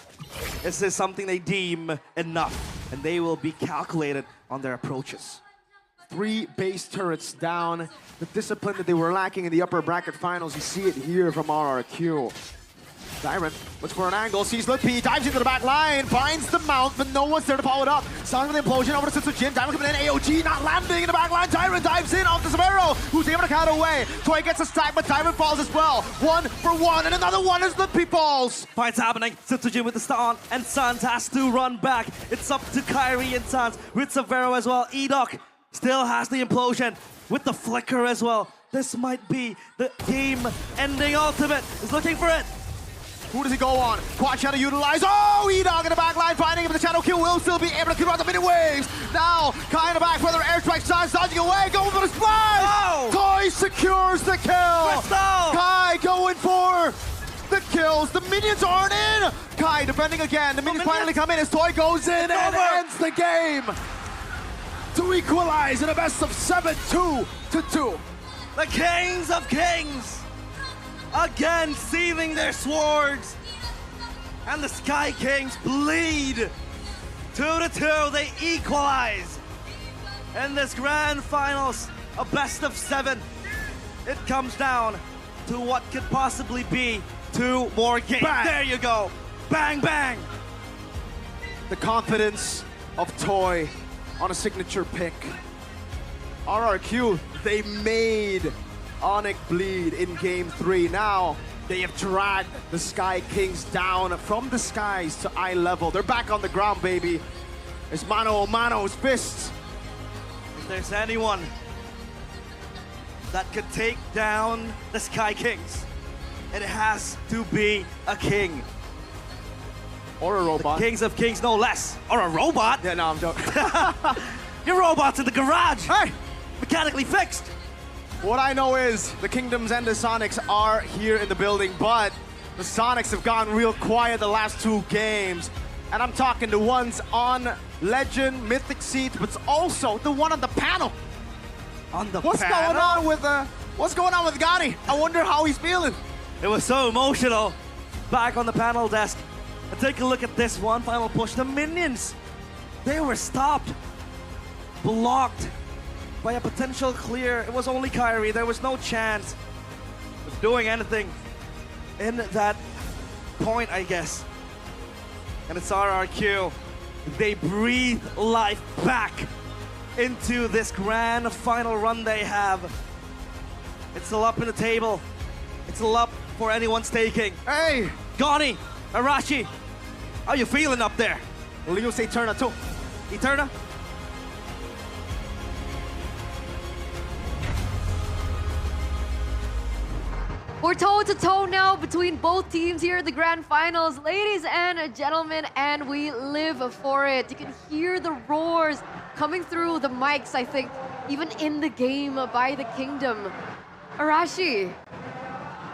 [SPEAKER 10] This is something they deem enough. And they will be calculated on their approaches.
[SPEAKER 11] 3 base turrets down. The discipline that they were lacking in the upper bracket finals, you see it here from RRQ. Dyron looks for an angle, sees Lippy, dives into the back line, finds the mount, but no one's there to follow it up. Sans with the implosion over to Jin. Dyron coming in, AOG not landing in the back line. Dyron dives in off the Severo, who's able to count away. Toy gets a stack, but Dyron falls as well. 1 for 1, and another one as Lippy falls.
[SPEAKER 10] Fight's happening. Jin with the stun, and Sans has to run back. It's up to KAIRI and Sans with Severo as well. Enoch still has the implosion with the flicker as well. This might be the game-ending ultimate. He's looking for it.
[SPEAKER 11] Who does he go on? Quad Shadow utilize. Oh, Enoch in the back line, finding him. The Shadow kill will still be able to clear out the mini waves. Now, Kai in the back, further airstrike, Sans dodging away, going for the splash.
[SPEAKER 10] Oh!
[SPEAKER 11] Toy secures the kill.
[SPEAKER 10] Crystal!
[SPEAKER 11] Kai going for the kills. The minions aren't in. Kai defending again. The minions finally come in as Toy goes in and ends the game. To equalize in a best of 7, 2-2.
[SPEAKER 10] The Kings of Kings again seething their swords, and the Sky Kings bleed. 2-2, they equalize. In this grand finals, a best of 7, it comes down to what could possibly be 2 more games.
[SPEAKER 11] Bang.
[SPEAKER 10] There you go, bang, bang.
[SPEAKER 11] The confidence of Toy on a signature pick. RRQ, they made Onic bleed in game 3. Now they have dragged the Sky Kings down from the skies to eye level. They're back on the ground, baby. It's mano a mano's fists.
[SPEAKER 10] If there's anyone that could take down the Sky Kings, it has to be a king.
[SPEAKER 11] Or a robot.
[SPEAKER 10] The Kings of Kings, no less. Or a robot.
[SPEAKER 11] Yeah, no, I'm joking.
[SPEAKER 10] Your robot's in the garage. Hey! Mechanically fixed.
[SPEAKER 11] What I know is the Kingdoms and the Sonics are here in the building, but the Sonics have gone real quiet the last 2 games. And I'm talking the ones on Legend, Mythic Seat, but also the one on the panel.
[SPEAKER 10] On the
[SPEAKER 11] What's
[SPEAKER 10] panel?
[SPEAKER 11] what's going on with Gani? I wonder how he's feeling.
[SPEAKER 10] It was so emotional. Back on the panel desk. And take a look at this one final push. The minions, they were stopped, blocked by a potential clear. It was only KAIRI. There was no chance of doing anything in that point, I guess. And it's RRQ. They breathe life back into this grand final run they have. It's still up in the table. It's still up for anyone's taking.
[SPEAKER 11] Hey!
[SPEAKER 10] Gani, Arashi, how you feeling up there?
[SPEAKER 11] Leo say Eterna too.
[SPEAKER 10] Eterna?
[SPEAKER 1] We're toe-to-toe now between both teams here in the grand finals. Ladies and gentlemen, and we live for it. You can hear the roars coming through the mics, I think, even in the game by the Kingdom. Arashi,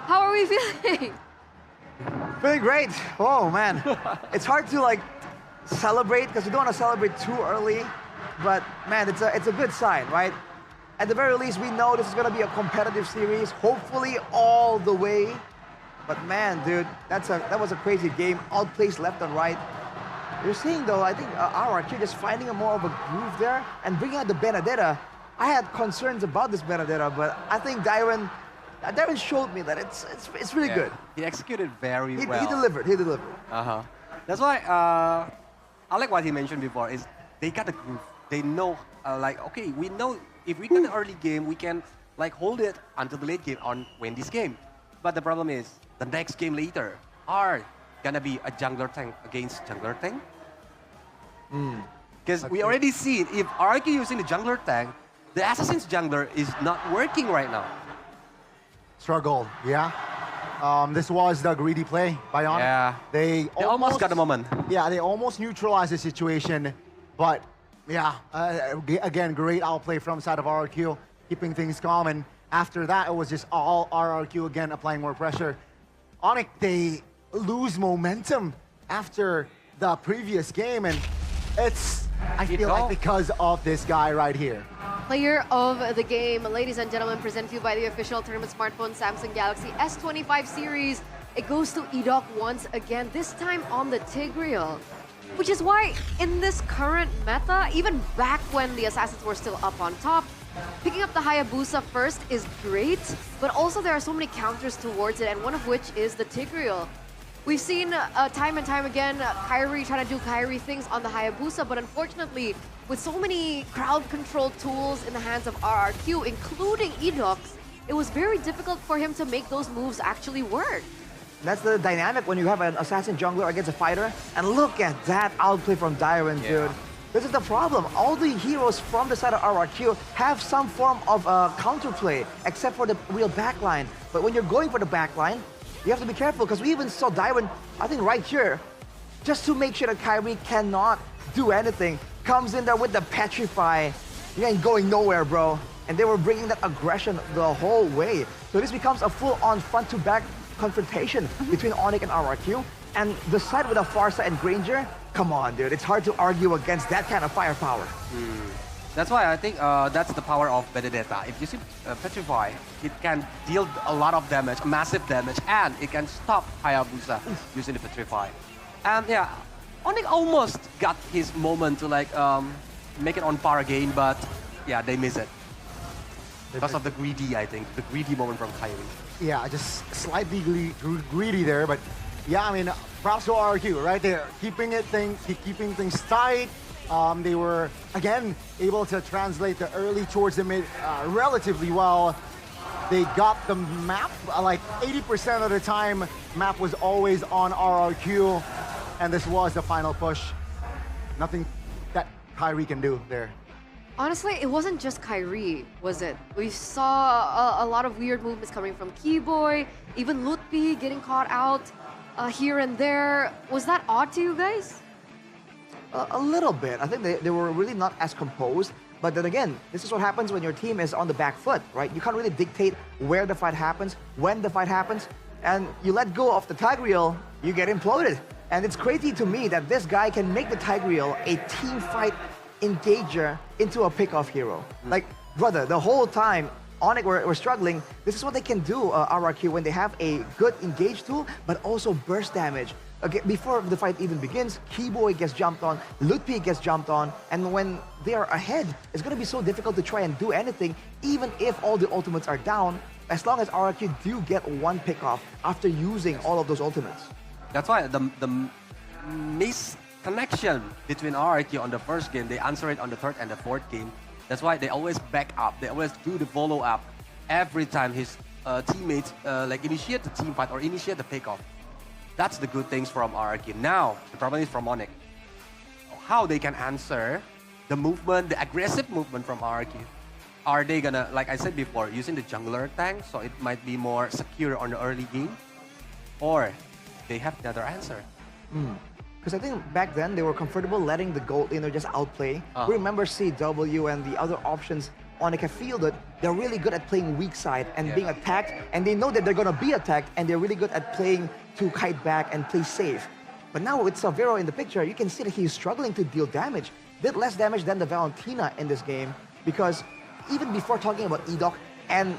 [SPEAKER 1] how are we feeling?
[SPEAKER 2] Feeling great. Oh man, it's hard to like celebrate because we don't want to celebrate too early. But man, it's a good sign, right? At the very least, we know this is going to be a competitive series, hopefully all the way. But man, dude, that was a crazy game. Outplaced left and right. You're seeing though, I think RRQ just finding a more of a groove there and bringing out the Benedetta. I had concerns about this Benedetta, but I think Dyron showed me that it's really good.
[SPEAKER 3] He executed very well.
[SPEAKER 2] He delivered. He delivered.
[SPEAKER 3] That's why I like what he mentioned before. Is they got the groove. They know like okay, we know if we get the early game, we can like hold it until the late game on win this game. But the problem is the next game later are gonna be a jungler tank against jungler tank. Because we already see it. If RRQ using the jungler tank, the Assassin's jungler is not working right now.
[SPEAKER 4] Struggle, yeah. This was the greedy play by Onic.
[SPEAKER 3] Yeah.
[SPEAKER 4] They
[SPEAKER 3] almost got the moment.
[SPEAKER 4] Yeah, they almost neutralized the situation, but yeah, again, great outplay from side of RRQ, keeping things calm, and after that, it was just all RRQ again applying more pressure. Onic, they lose momentum after the previous game, and I feel like because of this guy right here.
[SPEAKER 1] Player of the game, ladies and gentlemen, presented to you by the official tournament smartphone Samsung Galaxy S25 series. It goes to Edok once again, this time on the Tigreal. Which is why in this current meta, even back when the Assassins were still up on top, picking up the Hayabusa first is great, but also there are so many counters towards it, and one of which is the Tigreal. We've seen time and time again KAIRI trying to do KAIRI things on the Hayabusa, but unfortunately, with so many crowd control tools in the hands of RRQ, including Edox, it was very difficult for him to make those moves actually work.
[SPEAKER 2] That's the dynamic when you have an assassin jungler against a fighter. And look at that outplay from Dyron, dude. This is the problem. All the heroes from the side of RRQ have some form of counterplay, except for the real backline. But when you're going for the backline, you have to be careful, because we even saw Dyron, I think right here, just to make sure that KAIRI cannot do anything, comes in there with the Petrify. You ain't going nowhere, bro. And they were bringing that aggression the whole way. So this becomes a full-on front-to-back confrontation between Onic and RRQ. And the side with a Farsa and Granger, come on, dude. It's hard to argue against that kind of firepower.
[SPEAKER 3] That's why I think that's the power of Benedetta. If you see Petrify, it can deal a lot of damage, massive damage, and it can stop Hayabusa using the Petrify. And yeah, Onic almost got his moment to like make it on par again, but yeah, they miss it. Because of the greedy, I think. The greedy moment from KAIRI.
[SPEAKER 4] Yeah, just slightly greedy there, but yeah, I mean, props to RRQ, right there. Keeping things tight. They were, again, able to translate the early towards the mid relatively well. They got the map, like 80% of the time, map was always on RRQ, and this was the final push. Nothing that KAIRI can do there.
[SPEAKER 1] Honestly, it wasn't just KAIRI, was it? We saw a lot of weird movements coming from Keyboy, even Lutfi getting caught out here and there. Was that odd to you guys?
[SPEAKER 2] A little bit. I think they were really not as composed. But then again, this is what happens when your team is on the back foot, right? You can't really dictate where the fight happens, when the fight happens, and you let go of the Tigreal, you get imploded. And it's crazy to me that this guy can make the Tigreal a team fight engager into a pickoff hero. Like, brother, the whole time Onic were struggling, this is what they can do, RRQ, when they have a good engage tool, but also burst damage. Okay, before the fight even begins, Keyboy gets jumped on, Lutfi gets jumped on, and when they are ahead, it's going to be so difficult to try and do anything, even if all the ultimates are down, as long as RRQ do get one pickoff after using all of those ultimates.
[SPEAKER 3] That's why the misconnection between RRQ on the first game, they answer it on the third and the fourth game. That's why they always back up, they always do the follow-up every time his teammates like initiate the team fight or initiate the pickoff. That's the good things from RRQ. Now, the problem is from Onic. How they can answer the movement, the aggressive movement from RRQ. Are they gonna, like I said before, using the jungler tank, so it might be more secure on the early game? Or they have another answer?
[SPEAKER 2] Because I think back then, they were comfortable letting the gold laner just outplay. We remember CW and the other options Onic have fielded. They're really good at playing weak side and being attacked, and they know that they're going to be attacked, and they're really good at playing to kite back and play safe. But now with Savero in the picture, you can see that he's struggling to deal damage. Bit less damage than the Valentina in this game, because even before talking about Edok and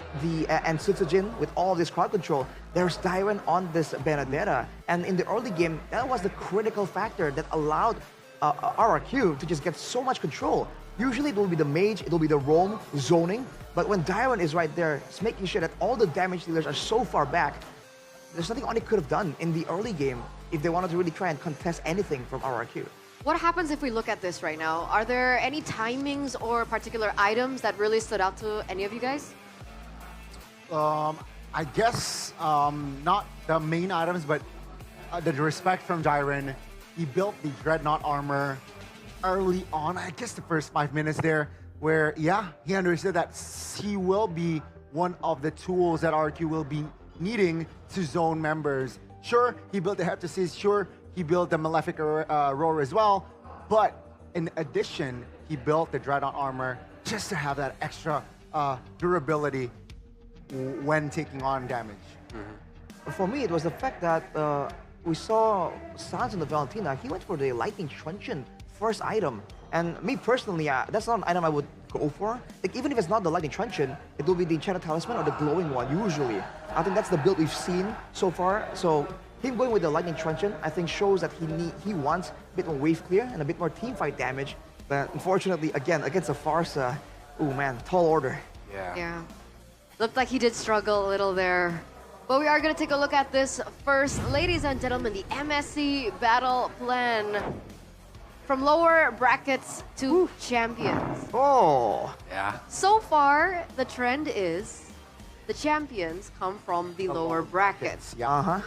[SPEAKER 2] Sutsujin with all this crowd control, there's Dyron on this Benedetta. And in the early game, that was the critical factor that allowed RRQ to just get so much control. Usually it will be the mage, it will be the roam, zoning, but when Dyron is right there, it's making sure that all the damage dealers are so far back. There's nothing Onic could have done in the early game if they wanted to really try and contest anything from RRQ.
[SPEAKER 1] What happens if we look at this right now? Are there any timings or particular items that really stood out to any of you guys?
[SPEAKER 4] I guess not the main items, but the respect from Dyron. He built the Dreadnought armor early on, I guess the first 5 minutes there, where, yeah, he understood that he will be one of the tools that RRQ will be needing to zone members. Sure, he built the Heptasis, sure, he built the Malefic Roar as well, but in addition, he built the Dreadnought armor just to have that extra durability when taking on damage.
[SPEAKER 2] For me, it was the fact that we saw Sans and the Valentina, he went for the Lightning Truncheon first item. And me personally, that's not an item I would go for. Like, even if it's not the Lightning Truncheon, it will be the Enchanted Talisman or the Glowing one, usually. I think that's the build we've seen so far. So him going with the Lightning Truncheon, I think shows that he wants a bit more wave clear and a bit more team fight damage. But unfortunately, again, against a Farsa, oh man, tall order.
[SPEAKER 1] Yeah. Looked like he did struggle a little there. But we are going to take a look at this first. Ladies and gentlemen, the MSC battle plan. From lower brackets to champions.
[SPEAKER 2] Oh.
[SPEAKER 3] Yeah.
[SPEAKER 1] So far, the trend is the champions come from the lower brackets.
[SPEAKER 2] Uh-huh.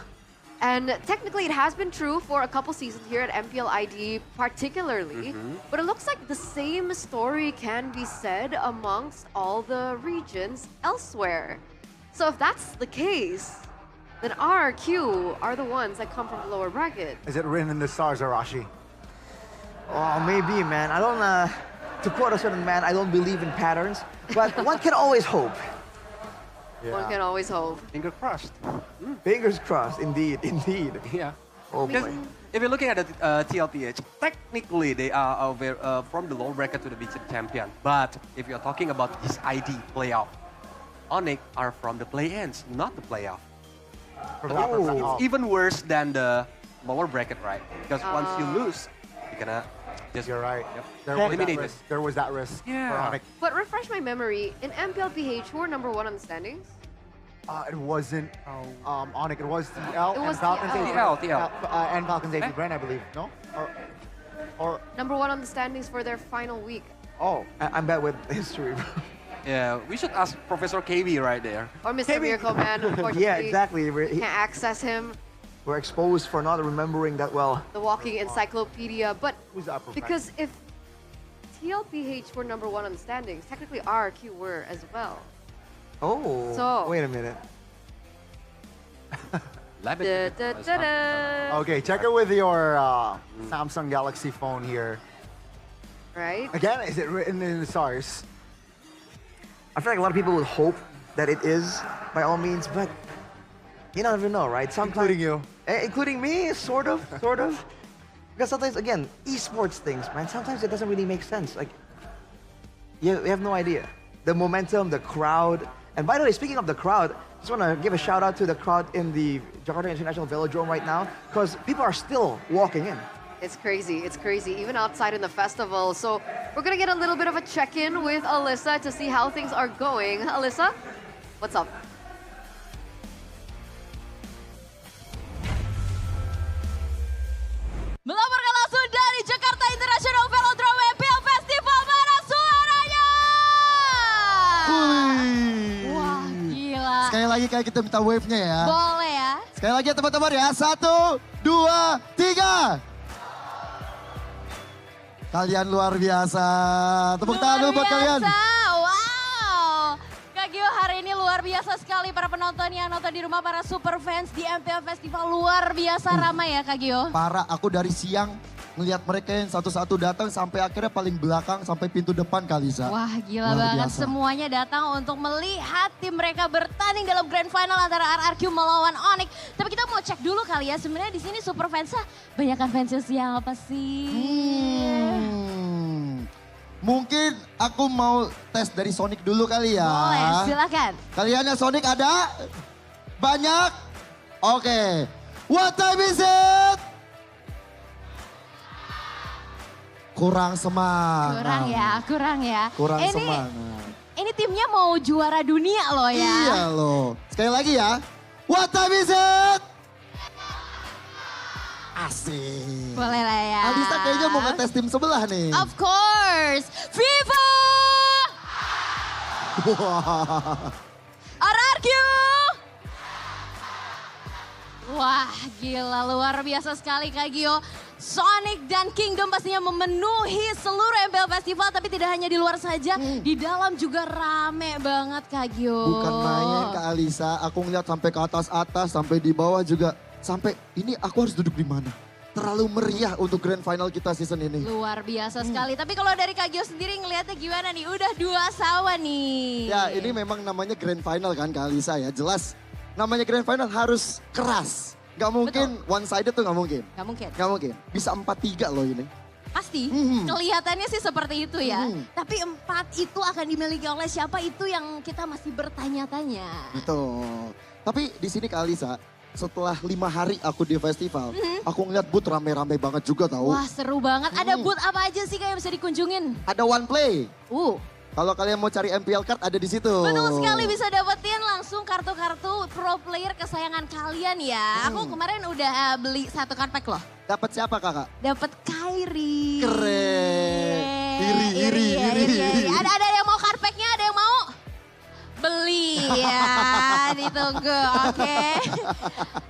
[SPEAKER 1] And technically, it has been true for a couple seasons here at Mpl Id particularly. But it looks like the same story can be said amongst all the regions elsewhere. So if that's the case, then RRQ are the ones that come from the lower bracket.
[SPEAKER 4] Is it written in the stars, Arashi?
[SPEAKER 2] Oh, maybe, man. I don't, to quote a certain man, I don't believe in patterns, but one can always hope.
[SPEAKER 1] One can always hope.
[SPEAKER 3] Finger crossed.
[SPEAKER 2] Fingers crossed, indeed, indeed.
[SPEAKER 3] Yeah.
[SPEAKER 2] Oh,
[SPEAKER 3] Because
[SPEAKER 2] boy.
[SPEAKER 3] if you're looking at the TLPH, technically they are from the lower bracket to the big champion. But if you're talking about his ID playoff, Onic are from the play-ins, not the playoff. It's even worse than the lower bracket, right? Because once you lose, you're gonna just...
[SPEAKER 4] You're right.
[SPEAKER 3] Yep.
[SPEAKER 4] There was that risk for Onic.
[SPEAKER 1] But refresh my memory, in MPLPH, who were #1 on the standings?
[SPEAKER 4] It wasn't Onic, it was TL
[SPEAKER 1] It was
[SPEAKER 4] and Falcons
[SPEAKER 1] TL.
[SPEAKER 3] TL.
[SPEAKER 4] And Falcons 80 Brand, I believe. No? Or
[SPEAKER 1] #1 on the standings for their final week.
[SPEAKER 2] Oh, I'm bad with history, bro.
[SPEAKER 3] Yeah, we should ask Professor KB right there.
[SPEAKER 1] Or Mr. Miracle Man, unfortunately.
[SPEAKER 2] Yeah, exactly.
[SPEAKER 1] Can't access him.
[SPEAKER 2] We're exposed for not remembering that well.
[SPEAKER 1] The walking encyclopedia. But
[SPEAKER 4] who's that professor?
[SPEAKER 1] because if TLPH were #1 on the standings, technically RRQ were as well.
[SPEAKER 2] Oh,
[SPEAKER 1] So-
[SPEAKER 2] wait a minute.
[SPEAKER 4] Okay, check it with your Samsung Galaxy phone here.
[SPEAKER 1] Right?
[SPEAKER 4] Again, is it written in the stars?
[SPEAKER 2] I feel like a lot of people would hope that it is, by all means, but you never know, right? Sometimes,
[SPEAKER 4] Including you.
[SPEAKER 2] Including me, sort of. Because sometimes, again, esports things, man, sometimes it doesn't really make sense. Like, you have no idea. The momentum, the crowd. And by the way, speaking of the crowd, I just want to give a shout out to the crowd in the Jakarta International Velodrome right now, because people are still walking in.
[SPEAKER 1] It's crazy, even outside in the festival. So we're gonna get a little bit of a check-in with Alyssa to see how things are going. Alyssa, what's up?
[SPEAKER 15] Melaporkan langsung dari Jakarta International Velodrome Mpl Festival, mana suaranya? Wah, gila.
[SPEAKER 18] Sekali lagi kayak kita minta wave-nya ya.
[SPEAKER 15] Boleh ya.
[SPEAKER 18] Sekali lagi ya teman-teman ya. 1, 2, 3. Kalian luar biasa. Tepuk tangan dulu buat kalian.
[SPEAKER 15] Wow. Kak Gio, hari ini luar biasa sekali para penonton yang nonton di rumah, para super fans di Mpl Festival. Luar biasa ramai ya Kak Gio.
[SPEAKER 18] Parah, aku dari siang ngelihat mereka yang satu-satu datang sampai akhirnya paling belakang sampai pintu depan Kalisa.
[SPEAKER 15] Wah gila
[SPEAKER 18] Luar
[SPEAKER 15] banget,
[SPEAKER 18] biasa.
[SPEAKER 15] semuanya datang untuk melihat tim mereka bertanding dalam Grand Final antara RRQ melawan Onic. Tapi kita mau cek dulu kali ya, sebenarnya di sini super fansnya banyakan fansnya siapa sih?
[SPEAKER 18] Mungkin aku mau tes dari Sonic dulu kali ya.
[SPEAKER 15] Boleh, silakan.
[SPEAKER 18] Kalian yang Sonic ada? Banyak? Oke. What time is it? Kurang semangat.
[SPEAKER 15] Kurang ya.
[SPEAKER 18] Kurang
[SPEAKER 15] ini,
[SPEAKER 18] semangat.
[SPEAKER 15] Ini timnya mau juara dunia loh ya.
[SPEAKER 18] Iya loh. Sekali lagi ya. What time is it? Asik.
[SPEAKER 15] Boleh lah ya.
[SPEAKER 18] Alisa kayaknya mau ngetes tim sebelah nih.
[SPEAKER 15] Of course. Viva! RRQ! Wah gila luar biasa sekali Kak Gio. Sonic dan Kingdom pastinya memenuhi seluruh MPL Festival, tapi tidak hanya di luar saja, di dalam juga rame banget Kak Gio.
[SPEAKER 18] Bukan main Kak Alisa, aku ngeliat sampai ke atas-atas, sampai di bawah juga. Sampai ini aku harus duduk di mana? Terlalu meriah untuk Grand Final kita season ini.
[SPEAKER 15] Luar biasa sekali, tapi kalau dari Kak Gio sendiri ngelihatnya gimana nih? Udah 2 sawa nih.
[SPEAKER 18] Ya ini memang namanya Grand Final kan Kak Alisa ya, jelas. Namanya Grand Final harus keras. Gak mungkin one sided tuh gak mungkin.
[SPEAKER 15] Gak mungkin.
[SPEAKER 18] Gak mungkin. Bisa 4-3 loh ini.
[SPEAKER 15] Pasti, kelihatannya sih seperti itu ya. Tapi 4 itu akan dimiliki oleh siapa itu yang kita masih bertanya-tanya.
[SPEAKER 18] Betul. Tapi di sini Kak Alisa, setelah 5 hari aku di festival, aku ngeliat booth rame-rame banget juga tahu.
[SPEAKER 15] Wah seru banget. Ada booth apa aja sih Kak yang bisa dikunjungin?
[SPEAKER 18] Ada one play. Kalau kalian mau cari MPL card ada di situ.
[SPEAKER 15] Betul sekali, bisa dapetin langsung kartu-kartu pro player kesayangan kalian ya. Aku kemarin udah beli 1 card pack loh.
[SPEAKER 18] Dapat siapa kakak?
[SPEAKER 15] Dapat KAIRI.
[SPEAKER 18] Keren. Iri.
[SPEAKER 15] Ada yang mau card packnya, ada yang mau? Beli ya, ditunggu, oke.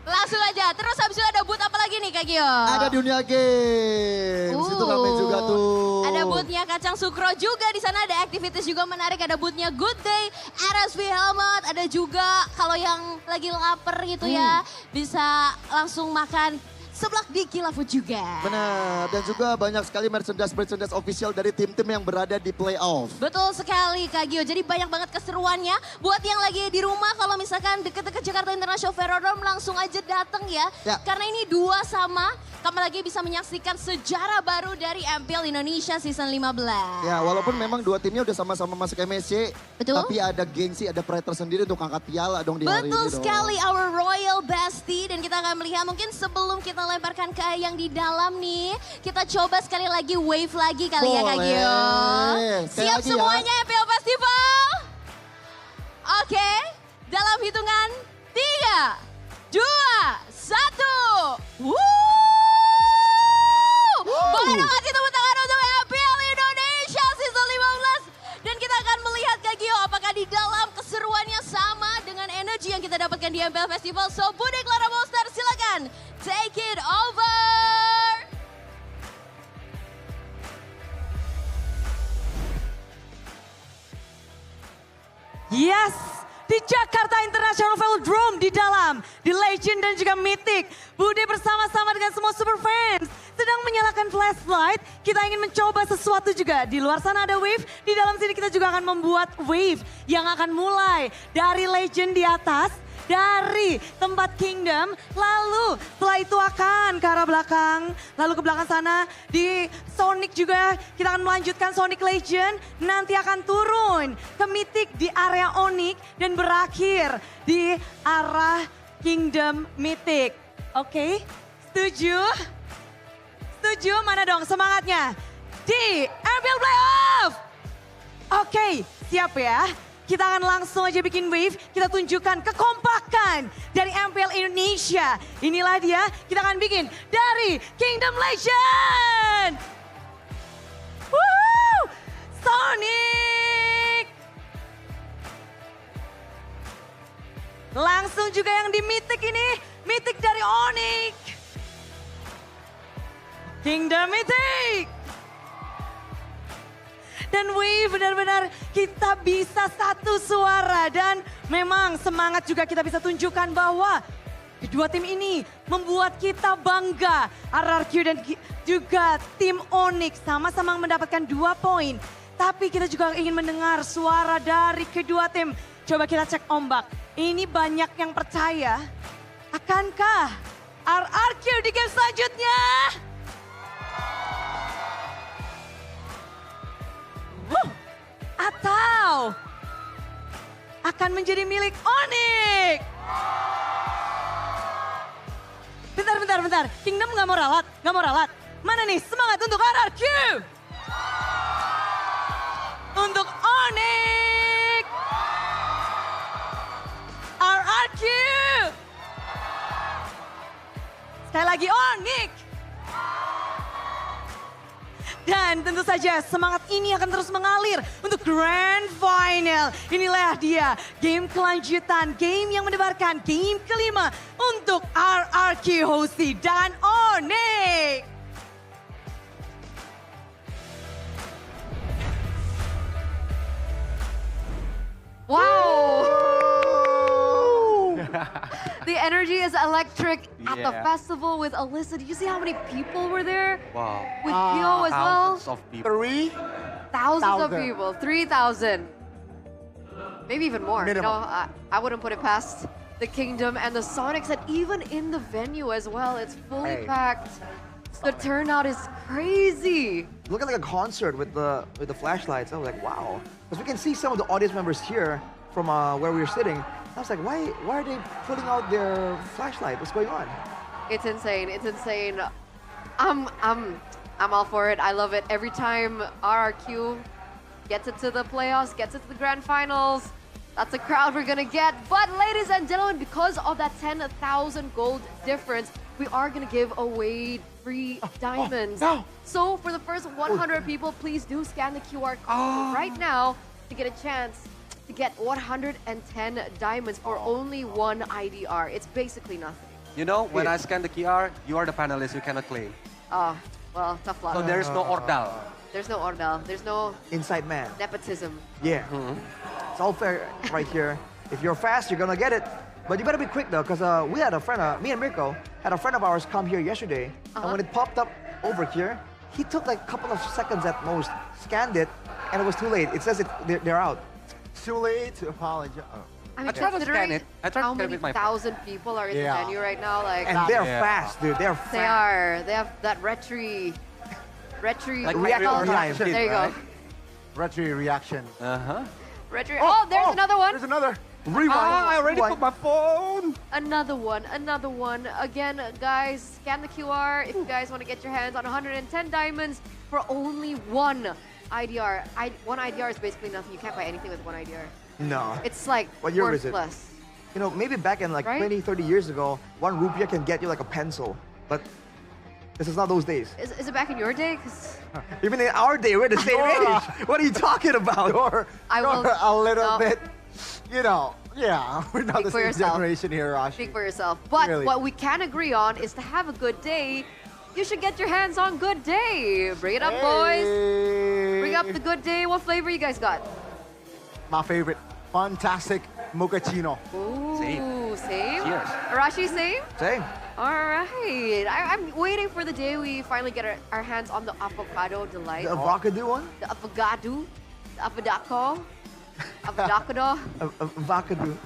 [SPEAKER 15] Langsung aja, terus habis itu ada booth apa lagi nih Kak Gio?
[SPEAKER 18] Ada Dunia Games, itu rame juga tuh.
[SPEAKER 15] Ada boothnya Kacang Sukro juga, di sana ada activities juga menarik. Ada boothnya Good Day, RSV Helmet, ada juga kalau yang lagi lapar gitu ya, bisa langsung makan seblak di Kilafood juga.
[SPEAKER 18] Benar, dan juga banyak sekali merchandise official dari tim-tim yang berada di playoff.
[SPEAKER 15] Betul sekali Kak Gio, jadi banyak banget keseruannya. Buat yang lagi di rumah, kalau misalkan deket-deket Jakarta International Velodrome langsung aja dateng ya. Karena ini 2 sama, kamu lagi bisa menyaksikan sejarah baru dari MPL Indonesia Season 15.
[SPEAKER 18] Ya, walaupun memang 2 timnya udah sama-sama masuk MSC, tapi ada gengsi, ada pride tersendiri untuk angkat piala dong di hari ini.
[SPEAKER 15] Betul sekali, our Royal Bestie. Dan kita akan melihat mungkin sebelum kita lemparkan ke yang di dalam nih, kita coba sekali lagi wave lagi kali ya Kak Gio. Siap semuanya MPL Festival? Oke, dalam hitungan 3, 2, 1. Boleh dong kasih tepuk tangan untuk MPL Indonesia Season 15. Dan kita akan melihat Kak Gio apakah di dalam keseruannya sama dengan energi yang kita dapatkan di MPL Festival. So Bude Clara Monster silakan take it over.
[SPEAKER 12] Yes, di Jakarta International Velodrome di dalam, di Legend dan juga Mythic. Bude bersama-sama dengan semua super fans sedang menyalakan flashlight. Kita ingin mencoba sesuatu juga. Di luar sana ada wave, di dalam sini kita juga akan membuat wave yang akan mulai dari Legend di atas, dari tempat Kingdom, lalu setelah itu akan ke arah belakang, lalu ke belakang sana di Sonic juga kita akan melanjutkan Sonic Legend, nanti akan turun ke Mythic di area Onic dan berakhir di arah Kingdom Mythic. Oke, setuju? Setuju? Mana dong semangatnya? Di MPL Playoff! Oke, siap ya? Kita akan langsung aja bikin wave, kita tunjukkan kekompakan dari MPL Indonesia. Inilah dia, kita akan bikin dari Kingdom Legend. Woohoo! Sonic! Langsung juga yang di Mythic ini, Mythic dari Onic. Kingdom Mythic! Dan wave benar-benar kita bisa satu suara dan memang semangat juga kita bisa tunjukkan bahwa kedua tim ini membuat kita bangga. RRQ dan juga tim Onic sama-sama mendapatkan 2 poin. Tapi kita juga ingin mendengar suara dari kedua tim. Coba kita cek ombak. Ini banyak yang percaya. Akankah RRQ di game selanjutnya? Atau akan menjadi milik Onic? Bentar. Kingdom nggak mau ralat. Mana nih semangat untuk RRQ? Untuk Onic. RRQ. Sekali lagi Onic. Dan tentu saja semangat ini akan terus mengalir untuk Grand Final. Inilah dia game kelanjutan, game yang mendebarkan game kelima untuk RRQ Hosti dan Onic.
[SPEAKER 1] Wow! The energy is electric at the
[SPEAKER 3] Yeah.
[SPEAKER 1] festival with Alyssa. Did you see how many people were there?
[SPEAKER 3] Wow.
[SPEAKER 1] With Pio as well?
[SPEAKER 3] Thousands of people.
[SPEAKER 1] 3,000 of people. 3,000. Maybe even more. You know, I wouldn't put it past the Kingdom and the Sonics, and even in the venue as well. It's fully packed. The turnout is crazy.
[SPEAKER 2] Looking like a concert with the flashlights. I was like, wow. Because we can see some of the audience members here from where we were sitting. I was like, why are they putting out their flashlight? What's going on?
[SPEAKER 1] It's insane. It's insane. I'm all for it. I love it. Every time RRQ gets it to the playoffs, gets it to the grand finals, that's a crowd we're gonna get. But ladies and gentlemen, because of that 10,000 gold difference, we are gonna give away free diamonds. So for the first 100 people, please do scan the QR code right now to get a chance to get 110 diamonds for only one IDR. It's basically nothing.
[SPEAKER 3] You know, when I scan the QR, you are the panelist. You cannot claim.
[SPEAKER 1] Oh, well, tough luck.
[SPEAKER 3] So there's no ordal.
[SPEAKER 1] There's no ordal. There's no
[SPEAKER 2] inside man.
[SPEAKER 1] Nepotism.
[SPEAKER 2] Yeah. It's all fair right here. If you're fast, you're gonna get it. But you better be quick though, because we had a friend, me and Mirko, had a friend of ours come here yesterday. And when it popped up over here, he took like a couple of seconds at most, scanned it, and it was too late. It says they're out.
[SPEAKER 4] It's too late to apologize.
[SPEAKER 1] I mean,
[SPEAKER 3] tried to scan it. I tried to
[SPEAKER 1] how
[SPEAKER 3] scan it
[SPEAKER 1] many
[SPEAKER 3] with my
[SPEAKER 1] thousand people are in the venue right now? Like,
[SPEAKER 2] And they're fast, dude. They're fast.
[SPEAKER 1] They are. They have that retry.
[SPEAKER 2] Like reaction.
[SPEAKER 1] There you go.
[SPEAKER 4] Retry reaction.
[SPEAKER 1] Retry. Oh, there's another one.
[SPEAKER 4] There's another.
[SPEAKER 3] I already put my phone.
[SPEAKER 1] Another one. Another one. Again, guys, scan the QR if you guys want to get your hands on 110 diamonds for only one IDR. One IDR is basically nothing. You can't buy anything with one IDR.
[SPEAKER 2] No.
[SPEAKER 1] It's like
[SPEAKER 2] What year was it?
[SPEAKER 1] worthless.
[SPEAKER 2] You know, maybe back in like 20, 30 years ago, 1 rupiah can get you like a pencil. But this is not those days.
[SPEAKER 1] Is it back in your day? 'Cause
[SPEAKER 2] Even in our day, we're the same age. What are you talking about?
[SPEAKER 1] I will.
[SPEAKER 4] A little bit, you know, yeah, we're not
[SPEAKER 1] Speak
[SPEAKER 4] the
[SPEAKER 1] for
[SPEAKER 4] same
[SPEAKER 1] yourself.
[SPEAKER 4] generation here, Rashi.
[SPEAKER 1] Speak for yourself. But
[SPEAKER 4] Really.
[SPEAKER 1] what we can agree on is to have a good day, you should get your hands on Good Day. Bring it up, boys. Bring up the Good Day. What flavor you guys got?
[SPEAKER 4] My favorite, fantastic mochaccino.
[SPEAKER 1] Ooh, same.
[SPEAKER 4] Cheers.
[SPEAKER 1] Arashi, same?
[SPEAKER 2] Same.
[SPEAKER 1] All right. I'm waiting for the day we finally get our hands on the avocado delight.
[SPEAKER 2] The avocado one?
[SPEAKER 1] The avocado. The avocado. Avocado.
[SPEAKER 2] Avocado.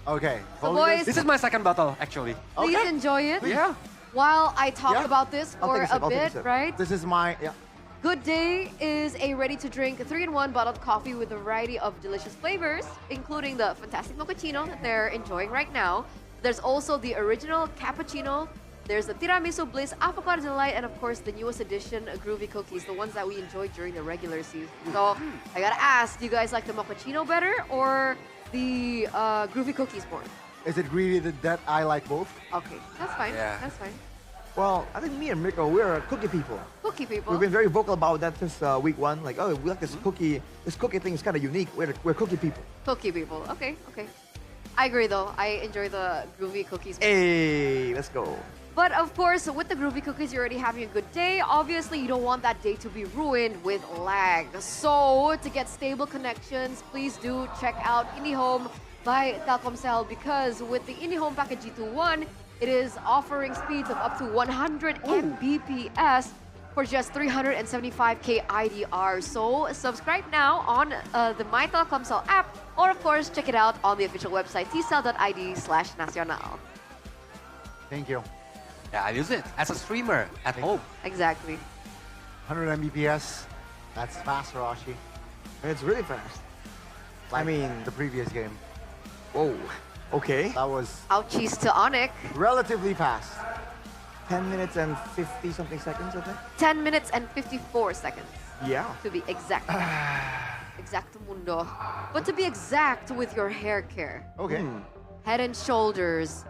[SPEAKER 4] Okay.
[SPEAKER 1] So boys,
[SPEAKER 3] This is my second bottle, actually.
[SPEAKER 1] please enjoy it.
[SPEAKER 3] Yeah.
[SPEAKER 1] While I talk about this
[SPEAKER 4] I'll
[SPEAKER 1] for
[SPEAKER 4] take a sip,
[SPEAKER 1] a
[SPEAKER 4] I'll take a
[SPEAKER 1] bit,
[SPEAKER 4] sip.
[SPEAKER 1] right?
[SPEAKER 4] This is my, yeah.
[SPEAKER 1] Good Day is a ready-to-drink 3-in-1 bottled coffee with a variety of delicious flavors, including the fantastic mochaccino that they're enjoying right now. There's also the original cappuccino. There's the tiramisu bliss, avocado delight, and of course the newest edition, groovy cookies, the ones that we enjoyed during the regular season. So I gotta ask, do you guys like the mochaccino better or the groovy cookies more?
[SPEAKER 4] Is it really that I like both?
[SPEAKER 1] Okay, that's fine.
[SPEAKER 2] Yeah.
[SPEAKER 1] That's fine.
[SPEAKER 2] Well, I think me and Mirko, we're cookie people.
[SPEAKER 1] Cookie people.
[SPEAKER 2] We've been very vocal about that since week 1. Like, oh, we like this cookie. This cookie thing is kind of unique. We're cookie people.
[SPEAKER 1] Cookie people. Okay, okay. I agree though. I enjoy the groovy cookies.
[SPEAKER 2] Hey, let's go.
[SPEAKER 1] But of course, with the groovy cookies, you're already having a good day. Obviously, you don't want that day to be ruined with lag. So to get stable connections, please do check out IndiHome by Telkomsel, because with the IndiHome package G21, it is offering speeds of up to 100 Mbps for just 375k IDR. So subscribe now on the My Telkomsel app, or of course check it out on the official website tcell.id/nacional.
[SPEAKER 4] Thank you.
[SPEAKER 3] Yeah, I use it as a streamer at home.
[SPEAKER 1] Exactly.
[SPEAKER 4] 100 Mbps. That's fast, Rashi.
[SPEAKER 2] It's really fast.
[SPEAKER 4] Like
[SPEAKER 2] I mean,
[SPEAKER 4] the previous game.
[SPEAKER 2] Whoa. Okay.
[SPEAKER 4] That was
[SPEAKER 1] Ouchies to Onic.
[SPEAKER 4] relatively fast.
[SPEAKER 2] 10 minutes and 50 something seconds, I think.
[SPEAKER 1] 10 minutes and 54 seconds.
[SPEAKER 2] Yeah.
[SPEAKER 1] To be exact. Exacto mundo. But to be exact with your hair care.
[SPEAKER 4] Okay.
[SPEAKER 1] Head and Shoulders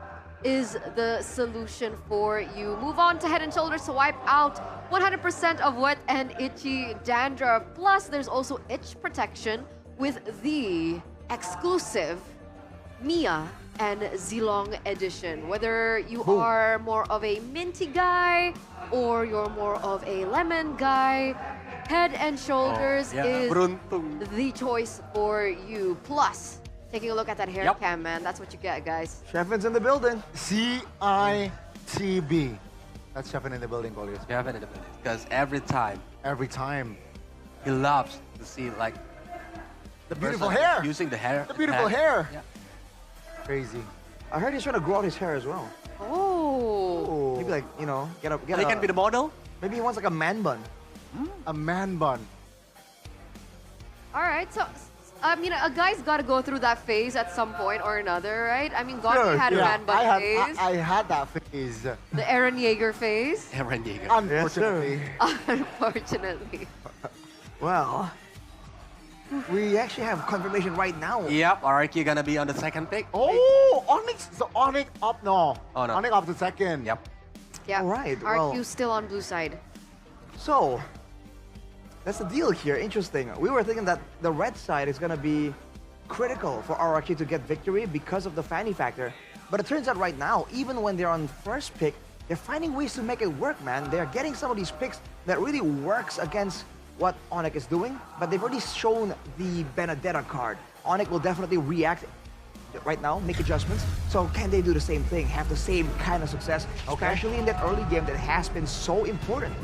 [SPEAKER 1] is the solution for you. Move on to Head and Shoulders to wipe out 100% of wet and itchy dandruff. Plus, there's also itch protection with the exclusive Mia and Zilong edition. Whether you are more of a minty guy or you're more of a lemon guy, Head and Shoulders is
[SPEAKER 3] beruntung.
[SPEAKER 1] the choice for you. Plus, taking a look at that hair cam, man. That's what you get, guys.
[SPEAKER 2] Chevin's in the building.
[SPEAKER 4] CITB. That's Chevin in the building, Goliath.
[SPEAKER 3] Chevin in the building. Because every time he loves to see like
[SPEAKER 4] the beautiful hair.
[SPEAKER 3] Using the hair.
[SPEAKER 4] The beautiful hair.
[SPEAKER 3] Yeah.
[SPEAKER 4] Crazy.
[SPEAKER 2] I heard he's trying to grow out his hair as well.
[SPEAKER 1] Oh.
[SPEAKER 2] Maybe like, you know, get
[SPEAKER 3] He can be the model.
[SPEAKER 2] Maybe he wants like a man bun.
[SPEAKER 4] A man bun.
[SPEAKER 1] All right, so I mean, a guy's got to go through that phase at some point or another, right? I mean, Gotti had a man bun phase.
[SPEAKER 4] I had that phase.
[SPEAKER 1] The Aaron Yeager phase.
[SPEAKER 3] Aaron Yeager.
[SPEAKER 4] Unfortunately.
[SPEAKER 1] Unfortunately.
[SPEAKER 2] Well, we actually have confirmation right now.
[SPEAKER 3] Yep, RRQ gonna be on the second pick.
[SPEAKER 4] Oh, Onyx. So Onyx up, no.
[SPEAKER 3] Oh, no.
[SPEAKER 4] Onyx up to second.
[SPEAKER 3] Yep.
[SPEAKER 1] Yeah.
[SPEAKER 2] All right.
[SPEAKER 1] RQ
[SPEAKER 2] Well,
[SPEAKER 1] still on blue side.
[SPEAKER 2] so that's the deal here. Interesting. We were thinking that the red side is gonna be critical for RRQ to get victory because of the Fanny factor. But it turns out right now, even when they're on first pick, they're finding ways to make it work, man. They're getting some of these picks that really works against what Onic is doing, but they've already shown the Benedetta card. Onic will definitely react right now, make adjustments. So can they do the same thing, have the same kind of success, especially in that early game that has been so important?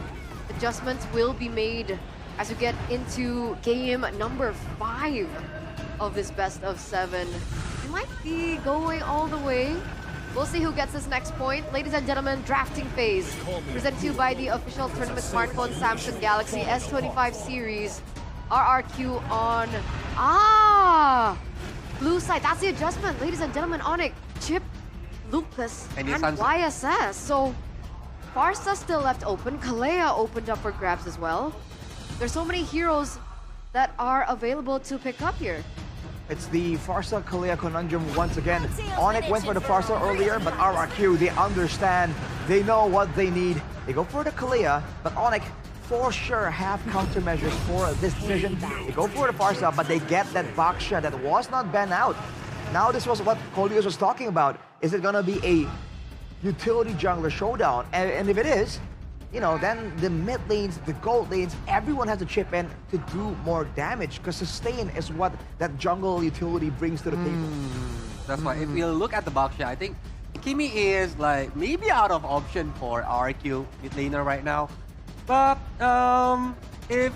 [SPEAKER 1] Adjustments will be made as we get into game number 5 of this best of 7. It might be going all the way. We'll see who gets this next point. Ladies and gentlemen, drafting phase. Presented to you by the official tournament smartphone Samsung Galaxy S25 series. RRQ on... blue side. That's the adjustment. Ladies and gentlemen, Onic, Chip, Lucas, and YSS. So, Farsa still left open. Kalea opened up for grabs as well. There's so many heroes that are available to pick up here.
[SPEAKER 2] It's the Farsa Kalea conundrum once again. Onic went for the Farsa earlier, but RRQ, they understand. They know what they need. They go for the Kalea, but Onic for sure have countermeasures for this decision. They go for the Farsa, but they get that Baksha that was not banned out. Now this was what Colios was talking about. Is it gonna be a utility jungler showdown? And if it is, you know, then the mid lanes, the gold lanes, everyone has to chip in to do more damage because sustain is what that jungle utility brings to the table.
[SPEAKER 3] That's why if you look at the Baksha, I think Kimi is like maybe out of option for RRQ mid laner right now. But if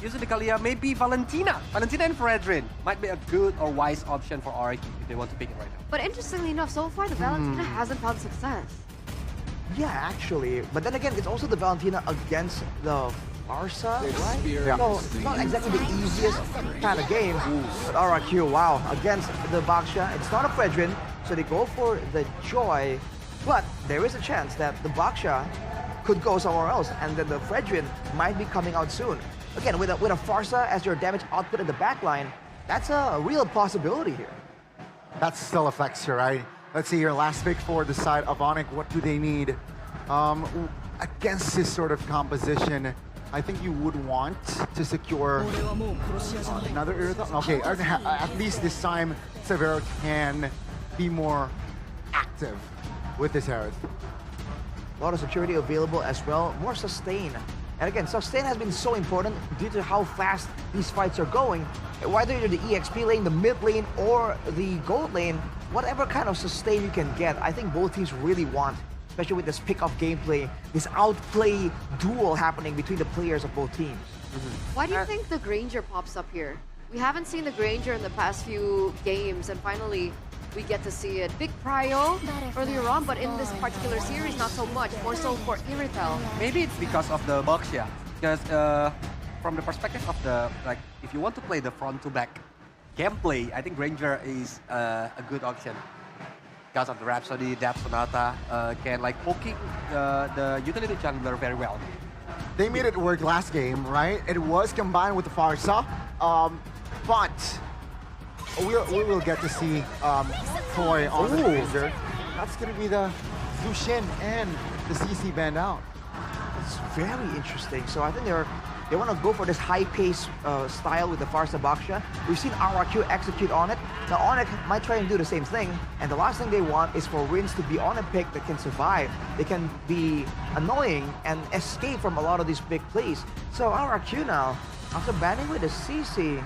[SPEAKER 3] using the Kalea, maybe Valentina and Fredrin might be a good or wise option for RRQ if they want to pick it right now.
[SPEAKER 1] But interestingly enough, so far the Valentina hasn't found success.
[SPEAKER 2] Yeah, actually. But then again, it's also the Valentina against the Farsa, right?
[SPEAKER 4] Yeah.
[SPEAKER 2] So it's not exactly the easiest kind of game. But RRQ, wow, against the Baksha, it's not a Fredrin, so they go for the Joy. But there is a chance that the Baksha could go somewhere else, and then the Fredrin might be coming out soon. Again, with a Farsa as your damage output in the backline, that's a real possibility here.
[SPEAKER 4] That's still a flex here, right? Let's see your last pick for the side of Onic. What do they need? Against this sort of composition, I think you would want to secure another Earth. Okay, at least this time, Severo can be more active with this Earth.
[SPEAKER 2] A lot of security available as well, more sustain. And again, sustain has been so important due to how fast these fights are going. Whether you're the EXP lane, the mid lane, or the gold lane, whatever kind of sustain you can get, I think both teams really want, especially with this pick-off gameplay, this outplay duel happening between the players of both teams.
[SPEAKER 1] Why do you think the Granger pops up here? We haven't seen the Granger in the past few games, and finally we get to see it. Big prio earlier on, but in this particular series, not so much. More so for Iritel.
[SPEAKER 3] Maybe it's because of the Baksha. Because from the perspective of the, like, if you want to play the front to back gameplay, I think Granger is a good option. Because of the Rhapsody, Daph Sonata can like poking the utility jungler very well.
[SPEAKER 4] They made it work last game, right? It was combined with the Farsa, but we will get to see Toy on the Granger. That's going to be the Zushin and the CC banned out.
[SPEAKER 2] It's very interesting. So I think they're They want to go for this high-paced style with the Farsa Baksha. We've seen RRQ execute on it. Now Onic might try and do the same thing, and the last thing they want is for Wins to be on a pick that can survive. They can be annoying and escape from a lot of these big plays. So RRQ now, after banning with the CC,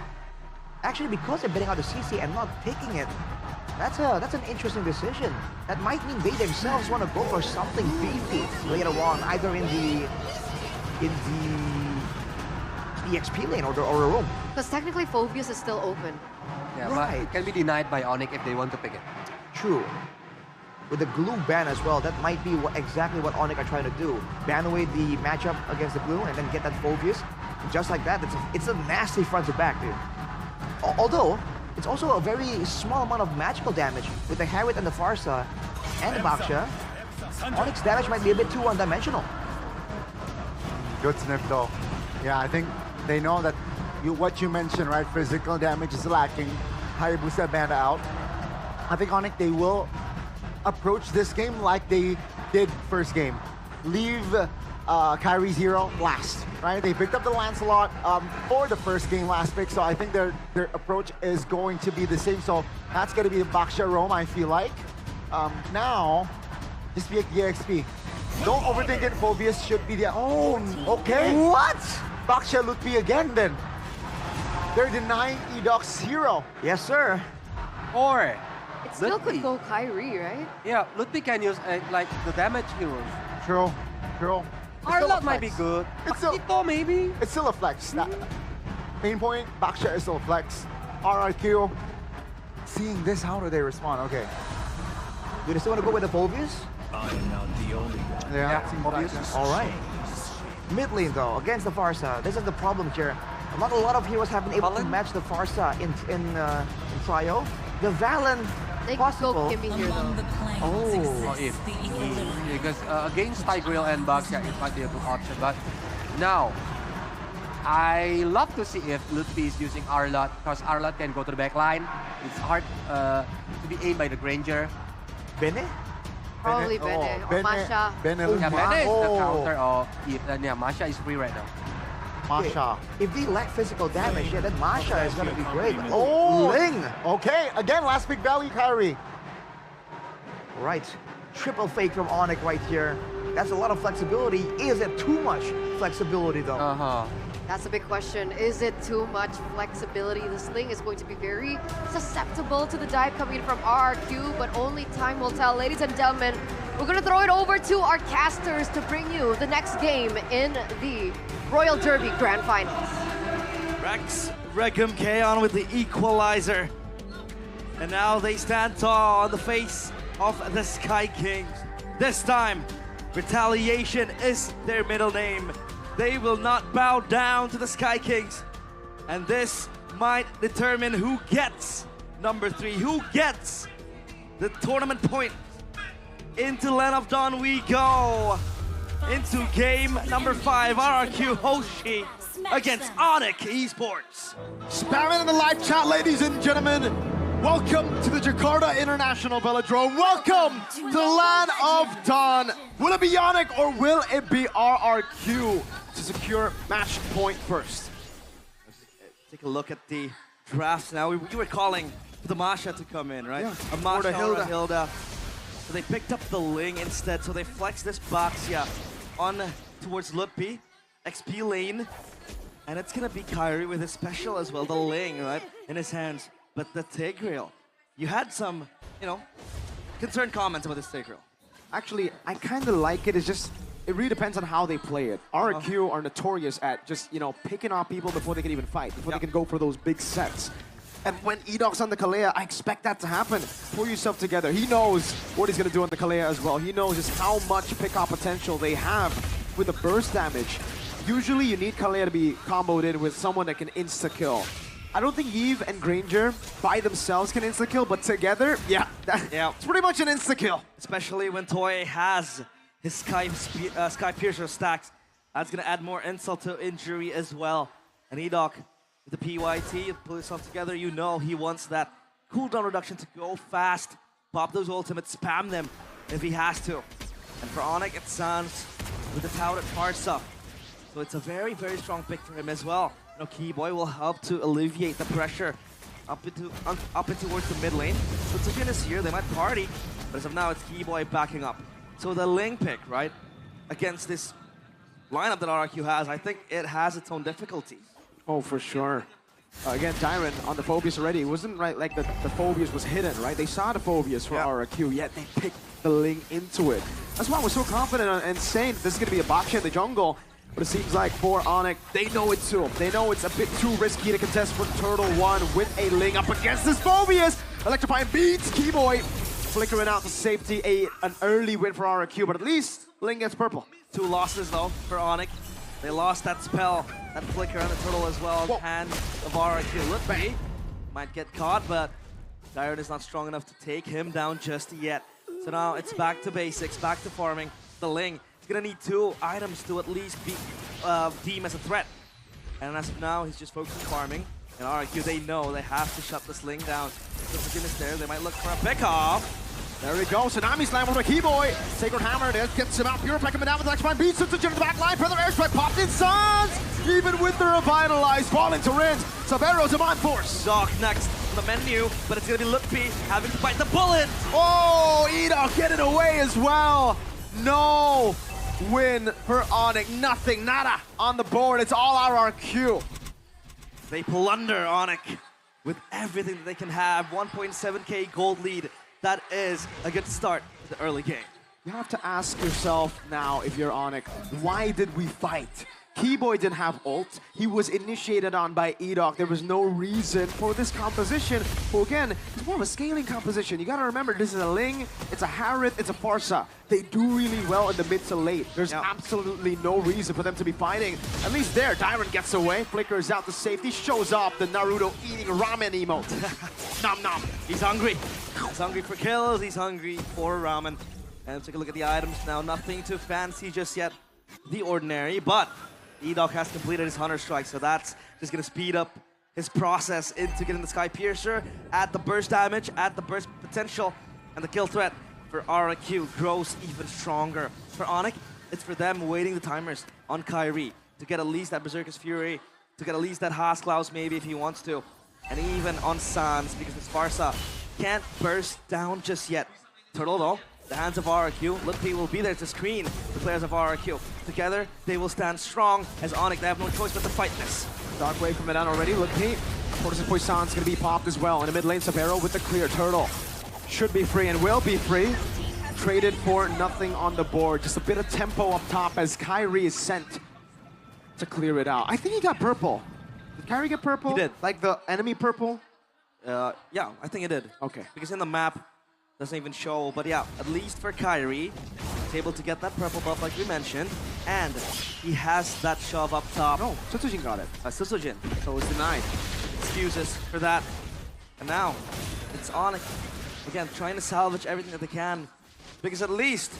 [SPEAKER 2] actually because they're banning out the CC and not taking it, that's an interesting decision. That might mean they themselves want to go for something beefy later on, either in the EXP lane or the room.
[SPEAKER 1] Because technically Phobius is still open.
[SPEAKER 3] Yeah,
[SPEAKER 2] Right.
[SPEAKER 3] but it can be denied by Onic if they want to pick it.
[SPEAKER 2] True. With the glue ban as well, that might be exactly what Onic are trying to do. Ban away the matchup against the glue and then get that Phobius. And just like that, it's a nasty front to back, dude. Although, it's also a very small amount of magical damage with the Harriet and the Farsa and the Baksha. Onic's damage might be a bit too one-dimensional.
[SPEAKER 4] Good sniff though. Yeah, I think they know that what you mentioned, right? Physical damage is lacking. Hayabusa banned out. I think Onic, they will approach this game like they did first game. Leave KAIRI's hero last, right? They picked up the Lancelot for the first game last pick, so I think their approach is going to be the same. So that's going to be the Baksha roam, I feel like. Now, just be a EXP. Don't overthink it. Phobius should be the... Oh, okay.
[SPEAKER 2] What?
[SPEAKER 4] Baksha Lutfi again then. They're denying Edoc's hero.
[SPEAKER 2] Yes, sir.
[SPEAKER 3] Or
[SPEAKER 1] It still could go KAIRI, right?
[SPEAKER 3] yeah, Lutfi can use like the damage heroes.
[SPEAKER 4] True, true.
[SPEAKER 3] Arlot might be good.
[SPEAKER 4] It's still,
[SPEAKER 3] Pakito maybe.
[SPEAKER 4] it's still a flex. That main point, Baksha is still a flex. RRQ, seeing this, how do they respond? Okay.
[SPEAKER 2] Do they still want to go with the Phobius?
[SPEAKER 8] I am not the only one.
[SPEAKER 4] Yeah,
[SPEAKER 2] Phobius. All right. Mid lane though, against the Farsa. This is the problem here. Not a lot of heroes have been able to match the Farsa in Trio. The Valen,
[SPEAKER 1] They
[SPEAKER 2] possible.
[SPEAKER 1] go Kimmy here though.
[SPEAKER 3] Oh, if because against Tigreal and Baksha, it might be a good option. But now, I love to see if Lutfi is using Arlot because Arlot can go to the back line. It's hard to be aimed by the Granger.
[SPEAKER 2] Bene?
[SPEAKER 1] Probably
[SPEAKER 4] Oh,
[SPEAKER 1] Bene or
[SPEAKER 4] Bene.
[SPEAKER 1] Masha.
[SPEAKER 4] Bene
[SPEAKER 3] Yeah, Bene is the
[SPEAKER 4] Oh.
[SPEAKER 3] counter of yeah, Masha is free right now.
[SPEAKER 4] Masha.
[SPEAKER 2] If they lack physical damage, yeah, then Masha is gonna be great.
[SPEAKER 4] Oh,
[SPEAKER 2] Ling!
[SPEAKER 4] Okay, again, last pick value, KAIRI.
[SPEAKER 2] Right. Triple fake from Onic right here. That's a lot of flexibility. Is it too much flexibility though?
[SPEAKER 3] Uh-huh.
[SPEAKER 1] That's a big question. Is it too much flexibility? This Ling is going to be very susceptible to the dive coming in from RRQ, but only time will tell. Ladies and gentlemen, we're going to throw it over to our casters to bring you the next game in the Royal Derby Grand Finals.
[SPEAKER 10] Rex, Regum Kaon with the equalizer. And now they stand tall on the face of the Sky Kings. This time, Retaliation is their middle name. They will not bow down to the Sky Kings. And this might determine who gets number 3, who gets the tournament point. Into Land of Dawn we go. Into game number 5, RRQ Hoshi against Onic Esports.
[SPEAKER 9] Spam it in the live chat, ladies and gentlemen. Welcome to the Jakarta International Velodrome. Welcome to the Land of Dawn. Will it be Onic or will it be RRQ to secure match point first?
[SPEAKER 10] Take a look at the drafts now. You were calling for the Masha to come in, right?
[SPEAKER 9] Yeah.
[SPEAKER 10] A Masha
[SPEAKER 9] Or the
[SPEAKER 10] or a Hilda. So they picked up the Ling instead, so they flexed this Baxia on towards Lutfi, XP lane. And it's gonna be KAIRI with his special as well, the Ling, right, in his hands. But the Tigreal, you had some, concerned comments about this Tigreal.
[SPEAKER 11] Actually, I kind of like it. It's just, it really depends on how they play it. RRQ are notorious at just, picking off people before they can even fight, before they can go for those big sets. And when Edoc's on the Kalea, I expect that to happen. Pull yourself together. He knows what he's going to do on the Kalea as well. He knows just how much pick-off potential they have with the burst damage. Usually, you need Kalea to be comboed in with someone that can insta-kill. I don't think Eve and Granger by themselves can insta-kill, but together, it's pretty much an insta-kill.
[SPEAKER 10] Especially when Toy has his Sky Piercer stacks. That's going to add more insult to injury as well. And Edoc, with the PYT, pull yourself together, he wants that cooldown reduction to go fast. Pop those ultimates, spam them if he has to. And for Onic, it sounds with the touted Farsa. So it's a very, very strong pick for him as well. You know, Keyboy will help to alleviate the pressure up and towards the mid lane. So Tsujin is here, they might party, but as of now, it's Keyboy backing up. So the Ling pick, right, against this lineup that RRQ has, I think it has its own difficulty.
[SPEAKER 11] Oh, for sure. Again, Tyron on the Phobias already. It wasn't right like the Phobias was hidden, right? They saw the Phobias for RRQ, yet they picked the Ling into it. That's why I was so confident and saying this is going to be a box in the jungle. But it seems like for Onic, they know it too. They know it's a bit too risky to contest for Turtle 1 with a Ling up against this Phobias. Electrifying beats Keyboy. Flickering out to safety, an early win for RRQ, but at least Ling gets purple.
[SPEAKER 10] 2 losses though for Onic. They lost that spell, that flicker on the turtle as well in the hands of RRQ. Lutfi might get caught, but Tyron is not strong enough to take him down just yet. So now it's back to basics, back to farming. The Ling is gonna need 2 items to at least be deem as a threat. And as of now, he's just focused on farming. And RRQ, they know they have to shut this Ling down. So Tsujin is there, they might look for a pick-off.
[SPEAKER 11] There we go, Tsunami Slam from a Keyboy. Sacred Hammer there, gets him out. Purify coming down with the next beats Tsujin in the back line. Further airstrike popped in Suns. Even with the Revitalize, falling to Rinse. Savero's a mind force.
[SPEAKER 10] Doc next on the menu, but it's gonna be Lutfi having to bite the bullet.
[SPEAKER 11] Oh, Edok getting away as well. No win for Onic, nothing, nada on the board. It's all RRQ.
[SPEAKER 10] They plunder Onic with everything that they can have. 1.7k gold lead. That is a good start to the early game.
[SPEAKER 11] You have to ask yourself now, if you're Onic, why did we fight? Keyboy didn't have ult. He was initiated on by Edok. There was no reason for this composition, who again, is more of a scaling composition. You gotta remember, this is a Ling, it's a Harith, it's a Farsa. They do really well in the mid to late. There's absolutely no reason for them to be fighting. At least there, Tyron gets away, flickers out to safety, shows off the Naruto eating ramen emote. Nom nom.
[SPEAKER 10] He's hungry. He's hungry for kills, he's hungry for ramen. And let's take a look at the items now. Nothing too fancy just yet. The ordinary, but Edok has completed his Hunter Strike, so that's just going to speed up his process into getting the Sky Piercer at the burst damage, at the burst potential, and the kill threat for RRQ grows even stronger. For Onic, it's for them waiting the timers on KAIRI to get at least that Berserker's Fury, to get at least that Haasklaus maybe if he wants to, and even on Sans because this Farsa can't burst down just yet. Turtle though, the hands of RRQ. Lutfi will be there to screen the players of RRQ. Together, they will stand strong as Onic. They have no choice but to fight this.
[SPEAKER 11] Dark Wave from it down already. Lutfi. Fortis Poison's gonna be popped as well. In the mid lane, Sabero with the clear. Turtle should be free and will be free. Traded for nothing on the board. Just a bit of tempo up top as KAIRI is sent to clear it out. I think he got purple. Did KAIRI get purple?
[SPEAKER 10] He did.
[SPEAKER 11] Like the enemy purple?
[SPEAKER 10] Yeah, I think it did.
[SPEAKER 11] Okay.
[SPEAKER 10] Because in the map, doesn't even show, but yeah, at least for KAIRI, he's able to get that purple buff like we mentioned, and he has that shove up top.
[SPEAKER 11] No, Tsujin got it.
[SPEAKER 10] Tsujin.
[SPEAKER 11] So it's denied.
[SPEAKER 10] Excuses for that. And now, it's Onic. Again, trying to salvage everything that they can, because at least,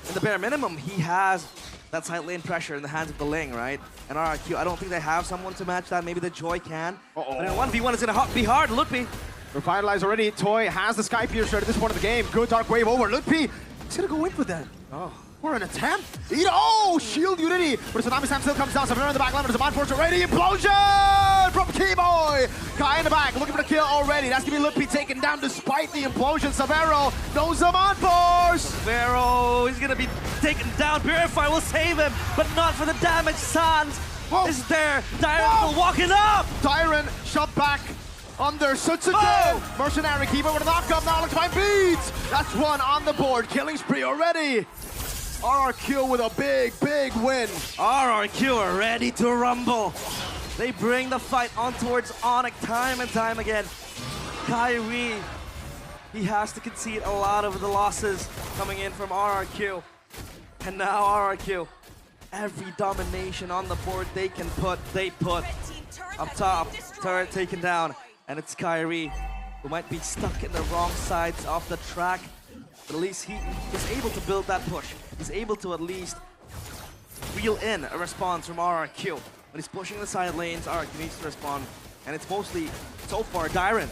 [SPEAKER 10] in the bare minimum, he has that side lane pressure in the hands of the Ling, right? And RRQ, I don't think they have someone to match that. Maybe the Joy can. But in a 1v1, it's gonna be hard. Lutfi.
[SPEAKER 11] Revitalize already. Toy has the Sky Piercer at this point of the game. Good Dark Wave over. Lutfi, he's gonna go in for that.
[SPEAKER 10] Oh.
[SPEAKER 11] For an attempt. Oh, shield unity. But Tsunami Slam still comes down. Savannah in the back line. There's a Mind Force already. Implosion from Keyboy. Kai in the back looking for the kill already. That's gonna be Lutfi taken down despite the implosion. Savero knows the Mind Force.
[SPEAKER 10] Savero, he's gonna be taken down. Purify will save him, but not for the damage. Sans is there. Tyron will walk it up.
[SPEAKER 11] Tyron shot back. Under Tsujin. Mercenary Keeper with a knock-up now. Looks fine beats. That's one on the board. Killing spree already. RRQ with a big win.
[SPEAKER 10] RRQ are ready to rumble. They bring the fight on towards Onic time and time again. KAIRI, he has to concede a lot of the losses coming in from RRQ. And now RRQ, every domination on the board they can put, they put. Up top, turret taken down. And it's KAIRI, who might be stuck in the wrong sides of the track. But at least he is able to build that push. He's able to at least reel in a response from RRQ. When he's pushing the side lanes, RRQ needs to respond. And it's mostly, so far, Tyron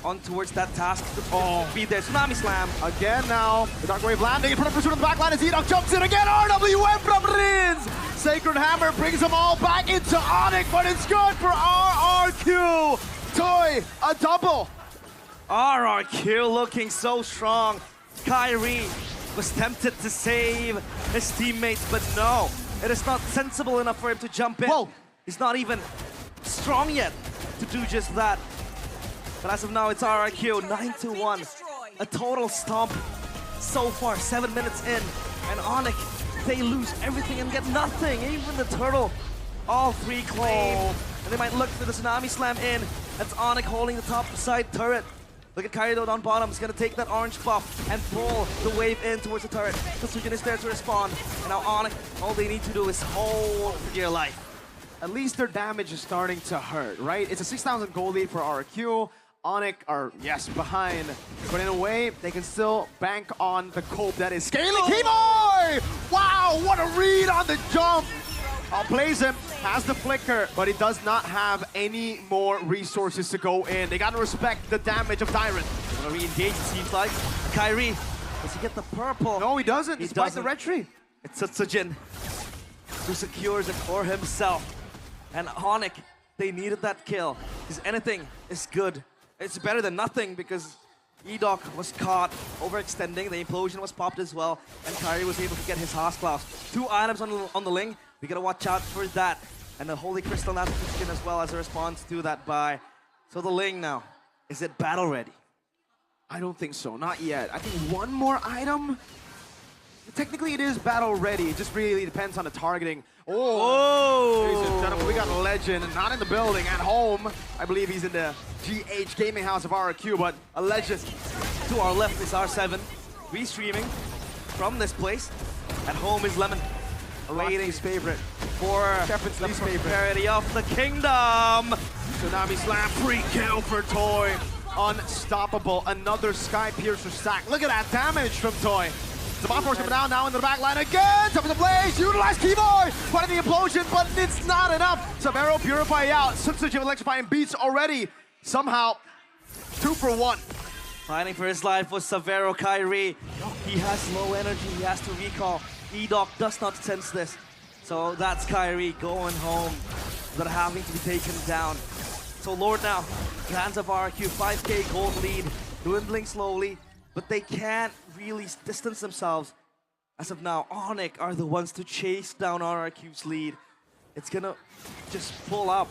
[SPEAKER 10] on towards that task to be there. Tsunami Slam.
[SPEAKER 11] Again now, the Dark Wave landing in front of pursuit on the back line as Enoch jumps in again. RWM from Rins. Sacred Hammer brings them all back into Onic, but it's good for RRQ. Toy, a double.
[SPEAKER 10] RRQ looking so strong. KAIRI was tempted to save his teammates, but no. It is not sensible enough for him to jump in.
[SPEAKER 11] Whoa.
[SPEAKER 10] He's not even strong yet to do just that. But as of now, it's RRQ, 9-1. A total stomp so far, 7 minutes in. And Onic, they lose everything and get nothing, even the turtle. All three claim. And they might look for the Tsunami Slam in. That's Onic holding the top side turret. Look at KAIRI though down bottom. He's gonna take that orange buff and pull the wave in towards the turret. Sujin is there to respond. And now Onic, all they need to do is hold for dear life.
[SPEAKER 11] At least their damage is starting to hurt, right? It's a 6,000 gold lead for RRQ. Onic are, yes, behind. But in a way, they can still bank on the cope that is scaling. Keyboy! Wow, what a read on the jump! Outplays him, has the flicker, but he does not have any more resources to go in. They gotta respect the damage of Dyron.
[SPEAKER 10] They're gonna re-engage, it seems like. KAIRI, does he get the purple?
[SPEAKER 11] No, he doesn't,
[SPEAKER 10] He
[SPEAKER 11] despite
[SPEAKER 10] doesn't.
[SPEAKER 11] the retry.
[SPEAKER 10] It's Sujin who secures it for himself. And Onic, they needed that kill. Because anything is good. It's better than nothing because Edoc was caught overextending. The implosion was popped as well. And KAIRI was able to get his Haasklaus. 2 items on the Ling. We gotta watch out for that. And the Holy Crystal now kicks in as well as a response to that buy. So the Ling now, is it battle ready?
[SPEAKER 11] I don't think so, not yet. I think one more item. Technically it is battle ready. It just really depends on the targeting. Oh! Ladies and gentlemen, we got a legend, not in the building, at home. I believe he's in the GH gaming house of RRQ, but a legend.
[SPEAKER 10] To our left is R7, restreaming from this place. At home is Lemon, awaiting
[SPEAKER 11] his favorite.
[SPEAKER 10] for
[SPEAKER 11] Kevin's
[SPEAKER 10] the
[SPEAKER 11] least favorite.
[SPEAKER 10] prosperity of the kingdom.
[SPEAKER 11] Tsunami Slam, free kill for Toy. Unstoppable, another Sky Piercer stack. Look at that damage from Toy. The bomb force coming down now into the back line again. Top of the blaze, utilize Keyboy. Part of the implosion, but it's not enough. Severo Purify out. Sujin electrifying beats already. Somehow, 2 for 1.
[SPEAKER 10] Fighting for his life was Severo KAIRI. He has low energy, he has to recall. Edoc does not sense this. So that's KAIRI going home, but having to be taken down. So Lord now, the hands of RRQ, 5k gold lead, dwindling slowly, but they can't really distance themselves. As of now, Onic are the ones to chase down RRQ's lead. It's gonna just pull up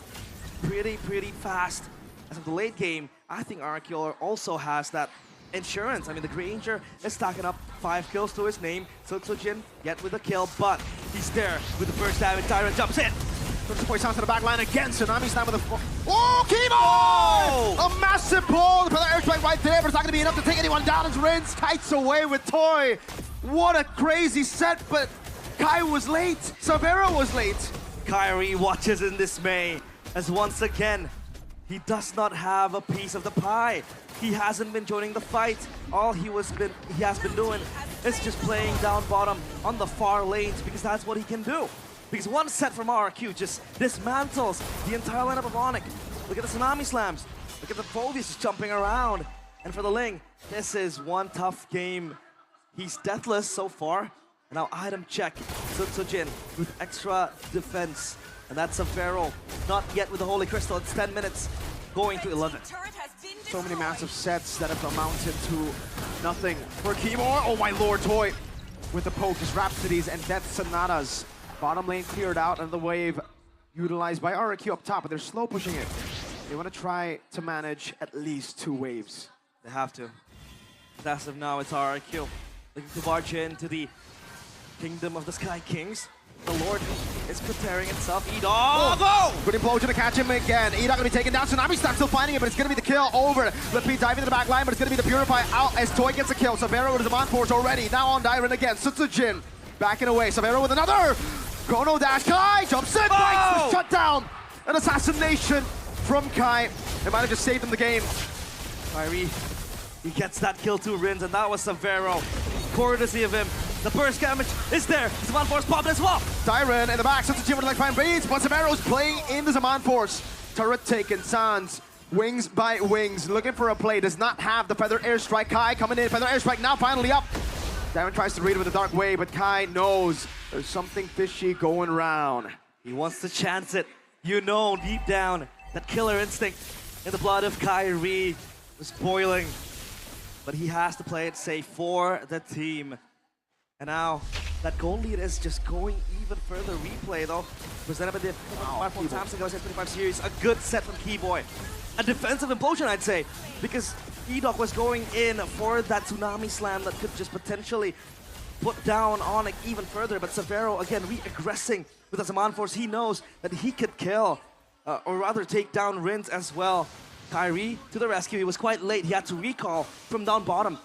[SPEAKER 10] pretty fast. As of the late game, I think RRQ also has that insurance. I mean, the Granger is stacking up 5 kills to his name. Sujin yet with a kill, but he's there with the first damage. Tyron jumps in.
[SPEAKER 11] Support sounds to the back line again. Tsunami Slam with a... Oh, Keyboy! A massive pull. The air strike right there, but it's not going to be enough to take anyone down as Rins kites away with Toy. What a crazy set, but Kai was late. Severo was late.
[SPEAKER 10] KAIRI watches in dismay as once again, he does not have a piece of the pie. He hasn't been joining the fight. All he has been doing is just playing down bottom on the far lanes because that's what he can do. Because one set from RRQ just dismantles the entire lineup of Onic. Look at the Tsunami Slams. Look at the Phobius just jumping around. And for the Ling, this is one tough game. He's deathless so far. And now item check. Sujin with extra defense. And that's a Pharaoh. Not yet with the Holy Crystal. It's 10 minutes going to 11.
[SPEAKER 11] So many massive sets that have amounted to nothing for Keyboy. Oh my lord, Toy with the poke, just Rhapsodies and Death Sonatas. Bottom lane cleared out and the wave utilized by RRQ up top, but they're slow pushing it. They want to try to manage at least 2 waves.
[SPEAKER 10] They have to. As of now, it's RRQ looking to barge into the kingdom of the Sky Kings. The Lord is preparing itself. Edoc!
[SPEAKER 11] Oh, good implosion to catch him again. Edoc gonna be taken down. Tsunami Stack still finding it, but it's gonna be the kill over. Flippy diving into the back line, but it's gonna be the Purify out as Toy gets a kill. Severo with the Demand Force already. Now on Dyron again. Sujin backing away. Severo with another. Chrono Dash. Kai jumps in. Bites the shutdown. An assassination from Kai. They might have just saved him the game.
[SPEAKER 10] KAIRI, he gets that kill to Rins, and that was Severo. Courtesy of him. The burst damage is there. The Zaman Force popped as well.
[SPEAKER 11] Dyron in the back. Sujin with electrifying beats, but Severo's playing in the Zaman Force. Turret taken. Sans Wings by wings, looking for a play. Does not have the Feather Airstrike. Kai coming in. Feather Airstrike now finally up. Darren tries to read it with a Dark Wave, but Kai knows there's something fishy going around.
[SPEAKER 10] He wants to chance it. You know deep down that killer instinct in the blood of KAIRI was boiling. But he has to play it safe for the team. And now that goal lead is just going even further. Replay though, presented by the smartphone Samsung Galaxy S25 series. A good set from Keyboy. A defensive implosion, I'd say, because Edok was going in for that tsunami slam that could just potentially put down Onic even further. But Severo, again, re-aggressing with the Zaman Force. He knows that he could kill, or rather take down Rince as well. KAIRI to the rescue. He was quite late. He had to recall from down bottom.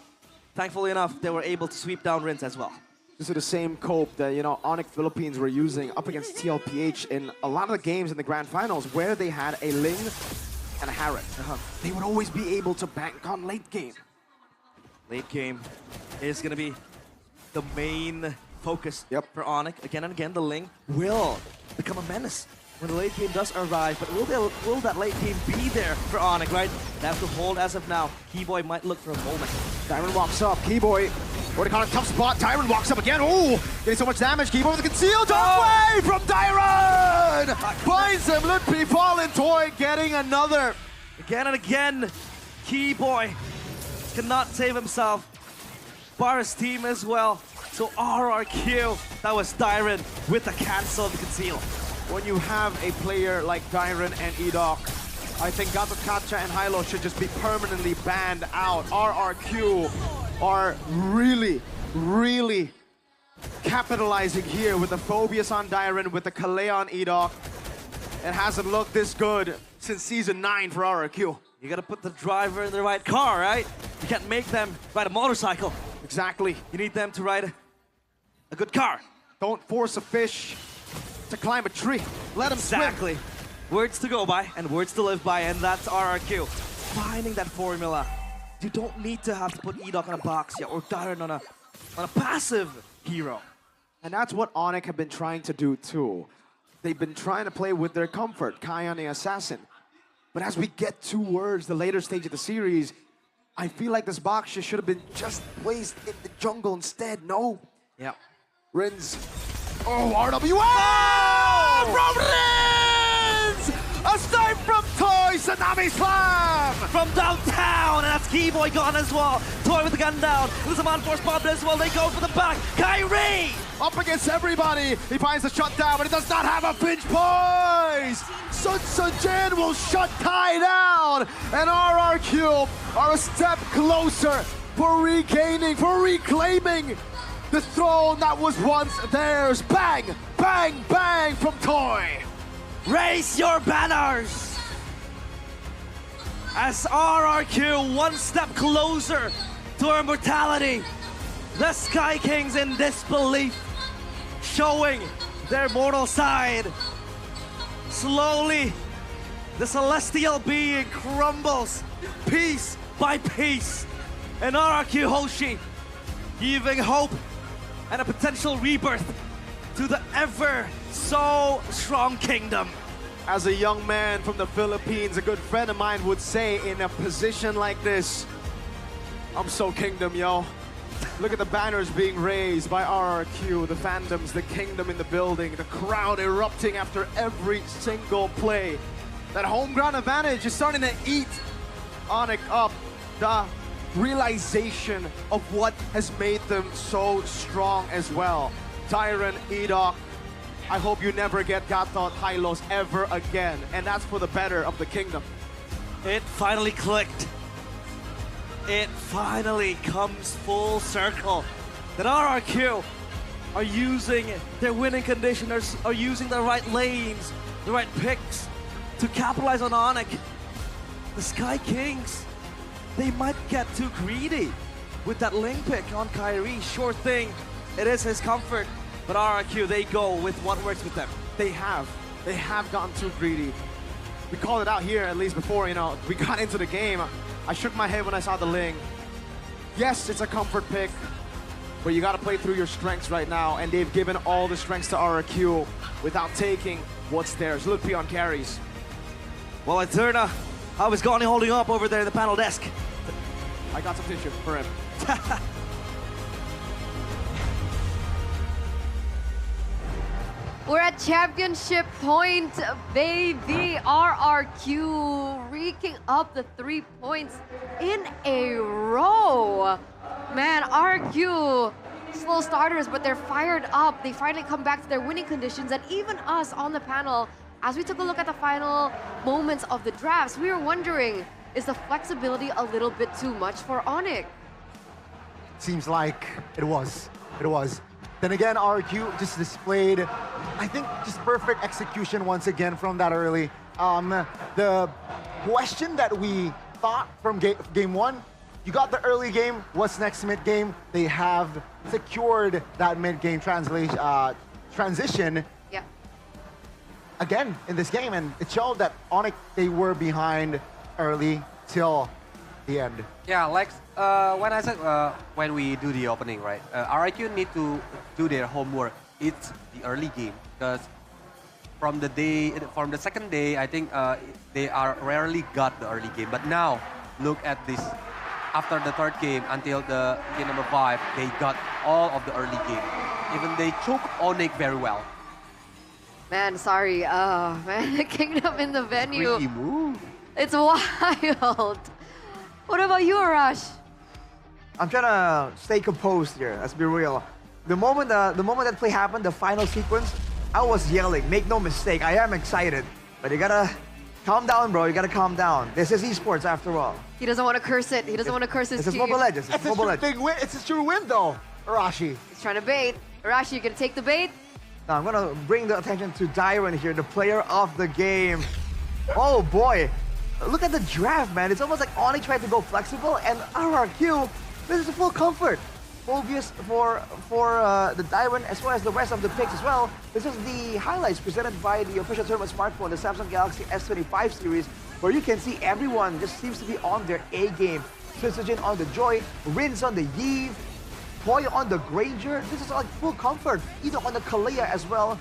[SPEAKER 10] Thankfully enough, they were able to sweep down Rince as well.
[SPEAKER 11] This is the same cope that, you know, Onic Philippines were using up against TLPH in a lot of the games in the Grand Finals where they had a Ling and a Harrod. They would always be able to bank on late game.
[SPEAKER 10] Late game is going to be the main focus for Onic. Again and again, the Ling will become a menace when the late game does arrive. But will that late game be there for Onic, right? They have to hold as of now. Keyboy might look for a moment.
[SPEAKER 11] Tyron walks up. Keyboy, what a kind of tough spot. Tyron walks up again. Oh, getting so much damage. Keyboy with a concealed Dark Wave from Tyron! Finds him. Ludwig fallen. Toy getting another.
[SPEAKER 10] Again and again, Keyboy cannot save himself. Bar's team as well. So RRQ, that was Tyron with the cancel of the conceal.
[SPEAKER 11] When you have a player like Tyron and Edok, I think Gatot Kacha and Hilo should just be permanently banned out. RRQ are really, really capitalizing here with the Phobias on Tyron, with the Kalea on Edok. It hasn't looked this good since Season 9 for RRQ.
[SPEAKER 10] You gotta put the driver in the right car, right? You can't make them ride a motorcycle.
[SPEAKER 11] Exactly.
[SPEAKER 10] You need them to ride a good car.
[SPEAKER 11] Don't force a fish to climb a tree. Let him
[SPEAKER 10] Exactly.
[SPEAKER 11] swim.
[SPEAKER 10] Words to go by and words to live by, and that's RRQ. Finding that formula. You don't need to have to put Edok on a box yet, or Tyron on a passive hero.
[SPEAKER 11] And that's what Onic have been trying to do too. They've been trying to play with their comfort, Kai on the Assassin. But as we get towards the later stage of the series, I feel like this box should have been just placed in the jungle instead. No.
[SPEAKER 10] Yeah.
[SPEAKER 11] Rinz. Oh, RWA! From Rinz! A snipe from Toy! Tsunami Slam!
[SPEAKER 10] From downtown, and that's Keyboy gone as well. Toy with the gun down. There's a man force bomb as well. They go for the back. KAIRI!
[SPEAKER 11] Up against everybody. He finds the shutdown, but he does not have a pinch poise. Sun Jin will shut Kai down. And RRQ are a step closer for regaining, for reclaiming the throne that was once theirs. Bang, bang, bang from Toy.
[SPEAKER 10] Raise your banners! As RRQ one step closer to immortality. The Sky Kings in disbelief, showing their mortal side. Slowly, the celestial being crumbles piece by piece. And RRQ Hoshi giving hope and a potential rebirth to the ever so strong kingdom.
[SPEAKER 11] As a young man from the Philippines, a good friend of mine would say, in a position like this, I'm so kingdom, yo. Look at the banners being raised by RRQ, the fandoms, the kingdom in the building, the crowd erupting after every single play. That home ground advantage is starting to eat Onic up. The realization of what has made them so strong as well. Tyron, Edok, I hope you never get Gatot Hylos ever again. And that's for the better of the kingdom.
[SPEAKER 10] It finally clicked. It finally comes full circle that RRQ are using their winning conditioners, are using the right lanes, the right picks to capitalize on Onic. The Sky Kings, they might get too greedy with that Ling pick on KAIRI. Sure thing, it is his comfort, but RRQ, they go with what works with them.
[SPEAKER 11] They have gotten too greedy. We called it out here, at least before, you know, we got into the game. I shook my head when I saw the Ling. Yes, it's a comfort pick, but you got to play through your strengths right now, and they've given all the strengths to RRQ without taking what's theirs. Look, on carries.
[SPEAKER 10] Well, Eterna How is Goni holding up over there at the panel desk?
[SPEAKER 11] I got some tissue for him.
[SPEAKER 1] We're at championship point, baby. RRQ reeking up the 3 points in a row. Man, RRQ, slow starters, but they're fired up. They finally come back to their winning conditions. And even us on the panel, as we took a look at the final moments of the drafts, we were wondering, is the flexibility a little bit too much for Onic?
[SPEAKER 4] Seems like it was. It was. Then again, RRQ just displayed, I think, just perfect execution once again from that early. The question that we thought from game one, you got the early game, what's next mid-game? They have secured that mid-game transition again in this game, and it showed that Onic, they were behind early till the end.
[SPEAKER 3] Yeah, like when I said when we do the opening, right? RRQ need to do their homework. It's the early game because from the second day, I think they are rarely got the early game. But now, look at this. After the third game until the game number 5, they got all of the early game. Even they took Onic very well.
[SPEAKER 1] Man, sorry. Man, the Kingdom in the venue.
[SPEAKER 3] Tricky move.
[SPEAKER 1] It's wild. What about you, Arash?
[SPEAKER 2] I'm trying to stay composed here. Let's be real. The moment that play happened, the final sequence, I was yelling. Make no mistake, I am excited, but you gotta calm down, bro. You gotta calm down. This is esports after all.
[SPEAKER 1] He doesn't want to curse it. He doesn't want to curse his
[SPEAKER 2] This is
[SPEAKER 1] team.
[SPEAKER 2] Mobile Legends. It's Mobile Legends.
[SPEAKER 4] Big win. It's a true win, though, Arashi.
[SPEAKER 1] He's trying to bait. Arashi, you gonna take the bait?
[SPEAKER 2] Now I'm gonna bring the attention to Dyron here, the player of the game. Oh boy, look at the draft, man. It's almost like Onic tried to go flexible, and RRQ, this is full comfort. Obvious for the Dyron as well as the rest of the picks as well. This is the highlights presented by the official tournament smartphone, the Samsung Galaxy S25 series, where you can see everyone just seems to be on their A game. Syzygen on the Joy, Rins on the Yve, Toy on the Granger. This is like full comfort. Even on the Kalea as well.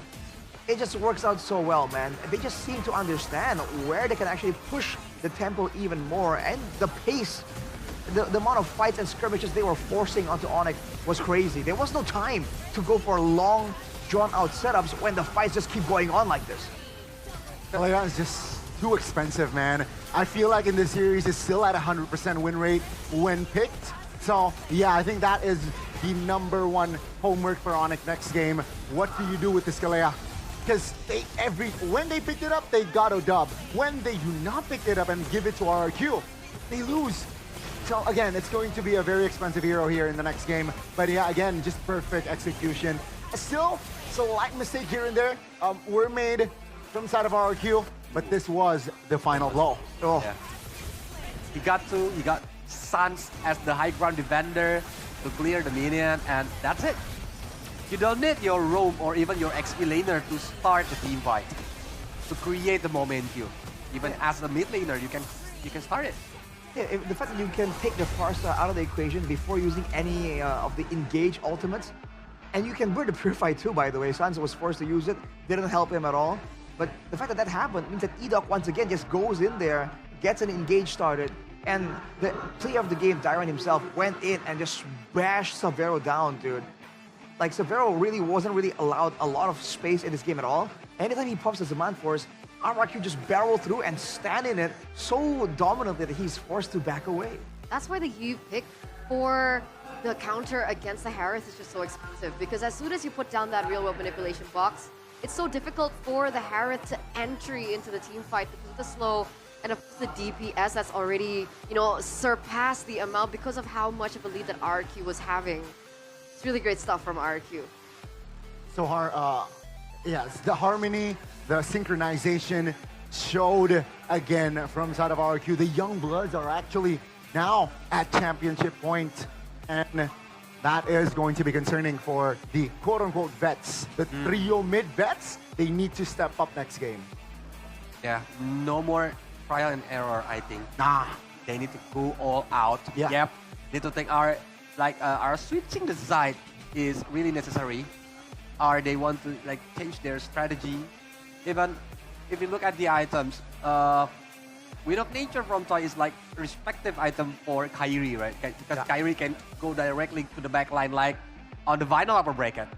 [SPEAKER 2] It just works out so well, man. They just seem to understand where they can actually push the tempo even more, and the pace. The amount of fights and skirmishes they were forcing onto Onic was crazy. There was no time to go for long, drawn-out setups when the fights just keep going on like this.
[SPEAKER 4] Kalea is just too expensive, man. I feel like in this series, it's still at 100% win rate when picked. So, yeah, I think that is the #1 homework for Onic next game. What do you do with this Kalea? Because when they picked it up, they got a dub. When they do not pick it up and give it to RRQ, they lose. So again, it's going to be a very expensive hero here in the next game. But yeah, again, just perfect execution. Still, slight mistake here and there were made from the side of RRQ, but this was the final blow. Oh.
[SPEAKER 3] Yeah. He got Sans as the high ground defender to clear the minion, and that's it. You don't need your roam or even your XP laner to start the team fight, to create the momentum. Even as a mid laner, you can start it.
[SPEAKER 2] Yeah, the fact that you can take the Farsa out of the equation before using any of the engage ultimates, and you can burn the Purify too, by the way. Sans was forced to use it, didn't help him at all. But the fact that that happened means that Edoc once again just goes in there, gets an engage started, and the player of the game, Dyron himself, went in and just bashed Savero down, dude. Like, Savero really wasn't allowed a lot of space in this game at all. Anytime he pops as a man force, RRQ just barrel through and stand in it so dominantly that he's forced to back away.
[SPEAKER 1] That's why the Yve pick for the counter against the Harith is just so expensive, because as soon as you put down that real-world manipulation box, it's so difficult for the Harith to entry into the team fight because of the slow and of course the DPS that's already, surpassed the amount because of how much of a lead that RRQ was having. It's really great stuff from RRQ.
[SPEAKER 4] So yes, the harmony, the synchronization showed again from side of RRQ. The young bloods are actually now at championship point, and that is going to be concerning for the quote-unquote vets. The trio mid vets, they need to step up next game.
[SPEAKER 3] Yeah, no more trial and error, I think. They need to go all out.
[SPEAKER 4] Yeah.
[SPEAKER 3] Yep. Need to take our switching the side is really necessary. Or they want to change their strategy. Even if you look at the items, Wind of Nature from Toy is like a respective item for KAIRI, right? Because KAIRI can go directly to the back line like on the vinyl upper bracket.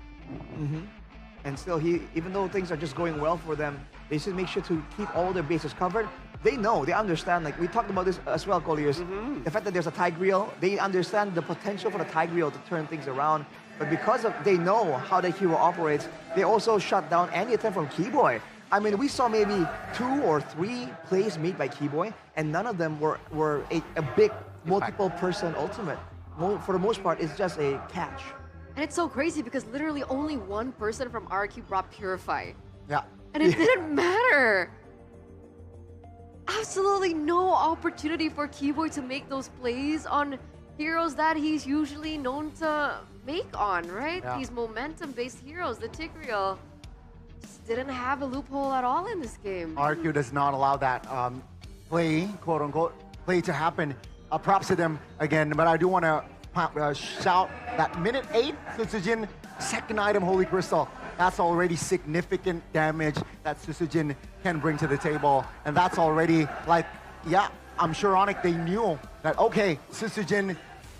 [SPEAKER 2] And still, even though things are just going well for them, they should make sure to keep all their bases covered. They know, they understand, like we talked about this as well, Colliers. The fact that there's a Tigreal, they understand the potential for the Tigreal to turn things around. But because they know how the hero operates, they also shut down any attempt from Keyboy. I mean, we saw maybe 2 or 3 plays made by Keyboy, and none of them were a big multiple-person ultimate. For the most part, it's just a catch.
[SPEAKER 1] And it's so crazy because literally only one person from RRQ brought Purify.
[SPEAKER 4] Yeah.
[SPEAKER 1] And it didn't matter. Absolutely no opportunity for Keyboy to make those plays on heroes that he's usually known to make on, right?
[SPEAKER 4] Yeah.
[SPEAKER 1] These momentum-based heroes, the Tigreal, just didn't have a loophole at all in this game.
[SPEAKER 4] RRQ does not allow that play, quote-unquote, play to happen. Props to them again, but I do want to shout that minute 8, Susujin, second item, Holy Crystal. That's already significant damage that Susujin can bring to the table. And that's already like, yeah, I'm sure Onic, they knew that, okay, Susujin,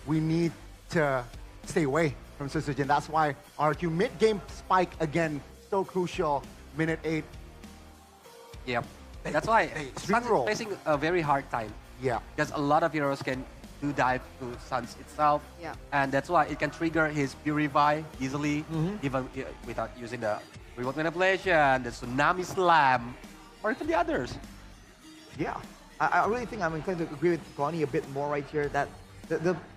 [SPEAKER 4] we need to stay away from Susujin. That's why RRQ mid-game spike again, so crucial, minute 8.
[SPEAKER 3] Yep. That's why Suns is facing a very hard time.
[SPEAKER 4] Yeah.
[SPEAKER 3] Because a lot of heroes can do dive to Suns itself.
[SPEAKER 1] Yeah.
[SPEAKER 3] And that's why it can trigger his Purify easily, even without using the remote manipulation, the Tsunami Slam, or even the others.
[SPEAKER 2] Yeah. I really think I'm inclined to agree with Connie a bit more right here, that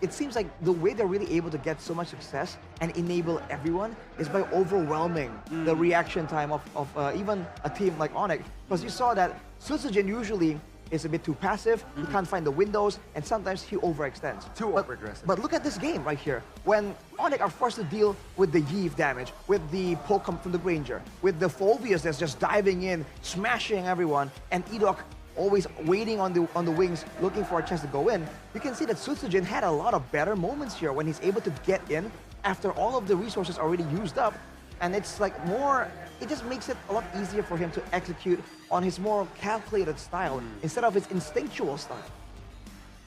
[SPEAKER 2] it seems like the way they're really able to get so much success and enable everyone is by overwhelming the reaction time of even a team like Onic. Because you saw that Susujin usually is a bit too passive, he can't find the windows, and sometimes he overextends.
[SPEAKER 4] Too over-aggressive.
[SPEAKER 2] But look at this game right here. When Onic are forced to deal with the Yeeve damage, with the poke from the Granger, with the Phobias that's just diving in, smashing everyone, and Edok always waiting on the wings, looking for a chance to go in, you can see that Susujin had a lot of better moments here when he's able to get in after all of the resources already used up. And it's like more, it just makes it a lot easier for him to execute on his more calculated style instead of his instinctual style.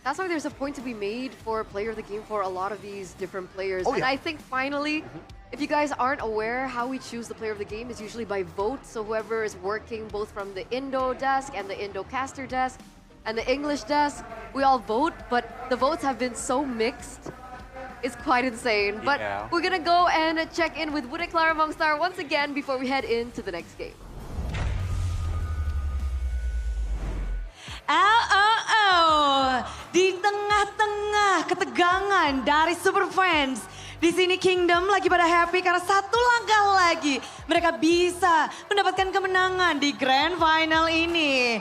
[SPEAKER 1] That's why there's a point to be made for player of the game for a lot of these different players.
[SPEAKER 2] Oh,
[SPEAKER 1] and
[SPEAKER 2] yeah.
[SPEAKER 1] I think finally, if you guys aren't aware, how we choose the player of the game is usually by vote. So whoever is working both from the Indo desk and the Indo caster desk and the English desk, we all vote, but the votes have been so mixed. It's quite insane. But we're gonna go and check in with Bude Clara Mongstar once again before we head into the next game.
[SPEAKER 12] Di tengah-tengah ketegangan dari super fans, di sini Kingdom lagi pada happy karena satu langkah lagi mereka bisa mendapatkan kemenangan di Grand Final ini.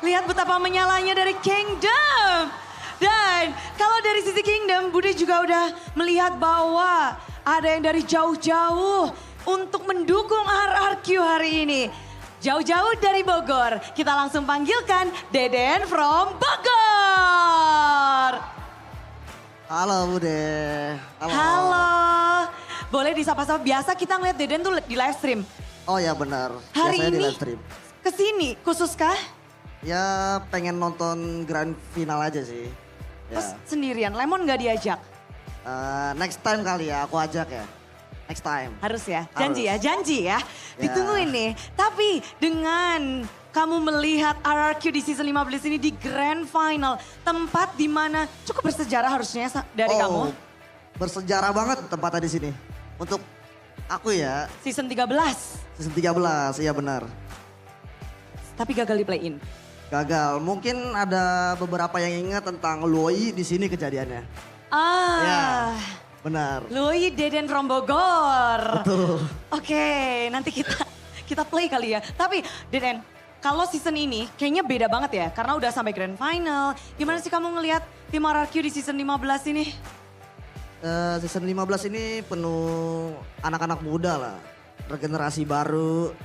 [SPEAKER 12] Lihat betapa menyalanya dari Kingdom. Dan kalau dari sisi Kingdom, Bude juga udah melihat bahwa ada yang dari jauh-jauh untuk mendukung RRQ hari ini. Jauh-jauh dari Bogor, kita langsung panggilkan Deden from Bogor.
[SPEAKER 19] Halo Bude.
[SPEAKER 12] Halo. Boleh disapa-sapa, biasa kita ngeliat Deden tuh di live stream.
[SPEAKER 19] Oh ya benar,
[SPEAKER 12] Hari
[SPEAKER 19] biasanya
[SPEAKER 12] ini
[SPEAKER 19] di live stream.
[SPEAKER 12] Kesini khusus kah?
[SPEAKER 19] Ya pengen nonton grand final aja sih.
[SPEAKER 12] Terus sendirian, Lemon nggak diajak?
[SPEAKER 19] Next time kali ya, aku ajak ya. Next time.
[SPEAKER 12] Harus ya, janji ya. Ditungguin nih. Tapi dengan kamu melihat RRQ di season 15 ini di Grand Final, tempat di mana cukup bersejarah harusnya dari kamu.
[SPEAKER 19] Bersejarah banget tempatnya di sini. Untuk aku ya.
[SPEAKER 12] Season 13.
[SPEAKER 19] Season 13, iya benar.
[SPEAKER 12] Tapi gagal di play-in.
[SPEAKER 19] Gagal, mungkin ada beberapa yang ingat tentang Loi di sini kejadiannya. Ya, benar.
[SPEAKER 12] Loi Deden from Bogor.
[SPEAKER 19] Betul.
[SPEAKER 12] Oke, nanti kita play kali ya. Tapi Deden, kalau season ini kayaknya beda banget ya. Karena udah sampai Grand Final. Gimana sih kamu ngelihat tim RRQ di season 15 ini?
[SPEAKER 19] Season 15 ini penuh anak-anak muda lah. Regenerasi baru,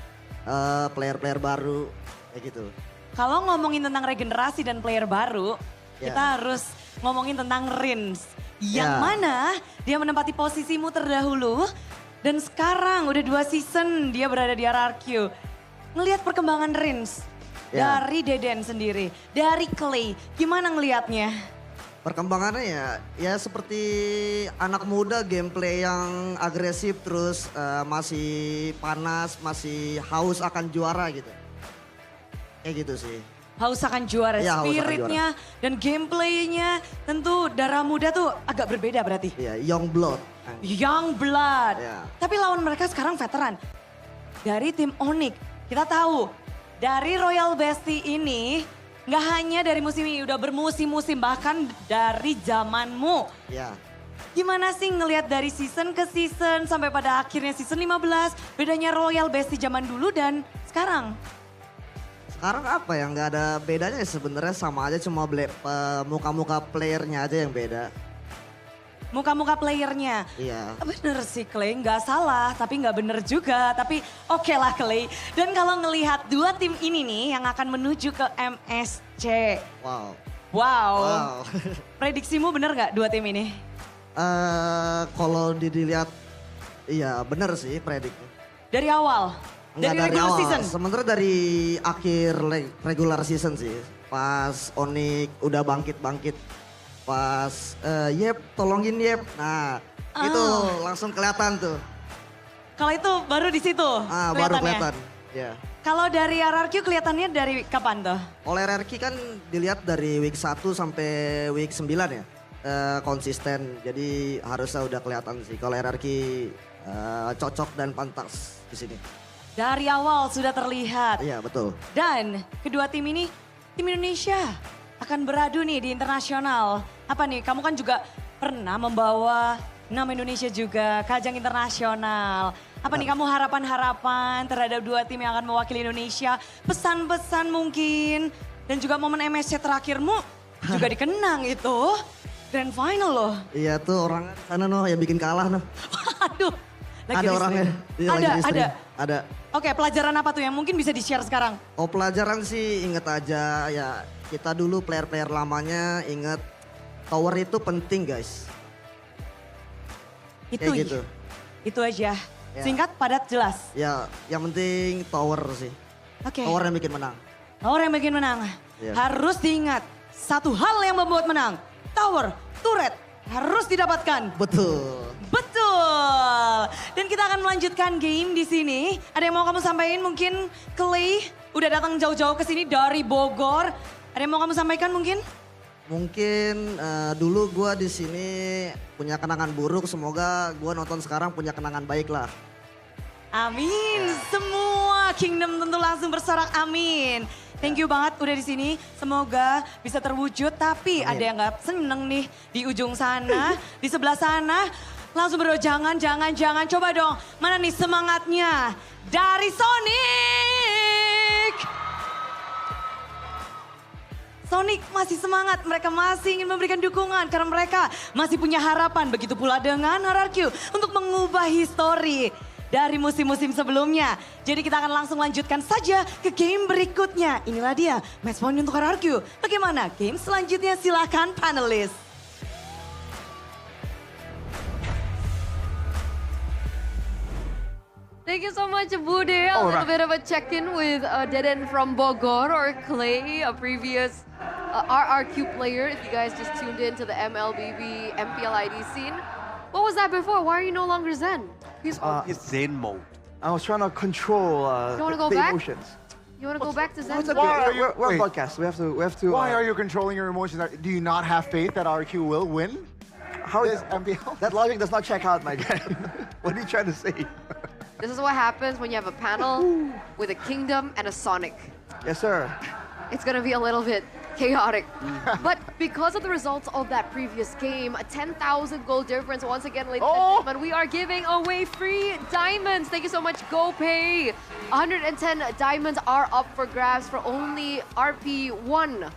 [SPEAKER 19] player-player baru, kayak gitu.
[SPEAKER 12] Kalau ngomongin tentang regenerasi dan player baru, kita harus ngomongin tentang Rins. Yang mana dia menempati posisimu terdahulu. Dan sekarang udah 2 season dia berada di RRQ. Ngelihat perkembangan Rins, dari Deden sendiri, dari Clay, gimana ngelihatnya?
[SPEAKER 19] Perkembangannya ya seperti anak muda, gameplay yang agresif terus masih panas, masih haus akan juara gitu. Kayak gitu sih.
[SPEAKER 12] Haus akan juara,
[SPEAKER 19] Iya, haus akan
[SPEAKER 12] spiritnya dan gameplaynya tentu darah muda tuh agak berbeda berarti.
[SPEAKER 19] Iya, young blood.
[SPEAKER 12] Young blood.
[SPEAKER 19] Iya.
[SPEAKER 12] Tapi lawan mereka sekarang veteran. Dari tim Onic, kita tahu dari Royal Bestie ini nggak hanya dari musim ini, udah bermusim-musim bahkan dari zamanmu.
[SPEAKER 19] Ya.
[SPEAKER 12] Gimana sih ngelihat dari season ke season sampai pada akhirnya season 15, bedanya Royal Bestie zaman dulu dan sekarang?
[SPEAKER 19] Sekarang apa ya, nggak ada bedanya sebenarnya, sama aja, cuma muka-muka playernya aja yang beda.
[SPEAKER 12] Muka-muka playernya.
[SPEAKER 19] Iya.
[SPEAKER 12] Bener sih Clay, nggak salah tapi nggak bener juga. Tapi oke lah Clay. Dan kalau ngelihat dua tim ini nih yang akan menuju ke MSC.
[SPEAKER 19] Wow.
[SPEAKER 12] Wow.
[SPEAKER 19] Wow.
[SPEAKER 12] Prediksimu bener nggak dua tim ini?
[SPEAKER 19] Kalau dilihat, iya bener sih prediknya.
[SPEAKER 12] Dari awal?
[SPEAKER 19] Nggak dari
[SPEAKER 12] regular
[SPEAKER 19] awal,
[SPEAKER 12] season?
[SPEAKER 19] sementara dari akhir regular season sih. Pas Onic udah bangkit-bangkit. Pas Yep, tolongin Yep. Nah, itu langsung kelihatan tuh.
[SPEAKER 12] Kalau itu baru di situ
[SPEAKER 19] Baru kelihatan. Ya.
[SPEAKER 12] Kalau dari RRQ kelihatannya dari kapan tuh?
[SPEAKER 19] Oleh RRQ kan dilihat dari week 1 sampai week 9 ya. Konsisten, jadi harusnya udah kelihatan sih kalau RRQ cocok dan pantas di sini.
[SPEAKER 12] Dari awal sudah terlihat.
[SPEAKER 19] Iya, betul.
[SPEAKER 12] Dan kedua tim ini, tim Indonesia akan beradu nih di internasional. Apa nih, kamu kan juga pernah membawa nama Indonesia juga ke ajang internasional. Apa nih kamu harapan-harapan terhadap dua tim yang akan mewakili Indonesia? Pesan-pesan mungkin, dan juga momen MSC terakhirmu juga dikenang itu. Grand final loh.
[SPEAKER 19] Iya tuh orang sana noh yang bikin kalah noh.
[SPEAKER 12] Aduh.
[SPEAKER 19] Ada orangnya. Iya, ada.
[SPEAKER 12] Oke, pelajaran apa tuh yang mungkin bisa di-share sekarang?
[SPEAKER 19] Oh, pelajaran sih inget aja ya, kita dulu player-player lamanya inget tower itu penting guys.
[SPEAKER 12] Itu
[SPEAKER 19] kayak gitu.
[SPEAKER 12] Itu aja.
[SPEAKER 19] Ya.
[SPEAKER 12] Singkat, padat, jelas.
[SPEAKER 19] Ya, yang penting tower sih.
[SPEAKER 12] Oke.
[SPEAKER 19] Tower yang bikin menang.
[SPEAKER 12] Tower yang bikin menang.
[SPEAKER 19] Ya.
[SPEAKER 12] Harus diingat, satu hal yang membuat menang. Tower, turret, harus didapatkan.
[SPEAKER 19] Betul.
[SPEAKER 12] Betul. Dan kita akan melanjutkan game di sini. Ada yang mau kamu sampaikan mungkin? Clay udah datang jauh-jauh ke sini dari Bogor. Ada yang mau kamu sampaikan mungkin?
[SPEAKER 19] Mungkin dulu gue di sini punya kenangan buruk, semoga gue nonton sekarang punya kenangan baik lah.
[SPEAKER 12] Amin. Semua Kingdom tentu langsung bersorak amin. Thank you banget udah di sini. Semoga bisa terwujud. Tapi ada yang nggak seneng nih di ujung sana, di sebelah sana. Langsung berdoa, jangan. Coba dong, mana nih semangatnya dari Sonic. Sonic masih semangat, mereka masih ingin memberikan dukungan karena mereka masih punya harapan. Begitu pula dengan RRQ untuk mengubah histori dari musim-musim sebelumnya. Jadi kita akan langsung lanjutkan saja ke game berikutnya. Inilah dia match point untuk RRQ. Bagaimana game selanjutnya, silakan panelis.
[SPEAKER 1] Thank you so much, Bude. A little bit of a check-in with Deden from Bogor, or Clay, a previous RRQ player. If you guys just tuned in to the MLBB Mpl Id scene. What was that before? Why are you no longer Zen?
[SPEAKER 3] He's on his Zen mode.
[SPEAKER 2] I was trying to control
[SPEAKER 1] You wanna go
[SPEAKER 2] the
[SPEAKER 1] back?
[SPEAKER 2] emotions.
[SPEAKER 1] You want to go back to Zen?
[SPEAKER 2] We're on podcast. We have to.
[SPEAKER 4] Why are you controlling your emotions? Do you not have faith that RQ will win?
[SPEAKER 2] How
[SPEAKER 4] is MPL?
[SPEAKER 2] That logic does not check out, my guy. What are you trying to say?
[SPEAKER 1] This is what happens when you have a panel with a Kingdom and a Sonic.
[SPEAKER 2] Yes, sir.
[SPEAKER 1] It's gonna be a little bit chaotic. But because of the results of that previous game, a 10,000 gold difference once again, ladies and gentlemen, we are giving away free diamonds. Thank you so much, GoPay. 110 diamonds are up for grabs for only RP1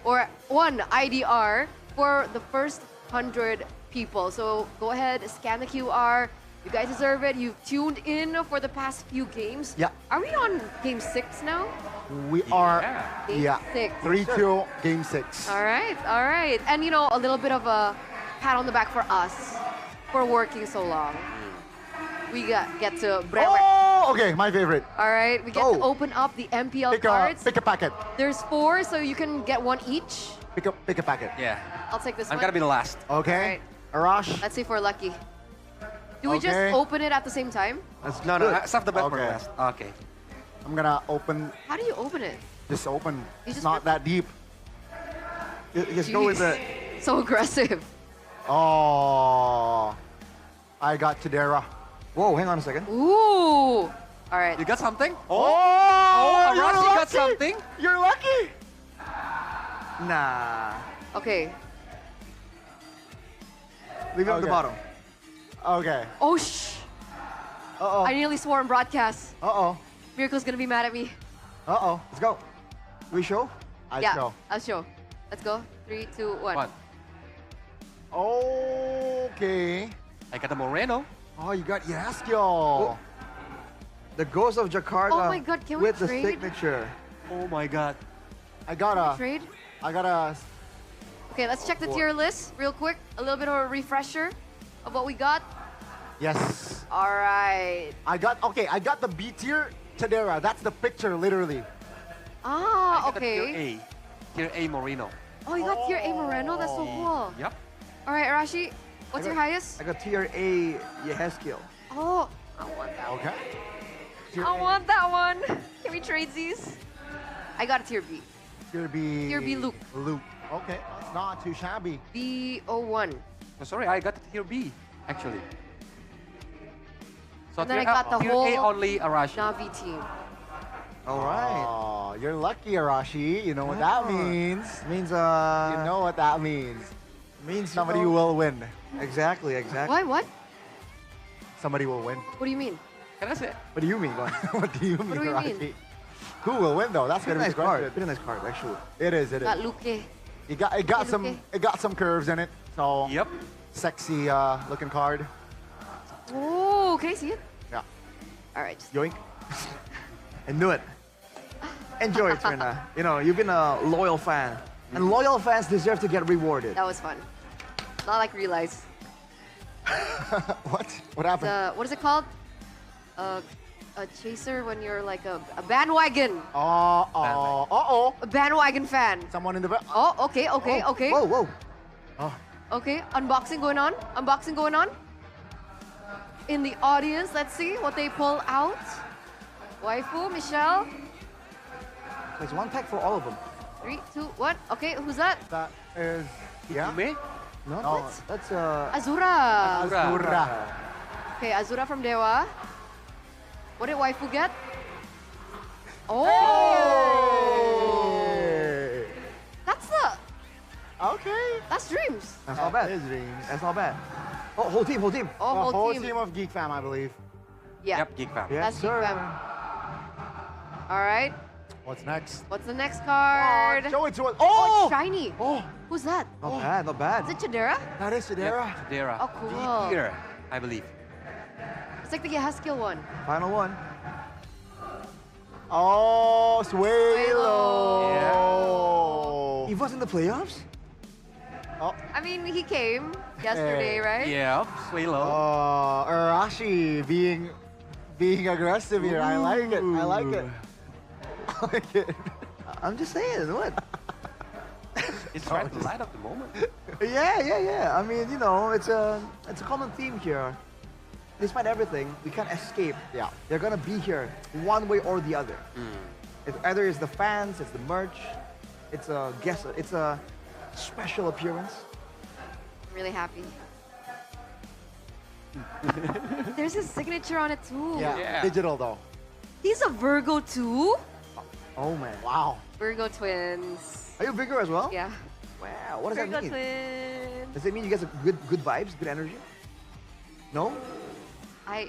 [SPEAKER 1] or 1 IDR for the first 100 people. So go ahead, scan the QR. You guys deserve it. You've tuned in for the past few games.
[SPEAKER 4] Yeah.
[SPEAKER 1] Are we on game 6 now?
[SPEAKER 4] We are,
[SPEAKER 1] Game 6.
[SPEAKER 4] 3-2, game 6.
[SPEAKER 1] All right. And you know, a little bit of a pat on the back for us for working so long. We get to
[SPEAKER 4] Oh, okay, my favorite.
[SPEAKER 1] All right, we get to open up the MPL cards.
[SPEAKER 4] Pick a packet.
[SPEAKER 1] There's 4, so you can get 1 each.
[SPEAKER 4] Pick a packet.
[SPEAKER 3] Yeah.
[SPEAKER 1] I'll take this
[SPEAKER 3] I'm
[SPEAKER 1] one.
[SPEAKER 3] gonna be the last.
[SPEAKER 4] Okay.
[SPEAKER 1] All
[SPEAKER 4] Arash.
[SPEAKER 1] Let's see if we're lucky. Do we just open it at the same time?
[SPEAKER 3] No, save the best for last. Okay.
[SPEAKER 4] I'm gonna open.
[SPEAKER 1] How do you open it?
[SPEAKER 4] Just open.
[SPEAKER 1] You
[SPEAKER 4] It's
[SPEAKER 1] just
[SPEAKER 4] not that deep.
[SPEAKER 2] Just go with the.
[SPEAKER 1] So aggressive.
[SPEAKER 4] Oh, I got Tadera.
[SPEAKER 2] Whoa, hang on a second.
[SPEAKER 1] Ooh. All right.
[SPEAKER 3] You got something?
[SPEAKER 4] Oh, you're
[SPEAKER 3] Arashi
[SPEAKER 4] lucky.
[SPEAKER 3] got something?
[SPEAKER 4] You're lucky.
[SPEAKER 2] Nah.
[SPEAKER 1] Okay.
[SPEAKER 2] Leave it at the bottom.
[SPEAKER 4] Okay.
[SPEAKER 1] Oh, shh.
[SPEAKER 4] Uh-oh.
[SPEAKER 1] I nearly swore on broadcast.
[SPEAKER 4] Uh-oh.
[SPEAKER 1] Miracle's gonna be mad at me.
[SPEAKER 4] Uh-oh.
[SPEAKER 2] Let's go. We show?
[SPEAKER 1] Yeah, I'll show. Let's go. 3, 2, 1.
[SPEAKER 4] Okay.
[SPEAKER 3] I got the Moreno.
[SPEAKER 4] Oh, you got Yaskiel.
[SPEAKER 2] Oh. The Ghost of Jakarta
[SPEAKER 1] Oh my God, can we
[SPEAKER 2] with the
[SPEAKER 1] trade?
[SPEAKER 2] signature.
[SPEAKER 3] Oh my God.
[SPEAKER 4] I got a
[SPEAKER 1] Trade?
[SPEAKER 4] I got a.
[SPEAKER 1] Okay, let's check the tier list real quick. A little bit of a refresher of what we got.
[SPEAKER 4] Yes.
[SPEAKER 1] All right.
[SPEAKER 4] I got the B tier Tadera. That's the picture, literally.
[SPEAKER 1] Ah,
[SPEAKER 3] I got the
[SPEAKER 1] okay.
[SPEAKER 3] Tier A Moreno.
[SPEAKER 1] Oh, you got tier A Moreno? That's so cool.
[SPEAKER 3] Yep.
[SPEAKER 1] All right, Arashi, what's your highest?
[SPEAKER 2] I got tier A Yeheskiel.
[SPEAKER 1] Oh, I want that
[SPEAKER 4] Okay.
[SPEAKER 1] I want that one. Can we trade these? I got a tier B.
[SPEAKER 4] Tier B.
[SPEAKER 1] Tier B Luke.
[SPEAKER 4] Luke. Okay, that's not too shabby.
[SPEAKER 1] B01.
[SPEAKER 3] Oh, sorry, I got tier B, actually. So
[SPEAKER 1] And then I
[SPEAKER 3] tier
[SPEAKER 1] got the
[SPEAKER 3] tier
[SPEAKER 1] whole
[SPEAKER 3] A only Arashi.
[SPEAKER 1] Navi team.
[SPEAKER 2] All right.
[SPEAKER 4] Oh, you're lucky, Arashi. You know what that means.
[SPEAKER 2] Means
[SPEAKER 4] You know what that means.
[SPEAKER 2] Means
[SPEAKER 4] Somebody will win.
[SPEAKER 2] Exactly.
[SPEAKER 1] What?
[SPEAKER 4] Somebody will win.
[SPEAKER 1] What do you mean?
[SPEAKER 3] Can I say?
[SPEAKER 2] What do you mean, Glenn?
[SPEAKER 4] What do you mean,
[SPEAKER 1] do you
[SPEAKER 4] Arashi?
[SPEAKER 1] mean?
[SPEAKER 4] Who will win though? That's
[SPEAKER 2] Pretty
[SPEAKER 4] gonna be
[SPEAKER 2] nice
[SPEAKER 4] the
[SPEAKER 2] card.
[SPEAKER 4] question.
[SPEAKER 2] Pretty nice card, actually.
[SPEAKER 4] It is.
[SPEAKER 1] Got Luke.
[SPEAKER 4] It got some curves in it. So
[SPEAKER 3] Yep.
[SPEAKER 4] sexy looking card.
[SPEAKER 1] Oh, can I see it?
[SPEAKER 4] Yeah.
[SPEAKER 1] All right.
[SPEAKER 2] Yoink. I knew it. Enjoy it, Trina. You know, you've been a loyal fan. And loyal fans deserve to get rewarded.
[SPEAKER 1] That was fun. Not like realize.
[SPEAKER 4] What? What happened?
[SPEAKER 1] What is it called? A chaser when you're like a bandwagon.
[SPEAKER 4] Uh-oh.
[SPEAKER 1] A bandwagon fan.
[SPEAKER 4] Someone in the back.
[SPEAKER 1] Oh, okay.
[SPEAKER 2] Whoa.
[SPEAKER 4] Oh.
[SPEAKER 1] Okay, unboxing going on. In the audience, let's see what they pull out. Waifu, Michelle.
[SPEAKER 2] There's one pack for all of them.
[SPEAKER 1] 3, 2, 1. Okay, who's that?
[SPEAKER 4] That is
[SPEAKER 3] Me?
[SPEAKER 2] No, that's
[SPEAKER 1] Azura.
[SPEAKER 4] Azura.
[SPEAKER 1] Okay, Azura from Dewa. What did Waifu get? Oh!
[SPEAKER 4] Hey.
[SPEAKER 1] That's the...
[SPEAKER 4] Okay.
[SPEAKER 1] That's Dreams.
[SPEAKER 2] That's not bad.
[SPEAKER 4] That is dreams.
[SPEAKER 2] That's not bad. Oh, whole team.
[SPEAKER 1] Oh,
[SPEAKER 4] The
[SPEAKER 1] whole team.
[SPEAKER 4] of Geek Fam, I believe.
[SPEAKER 1] Yeah,
[SPEAKER 3] Yep, Geek Fam.
[SPEAKER 1] that's Geek Fam. All right,
[SPEAKER 4] What's next?
[SPEAKER 1] what's the next card?
[SPEAKER 4] Show it to us.
[SPEAKER 1] Oh,
[SPEAKER 4] Oh!
[SPEAKER 1] it's shiny.
[SPEAKER 4] Oh!
[SPEAKER 1] Who's that?
[SPEAKER 2] Not bad.
[SPEAKER 1] Is it Chidera?
[SPEAKER 4] That is Tadera.
[SPEAKER 3] Tadera.
[SPEAKER 1] Oh, cool.
[SPEAKER 3] Tier, I believe.
[SPEAKER 1] It's like the Yehaskiel one.
[SPEAKER 2] Final one.
[SPEAKER 4] Oh, Suelo.
[SPEAKER 2] He was in the playoffs?
[SPEAKER 1] I mean, he came yesterday, right?
[SPEAKER 3] Yeah, Swalo.
[SPEAKER 4] Oh, Arashi being aggressive here. I like it. I like it. I like it.
[SPEAKER 2] I'm just saying, what?
[SPEAKER 3] It's right the light of the moment.
[SPEAKER 2] Yeah. I mean, you know, it's a common theme here. Despite everything, we can't escape.
[SPEAKER 4] Yeah.
[SPEAKER 2] They're gonna be here one way or the other. It's either it's the fans, it's the merch, it's a guest, it's a special appearance.
[SPEAKER 1] I'm really happy. There's his signature on it too.
[SPEAKER 4] Yeah. Digital though.
[SPEAKER 1] He's a Virgo too.
[SPEAKER 2] Oh man.
[SPEAKER 4] Wow.
[SPEAKER 1] Virgo twins.
[SPEAKER 2] Are you Virgo as well?
[SPEAKER 1] Yeah.
[SPEAKER 2] Wow. What does
[SPEAKER 1] Virgo
[SPEAKER 2] that mean?
[SPEAKER 1] twins.
[SPEAKER 2] Does it mean you get some good vibes, good energy? No?
[SPEAKER 1] I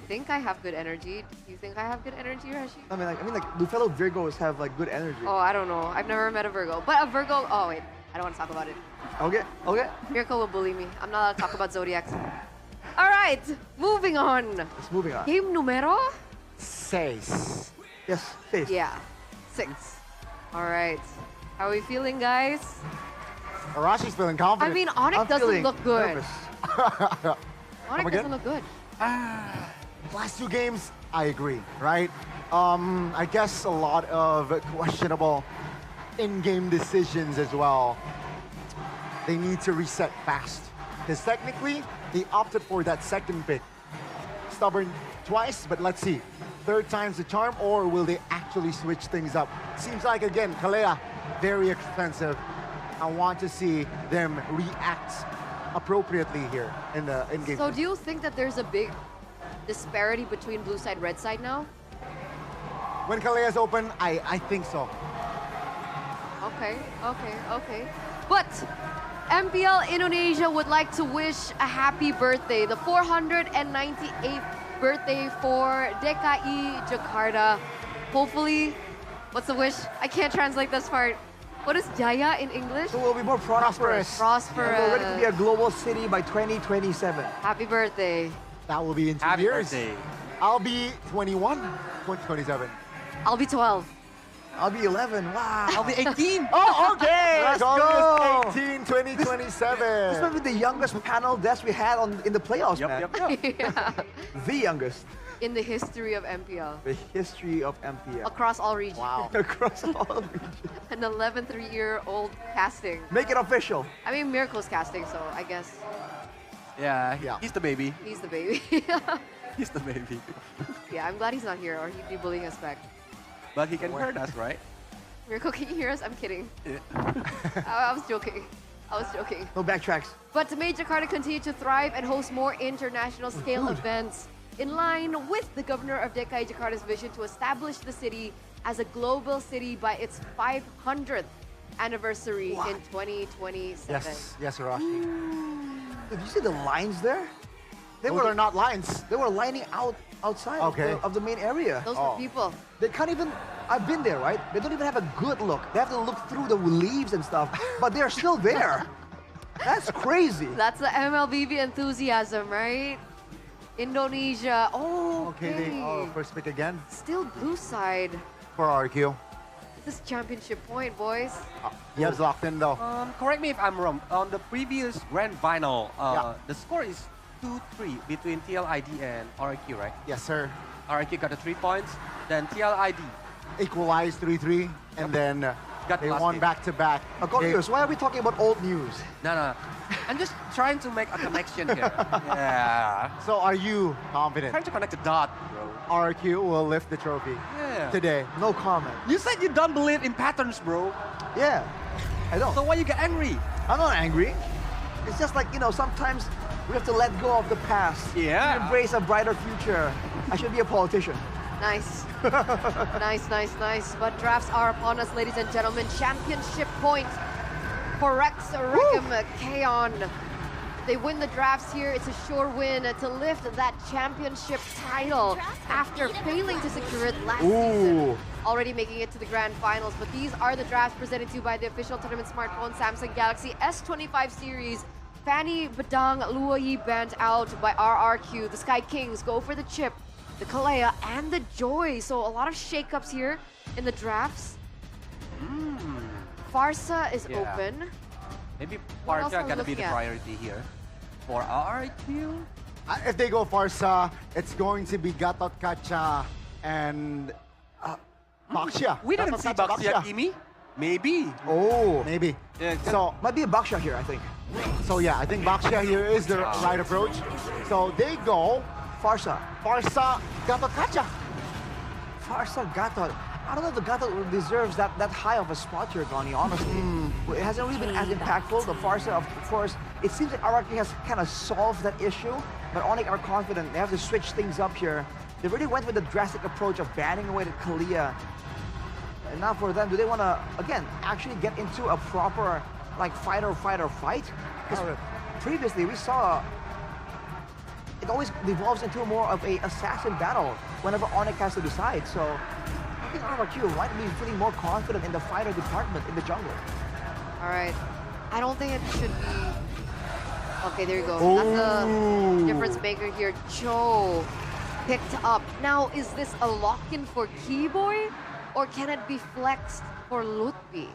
[SPEAKER 1] think I have good energy. Do you think I have good energy, Rashi?
[SPEAKER 2] I mean, like, do fellow Virgos have like good energy?
[SPEAKER 1] Oh, I don't know. I've never met a Virgo. But a Virgo, oh wait, I don't want to talk about it.
[SPEAKER 2] Okay.
[SPEAKER 1] Miracle will bully me. I'm not allowed to talk about zodiacs. All right, moving on.
[SPEAKER 2] Let's moving on.
[SPEAKER 1] Game numero?
[SPEAKER 4] 6.
[SPEAKER 2] Yes, 6.
[SPEAKER 1] Yeah, 6. All right. How are we feeling, guys?
[SPEAKER 4] Arashi's feeling confident.
[SPEAKER 1] I mean, Onic doesn't look good.
[SPEAKER 2] Nervous.
[SPEAKER 1] Onic doesn't look good.
[SPEAKER 4] Last two games, I agree, right? I guess a lot of questionable in-game decisions as well. They need to reset fast. Because technically, they opted for that second pick. Stubborn twice, but let's see. Third time's the charm, or will they actually switch things up? Seems like, again, Kalea, very expensive. I want to see them react appropriately here in the in-game.
[SPEAKER 1] So do you think that there's a big disparity between blue side, red side now?
[SPEAKER 4] When Kalea's open, I think so.
[SPEAKER 1] Okay. But MPL Indonesia would like to wish a happy birthday, the 498th birthday for DKI Jakarta. Hopefully, what's the wish? I can't translate this part. What is Jaya in English?
[SPEAKER 2] So we'll be more prosperous.
[SPEAKER 1] Prosperous.
[SPEAKER 2] Yeah, we're ready to be a global city by 2027.
[SPEAKER 1] Happy birthday.
[SPEAKER 4] That will be in 2
[SPEAKER 2] Happy
[SPEAKER 4] years.
[SPEAKER 2] birthday.
[SPEAKER 4] I'll be 21, 2027.
[SPEAKER 1] I'll be 12.
[SPEAKER 2] I'll be 11. Wow.
[SPEAKER 3] I'll be 18.
[SPEAKER 4] Oh, okay.
[SPEAKER 2] Let's
[SPEAKER 4] Columbus
[SPEAKER 2] go.
[SPEAKER 4] 18, 2027.
[SPEAKER 2] This might be the youngest panel desk we had in the playoffs, man.
[SPEAKER 1] Yeah.
[SPEAKER 2] The youngest.
[SPEAKER 1] In the history of MPL.
[SPEAKER 2] The history of MPL.
[SPEAKER 1] Across all regions.
[SPEAKER 2] Wow. Across all regions.
[SPEAKER 1] An 11-3-year-old casting.
[SPEAKER 2] Make it official.
[SPEAKER 1] I mean, Miracle's casting, so I guess
[SPEAKER 3] Yeah, he's the baby.
[SPEAKER 1] he's the baby.
[SPEAKER 3] He's the baby.
[SPEAKER 1] Yeah, I'm glad he's not here, or he'd be bullying us back.
[SPEAKER 3] But he can hurt us, right?
[SPEAKER 1] Miracle, can you hear us? I'm kidding.
[SPEAKER 3] Yeah.
[SPEAKER 1] I was joking. I was joking.
[SPEAKER 2] No backtracks.
[SPEAKER 1] But to make Jakarta continue to thrive and host more international scale events, in line with the governor of DKI Jakarta's vision to establish the city as a global city by its 500th anniversary in 2027.
[SPEAKER 4] Yes, Arashi.
[SPEAKER 2] Did you see the lines there?
[SPEAKER 4] Those are not lines.
[SPEAKER 2] They were lining outside of the main area.
[SPEAKER 1] Those were people.
[SPEAKER 2] They can't even, I've been there, right? They don't even have a good look. They have to look through the leaves and stuff, but they're still there. That's crazy.
[SPEAKER 1] That's the MLBB enthusiasm, right? Indonesia. Oh, okay.
[SPEAKER 4] First pick again.
[SPEAKER 1] Still blue side.
[SPEAKER 4] For RRQ.
[SPEAKER 1] This is championship point, boys.
[SPEAKER 4] Yeb's locked in though.
[SPEAKER 3] Correct me if I'm wrong. On the previous grand final, the score is 2-3 between TL Id and RRQ, right?
[SPEAKER 4] Yes, sir.
[SPEAKER 3] RRQ got the 3 points, then TL Id
[SPEAKER 4] equalized 3-3, and then they won back-to-back.
[SPEAKER 2] Cornelius, why are we talking about old news?
[SPEAKER 3] No. I'm just trying to make a connection here. Yeah.
[SPEAKER 4] So are you confident?
[SPEAKER 3] Trying to connect the dot, bro.
[SPEAKER 4] RRQ will lift the trophy today.
[SPEAKER 2] No comment.
[SPEAKER 3] You said you don't believe in patterns, bro.
[SPEAKER 2] Yeah, I don't.
[SPEAKER 3] So why you get angry?
[SPEAKER 2] I'm not angry. It's just like, sometimes we have to let go of the past.
[SPEAKER 3] Yeah.
[SPEAKER 2] Embrace a brighter future. I should be a politician.
[SPEAKER 1] Nice. nice. But drafts are upon us, ladies and gentlemen. Championship point for Rex Reckham Kaon. They win the drafts here. It's a sure win to lift that championship title after failing to secure it last season. Already making it to the grand finals. But these are the drafts presented to you by the official tournament smartphone Samsung Galaxy S25 series. Fanny Badang Luoyi banned out by RRQ. The Sky Kings go for the chip, the Kalea, and the Joy. So a lot of shakeups here in the drafts. Farsa is open.
[SPEAKER 3] Maybe
[SPEAKER 1] What else
[SPEAKER 3] Farsa
[SPEAKER 1] are we
[SPEAKER 3] gonna be the
[SPEAKER 1] looking at?
[SPEAKER 3] priority here. For RRQ?
[SPEAKER 4] If they go Farsa, it's going to be Gatot Kacha and Baxia.
[SPEAKER 3] We didn't see Baxia, Kimi. Maybe.
[SPEAKER 4] Oh, maybe.
[SPEAKER 3] Yeah,
[SPEAKER 4] so
[SPEAKER 2] might be a Baxia here, I think.
[SPEAKER 4] So yeah, I think Baxia here is the right approach. So they go
[SPEAKER 2] Farsa,
[SPEAKER 4] Gatot Kacha.
[SPEAKER 2] Farsa, Gatot. I don't know if the Gatot deserves that high of a spot here, Donnie, honestly. It hasn't really been as impactful. The Farsa, of course, it seems like RRQ has kind of solved that issue, but Onic are confident. They have to switch things up here. They really went with the drastic approach of banning away the Kalea. And now for them, do they want to, again, actually get into a proper, like, fighter fight? Because previously we saw it always devolves into more of a assassin battle whenever Onic has to decide. So I think RRQ might be feeling more confident in the fighter department in the jungle.
[SPEAKER 1] All right. I don't think it should be... Okay, there you go. That's the difference maker here. Joe picked up. Now, is this a lock-in for Keyboy? Or can it be flexed for Lutfi?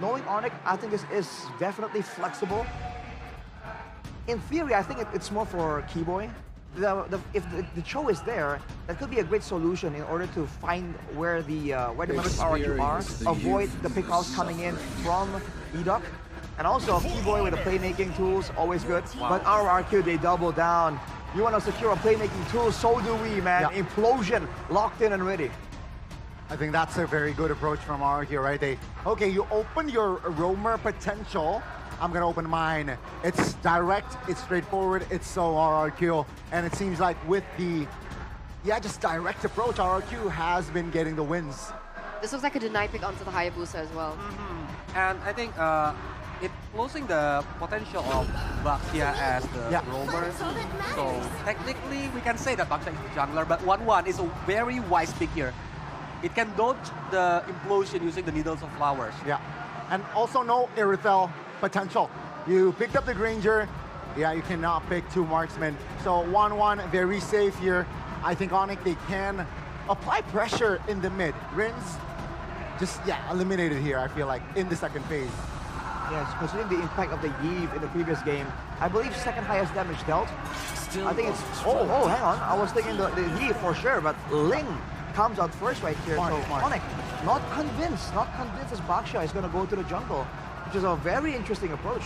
[SPEAKER 2] Knowing Onic, I think this is definitely flexible. In theory, I think it's more for Keyboy. if the Cho is there, that could be a great solution in order to find where the members of RRQ are, avoid the pick-offs coming in from Edok. And also, P-Boy with the playmaking tools, always good. But RRQ, they double down. You want to secure a playmaking tool, so do we, man. Yeah. Implosion, locked in and ready.
[SPEAKER 4] I think that's a very good approach from RRQ, right? Okay, you open your roamer potential. I'm going to open mine. It's direct, it's straightforward, it's so RRQ. And it seems like with the, just direct approach, RRQ has been getting the wins.
[SPEAKER 1] This looks like a deny pick onto the Hayabusa as well.
[SPEAKER 3] And I think it closing the potential of Baxia as the roamer. So technically, we can say that Baxia is the jungler, but 1-1 is a very wise pick here. It can dodge the implosion using the Needles of Flowers.
[SPEAKER 4] Yeah, and also no Irithel potential. You picked up the Granger. Yeah, you cannot pick 2 marksmen. So 1-1, very safe here. I think Onic, they can apply pressure in the mid. Rins, just, eliminated here, I feel like, in the second phase.
[SPEAKER 2] Yes, considering the impact of the Yeve in the previous game, I believe second highest damage dealt. I think it's, hang on. I was thinking the Yeve for sure, but Ling comes out first right here.
[SPEAKER 4] Smart.
[SPEAKER 2] Onic, not convinced as Baxia is going to go to the jungle, which is a very interesting approach.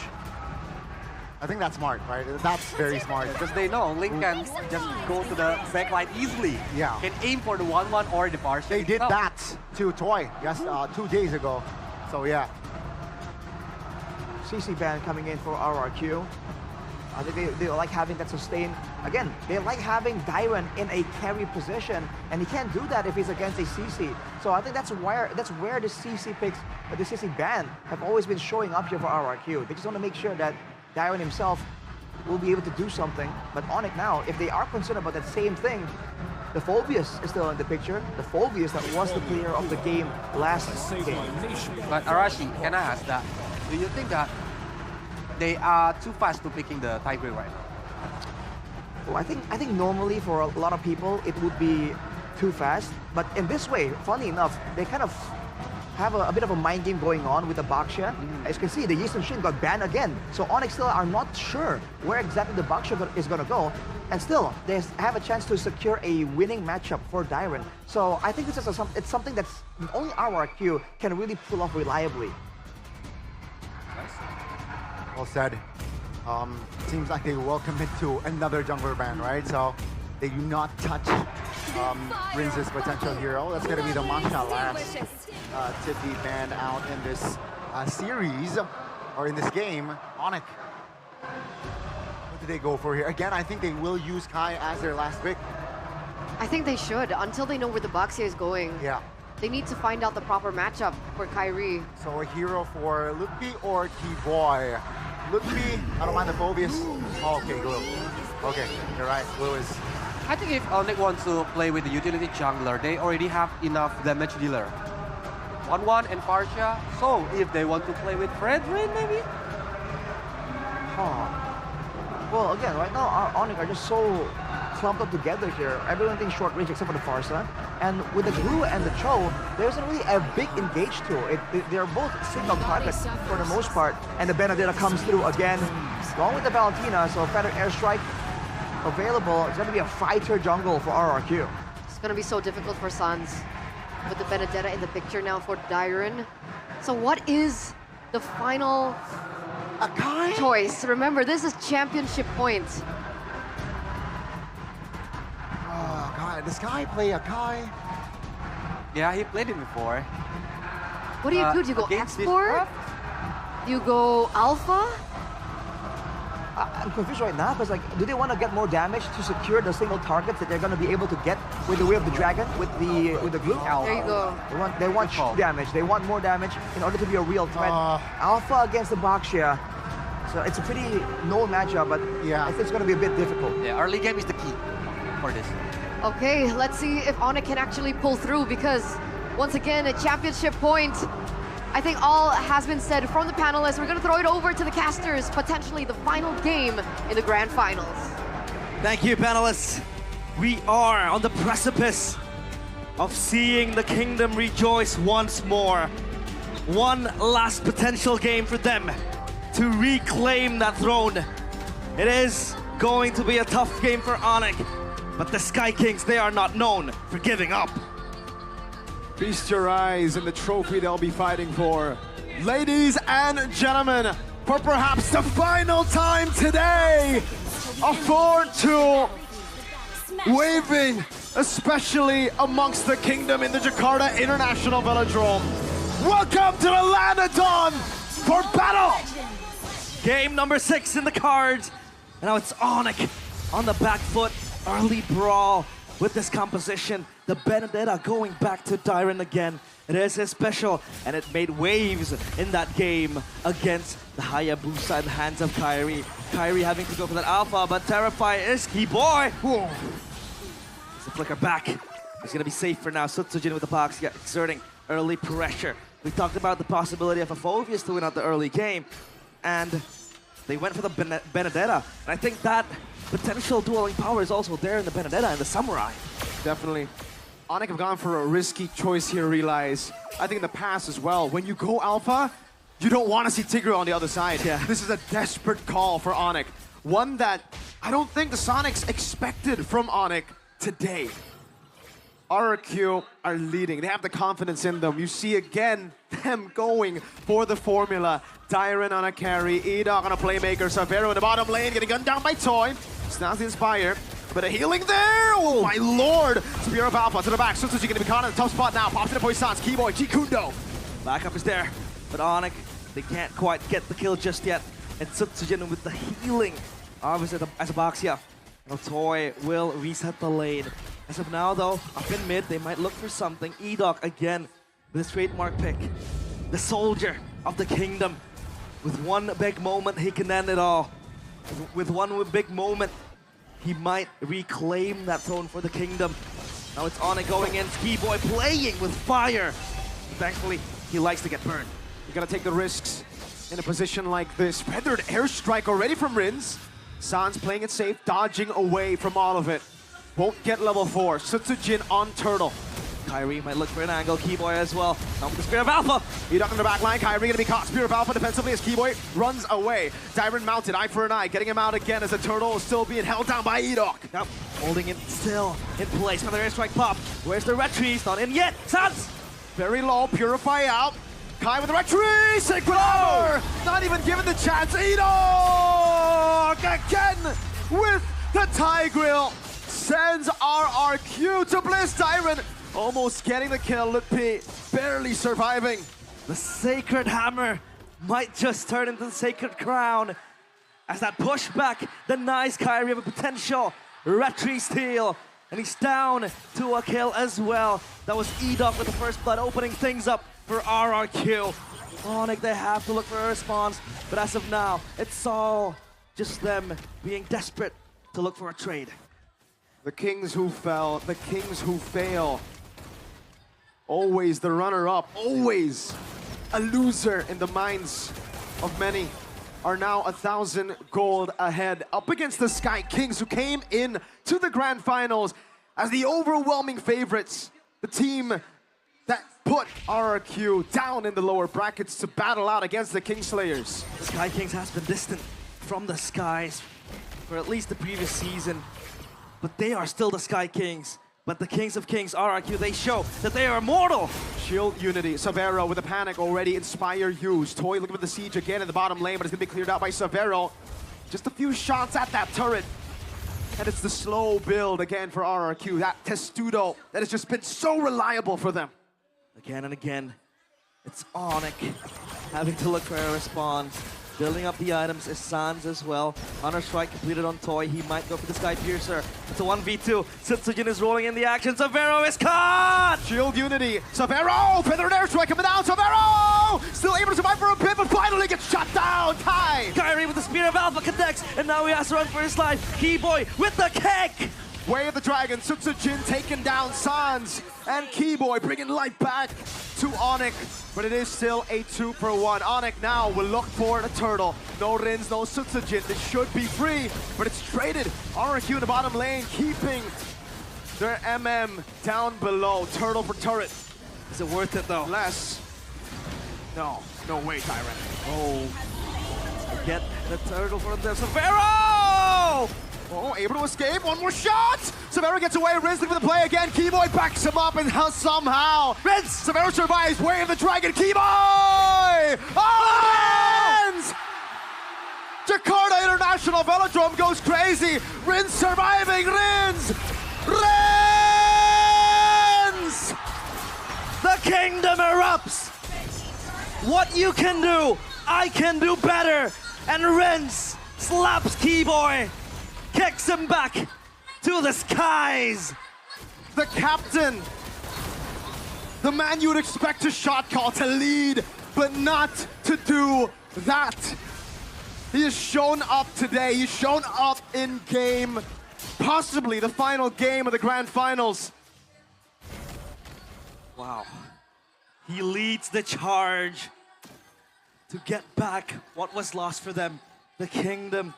[SPEAKER 4] I think that's smart, right? That's very smart.
[SPEAKER 3] Because they know Ling can just go to the backline easily.
[SPEAKER 4] Yeah.
[SPEAKER 3] Can aim for the 1-1 or the partial.
[SPEAKER 4] They did that to Toy, 2 days ago. So yeah.
[SPEAKER 2] CC ban coming in for RRQ. I think they like having that sustain. Again, they like having Dairon in a carry position, and he can't do that if he's against a CC. So I think that's where the CC picks, the CC ban have always been showing up here for RRQ. They just want to make sure that Dairon himself will be able to do something. But Onic now, if they are concerned about that same thing, the Phobius is still in the picture. The Phobius that was the player of the game last game.
[SPEAKER 3] But Arashi, can I ask that? Do you think that they are too fast to picking the tiebreak right now?
[SPEAKER 2] Well, I think normally for a lot of people it would be too fast. But in this way, funny enough, they kind of have a bit of a mind game going on with the Baxia. As you can see, the Yisung Shin got banned again. So Onic still are not sure where exactly the Baxia is going to go. And still, they have a chance to secure a winning matchup for Dairon. So I think this is it's something that's only RRQ can really pull off reliably.
[SPEAKER 4] Well said. Seems like they will commit to another jungler ban, right? So they do not touch Rin's potential hero. That's going to be the Masha last to be banned out in this series, or in this game. Onic, what do they go for here? Again, I think they will use Kai as their last pick.
[SPEAKER 1] I think they should, until they know where the Baxia is going.
[SPEAKER 4] Yeah.
[SPEAKER 1] They need to find out the proper matchup for KAIRI.
[SPEAKER 4] So a hero for Lutpi or Keyboy? Lutpi, I don't mind the Phobius. Oh, okay, Glue. Okay, you're right, Glue is...
[SPEAKER 3] I think if Onic wants to play with the utility jungler, they already have enough damage dealer. 1-1 and Partia. So if they want to play with Fredrin, maybe?
[SPEAKER 2] Well, again, right now, Onic are just so clumped up together here. Everyone thinks short range except for the Farsa. And with the Glue and the Cho, there isn't really a big engage tool. They're both single target for the most part. And the Benedetta comes through again, along with the Valentina. So Feather Airstrike available. It's going to be a fighter jungle for RRQ.
[SPEAKER 1] It's going to be so difficult for Suns with the Benedetta in the picture now for Dairon. So what is the final choice? Remember, this is championship points.
[SPEAKER 4] Oh, God, does Kai play a Kai?
[SPEAKER 3] Yeah, he played it before.
[SPEAKER 1] What do you do? Do you go export? Do you go alpha?
[SPEAKER 2] I'm confused right now because, like, do they want to get more damage to secure the single targets that they're going to be able to get with the Way of the Dragon, with the Glue?
[SPEAKER 1] There you go.
[SPEAKER 2] They want damage. They want more damage in order to be a real threat. Alpha against the Baxia. So it's a pretty known matchup, but I think it's going to be a bit difficult.
[SPEAKER 3] Yeah, early game is the key for this.
[SPEAKER 1] Okay, let's see if Onic can actually pull through, because once again, a championship point. I think all has been said from the panelists. We're going to throw it over to the casters, potentially the final game in the Grand Finals.
[SPEAKER 10] Thank you, panelists. We are on the precipice of seeing the kingdom rejoice once more. One last potential game for them to reclaim that throne. It is going to be a tough game for Onic. But the Sky Kings, they are not known for giving up.
[SPEAKER 11] Feast your eyes in the trophy they'll be fighting for. Ladies and gentlemen, for perhaps the final time today, a 4-2 waving, especially amongst the kingdom in the Jakarta International Velodrome. Welcome to the Land of Dawn for battle!
[SPEAKER 10] Game number 6 in the cards. And now it's Onic on the back foot. Early brawl with this composition. The Benedetta going back to Dyron again. It is his special, and it made waves in that game against the Hayabusa in the hands of KAIRI. KAIRI having to go for that alpha, but Terrify is Keyboy. It's a flicker back. He's gonna be safe for now. Sutsujin with the box, exerting early pressure. We talked about the possibility of a Phoveus to win out the early game, and they went for the Benedetta. And I think that potential dueling power is also there in the Benedetta and the Samurai.
[SPEAKER 11] Definitely. Onic have gone for a risky choice here, realize. I think in the past as well, when you go alpha, you don't want to see Tigreal on the other side. Yeah. This is a desperate call for Onic. One that I don't think the Sonics expected from Onic today. RRQ are leading. They have the confidence in them. You see again them going for the formula. Dyron on a carry, Edok on a playmaker, Savero in the bottom lane, getting gunned down by Toy. Snaps the Inspire. But a healing there! Oh my lord! Spear of Alpha to the back. Suzuki gonna be caught in a tough spot now. Pops in the Poisons. Keyboy, Jikundo.
[SPEAKER 10] Backup is there. But Onic, they can't quite get the kill just yet. And Sutsujin with the healing. Obviously as a Baxia. Now Toy will reset the lane. As of now though, up in mid, they might look for something. Edok again with his trademark pick. The soldier of the kingdom. With one big moment, he can end it all. With one big moment, he might reclaim that throne for the kingdom. Now it's Onic going in, Keyboy playing with fire. Thankfully, he likes to get burned.
[SPEAKER 11] You gotta take the risks in a position like this. Feathered airstrike already from Rins. Sans playing it safe, dodging away from all of it. Won't get level 4. Sutsujin on Turtle.
[SPEAKER 10] KAIRI might look for an angle, Keyboy as well. Now with the Spear of Alpha.
[SPEAKER 11] Edok in the back line, KAIRI gonna be caught. Spear of Alpha defensively as Keyboy runs away. Dyron mounted, eye for an eye, getting him out again as the Turtle is still being held down by Edok.
[SPEAKER 10] Yep, holding it still in place. Another airstrike pop. Where's the red trees? Not in yet. Sans!
[SPEAKER 11] Very low, Purify out. Kai with the red tree, Sacred Armor! Not even given the chance. Edok again with the Tigreal. Sends RRQ to Bliss. Dyron almost getting the kill. Lutpi barely surviving.
[SPEAKER 10] The Sacred Hammer might just turn into the Sacred Crown. As that pushback denies KAIRI of a potential red tree steal. And he's down to a kill as well. That was Edok with the first blood, opening things up for RRQ. Onic, they have to look for a response. But as of now, it's all just them being desperate to look for a trade.
[SPEAKER 11] The kings who fell, the kings who fail. Always the runner-up, always a loser in the minds of many, are now 1,000 gold ahead, up against the Sky Kings, who came in to the Grand Finals as the overwhelming favorites, the team that put RRQ down in the lower brackets to battle out against the Kingslayers.
[SPEAKER 10] The Sky Kings has been distant from the skies for at least the previous season, but they are still the Sky Kings. But the Kings of Kings, RRQ, they show that they are immortal.
[SPEAKER 11] Shield Unity, Savero with a panic already, Inspire used. Toy looking for the siege again in the bottom lane, but it's gonna be cleared out by Savero. Just a few shots at that turret. And it's the slow build again for RRQ, that Testudo that has just been so reliable for them.
[SPEAKER 10] Again and again, it's Onic having to look for a response. Building up the items is Sans as well. Honor Strike completed on Toy. He might go for the Sky Piercer. It's a 1v2. Sutsujin is rolling in the action. Savero is caught!
[SPEAKER 11] Shield Unity. Savero! Feathered airstrike coming down. Savero! Still able to survive for a bit, but finally gets shot down. Ty!
[SPEAKER 10] KAIRI with the Spear of Alpha connects, and now he has to run for his life. Keyboy with the kick!
[SPEAKER 11] Way of the Dragon. Sutsujin taking down Sans. And Keyboy bringing life back to Onic. But it is still a 2-for-1. Onic now will look for the turtle. No Rins, no Sutsujin. This should be free, but it's traded. RRQ in the bottom lane, keeping their MM down below. Turtle for turret.
[SPEAKER 10] Is it worth it though?
[SPEAKER 11] Less. No, no way, Tyrant.
[SPEAKER 10] Oh. Get the turtle for the Savero!
[SPEAKER 9] Oh, able to escape. One more shot. Severo gets away. Riz looking for the play again. Keyboy backs him up and somehow Riz. Severo survives. Way of the Dragon. Keyboy! Oh, Riz! Jakarta International Velodrome goes crazy. Rins surviving. Rins! Rins!
[SPEAKER 10] The kingdom erupts. What you can do, I can do better. And Rins slaps Keyboy, kicks him back to the skies.
[SPEAKER 9] The captain, the man you would expect a shot call to lead, but not to do that. He has shown up today. He's shown up in game, possibly the final game of the Grand Finals.
[SPEAKER 10] Wow. He leads the charge to get back what was lost for them. The kingdom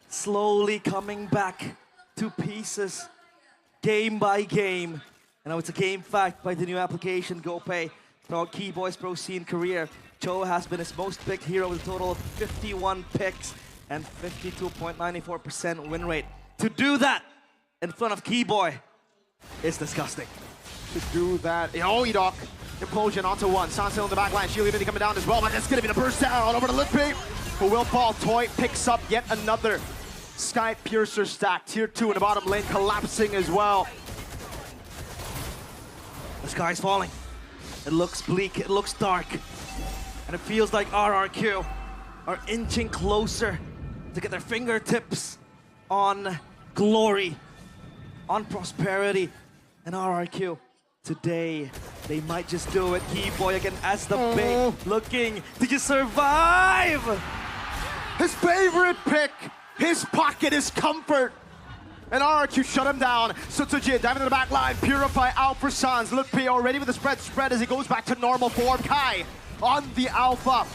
[SPEAKER 10] slowly coming back to pieces, game by game. And now it's a game fact by the new application, GoPay. Throughout Keyboy's pro scene career, Cho has been his most picked hero with a total of 51 picks and 52.94% win rate. To do that in front of Keyboy is disgusting.
[SPEAKER 9] To do that, oh, Edok. Implosion onto one. Sansa on the back line. Sheila coming down as well, but that's going to be the burst down over to Lippy. Who will fall. Toy picks up yet another Sky Piercer stack. Tier 2 in the bottom lane collapsing as well.
[SPEAKER 10] The sky's falling. It looks bleak, it looks dark. And it feels like RRQ are inching closer to get their fingertips on glory, on prosperity. And RRQ, today, they might just do it. Keyboy again as the bait, looking to just survive.
[SPEAKER 9] His favorite pick, his pocket, his comfort. And RRQ shut him down. Sutsujin diving to the back line. Purify out for Sans. Lutpi already with the spread as he goes back to normal form. Kai on the alpha.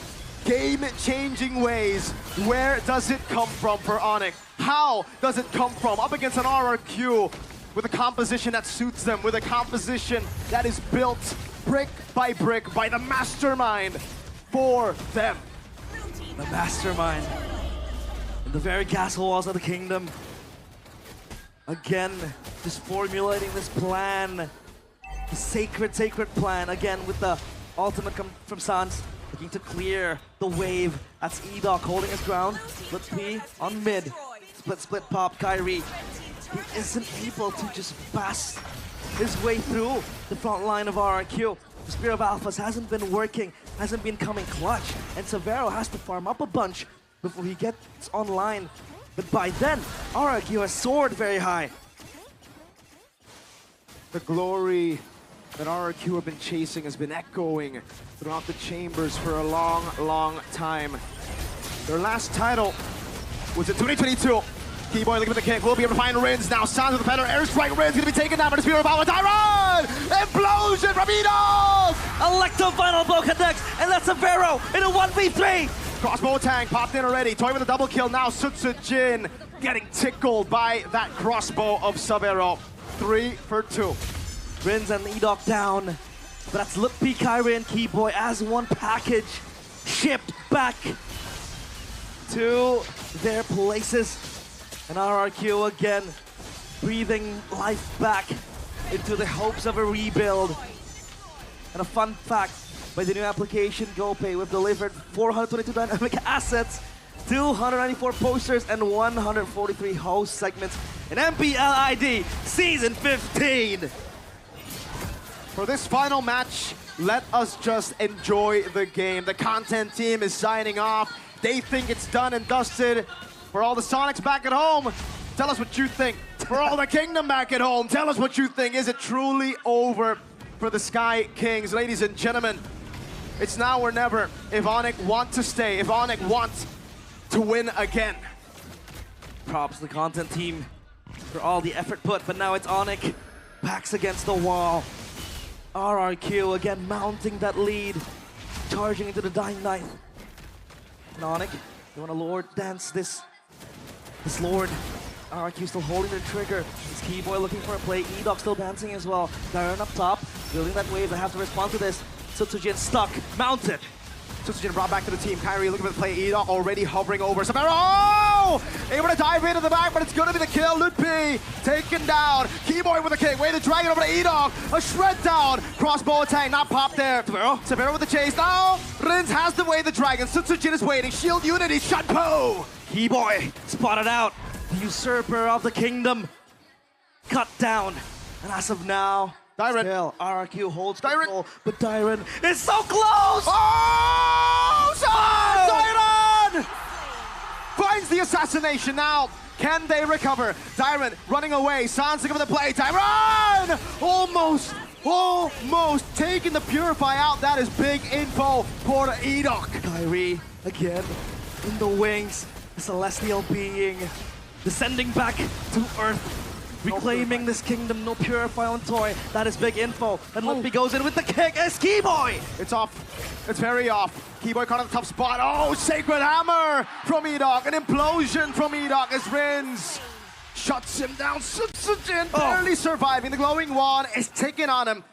[SPEAKER 9] Game-changing ways. Where does it come from for Onic? How does it come from? Up against an RRQ with a composition that suits them, with a composition that is built brick by the mastermind for them.
[SPEAKER 10] The mastermind in the very castle walls of the kingdom. Again, just formulating this plan. The sacred plan. Again, with the ultimate from Sans. Looking to clear the wave. That's Edok holding his ground. Split P on mid. Split pop, KAIRI. He isn't able to just pass his way through the front line of RRQ. The Spear of Alphas hasn't been working, hasn't been coming clutch. And Severo has to farm up a bunch before he gets online. But by then, RRQ has soared very high.
[SPEAKER 9] The glory that RRQ have been chasing has been echoing throughout the chambers for a long, long time. Their last title was in 2022. Keyboy looking for the kick, will be able to find Rins now. Sounds of the better airstrike. Rins gonna be taken down by the Spear of Alpha. Tyron! Implosion from Edok!
[SPEAKER 10] Electo final blow connects, and that's Severo in a 1v3.
[SPEAKER 9] Crossbow tank popped in already. Toy with a double kill now. Sutsujin getting tickled by that crossbow of Severo. 3 for 2.
[SPEAKER 10] Rins and Edok down. But that's Lippy, KAIRI, and Keyboy as one package shipped back to their places. And RRQ again breathing life back into the hopes of a rebuild. And a fun fact, by the new application GoPay, we've delivered 422 dynamic assets, 294 posters, and 143 host segments in Mpl Id Season 15.
[SPEAKER 9] For this final match, let us just enjoy the game. The content team is signing off. They think it's done and dusted. For all the Sonics back at home, tell us what you think. For all the Kingdom back at home, tell us what you think. Is it truly over for the Sky Kings? Ladies and gentlemen, it's now or never. If Onic want to stay, if Onic wants to win again.
[SPEAKER 10] Props to the content team for all the effort put, but now it's Onic. Backs against the wall. RRQ again mounting that lead. Charging into the dying night. And Onic, they want to Lord dance this Lord. RRQ still holding their trigger. It's Keyboy looking for a play. Edok still dancing as well. Darren up top, building that wave. They have to respond to this. Sutsujin stuck, mounted.
[SPEAKER 11] Sutsujin brought back to the team. KAIRI looking for the play. Enoch already hovering over. Severo! Oh! Able to dive into the back, but it's going to be the kill. Lutpi taken down. Keyboy with a kick. Way to drag it over to Enoch. A shred down. Crossbow attack, not popped there. Severo with the chase. Now, Rins has the way the dragon. Sutsujin is waiting. Shield unity. Shunpo!
[SPEAKER 10] Keyboy spotted out. The usurper of the kingdom. Cut down. And as of now, still RRQ holds control, but Dyron is so close!
[SPEAKER 11] Oh! Dyron! Finds the assassination now. Can they recover? Dyron running away. Sans looking for the play. Dyron! Almost taking the Purify out. That is big info for Enoch.
[SPEAKER 10] KAIRI again in the wings. The celestial being descending back to Earth. Reclaiming this kingdom, no Purify on Toy. That is big info. And Lutpi goes in with the kick as Keyboy!
[SPEAKER 11] It's off. It's very off. Keyboy caught on the top spot. Oh, Sacred Hammer from Enoch. An implosion from Enoch as Rins shuts him down. Sutsujin barely surviving. The glowing wand is taking on him.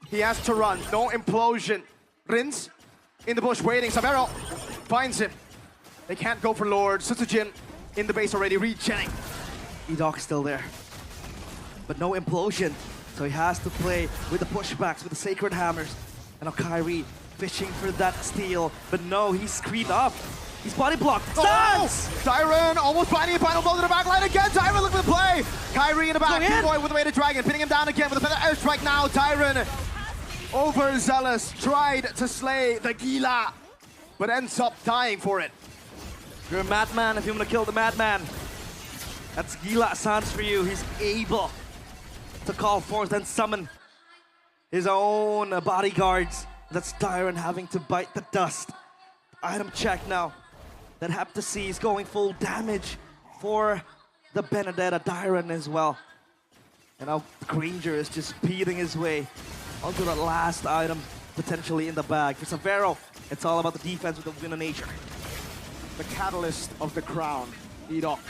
[SPEAKER 11] He has to run. No implosion. Rins in the bush waiting. Severo finds him. They can't go for Lord. Sutsujin in the base already, regenning.
[SPEAKER 10] Enoch still there. But no implosion, so he has to play with the pushbacks, with the Sacred Hammers. And now KAIRI fishing for that steal, but no, he's screened up. He's body blocked. Stance!
[SPEAKER 11] Dyron almost finding a final blow to the back line again. Dyron looking for the play. KAIRI in the back. Keyboy with the way to Dragon, pinning him down again with a feather airstrike now. Dyron overzealous, tried to slay the Gila, but ends up dying for it.
[SPEAKER 10] You're a madman if you want to kill the madman. That's Gila Sans for you. He's able to call forth and summon his own bodyguards. That's Dyron having to bite the dust. Item check now. That Heptasy is going full damage for the Benedetta. Dyron as well. And now Granger is just speeding his way onto the last item potentially in the bag. For Severo, it's all about the defense with the Wind of Nature.
[SPEAKER 11] The catalyst of the crown, Enoch.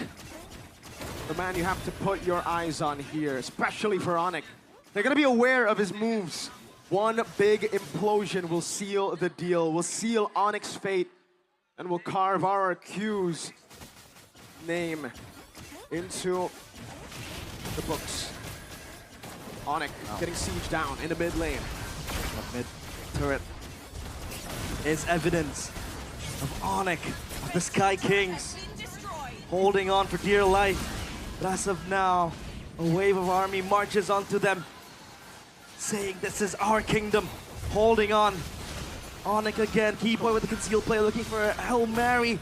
[SPEAKER 11] The man you have to put your eyes on here, especially for Onic. They're going to be aware of his moves. One big implosion will seal the deal, will seal Onic's fate, and will carve RRQ's name into the books. Onic getting sieged down in the mid lane.
[SPEAKER 10] The mid turret is evidence of Onic, of the Sky Kings, holding on for dear life. But as of now, a wave of army marches onto them, saying this is our kingdom, holding on. Onic again, Keyboy with the concealed play, looking for a Hail Mary,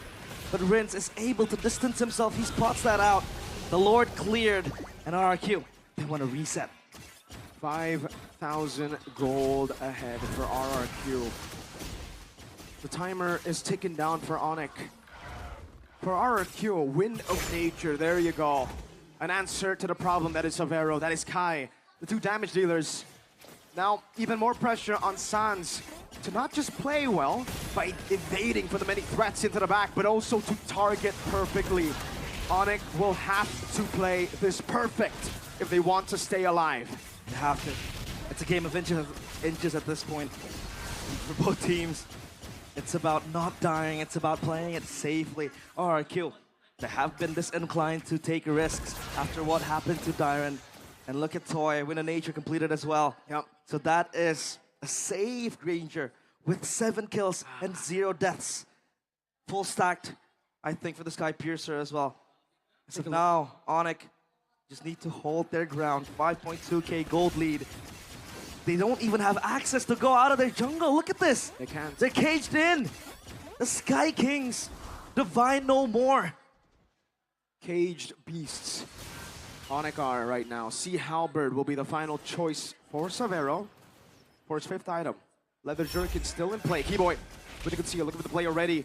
[SPEAKER 10] but Rins is able to distance himself. He spots that out. The Lord cleared, and RRQ, they want to reset.
[SPEAKER 11] 5,000 gold ahead for RRQ. The timer is ticking down for Onic. For RRQ, Wind of Nature, there you go. An answer to the problem that is Severo, that is Kai. The two damage dealers. Now, even more pressure on Sans to not just play well by evading for the many threats into the back, but also to target perfectly. Onic will have to play this perfect if they want to stay alive.
[SPEAKER 10] They have to. It's a game of inches at this point for both teams. It's about not dying, it's about playing it safely. RRQ, they have been disinclined to take risks after what happened to Dyron. And look at Toy, Wind of Nature completed as well.
[SPEAKER 11] Yep.
[SPEAKER 10] So that is a safe Granger with 7 kills and 0 deaths. Full stacked, I think, for the Sky Piercer as well. So now, Onic just need to hold their ground. 5.2k gold lead. They don't even have access to go out of their jungle. Look at this.
[SPEAKER 11] They can't.
[SPEAKER 10] They're caged in. The Sky Kings divine no more.
[SPEAKER 11] Caged beasts. Onic are right now. Sea Halberd will be the final choice for Severo for his 5th item. Leather Jerkin still in play. Keyboy with the conceal. Look at the play already.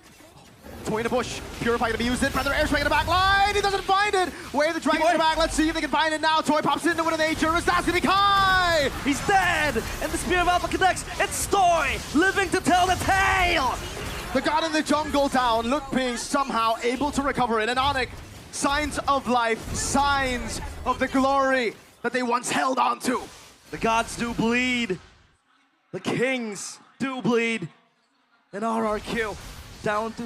[SPEAKER 11] Toy in the bush. Purify to be used. Feather airstrike in the back line. He doesn't find it. Wave the dragon in the back. Let's see if they can find it now. Toy pops into Wind of Nature. That's going to be Kai.
[SPEAKER 10] He's dead. And the Spear of Alpha connects. It's Toy living to tell the tale.
[SPEAKER 11] The god in the jungle down. Lutpi somehow able to recover it. And Onic, signs of life, signs of the glory that they once held on to.
[SPEAKER 10] The gods do bleed. The kings do bleed. and RRQ down to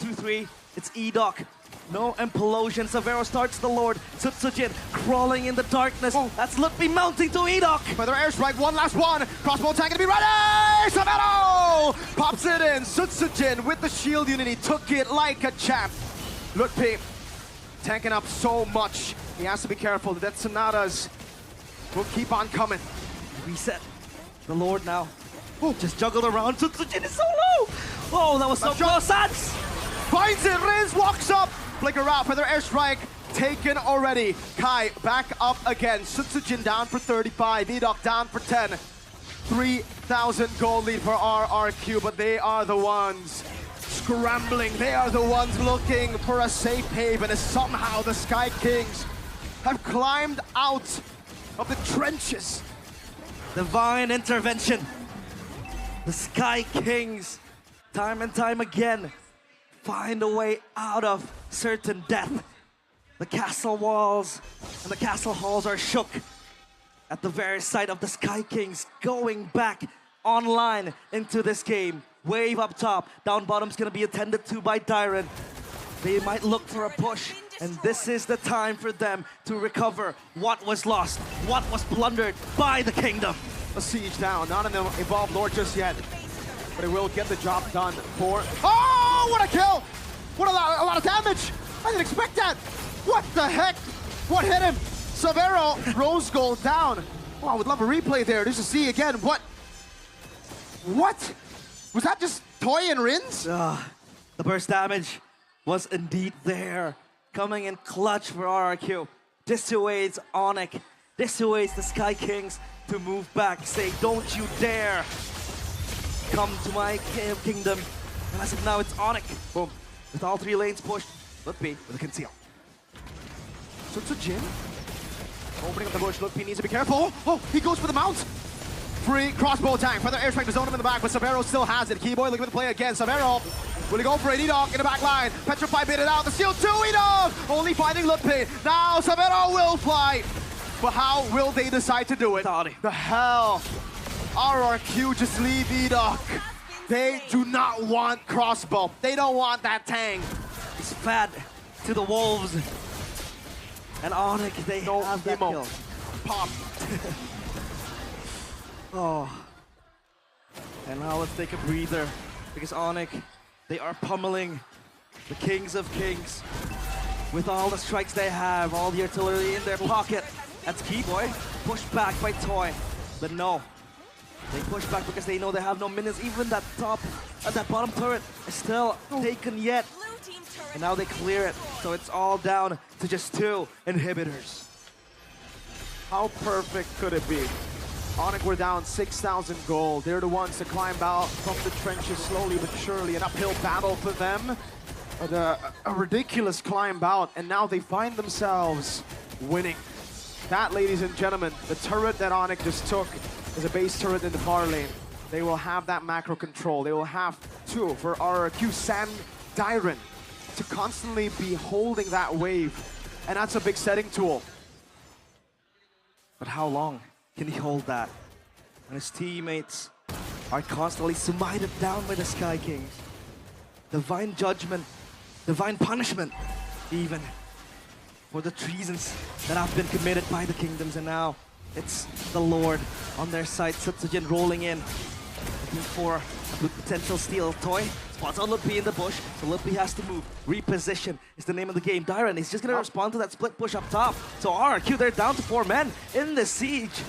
[SPEAKER 10] 2-3. It's Edoc. No implosion. Severo starts the Lord. Sutsujin crawling in the darkness. That's Lutfi mounting to Edoc.
[SPEAKER 9] Feather airstrike, one last one. Crossbow tank gonna be ready! Severo pops it in. Sutsujin with the shield unity took it like a champ. Lutfi tanking up so much. He has to be careful. The Death Sonatas will keep on coming.
[SPEAKER 10] Reset. The Lord now. Just juggled around. Sutsujin is so low. Oh, that was so close. Sans
[SPEAKER 9] finds it. Riz walks up. Flicker out for their airstrike. Taken already. Kai back up again. Sutsujin down for 35. Edoc down for 10. 3,000 gold lead for RRQ, but they are the ones scrambling. They are the ones looking for a safe haven as somehow the Sky Kings have climbed out of the trenches.
[SPEAKER 10] Divine intervention. The Sky Kings, time and time again, find a way out of certain death. The castle walls and the castle halls are shook at the very sight of the Sky Kings going back online into this game. Wave up top, down bottom's gonna be attended to by Dyron. They might look for a push, and this is the time for them to recover what was lost, what was plundered by the kingdom.
[SPEAKER 9] A siege down, not an Evolved Lord just yet, but it will get the job done for... Oh, what a kill! What a lot of damage! I didn't expect that! What the heck? What hit him? Severo, Rose Gold down. Oh, I would love a replay there just to see again what... What? Was that just Toy and Rins?
[SPEAKER 10] The burst damage was indeed there. Coming in clutch for RRQ. Dissuades Onic. Dissuades the Sky Kings to move back. Say, don't you dare come to my kingdom. And as of now, it's Onic. Boom. With all three lanes pushed. Lutfi with a conceal.
[SPEAKER 9] Sutsujin opening up the bush. Lutfi needs to be careful. Oh, he goes for the mount. Free crossbow attack. Feather airstrike to zone him in the back, but Severo still has it. Keyboy looking for the play again. Severo, will he go for it? Edoc in the back line. Petrify baited out. The seal to Edoc. Only finding Lutfi. Now Severo will fly. But how will they decide to do it? The hell? RRQ just leave Edoc. They do not want crossbow. They don't want that tank.
[SPEAKER 10] It's fat to the wolves. And Onic, they have that kill.
[SPEAKER 9] Pop.
[SPEAKER 10] Oh. And now let's take a breather. Because Onic, they are pummeling the Kings of Kings. With all the strikes they have, all the artillery in their pocket. That's Keyboy, pushed back by Toy. But no, they push back because they know they have no minions. Even that that bottom turret is still taken yet. And now they clear it, so it's all down to just 2 inhibitors.
[SPEAKER 9] How perfect could it be? Onic were down 6,000 gold. They're the ones to climb out from the trenches slowly but surely. An uphill battle for them. But a ridiculous climb out, and now they find themselves winning. That, ladies and gentlemen, the turret that Onic just took is a base turret in the far lane. They will have that macro control. They will have 2 for RRQ, Sand, Dyron, to constantly be holding that wave. And that's a big setting tool.
[SPEAKER 10] But how long can he hold that? And his teammates are constantly smited down by the Sky Kings. Divine judgment, divine punishment, even for the treasons that have been committed by the kingdoms. And now it's the Lord on their side. Sutsujin rolling in, looking for a potential steal. Toy spots on Lutfi in the bush, so Lutfi has to move. Reposition is the name of the game. Dyron is just gonna respond to that split push up top. So RRQ, they're down to 4 men in the siege.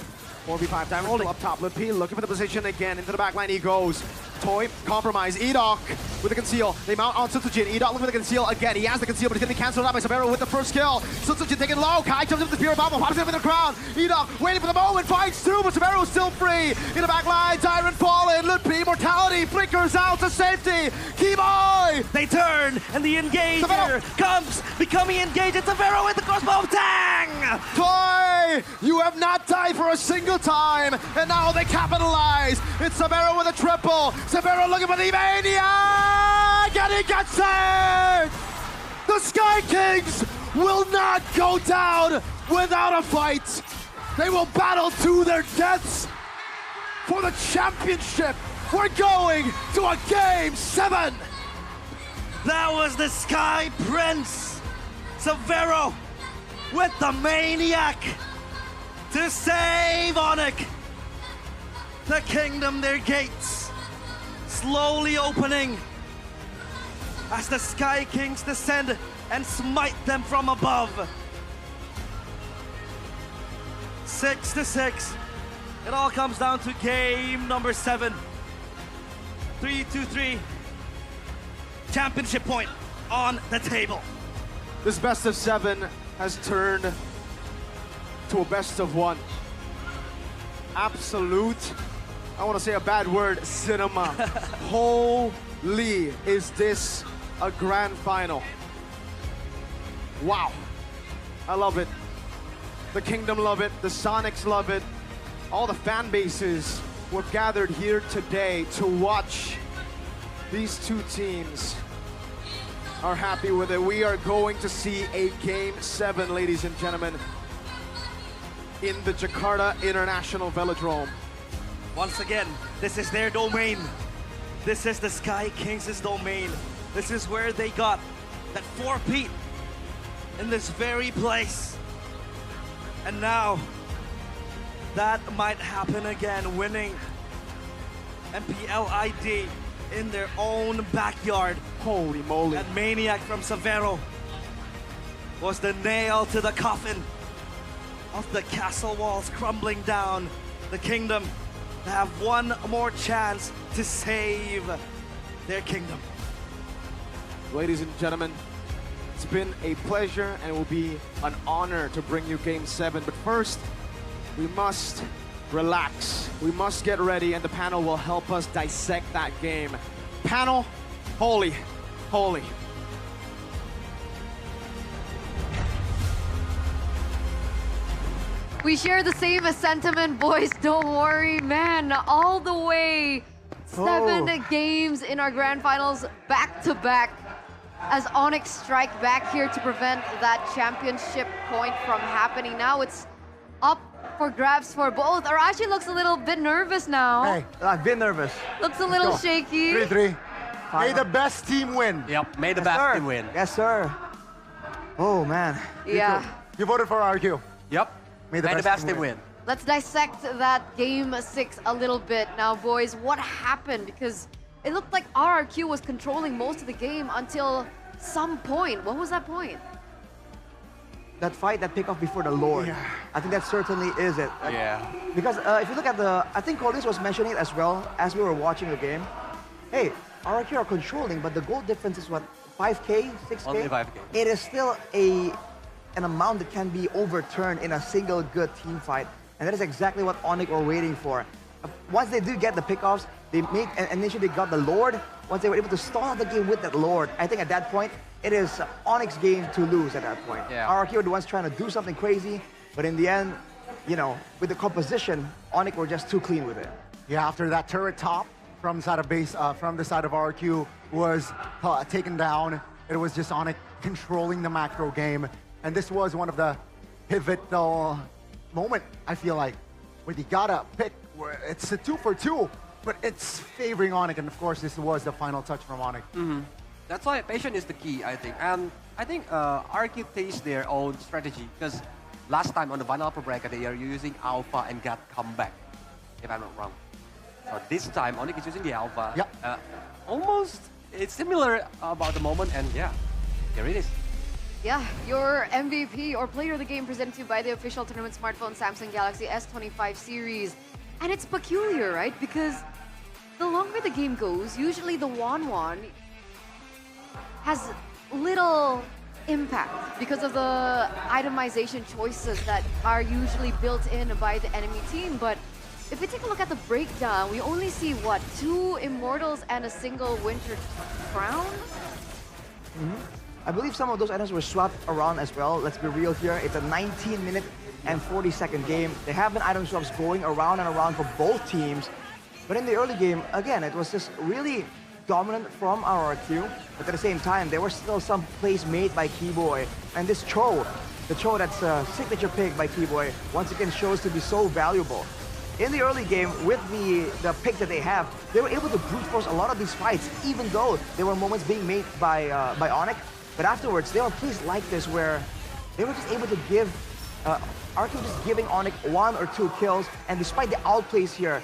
[SPEAKER 9] 4v5, Dyron rolling up top. Lutfi looking for the position again. Into the back line he goes. Toy, compromise. Edoc with the conceal. They mount on Sutsujin. Edoc looking for the conceal again. He has the conceal, but he's going to be cancelled out by Severo with the first kill. Sutsujin taking low. Kai jumps into the Spirit Bomb, pops it in the crowd. Edoc waiting for the moment, finds 2, but Severo's still free. In the back line, Dyron falling. Lutfi, mortality, flickers out to safety. Keyboy!
[SPEAKER 10] They turn, and the engager comes, becoming engaged. It's Severo with the crossbow. Tang!
[SPEAKER 9] Toy, you have not died for a single time, and now they capitalize. It's Severo with a triple. Severo looking for the maniac, and he gets it! The Sky Kings will not go down without a fight. They will battle to their deaths for the championship we're going to a Game 7.
[SPEAKER 10] That was the Sky Prince, Severo, with the Maniac to save Onic. The Kingdom, their gates slowly opening as the Sky Kings descend and smite them from above. 6-6. It all comes down to game number 7. 3-2-3. Championship point on the table.
[SPEAKER 9] This best of 7 has turned to a best of 1. Absolute, I want to say a bad word, cinema. Holy, is this a grand final? Wow, I love it. The Kingdom love it, the Sonics love it. All the fan bases who have gathered here today to watch these two teams are happy with it. We are going to see a Game 7, ladies and gentlemen, in the Jakarta International Velodrome.
[SPEAKER 10] Once again, this is their domain. This is the Sky Kings' domain. This is where they got that 4-peat in this very place. And now, that might happen again, winning Mpl Id in their own backyard.
[SPEAKER 9] Holy moly.
[SPEAKER 10] That Maniac from Severo was the nail to the coffin of the castle walls crumbling down. The Kingdom have one more chance to save their kingdom.
[SPEAKER 9] Ladies and gentlemen, it's been a pleasure and it will be an honor to bring you Game 7. But first, we must relax. We must get ready and the panel will help us dissect that game. Panel, holy, holy.
[SPEAKER 1] We share the same sentiment, boys. Don't worry, man. All the way 7 games in our grand finals back to back as Onic strike back here to prevent that championship point from happening. Now it's up for grabs for both. Arashi looks a little bit nervous now.
[SPEAKER 2] Hey, I've been nervous.
[SPEAKER 1] Looks a little shaky.
[SPEAKER 4] 3-3. May the best team win.
[SPEAKER 3] Yep, may the best team win.
[SPEAKER 2] Yes, sir. Oh, man.
[SPEAKER 1] Yeah.
[SPEAKER 4] You voted for RRQ.
[SPEAKER 3] Yep.
[SPEAKER 4] May the best team win.
[SPEAKER 1] Let's dissect that Game 6 a little bit. Now, boys, what happened? Because it looked like RRQ was controlling most of the game until some point. What was that point?
[SPEAKER 2] That fight, that pick off before the Lord.
[SPEAKER 4] Yeah.
[SPEAKER 2] I think that certainly is it.
[SPEAKER 3] Yeah.
[SPEAKER 2] Because if you look at the, I think Collins was mentioning it as well as we were watching the game. Hey, RRQ are controlling, but the goal difference is what, 5K, 6K?
[SPEAKER 3] Only 5K.
[SPEAKER 2] It is still an amount that can be overturned in a single good team fight. And that is exactly what Onic were waiting for. Once they do get the pickoffs, they make, and initially they got the Lord. Once they were able to stall out the game with that Lord, I think at that point, it is Onic's game to lose at that point.
[SPEAKER 3] Yeah.
[SPEAKER 2] RRQ were the ones trying to do something crazy, but in the end, you know, with the composition, Onic were just too clean with it.
[SPEAKER 4] Yeah, after that turret top from side of base, from the side of RRQ was taken down, it was just Onic controlling the macro game. And this was one of the pivotal moment, I feel like, where you gotta pick, where it's a 2-for-2, but it's favoring Onic, and of course this was the final touch from Onic.
[SPEAKER 3] That's why patience is the key, I think. And I think RRQ takes their own strategy, because last time on the Vanilla bracket, they are using Alpha and got comeback, if I'm not wrong. So this time, Onic is using the Alpha.
[SPEAKER 4] Yeah.
[SPEAKER 3] Almost, it's similar about the moment, and yeah, here it is.
[SPEAKER 1] Yeah, your MVP or player of the game presented to you by the official tournament smartphone Samsung Galaxy S25 series. And it's peculiar, right? Because the longer the game goes, usually the 1-1 has little impact because of the itemization choices that are usually built in by the enemy team. But if we take a look at the breakdown, we only see, what, 2 Immortals and a single Winter Crown?
[SPEAKER 2] I believe some of those items were swapped around as well. Let's be real here. It's a 19-minute and 40-second game. There have been item swaps going around and around for both teams. But in the early game, again, it was just really dominant from RRQ. But at the same time, there were still some plays made by Keyboy. And this Cho, the Cho that's a signature pick by Keyboy, once again shows to be so valuable. in the early game, with the picks that they have, they were able to brute force a lot of these fights, even though there were moments being made by Onic. But afterwards, there were plays like this where they were just able to give RRQ just giving Onic 1 or 2 kills, and despite the outplays here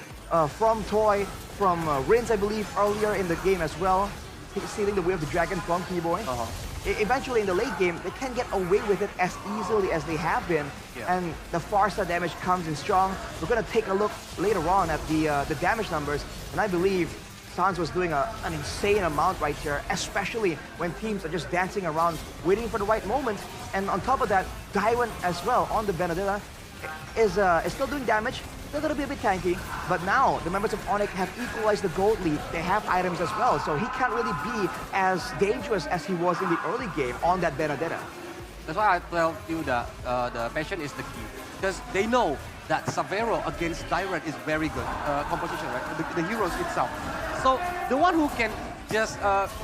[SPEAKER 2] from Toy, from Rins, I believe, earlier in the game as well, stealing the way of the dragon from Keyboy. Eventually in the late game, they can't get away with it as easily as they have been, and the Farsa damage comes in strong. We're gonna take a look later on at the damage numbers, and I believe Sans was doing an insane amount right here, especially when teams are just dancing around, waiting for the right moment. And on top of that, Daiwan as well on the Benedetta is still doing damage. Still gonna be a bit tanky, but now the members of Onic have equalized the gold lead. They have items as well, so he can't really be as dangerous as he was in the early game on that Benedetta.
[SPEAKER 3] That's why I tell you that the passion is the key, because they know that Savero against Dairon is very good composition, right? The heroes itself. So the one who can just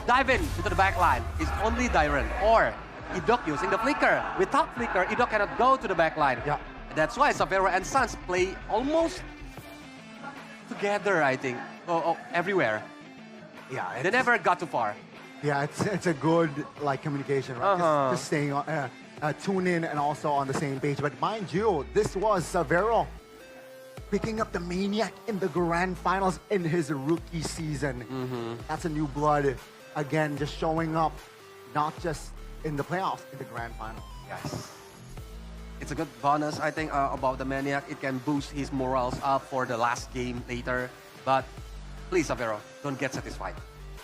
[SPEAKER 3] dive in into the back line is only Dairon or Idok using the flicker. Without flicker, Idok cannot go to the back line.
[SPEAKER 2] Yeah.
[SPEAKER 3] That's why Savero and Sans play almost together, I think, everywhere.
[SPEAKER 4] Yeah,
[SPEAKER 3] they never got too far.
[SPEAKER 4] Yeah, it's a good like communication, right? Just staying on, tune in and also on the same page. But mind you, this was Savero picking up the Maniac in the Grand Finals in his rookie season. That's a new blood, again, just showing up, not just in the playoffs, in the Grand Finals.
[SPEAKER 3] Yes. It's a good bonus, I think, about the Maniac. It can boost his morals up for the last game later. But please, Savero, don't get satisfied.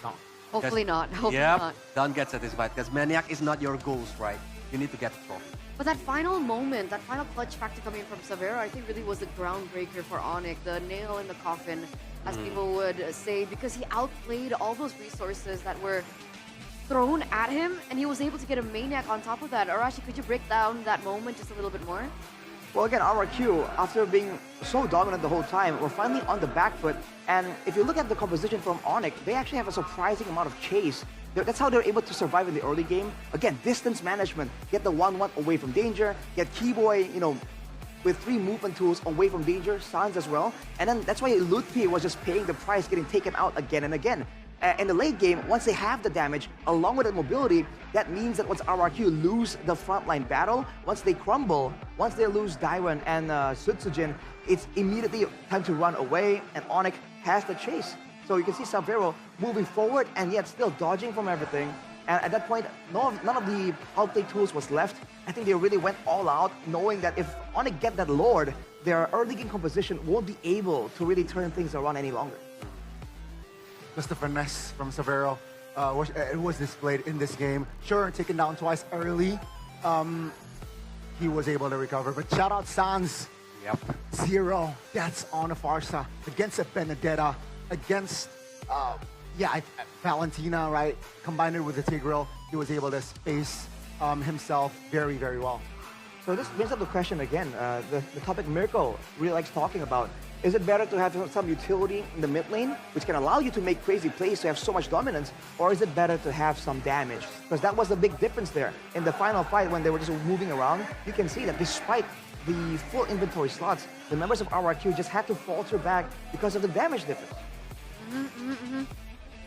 [SPEAKER 4] No.
[SPEAKER 1] Hopefully not. Hopefully not.
[SPEAKER 3] Don't get satisfied, because Maniac is not your goals, right? You need to get the trophy.
[SPEAKER 1] But that final moment, that final clutch factor coming from Savero, I think really was the groundbreaker for Onic, the nail in the coffin, as people would say, because he outplayed all those resources that were thrown at him, and he was able to get a Maniac on top of that. Arashi, could you break down that moment just a little bit more?
[SPEAKER 2] Well, again, RRQ, after being so dominant the whole time, we're finally on the back foot. And if you look at the composition from Onic, they actually have a surprising amount of chase. That's how they're able to survive in the early game. Again, distance management, get the 1-1 away from danger, get Keyboy, you know, with 3 movement tools away from danger, Sans as well. And then that's why Lutpi was just paying the price, getting taken out again and again. In the late game, once they have the damage, along with the mobility, that means that once RRQ lose the frontline battle, once they crumble, once they lose Dairon and Sutsujin, it's immediately time to run away, and Onic has the chase. So you can see Savero moving forward and yet still dodging from everything. And at that point, none of the outplay tools was left. I think they really went all out, knowing that if Onic get that Lord, their early game composition won't be able to really turn things around any longer.
[SPEAKER 4] Just the finesse from Savero, it was displayed in this game. Sure, taken down twice early, he was able to recover. But shout out Sans.
[SPEAKER 3] Yep.
[SPEAKER 4] 0 deaths on a Farsa against a Benedetta, against Valentina, right? Combined it with the Tigreal, he was able to space himself very, very well.
[SPEAKER 2] So this brings up the question again, the topic Mirko really likes talking about. Is it better to have some utility in the mid lane, which can allow you to make crazy plays to have so much dominance, or is it better to have some damage? Because that was the big difference there. In the final fight, when they were just moving around, you can see that despite the full inventory slots, the members of RRQ just had to falter back because of the damage difference.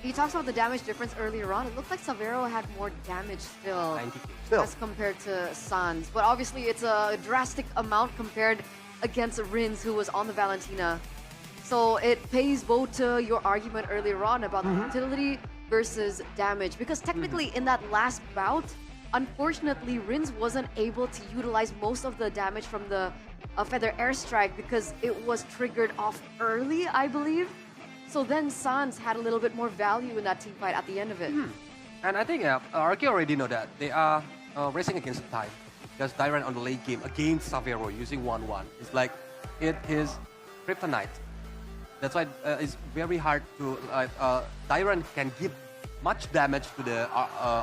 [SPEAKER 1] He talks about the damage difference earlier on. It looked like Savero had more damage still as compared to Sans. But obviously, it's a drastic amount compared against Rins, who was on the Valentina. So it pays both to your argument earlier on about the utility versus damage. Because technically, in that last bout, unfortunately, Rins wasn't able to utilize most of the damage from the Feather Airstrike because it was triggered off early, I believe. So then Sans had a little bit more value in that team fight at the end of it.
[SPEAKER 3] And I think RRQ already know that. They are racing against time. Because Dairon on the late game against Savero using 1-1. It's like it is kryptonite. That's why it's very hard to... Dairon can give much damage to the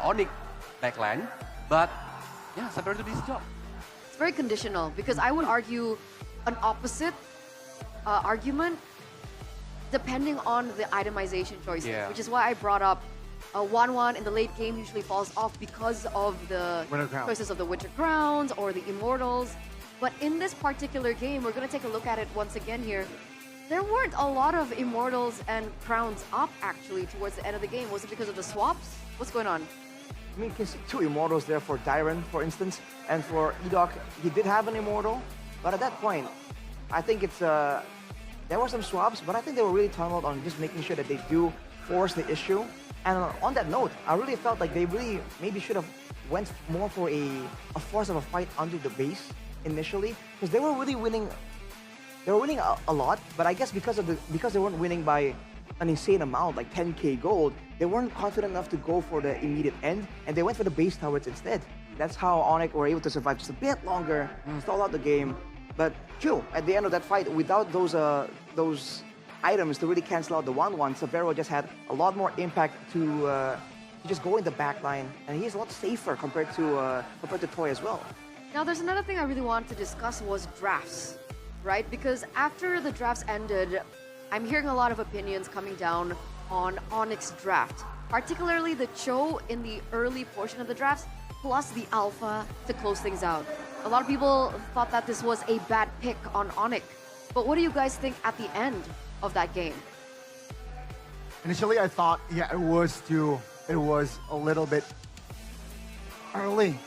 [SPEAKER 3] Onic backline. But yeah, Savero did his job.
[SPEAKER 1] It's very conditional because I would argue an opposite argument depending on the itemization choices, which is why I brought up 1-1 in the late game usually falls off because of the choices of the Winter Crowns or the Immortals. But in this particular game, we're going to take a look at it once again here. There weren't a lot of Immortals and Crowns up, actually, towards the end of the game. Was it because of the swaps? What's going on?
[SPEAKER 2] I mean, you can see 2 Immortals there for Dyron, for instance. And for Edoc, he did have an Immortal. But at that point, I think it's... there were some swaps, but I think they were really tunneled on just making sure that they do force the issue. And on that note, I really felt like they really maybe should have went more for a force of a fight under the base initially, because they were really winning. They were winning a lot, but I guess because they weren't winning by an insane amount, like 10k gold, they weren't confident enough to go for the immediate end, and they went for the base towers instead. That's how Onic were able to survive just a bit longer, stall out the game. But true, at the end of that fight, without those items to really cancel out the 1-1, Severo just had a lot more impact to just go in the back line, and he's a lot safer compared to Toy as well.
[SPEAKER 1] Now, there's another thing I really wanted to discuss was drafts, right? Because after the drafts ended, I'm hearing a lot of opinions coming down on Onic's draft, particularly the Cho in the early portion of the drafts, plus the Alpha to close things out. A lot of people thought that this was a bad pick on Onic. But what do you guys think at the end of that game?
[SPEAKER 4] Initially, I thought, yeah, it was a little bit early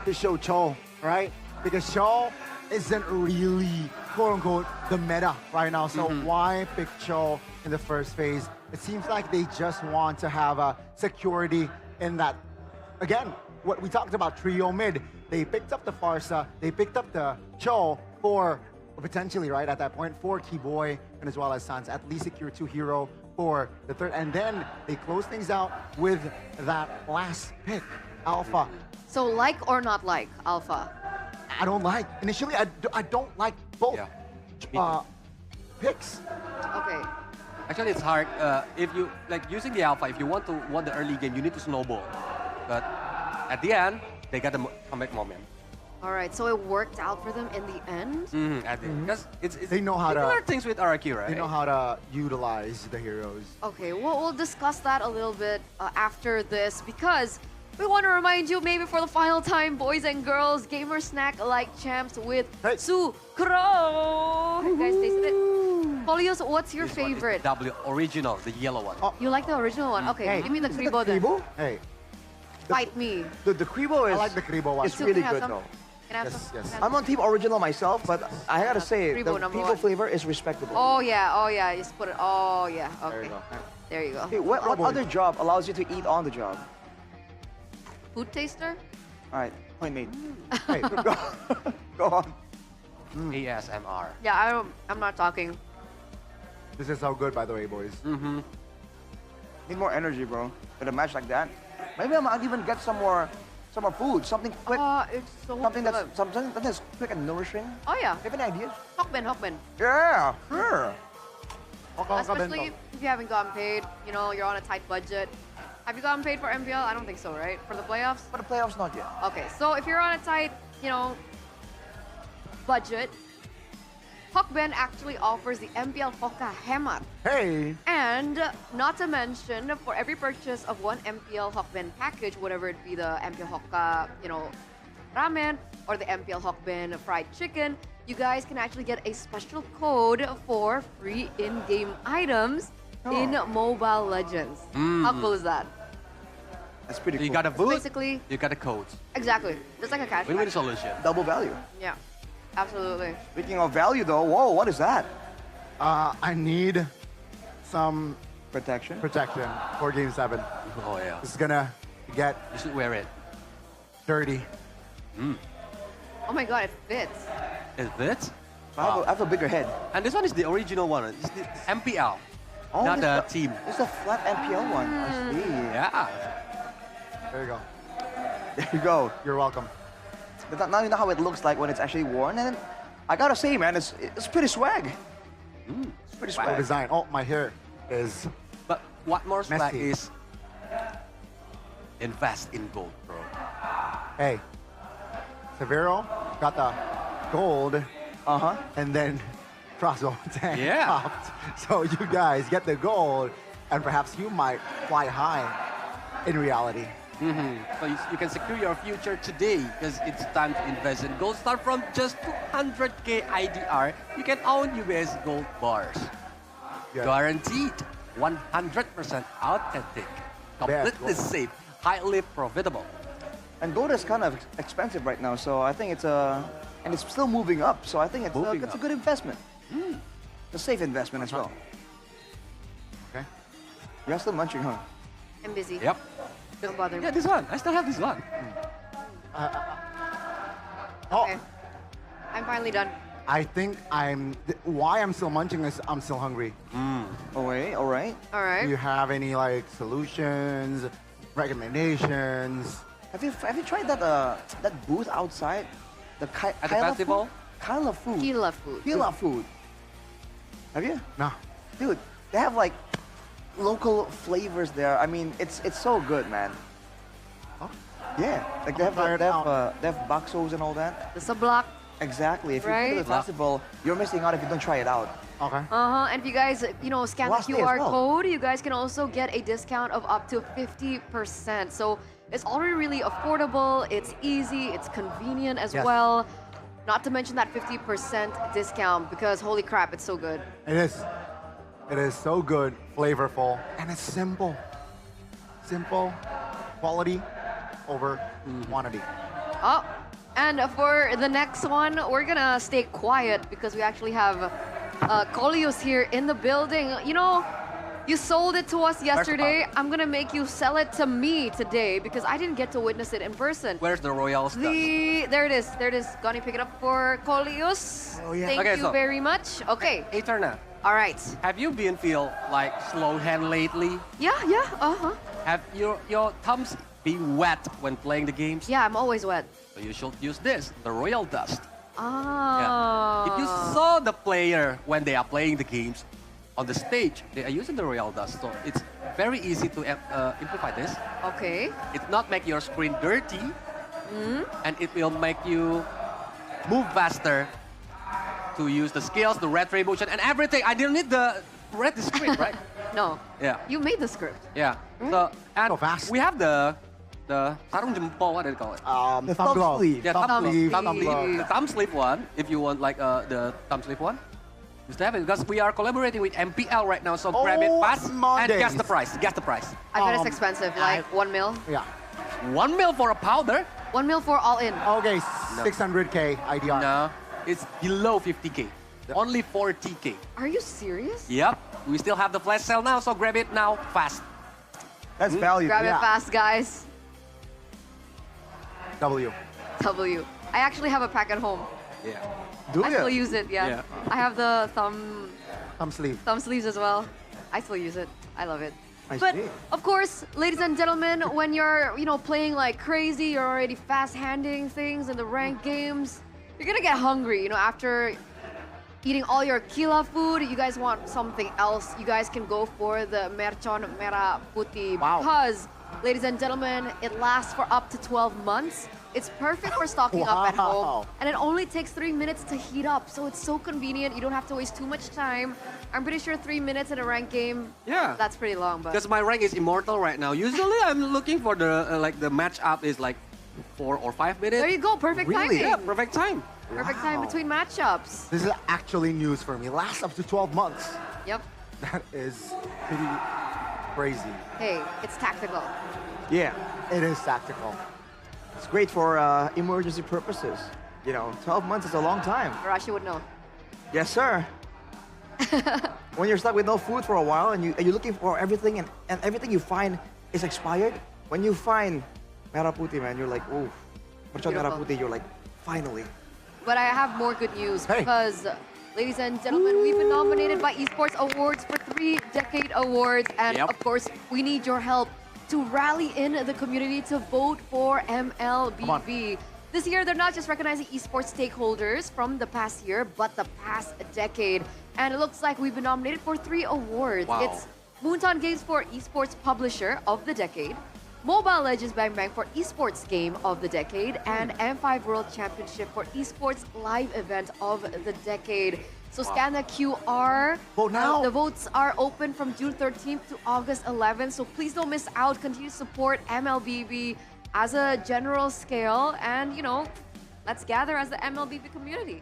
[SPEAKER 4] to show Cho, right? Because Cho isn't really, quote-unquote, the meta right now. So why pick Cho in the first phase? It seems like they just want to have a security in that. Again, what we talked about, trio mid. They picked up the Farsa, they picked up the Cho for, potentially, right, at that point, for Keyboy and as well as Sans. At least secure 2 hero for the third. And then they close things out with that last pick, Alpha.
[SPEAKER 1] So like or not like Alpha?
[SPEAKER 4] I don't like. Initially, I don't like both picks.
[SPEAKER 1] Okay.
[SPEAKER 3] Actually, it's hard. If you like using the Alpha, if you want to win the early game, you need to snowball. But at the end, they got the comeback moment.
[SPEAKER 1] All right, so it worked out for them in the end?
[SPEAKER 3] Because it's
[SPEAKER 4] they know how
[SPEAKER 3] similar things with RRQ, right?
[SPEAKER 4] They know how to utilize the heroes.
[SPEAKER 1] Okay, we'll discuss that a little bit after this, because we want to remind you, maybe for the final time, boys and girls, Gamer Snack like champs with Sucro. You guys tasted it? Polios, what's your favorite?
[SPEAKER 3] W original, the yellow one.
[SPEAKER 1] You like the original one? Okay, give me the Kribo then.
[SPEAKER 4] Hey.
[SPEAKER 1] Fight me.
[SPEAKER 2] The Kribo is...
[SPEAKER 4] I like the Kribo one.
[SPEAKER 2] It's really good though.
[SPEAKER 1] Can I have some?
[SPEAKER 4] Yes.
[SPEAKER 2] I'm on team original myself, but I gotta say, the Kribo flavor is respectable.
[SPEAKER 1] Oh yeah, just put it, oh yeah, okay.
[SPEAKER 2] There you go.
[SPEAKER 1] There you go.
[SPEAKER 2] Hey, what other job allows you to eat on the job?
[SPEAKER 1] Food taster?
[SPEAKER 2] All right, point made. Hey, go on.
[SPEAKER 3] ASMR.
[SPEAKER 1] Yeah, I'm not talking.
[SPEAKER 4] This is so good, by the way, boys.
[SPEAKER 2] Need more energy, bro. With a match like that. Maybe I might even get some more food, something quick.
[SPEAKER 1] It's so
[SPEAKER 2] something
[SPEAKER 1] good.
[SPEAKER 2] that's quick and nourishing.
[SPEAKER 1] Oh yeah.
[SPEAKER 2] Do you have any ideas?
[SPEAKER 1] Hokben.
[SPEAKER 2] Yeah, sure.
[SPEAKER 1] Especially if you haven't gotten paid, you know, you're on a tight budget. Have you gotten paid for MPL? I don't think so, right? For the playoffs?
[SPEAKER 2] For the playoffs, not yet.
[SPEAKER 1] Okay, so if you're on a tight, you know, budget, Hokben actually offers the MPL Hoka Hemat.
[SPEAKER 4] Hey!
[SPEAKER 1] And not to mention, for every purchase of 1 MPL Hokben package, whatever it be the MPL Hoka, you know, ramen or the MPL Hokben fried chicken, you guys can actually get a special code for free in-game items in Mobile Legends. How cool is that?
[SPEAKER 2] That's pretty cool.
[SPEAKER 3] You got a booth,
[SPEAKER 1] basically,
[SPEAKER 3] you got a code.
[SPEAKER 1] Exactly. Just like a cash
[SPEAKER 3] Win-win
[SPEAKER 1] back.
[SPEAKER 3] solution.
[SPEAKER 2] Double value.
[SPEAKER 1] Yeah, absolutely.
[SPEAKER 2] Speaking of value though, whoa, what is that?
[SPEAKER 4] I need some
[SPEAKER 2] protection
[SPEAKER 4] for Game 7.
[SPEAKER 3] Oh yeah.
[SPEAKER 4] It's gonna get...
[SPEAKER 3] You should wear it.
[SPEAKER 4] Dirty.
[SPEAKER 1] Oh my god, it fits.
[SPEAKER 3] Is it?
[SPEAKER 2] I have a bigger head.
[SPEAKER 3] And this one is the original one. It's the MPL,
[SPEAKER 2] Oh,
[SPEAKER 3] not the
[SPEAKER 2] this
[SPEAKER 3] team.
[SPEAKER 2] It's a flat MPL one. I see.
[SPEAKER 3] Yeah.
[SPEAKER 4] There you go.
[SPEAKER 2] There you go.
[SPEAKER 4] You're welcome.
[SPEAKER 2] But now you know how it looks like when it's actually worn, and I gotta say, man, it's pretty swag. It's pretty
[SPEAKER 4] Cool
[SPEAKER 2] swag.
[SPEAKER 4] design. Oh, my hair is...
[SPEAKER 3] But what more swag
[SPEAKER 4] messy.
[SPEAKER 3] is invest in gold, bro.
[SPEAKER 4] Hey, Severo got the gold, and then Crossbow tank popped. So you guys get the gold, and perhaps you might fly high in reality.
[SPEAKER 20] So you can secure your future today because it's time to invest in gold. Start from just 200k IDR. You can own UBS gold bars. Guaranteed, 100% authentic, completely safe, highly profitable.
[SPEAKER 2] And gold is kind of expensive right now, so I think it's and it's still moving up. So I think it's a good investment. A safe investment as well.
[SPEAKER 4] Okay.
[SPEAKER 2] You're still munching, huh?
[SPEAKER 1] I'm busy.
[SPEAKER 20] Yep.
[SPEAKER 1] Don't bother me.
[SPEAKER 20] Yeah, this one. I still have this one.
[SPEAKER 1] Okay. I'm finally done.
[SPEAKER 4] I think why I'm still munching is I'm still hungry.
[SPEAKER 2] All right, all right.
[SPEAKER 1] All right.
[SPEAKER 4] Do you have any like solutions, recommendations?
[SPEAKER 2] Have you tried that booth outside? The
[SPEAKER 20] At the festival?
[SPEAKER 2] Kaila food.
[SPEAKER 1] Kila food.
[SPEAKER 2] Kila food. Have you?
[SPEAKER 4] No.
[SPEAKER 2] Dude, they have like local flavors there. I mean, it's so good, man.
[SPEAKER 4] Oh.
[SPEAKER 2] Yeah, like they have baksos and all that.
[SPEAKER 1] The sublak.
[SPEAKER 2] Exactly. If you go
[SPEAKER 1] Right?
[SPEAKER 2] to the festival, you're missing out if you don't try it out.
[SPEAKER 4] Okay.
[SPEAKER 1] And if you guys, scan the
[SPEAKER 2] Last day as
[SPEAKER 1] QR
[SPEAKER 2] well.
[SPEAKER 1] code, you guys can also get a discount of up to 50%. So it's already really affordable, it's easy, it's convenient as
[SPEAKER 4] Yes.
[SPEAKER 1] well. Not to mention that 50% discount because holy crap, it's so good.
[SPEAKER 4] It is. It is so good, flavorful, and it's simple. Simple, quality over quantity.
[SPEAKER 1] Oh, and for the next one, we're gonna stay quiet because we actually have Kolios here in the building. You know, you sold it to us yesterday. I'm gonna make you sell it to me today because I didn't get to witness it in person.
[SPEAKER 20] Where's the royal stuff?
[SPEAKER 1] There it is. There it is. Gonna pick it up for Kolios.
[SPEAKER 20] Oh, yeah.
[SPEAKER 1] Thank
[SPEAKER 20] Okay,
[SPEAKER 1] you
[SPEAKER 20] so-
[SPEAKER 1] very much. Okay.
[SPEAKER 20] Eterna.
[SPEAKER 1] All right.
[SPEAKER 20] Have you been feel like slow hand lately?
[SPEAKER 1] Yeah.
[SPEAKER 20] Have your thumbs been wet when playing the games?
[SPEAKER 1] Yeah, I'm always wet.
[SPEAKER 20] So you should use this, the royal dust.
[SPEAKER 1] Ah.
[SPEAKER 20] If you saw the player when they are playing the games on the stage, they are using the royal dust. So it's very easy to amplify this.
[SPEAKER 1] Okay.
[SPEAKER 20] It not make your screen dirty, and it will make you move faster to use the skills, the retribution, and everything. I didn't need the read the script, right?
[SPEAKER 1] No.
[SPEAKER 20] Yeah.
[SPEAKER 1] You made the script.
[SPEAKER 20] Yeah. So and we have the sarung jempol, what do they call it?
[SPEAKER 2] The thumb glove. sleeve.
[SPEAKER 20] Yeah,
[SPEAKER 2] Thumb sleeve.
[SPEAKER 20] the thumb sleeve one. If you want like the thumb sleeve one, just have it because we are collaborating with MPL right now. So grab it fast and guess the price. Guess the price.
[SPEAKER 1] I bet it's expensive, like 1 mil.
[SPEAKER 4] Yeah.
[SPEAKER 20] 1 mil for a powder?
[SPEAKER 1] 1 mil for all in.
[SPEAKER 4] Okay, 600k IDR.
[SPEAKER 20] No, it's below 50k. Only 40k.
[SPEAKER 1] Are you serious?
[SPEAKER 20] Yep. We still have the flash sale now, so grab it now fast.
[SPEAKER 2] That's value.
[SPEAKER 1] Grab it fast, guys.
[SPEAKER 4] W.
[SPEAKER 1] I actually have a pack at home.
[SPEAKER 20] Yeah.
[SPEAKER 1] I still use it, yeah. I have the thumb sleeves as well. I still use it. I love it. But of course, ladies and gentlemen, when you're playing like crazy, you're already fast-handing things in the ranked games, you're gonna get hungry. After eating all your Kila food, you guys want something else. You guys can go for the Mercon Merah Putih because, ladies and gentlemen, it lasts for up to 12 months. It's perfect for stocking up at home, and it only takes 3 minutes to heat up. So it's so convenient. You don't have to waste too much time. I'm pretty sure 3 minutes in a ranked game.
[SPEAKER 20] Yeah.
[SPEAKER 1] That's pretty long, but
[SPEAKER 20] Because my rank is immortal right now. Usually I'm looking for the the match up is like 4 or 5 minutes.
[SPEAKER 1] there you go. Perfect timing.
[SPEAKER 20] Yeah, perfect time.
[SPEAKER 1] Perfect time between matchups.
[SPEAKER 4] This is actually news for me. Lasts up to 12 months.
[SPEAKER 1] Yep.
[SPEAKER 4] That is pretty crazy.
[SPEAKER 1] Hey, it's tactical.
[SPEAKER 2] Yeah.
[SPEAKER 4] It is tactical.
[SPEAKER 2] It's great for emergency purposes. 12 months is a long time.
[SPEAKER 1] Rashi would know.
[SPEAKER 2] Yes, sir. When you're stuck with no food for a while and you're looking for everything and everything you find is expired, when you find Merah Putih, man, you're like, ooh, Mercon Merah Putih, you're like, finally.
[SPEAKER 1] But I have more good news because, ladies and gentlemen, we've been nominated by Esports Awards for 3 Decade Awards. And of course, we need your help to rally in the community to vote for MLBB. This year, they're not just recognizing esports stakeholders from the past year, but the past decade. And it looks like we've been nominated for 3 awards.
[SPEAKER 20] Wow.
[SPEAKER 1] It's Moonton Games for Esports Publisher of the Decade, Mobile Legends Bang Bang for Esports Game of the Decade, and M5 World Championship for Esports Live Event of the Decade. So scan the QR.
[SPEAKER 4] Vote now.
[SPEAKER 1] The votes are open from June 13th to August 11th. So please don't miss out. Continue to support MLBB as a general scale. And, you know, let's gather as the MLBB community.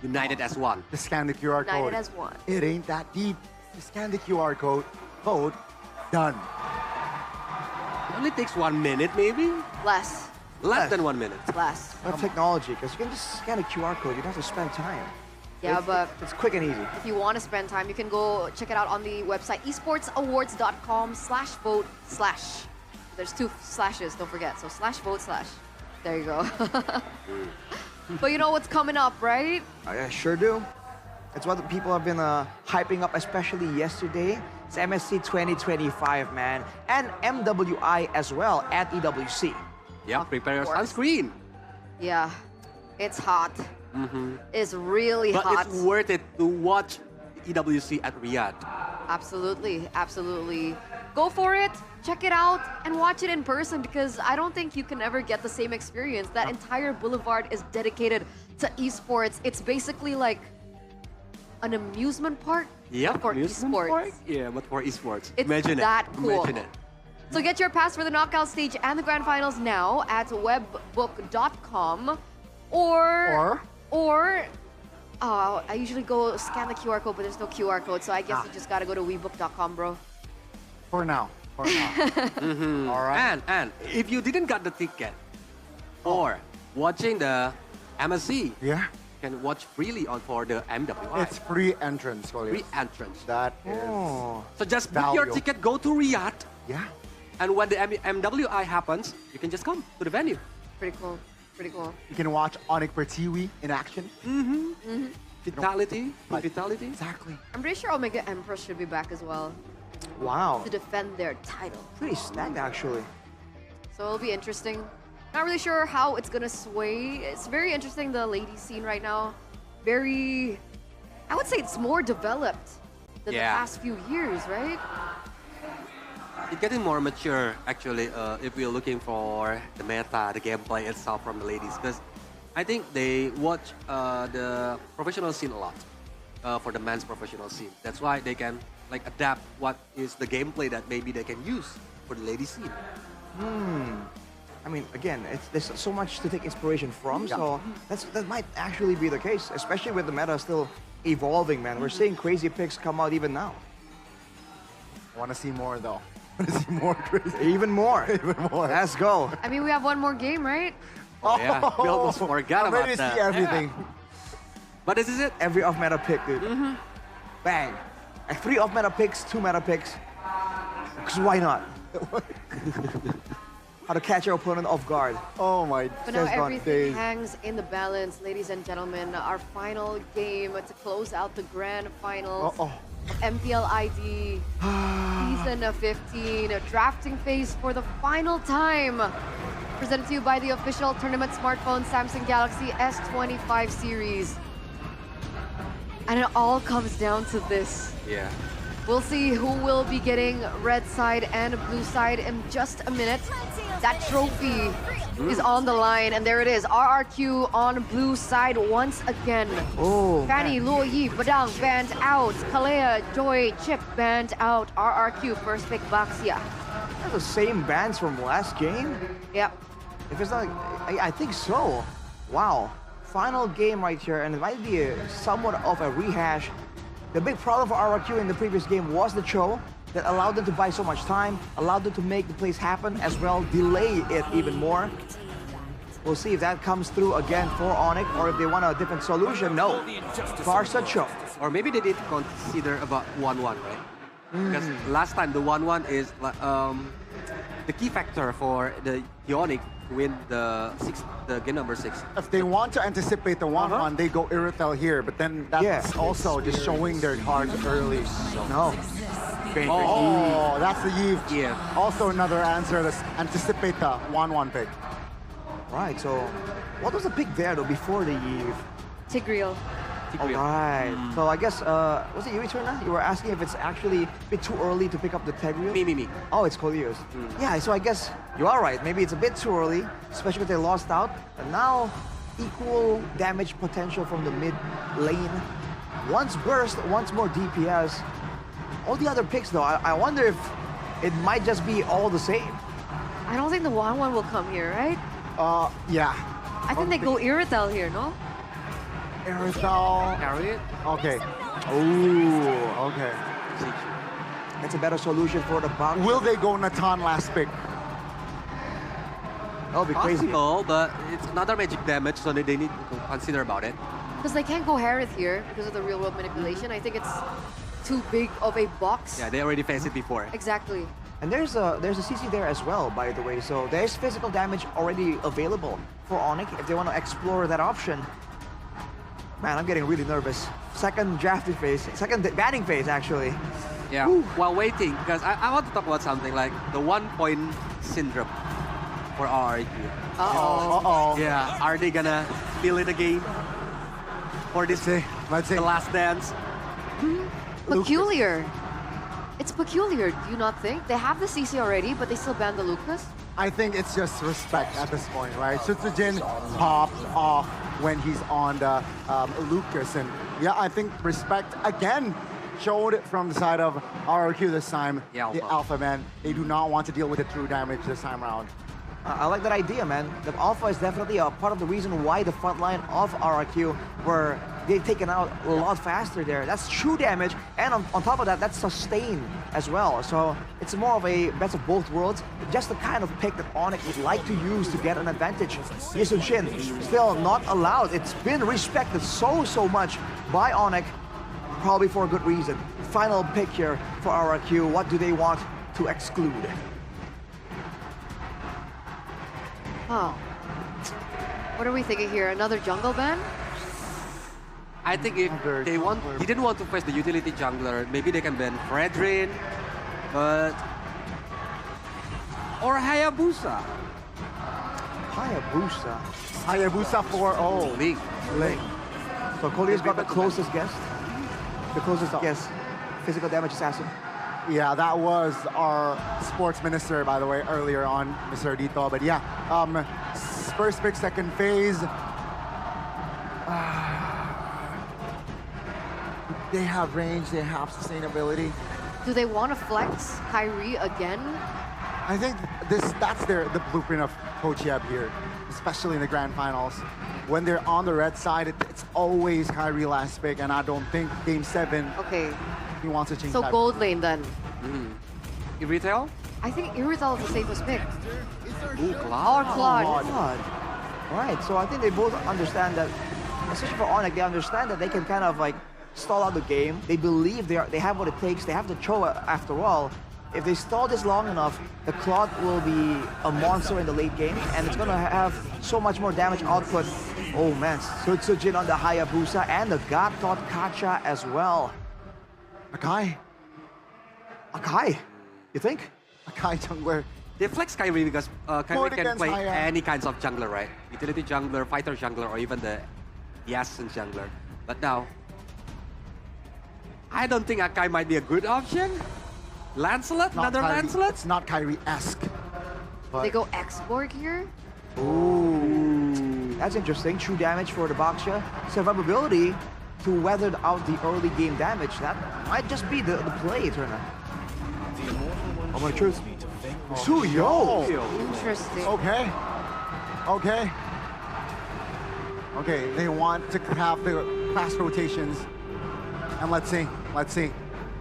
[SPEAKER 20] United as one.
[SPEAKER 4] Just scan the QR code.
[SPEAKER 1] United as one.
[SPEAKER 4] It ain't that deep. Just scan the QR code. Vote. Done.
[SPEAKER 20] It only takes 1 minute, maybe?
[SPEAKER 1] Less.
[SPEAKER 20] Less than 1 minute.
[SPEAKER 1] Less.
[SPEAKER 2] But technology, because you can just scan a QR code. You don't have to spend time.
[SPEAKER 1] Yeah, but
[SPEAKER 2] it's quick and easy.
[SPEAKER 1] if you want to spend time, you can go check it out on the website esportsawards.com/vote/. There's 2 slashes, don't forget. So /vote/. There you go. But you know what's coming up, right?
[SPEAKER 2] I sure do. It's what the people have been hyping up, especially yesterday. It's MSC 2025, man. And MWI as well at EWC.
[SPEAKER 20] Yeah, prepare your sunscreen.
[SPEAKER 1] Yeah, it's hot. It's really
[SPEAKER 20] But
[SPEAKER 1] hot.
[SPEAKER 20] it's worth it to watch EWC at Riyadh.
[SPEAKER 1] Absolutely, absolutely. Go for it, check it out, and watch it in person because I don't think you can ever get the same experience. That entire boulevard is dedicated to esports. It's basically like an amusement park
[SPEAKER 20] Yeah,
[SPEAKER 1] for
[SPEAKER 20] amusement
[SPEAKER 1] esports.
[SPEAKER 20] park? Yeah, but for esports.
[SPEAKER 1] It's
[SPEAKER 20] Imagine
[SPEAKER 1] that
[SPEAKER 20] it.
[SPEAKER 1] cool.
[SPEAKER 20] Imagine it.
[SPEAKER 1] So get your pass for the knockout stage and the grand finals now at webbook.com or I usually go scan the QR code, but there's no QR code, so I guess you just gotta go to webook.com, bro.
[SPEAKER 4] For now. For now. All right.
[SPEAKER 20] And if you didn't get the ticket or watching the MSC,
[SPEAKER 4] yeah,
[SPEAKER 20] you can watch freely on for the MWI.
[SPEAKER 4] It's free entrance, Goliath.
[SPEAKER 20] Free entrance.
[SPEAKER 4] That is.
[SPEAKER 20] So just book your
[SPEAKER 4] value.
[SPEAKER 20] ticket, go to Riyadh.
[SPEAKER 4] Yeah.
[SPEAKER 20] And when the MWI happens, you can just come to the venue.
[SPEAKER 1] Pretty cool. Pretty cool.
[SPEAKER 4] You can watch Onic Pertiwi in action.
[SPEAKER 20] Vitality. Vitality.
[SPEAKER 4] Exactly.
[SPEAKER 1] I'm pretty sure Omega Empress should be back as well
[SPEAKER 2] Wow.
[SPEAKER 1] to defend their title.
[SPEAKER 2] Pretty stacked, actually.
[SPEAKER 1] So it'll be interesting. Not really sure how it's gonna sway. It's very interesting, the ladies scene right now. Very, I would say it's more developed than the past few years, right?
[SPEAKER 20] It's getting more mature, actually, if we're looking for the meta, the gameplay itself from the ladies. Because I think they watch the professional scene a lot for the men's professional scene. That's why they can like adapt what is the gameplay that maybe they can use for the ladies scene.
[SPEAKER 2] I mean, again, there's so much to take inspiration from, so that might actually be the case, especially with the meta still evolving, man. We're seeing crazy picks come out even now.
[SPEAKER 4] I want to see more, though. I want to see more crazy.
[SPEAKER 2] Even more.
[SPEAKER 4] Even more.
[SPEAKER 2] Let's go.
[SPEAKER 1] I mean, we have one more game, right?
[SPEAKER 20] Oh, yeah, we almost forgot
[SPEAKER 4] I'm
[SPEAKER 20] about
[SPEAKER 4] ready to
[SPEAKER 20] that.
[SPEAKER 4] see everything.
[SPEAKER 20] But this is it.
[SPEAKER 2] Every off-meta pick, dude. Bang. 3 off-meta picks, 2 meta picks. Because why not? How to catch your opponent off guard.
[SPEAKER 4] Oh my.
[SPEAKER 1] But now everything hangs in the balance, ladies and gentlemen. Our final game to close out the grand finals of MPL ID Season 15. Drafting phase for the final time. Presented to you by the official tournament smartphone Samsung Galaxy S25 series. And it all comes down to this.
[SPEAKER 20] Yeah.
[SPEAKER 1] We'll see who will be getting red side and blue side in just a minute. That trophy is on the line, and there it is. RRQ on blue side once again.
[SPEAKER 2] Oh,
[SPEAKER 1] Fanny, Luo Yi, Badang banned out. Kalea, Joy, Chip banned out. RRQ first pick Baxia.
[SPEAKER 2] That's the same bands from last game?
[SPEAKER 1] Yep.
[SPEAKER 2] If it's not, I think so. Wow. Final game right here, and it might be somewhat of a rehash. The big problem for RRQ in the previous game was the Cho that allowed them to buy so much time, allowed them to make the plays happen as well, delay it even more. We'll see if that comes through again for Onic, or if they want a different solution. No. Barca Cho.
[SPEAKER 20] Or maybe they did consider about 1-1, right? Because last time the 1-1 is the key factor for the Onic to win the game number 6.
[SPEAKER 4] If they want to anticipate the 1-1, they go Irithel here, but then that's also just showing their cards early.
[SPEAKER 2] No.
[SPEAKER 4] Oh, that's the Eve.
[SPEAKER 20] Yeah.
[SPEAKER 4] Also another answer. Let's anticipate the 1-1 pick.
[SPEAKER 2] Right, so what was the pick there though before the Eve?
[SPEAKER 1] Tigreal.
[SPEAKER 2] All right. So I guess, was it you, Eterna? You were asking if it's actually a bit too early to pick up the Tigreal?
[SPEAKER 20] Me.
[SPEAKER 2] Oh, it's Colios. Yeah, so I guess you are right. Maybe it's a bit too early, especially if they lost out. But now, equal damage potential from the mid lane. Once burst, once more DPS. All the other picks though, I wonder if it might just be all the same.
[SPEAKER 1] I don't think the 1-1 will come here, right?
[SPEAKER 4] Yeah.
[SPEAKER 1] I think they go Irithel here, no?
[SPEAKER 4] Irithel.
[SPEAKER 20] Carry it.
[SPEAKER 4] Okay. Ooh, okay.
[SPEAKER 2] That's a better solution for the box.
[SPEAKER 4] Will they go Natan last pick?
[SPEAKER 2] That'll be crazy.
[SPEAKER 3] Possible, but it's another magic damage, so they need to consider about it.
[SPEAKER 1] Because they can't go Harith here because of the real world manipulation. I think it's too big of a box.
[SPEAKER 3] Yeah, they already faced it before.
[SPEAKER 1] Exactly.
[SPEAKER 2] And there's a CC there as well, by the way. So there's physical damage already available for Onic if they want to explore that option. Man, I'm getting really nervous. Second drafting phase, second banning phase actually.
[SPEAKER 3] Yeah, while waiting, because I want to talk about something like the 1-point syndrome for RRQ.
[SPEAKER 4] Uh-oh.
[SPEAKER 3] Yeah, are they gonna feel it again? For this,
[SPEAKER 4] let's see.
[SPEAKER 3] The last dance?
[SPEAKER 1] Peculiar. It's peculiar, do you not think? They have the CC already, but they still ban the Lucas?
[SPEAKER 4] I think it's just respect at this point, right? Sutsujin popped off when he's on the Lucas. And yeah, I think respect again showed from the side of RRQ this time. The Alpha man, they do not want to deal with the true damage this time around.
[SPEAKER 2] I like that idea, man. The Alpha is definitely a part of the reason why the front line of RRQ were they've taken out a lot faster there. That's true damage, and on top of that, that's sustain as well. So it's more of a best of both worlds, just the kind of pick that Onic would like to use to get an advantage. Yisun Shin still not allowed. It's been respected so much by Onic, probably for a good reason. Final pick here for RRQ. What do they want to exclude?
[SPEAKER 1] Oh. What are we thinking here? Another jungle ban?
[SPEAKER 3] I think if they didn't want to face the utility jungler, maybe they can ban Fredrin, but... Or Hayabusa.
[SPEAKER 2] Hayabusa.
[SPEAKER 4] Hayabusa for,
[SPEAKER 3] Link.
[SPEAKER 2] So Kolya's got the closest guess. The closest guess. Physical damage assassin.
[SPEAKER 4] Yeah, that was our sports minister, by the way, earlier on, Mr. Dito. But yeah, first pick, second phase. They have range, they have sustainability.
[SPEAKER 1] Do they want to flex KAIRI again?
[SPEAKER 4] I think that's the blueprint of Coach Yeb here, especially in the grand finals. When they're on the red side, it's always KAIRI last pick, and I don't think Game 7 he wants to change
[SPEAKER 1] So
[SPEAKER 4] that.
[SPEAKER 1] gold lane then?
[SPEAKER 3] Irithel?
[SPEAKER 1] I think Irithel is the safest pick.
[SPEAKER 3] Ooh, Claude.
[SPEAKER 1] Or Claude.
[SPEAKER 2] All right, so I think they both understand that, especially for Onic, they understand that they can kind of like stall out the game. They believe they have what it takes. They have the Cho after all. If they stall this long enough, the Claude will be a monster in the late game, and it's gonna have so much more damage output. Oh man, Sutsujin on the Hayabusa and the God Thought Kacha as well.
[SPEAKER 4] Akai?
[SPEAKER 2] You think?
[SPEAKER 4] Akai jungler.
[SPEAKER 3] They flex KAIRI because KAIRI can
[SPEAKER 4] against
[SPEAKER 3] play
[SPEAKER 4] Haya.
[SPEAKER 3] any kinds of jungler, right? Utility jungler, fighter jungler, or even the assassin jungler. But now, I don't think Akai might be a good option. Lancelot? Another Lancelot?
[SPEAKER 4] It's not KAIRI-esque.
[SPEAKER 1] They go X-Borg here?
[SPEAKER 2] Ooh, that's interesting. True damage for the Baksha. Survivability to weather out the early game damage. That might just be the play, Turner. Oh my truth. Suyo!
[SPEAKER 1] Interesting.
[SPEAKER 4] Okay, they want to have the fast rotations. And let's see.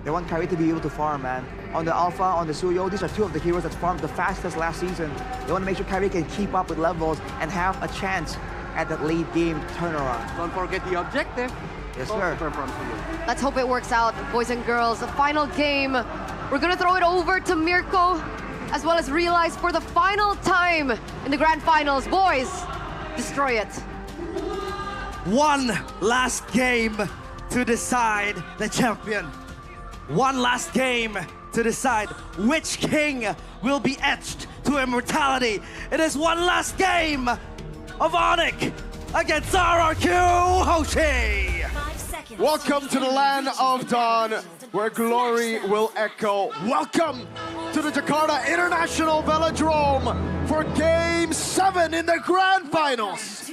[SPEAKER 2] They want KAIRI to be able to farm, man. On the Alpha, on the Suyo, these are two of the heroes that farmed the fastest last season. They want to make sure KAIRI can keep up with levels and have a chance at that late game turnaround.
[SPEAKER 3] Don't forget the objective.
[SPEAKER 2] Yes, sir.
[SPEAKER 1] Let's hope it works out, boys and girls. The final game. We're gonna throw it over to Mirko, as well as Realize for the final time in the grand finals. Boys, destroy it.
[SPEAKER 10] One last game to decide the champion. One last game to decide which king will be etched to immortality. It is one last game of Onic against RRQ Hoshi.
[SPEAKER 9] Welcome to the land of dawn, where glory will echo. Welcome to the Jakarta International Velodrome for Game 7 in the Grand Finals.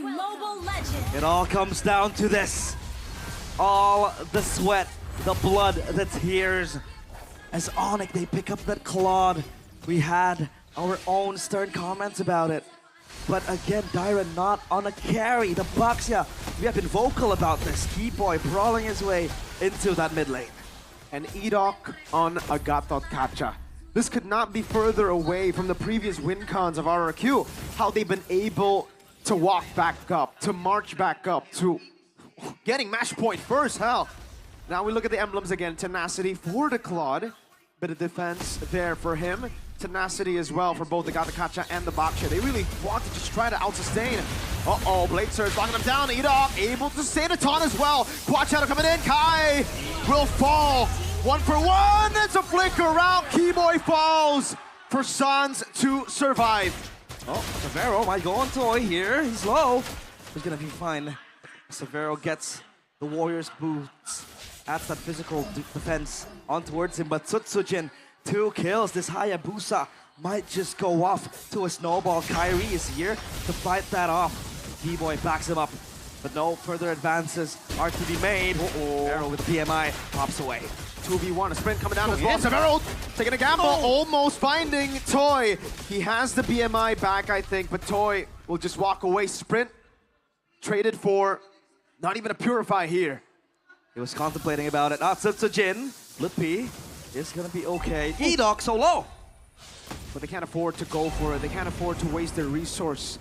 [SPEAKER 10] It all comes down to this. All the sweat, the blood, the tears. As Onic, they pick up that Claude. We had our own stern comments about it. But again, Dyra not on a carry. The Bucks, yeah, we have been vocal about this. Keyboy brawling his way into that mid lane.
[SPEAKER 11] And Edok on a Gatot Kacha. This could not be further away from the previous win cons of RRQ. How they've been able to walk back up, to march back up, to getting match point first, hell. Now we look at the emblems again. Tenacity for the Claude. Bit of defense there for him. Tenacity as well for both the Gatakacha and the Baksha. They really want to just try to out-sustain. Uh-oh, Blade Surge blocking them down. Edok able to sustain a taunt as well. Quad Shadow coming in. Kai will fall. 1 for 1. It's a flicker out. Keyboy falls for Sans to survive.
[SPEAKER 10] Oh, Severo might go on Toy here. He's low. He's gonna be fine. Severo gets the Warriors' boots. Adds that physical defense on towards him, but Tsutsujin, 2 kills. This Hayabusa might just go off to a snowball. KAIRI is here to fight that off. D-Boy backs him up, but no further advances are to be made. Arrow with PMI pops away.
[SPEAKER 11] 2v1, a sprint coming down as well. Severo taking a gamble, almost finding Toy. He has the BMI back, I think, but Toy will just walk away. Sprint traded for not even a Purify here.
[SPEAKER 10] He was contemplating about it. Tsutsujin, Lippy is gonna be okay. Edok so low.
[SPEAKER 11] But they can't afford to go for it. They can't afford to waste their resource.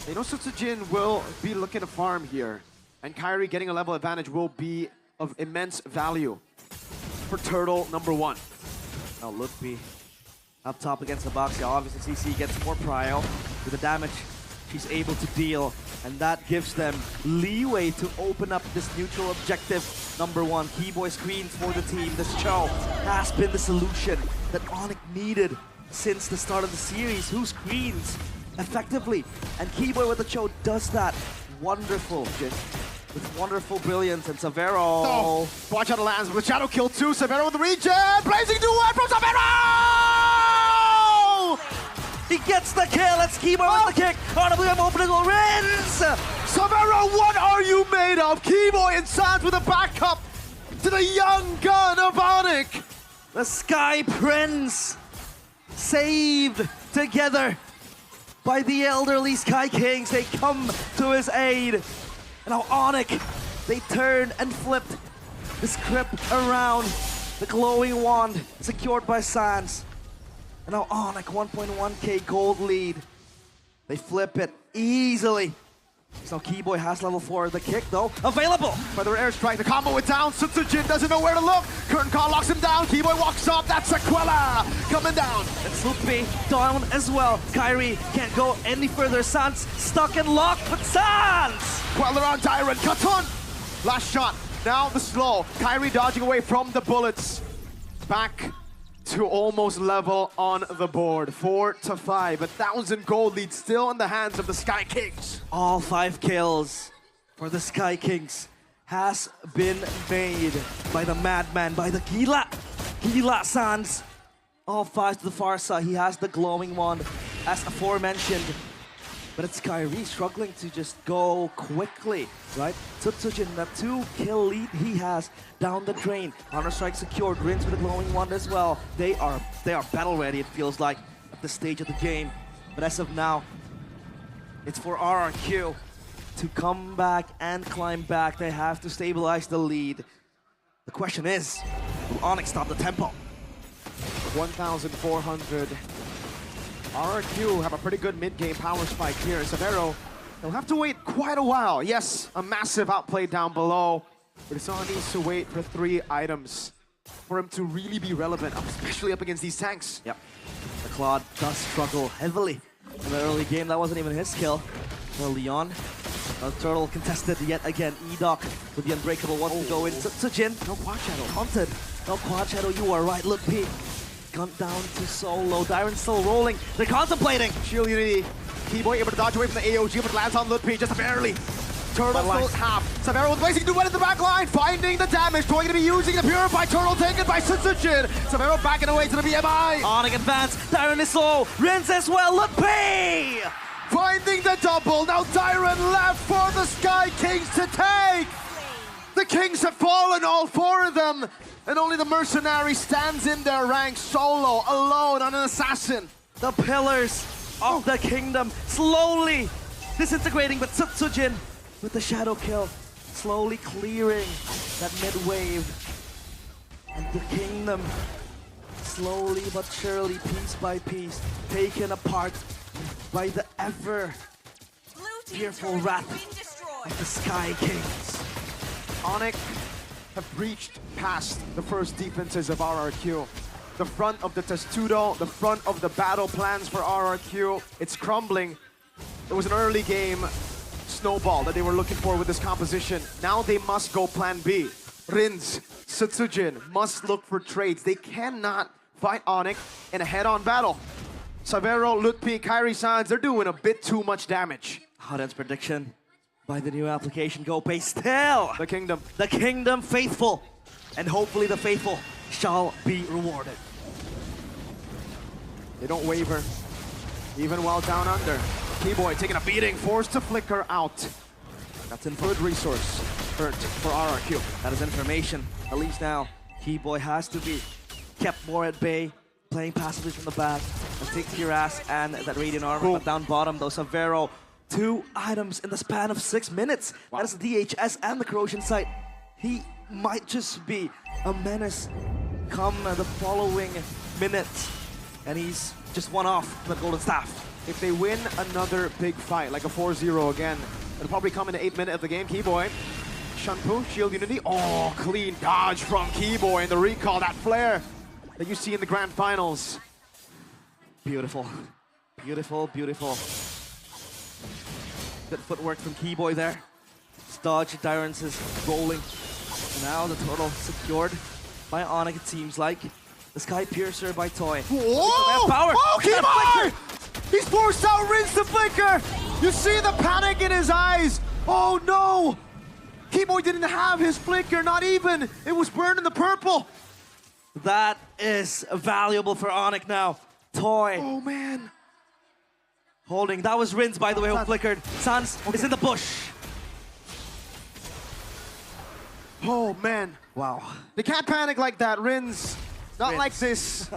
[SPEAKER 11] They know Tsutsujin will be looking to farm here. And KAIRI getting a level advantage will be of immense value for Turtle number 1.
[SPEAKER 10] Now Lippy up top against the box. Obviously CC gets more prio with the damage she's able to deal, and that gives them leeway to open up this neutral objective. Number 1, Keyboy screens for the team. This Cho has been the solution that Onic needed since the start of the series. Who screens effectively? And Keyboy with the Cho does that. Wonderful, with wonderful brilliance. And Severo.
[SPEAKER 11] Oh, watch out, lands with Shadow Kill 2. Severo with the regen. Blazing duet from Severo!
[SPEAKER 10] He gets the kill. It's Keyboy with the kick. RWM opening goal. Rins!
[SPEAKER 11] Severo, what are you made of? Keyboy and Sans with a backup to the young gun of Onic.
[SPEAKER 10] The Sky Prince saved together by the elderly Sky Kings. They come to his aid. And now Onic, they turned and flipped the script around. The glowing wand secured by Sans. And now Onic, 1.1k gold lead. They flip it easily. So Keyboy has level 4. The kick, though, available.
[SPEAKER 11] Further airstrike, the combo with down. Tsutsujin doesn't know where to look. Curtain Call locks him down. Keyboy walks up. That's Sequela coming down.
[SPEAKER 10] And Sloopy down as well. KAIRI can't go any further. Sans stuck and locked, but Sans!
[SPEAKER 11] Queller on Tyrant. Katon. Last shot. Now the slow. KAIRI dodging away from the bullets. Back to almost level on the board. 4-5. 1,000 gold lead still in the hands of the Sky Kings.
[SPEAKER 10] All 5 kills for the Sky Kings has been made by the madman, by the Gila Sans. All 5 to the far side. He has the glowing wand, as aforementioned. But it's KAIRI struggling to just go quickly, right? Tsutsujin, that 2-kill lead he has down the drain. Counter-strike secured, Rins with a glowing wand as well. They are battle ready, it feels like, at this stage of the game. But as of now, it's for RRQ to come back and climb back. They have to stabilize the lead. The question is, will Onic stop the tempo?
[SPEAKER 11] 1,400. RRQ have a pretty good mid-game power spike here. Severo, they'll have to wait quite a while. Yes, a massive outplay down below, but Hassan needs to wait for 3 items for him to really be relevant, especially up against these tanks.
[SPEAKER 10] Yep. The Claude does struggle heavily in the early game. That wasn't even his kill. Early on. Turtle contested yet again. Edok with the Unbreakable wants to go in. Tsujin, no Quad Shadow. Haunted. No Quad Shadow, you are right. Look, P. Gun down to solo. Dyron's still rolling. They're contemplating.
[SPEAKER 11] Shield Unity. Keyboy able to dodge away from the AOG, but lands on Ludwig just barely. Turtle still half. Severo with Blazing Duet in the back line, finding the damage. Going to be using the Purify. Turtle taken by Tsutsujin. Severo backing away to the BMI.
[SPEAKER 10] Onic advance. Dyron is slow. Rins as well. Ludwig!
[SPEAKER 9] finding the double. Now Dyron left for the Sky Kings to take. The Kings have fallen, all four of them. And only the Mercenary stands in their ranks solo, alone on an assassin.
[SPEAKER 10] The pillars of the kingdom slowly disintegrating, but Sutsujin with the shadow kill, slowly clearing that mid wave. And the kingdom slowly but surely, piece by piece, taken apart by the ever fearful wrath of the Sky Kings.
[SPEAKER 9] Onic have breached past the first defenses of RRQ. The front of the Testudo, the front of the battle plans for RRQ, it's crumbling. It was an early game snowball that they were looking for with this composition. Now they must go plan B. Rins, Sutsujin must look for trades. They cannot fight Onic in a head-on battle. Savero, Lutpi, KAIRI Sans, they're doing a bit too much damage.
[SPEAKER 10] Hardens prediction by the new application Go Pay still. The kingdom faithful. And hopefully the faithful shall be rewarded.
[SPEAKER 9] They don't waver, even while down under. Keyboy taking a beating, forced to flicker out.
[SPEAKER 10] That's in
[SPEAKER 9] good resource earned for RRQ.
[SPEAKER 10] That is information. At least now, Keyboy has to be kept more at bay, playing passively from the back, and take Tiras and that Radiant Armor. But down bottom, though, Savero, 2 items in the span of 6 minutes. Wow. That is the DHS and the Corrosion Sight. He might just be a menace come the following minutes. And he's just one off the Golden Staff.
[SPEAKER 9] If they win another big fight, like a 4-0 again, it'll probably come in the 8th minute of the game. Keyboy, Shunpu, Shield Unity. Oh, clean dodge from Keyboy and the recall, that flare that you see in the Grand Finals.
[SPEAKER 10] Beautiful, beautiful, beautiful. Good footwork from Keyboy there. Dodge, Dyrens is rolling. And now the turtle secured by Onic, it seems like. The Sky Piercer by Toy.
[SPEAKER 9] Whoa!
[SPEAKER 10] Power!
[SPEAKER 9] Oh, Keyboy! He's forced out Rinse the Flicker! You see the panic in his eyes! Oh no! Keyboy didn't have his Flicker, not even! It was burned in the purple!
[SPEAKER 10] That is valuable for Onic now. Toy.
[SPEAKER 9] Oh man.
[SPEAKER 10] Holding. That was Rins, by the way, who flickered. Sans is in the bush.
[SPEAKER 9] Oh man.
[SPEAKER 10] Wow.
[SPEAKER 9] They can't panic like that, Rins. Not like this.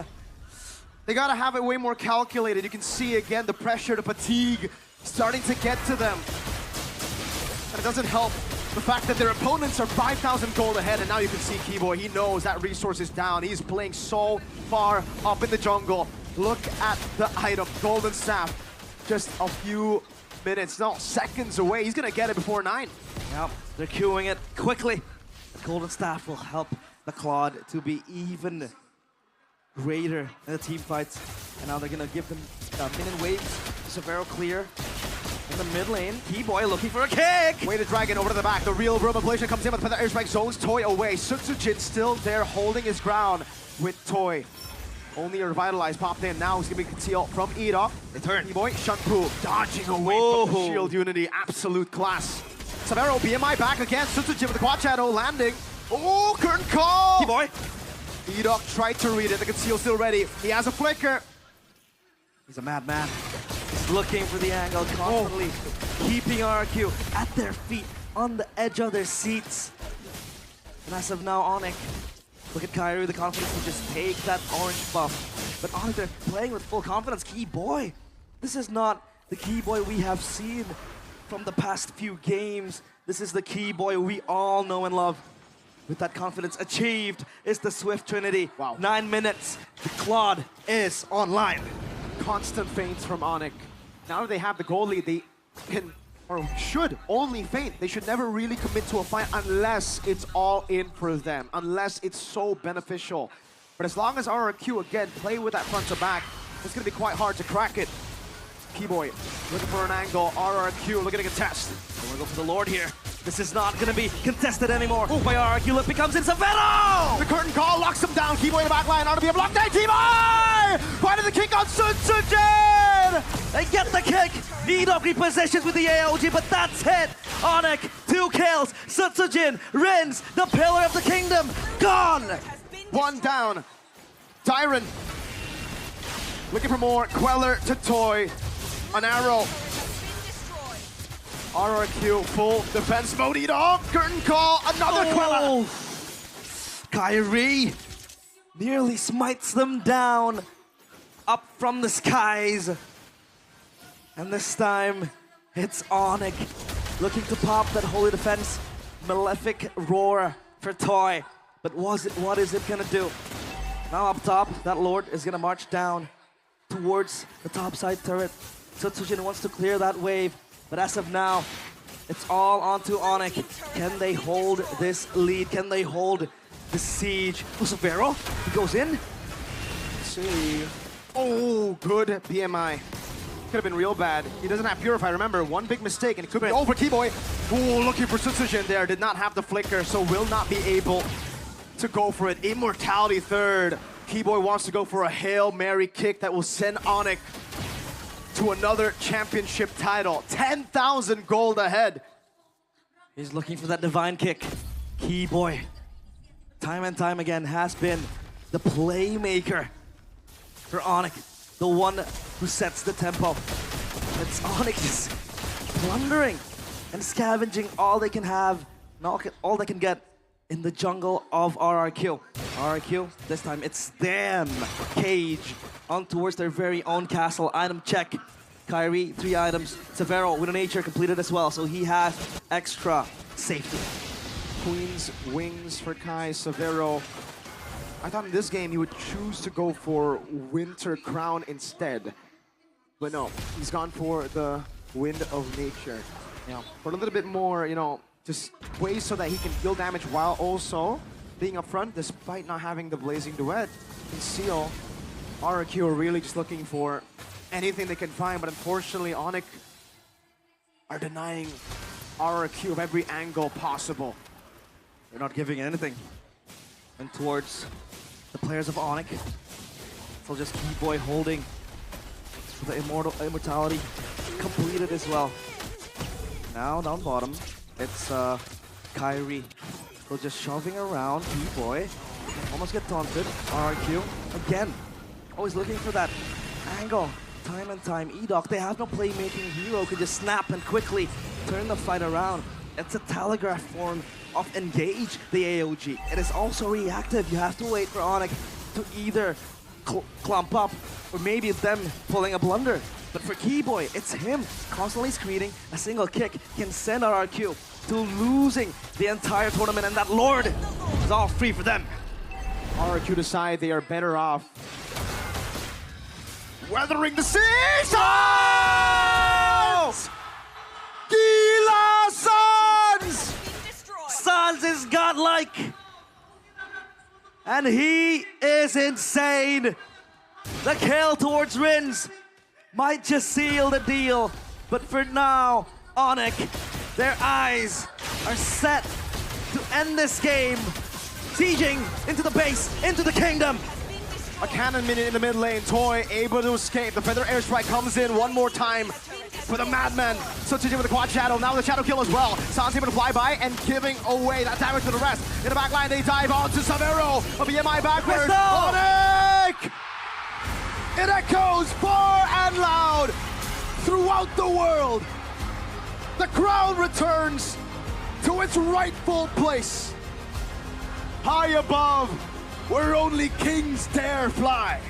[SPEAKER 9] They gotta have it way more calculated. You can see again the pressure, the fatigue starting to get to them. And it doesn't help the fact that their opponents are 5,000 gold ahead, and now you can see Keyboy, he knows that resource is down. He's playing so far up in the jungle. Look at the item, Golden Staff. Just a few minutes, no, seconds away. He's gonna get it before 9.
[SPEAKER 10] Yep, they're queuing it quickly. The Golden Staff will help the Claude to be even greater in the team fights. And now they're gonna give them minion waves. Savero clear in the mid lane. Keyboy looking for a kick!
[SPEAKER 9] Weighted Dragon over to the back. The real room ablation comes in with the airstrike, zones Toy away. Sutsujin still there holding his ground with Toy. Only a revitalized popped in. Now he's gonna be concealed from Edok.
[SPEAKER 10] They turn.
[SPEAKER 9] Keyboy, Shunpu dodging away from the Shield Unity. Absolute class. Savero, BMI back again. Sutsujin with the quad shadow landing. Oh, curtain call!
[SPEAKER 10] Keyboy.
[SPEAKER 9] Edok tried to read it. The conceal still ready. He has a flicker.
[SPEAKER 10] He's a madman. He's looking for the angle, constantly keeping RRQ at their feet, on the edge of their seats. And as of now, Onic, look at KAIRI, the confidence to just take that orange buff. But Onic, they're playing with full confidence. Keyboy, this is not the Keyboy we have seen from the past few games. This is the Keyboy we all know and love. With that confidence achieved is the Swift Trinity.
[SPEAKER 9] Wow.
[SPEAKER 10] 9 minutes, the Claude is online.
[SPEAKER 9] Constant feints from Onic. Now that they have the goal lead, they can, or should, only feint. They should never really commit to a fight unless it's all in for them, unless it's so beneficial. But as long as RRQ, again, play with that front to back, it's going to be quite hard to crack it. Keyboy looking for an angle. RRQ looking to contest.
[SPEAKER 10] We're going to go for the Lord here. This is not going to be contested anymore. Oh, by RRQ, it becomes in Savero!
[SPEAKER 9] The curtain call locks him down. Keyboy in the back line. Out of the block. Keyboy! Finding the kick on Sutsujin!
[SPEAKER 10] They get the kick. Edok repositions with the AOG, but that's it. Onic, 2 kills. Sutsujin, Rins, the pillar of the kingdom, gone!
[SPEAKER 9] 1 down. Dyron looking for more. Queller to Toy. An arrow RRQ full defense mode. Eat off. Curtain call. Another Quella.
[SPEAKER 10] KAIRI nearly smites them down up from the skies. And this time, it's Onic looking to pop that holy defense. Malefic roar for Toy. But what is it gonna do? Now up top, that Lord is gonna march down towards the top side turret. Sutsujin wants to clear that wave, but as of now, it's all onto Onic. Can they hold this lead? Can they hold the siege? Oh, Severo, he goes in.
[SPEAKER 9] Let's see. Oh, good BMI. Could have been real bad. He doesn't have Purify, remember, one big mistake and it could be over. Keyboy, oh, looking for Sutsujin there, did not have the flicker, so will not be able to go for it. Immortality third. Keyboy wants to go for a Hail Mary kick that will send Onic to another championship title. 10,000 gold ahead.
[SPEAKER 10] He's looking for that divine kick. Keyboy, time and time again, has been the playmaker for Onic, the one who sets the tempo. It's Onic just plundering and scavenging all they can have, all they can get in the jungle of RRQ. RRQ, this time it's them. Cage on towards their very own castle. Item check. KAIRI, 3 items. Severo, Widow Nature completed as well, so he has extra safety.
[SPEAKER 9] Queen's Wings for Kai. Severo, I thought in this game he would choose to go for Winter Crown instead. But no, he's gone for the Wind of Nature. For a little bit more, just ways so that he can deal damage while also being up front, despite not having the Blazing Duet. And Seal, RRQ are really just looking for anything they can find, but unfortunately, Onic are denying RRQ of every angle possible.
[SPEAKER 10] They're not giving anything. And towards the players of Onic, so just Keyboy holding the immortality completed as well. Now down bottom, it's KAIRI. So just shoving around Keyboy. Almost get taunted. RRQ again. Always looking for that angle. Time and time. Edok, they have no playmaking hero. Could just snap and quickly turn the fight around. It's a telegraph form of engage the AOG. It is also reactive. You have to wait for Onic to either clump up or maybe it's them pulling a blunder. But for Keyboy, it's him constantly screening. A single kick can send RRQ to losing the entire tournament, and that Lord is all free for them.
[SPEAKER 9] RRQ decide they are better off weathering the seas! Oh!
[SPEAKER 10] Gila Sans! Sans is godlike. And he is insane. The kill towards Rins might just seal the deal. But for now, Onic, their eyes are set to end this game. Sieging into the base, into the kingdom.
[SPEAKER 9] A cannon minute in the mid lane. Toy able to escape. The Feather Airstrike comes in one more time for the Madman. Sutsujin with the quad shadow. Now the shadow kill as well. Sans able to fly by and giving away that damage to the rest. In the back line, they dive onto Severo. A BMI backwards. Onic! It echoes far and loud throughout the world. The crown returns to its rightful place. High above, where only kings dare fly.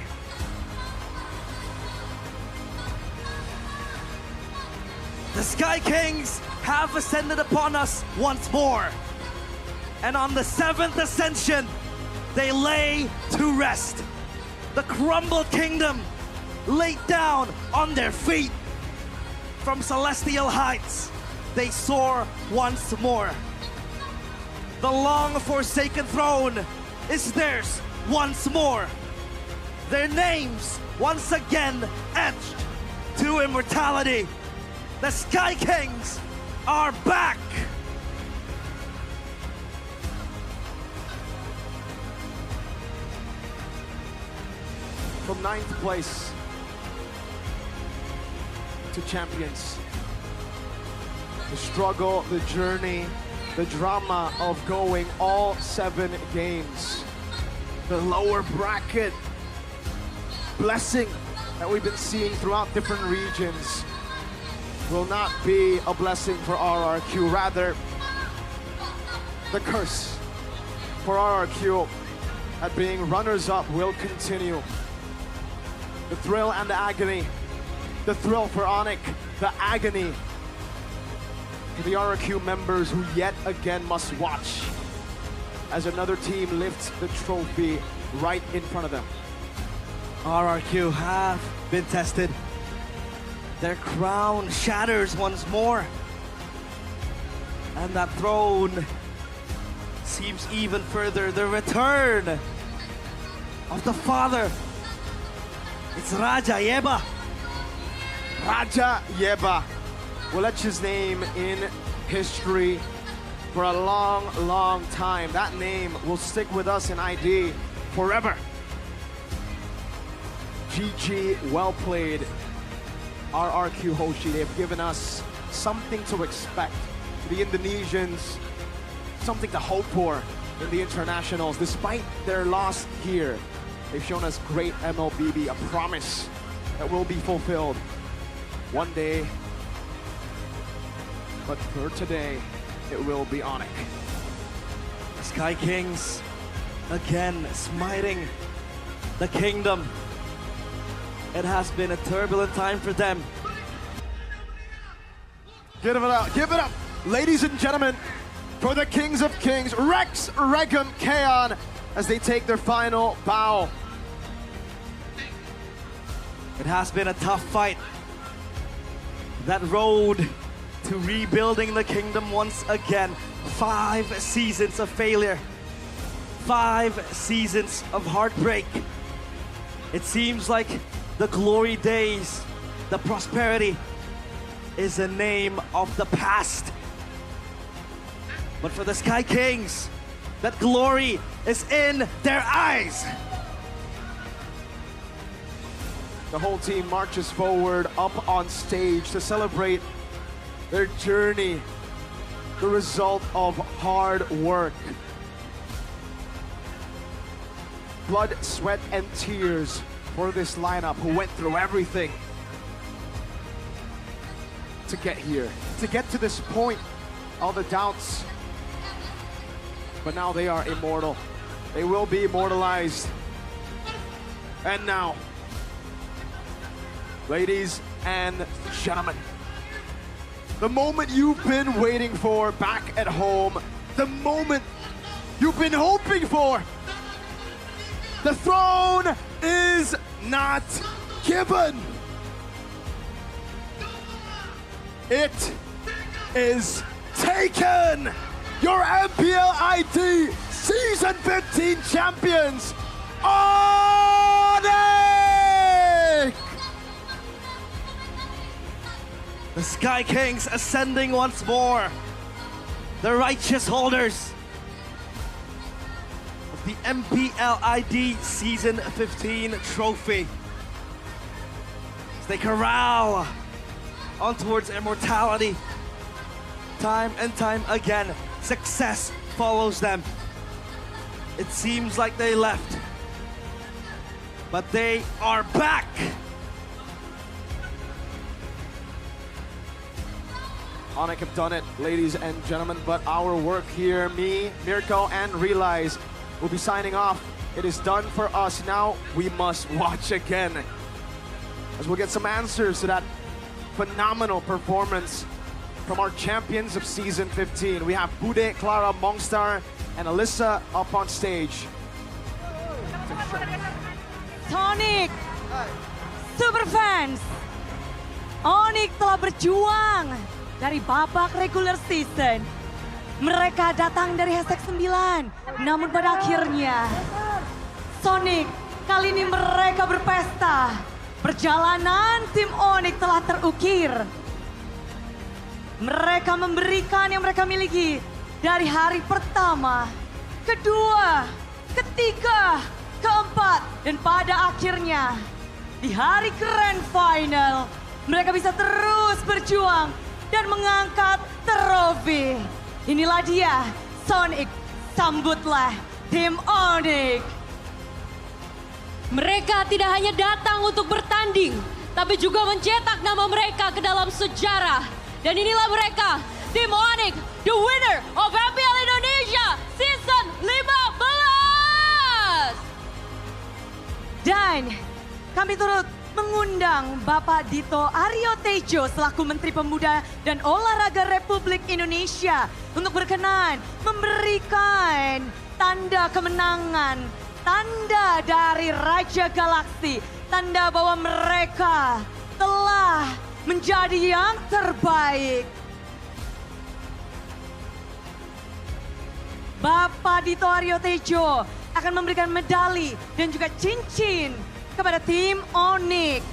[SPEAKER 10] The Sky Kings have ascended upon us once more. And on the 7th ascension, they lay to rest. The crumbled kingdom laid down on their feet. From celestial heights, they soar once more. The long-forsaken throne is theirs once more. Their names once again etched to immortality. The Sky Kings are back!
[SPEAKER 9] From 9th place to champions. The struggle, the journey, the drama of going all 7 games. The lower bracket blessing that we've been seeing throughout different regions.
[SPEAKER 11] will not be a blessing for RRQ. Rather, the curse for RRQ at being runners-up will continue. The thrill and the agony. The thrill for Onic, the agony for the RRQ members who yet again must watch as another team lifts the trophy right in front of them.
[SPEAKER 10] RRQ have been tested. Their crown shatters once more. And that throne seems even further. The return of the father. It's Raja Yeba.
[SPEAKER 11] Raja Yeba will etch his name in history for a long, long time. That name will stick with us in ID forever. GG, well played. RRQ Hoshi, they've given us something to expect. To the Indonesians, something to hope for in the internationals. Despite their loss here, they've shown us great MLBB, a promise that will be fulfilled one day. But for today, it will be Onic.
[SPEAKER 10] The Sky Kings again smiting the kingdom. It has been a turbulent time for them.
[SPEAKER 11] Give it up, ladies and gentlemen, for the Kings of Kings, Rex, Regum, Kaon, as they take their final bow.
[SPEAKER 10] It has been a tough fight. That road to rebuilding the kingdom once again. 5 seasons of failure. 5 seasons of heartbreak. It seems like the glory days, the prosperity, is a name of the past. But for the Sky Kings, that glory is in their eyes.
[SPEAKER 11] The whole team marches forward up on stage to celebrate their journey, the result of hard work. Blood, sweat, and tears for this lineup who went through everything to get here, to get to this point. All the doubts, but now they are immortal. They will be immortalized. And now, ladies and gentlemen, the moment you've been waiting for back at home, the moment you've been hoping for. The throne is not given. It is taken. Your MPL ID Season 15 champions, Onic!
[SPEAKER 10] The Sky Kings ascending once more. The righteous holders of the MPL ID Season 15 trophy. As they corral on towards immortality. Time and time again, success follows them. It seems like they left, but they are back.
[SPEAKER 11] Onic have done it, ladies and gentlemen, but our work here, me, Mirko, and Realize will be signing off. It is done for us. Now we must watch again as we'll get some answers to that phenomenal performance from our champions of Season 15. We have Bude, Clara, Mongstar, and Alyssa up on stage.
[SPEAKER 12] Onic, Superfans, Onic telah berjuang dari babak regular season. Mereka datang dari hashtag 9, namun pada akhirnya Sonic, kali ini mereka berpesta. Perjalanan tim Onic telah terukir. Mereka memberikan yang mereka miliki dari hari pertama, kedua, ketiga, keempat, dan pada akhirnya di hari Grand Final mereka bisa terus berjuang dan mengangkat trofi. Inilah dia Sonic, sambutlah tim Onic.
[SPEAKER 15] Mereka tidak hanya datang untuk bertanding, tapi juga mencetak nama mereka ke dalam sejarah. Dan inilah mereka, tim Onic, the winner of MPL Indonesia Season 15.
[SPEAKER 12] Dan kami turut mengundang Bapak Dito Aryo Tejo selaku Menteri Pemuda dan Olahraga Republik Indonesia untuk berkenan memberikan tanda kemenangan, tanda dari Raja Galaksi, tanda bahwa mereka telah menjadi yang terbaik. Bapak Dito Aryo Tejo akan memberikan medali dan juga cincin kepada tim Onic.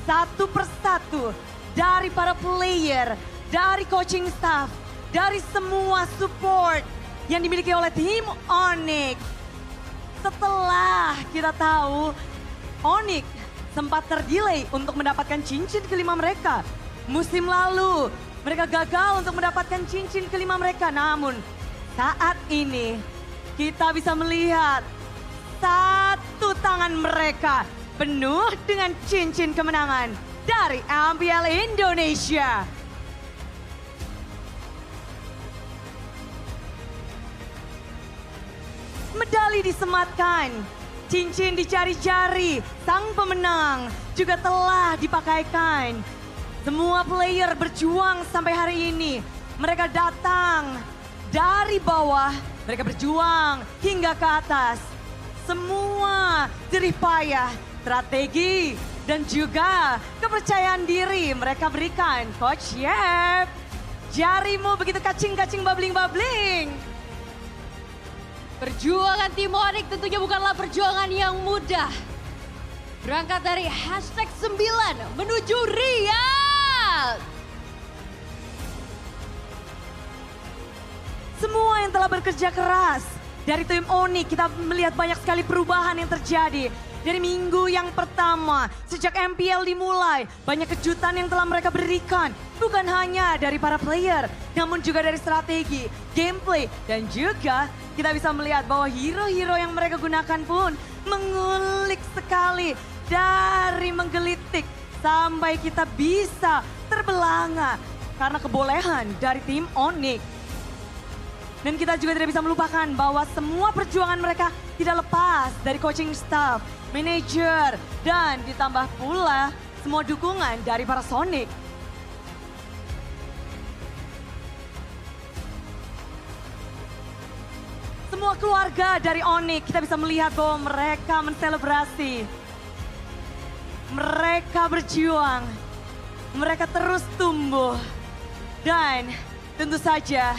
[SPEAKER 12] Satu persatu dari para player, dari coaching staff, dari semua support yang dimiliki oleh tim Onic. Setelah kita tahu Onic sempat terdelay untuk mendapatkan cincin kelima mereka. Musim lalu mereka gagal untuk mendapatkan cincin kelima mereka. Namun saat ini kita bisa melihat satu tangan mereka penuh dengan cincin kemenangan dari MPL Indonesia. Medali disematkan, cincin di jari-jari sang pemenang juga telah dipakaikan. Semua player berjuang sampai hari ini. Mereka datang dari bawah, mereka berjuang hingga ke atas. Semua jerih payah, strategi, dan juga kepercayaan diri mereka berikan. Coach Yep, jarimu begitu kacing-kacing babling-babling.
[SPEAKER 15] Perjuangan tim Onic tentunya bukanlah perjuangan yang mudah. Berangkat dari hashtag 9 menuju Riyadh.
[SPEAKER 12] Semua yang telah bekerja keras dari tim Onic, kita melihat banyak sekali perubahan yang terjadi. Dari minggu yang pertama, sejak MPL dimulai, banyak kejutan yang telah mereka berikan. Bukan hanya dari para player, namun juga dari strategi, gameplay, dan juga kita bisa melihat bahwa hero-hero yang mereka gunakan pun mengulik sekali. Dari menggelitik sampai kita bisa terbelanga karena kebolehan dari tim Onic. Dan kita juga tidak bisa melupakan bahwa semua perjuangan mereka tidak lepas dari coaching staff, manager, dan ditambah pula semua dukungan dari para Sonic. Semua keluarga dari Onic, kita bisa melihat bahwa mereka menselebrasi. Mereka berjuang, mereka terus tumbuh. Dan tentu saja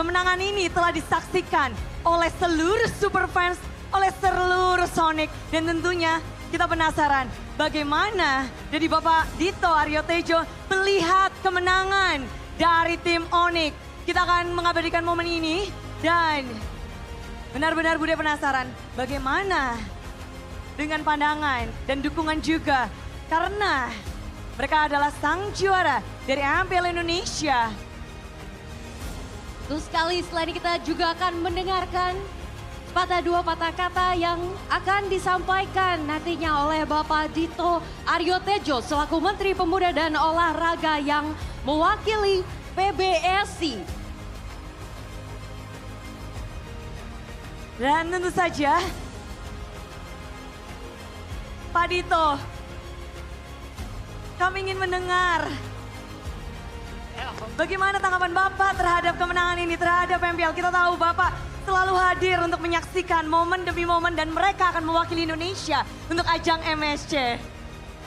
[SPEAKER 12] kemenangan ini telah disaksikan oleh seluruh super fans, oleh seluruh Sonic. Dan tentunya kita penasaran bagaimana dari Bapak Dito Aryo Tejo melihat kemenangan dari tim Onic. Kita akan mengabadikan momen ini dan benar-benar Bude penasaran bagaimana dengan pandangan dan dukungan juga. Karena mereka adalah sang juara dari MPL Indonesia.
[SPEAKER 15] Betul sekali, setelah ini kita juga akan mendengarkan dua patah kata yang akan disampaikan nantinya oleh Bapak Dito Aryo Tejo selaku Menteri Pemuda dan Olahraga yang mewakili PBSI.
[SPEAKER 12] Dan tentu saja Pak Dito, kami ingin mendengar bagaimana tanggapan Bapak terhadap kemenangan ini, terhadap MPL. Kita tahu Bapak selalu hadir untuk menyaksikan momen demi momen dan mereka akan mewakili Indonesia untuk ajang MSC.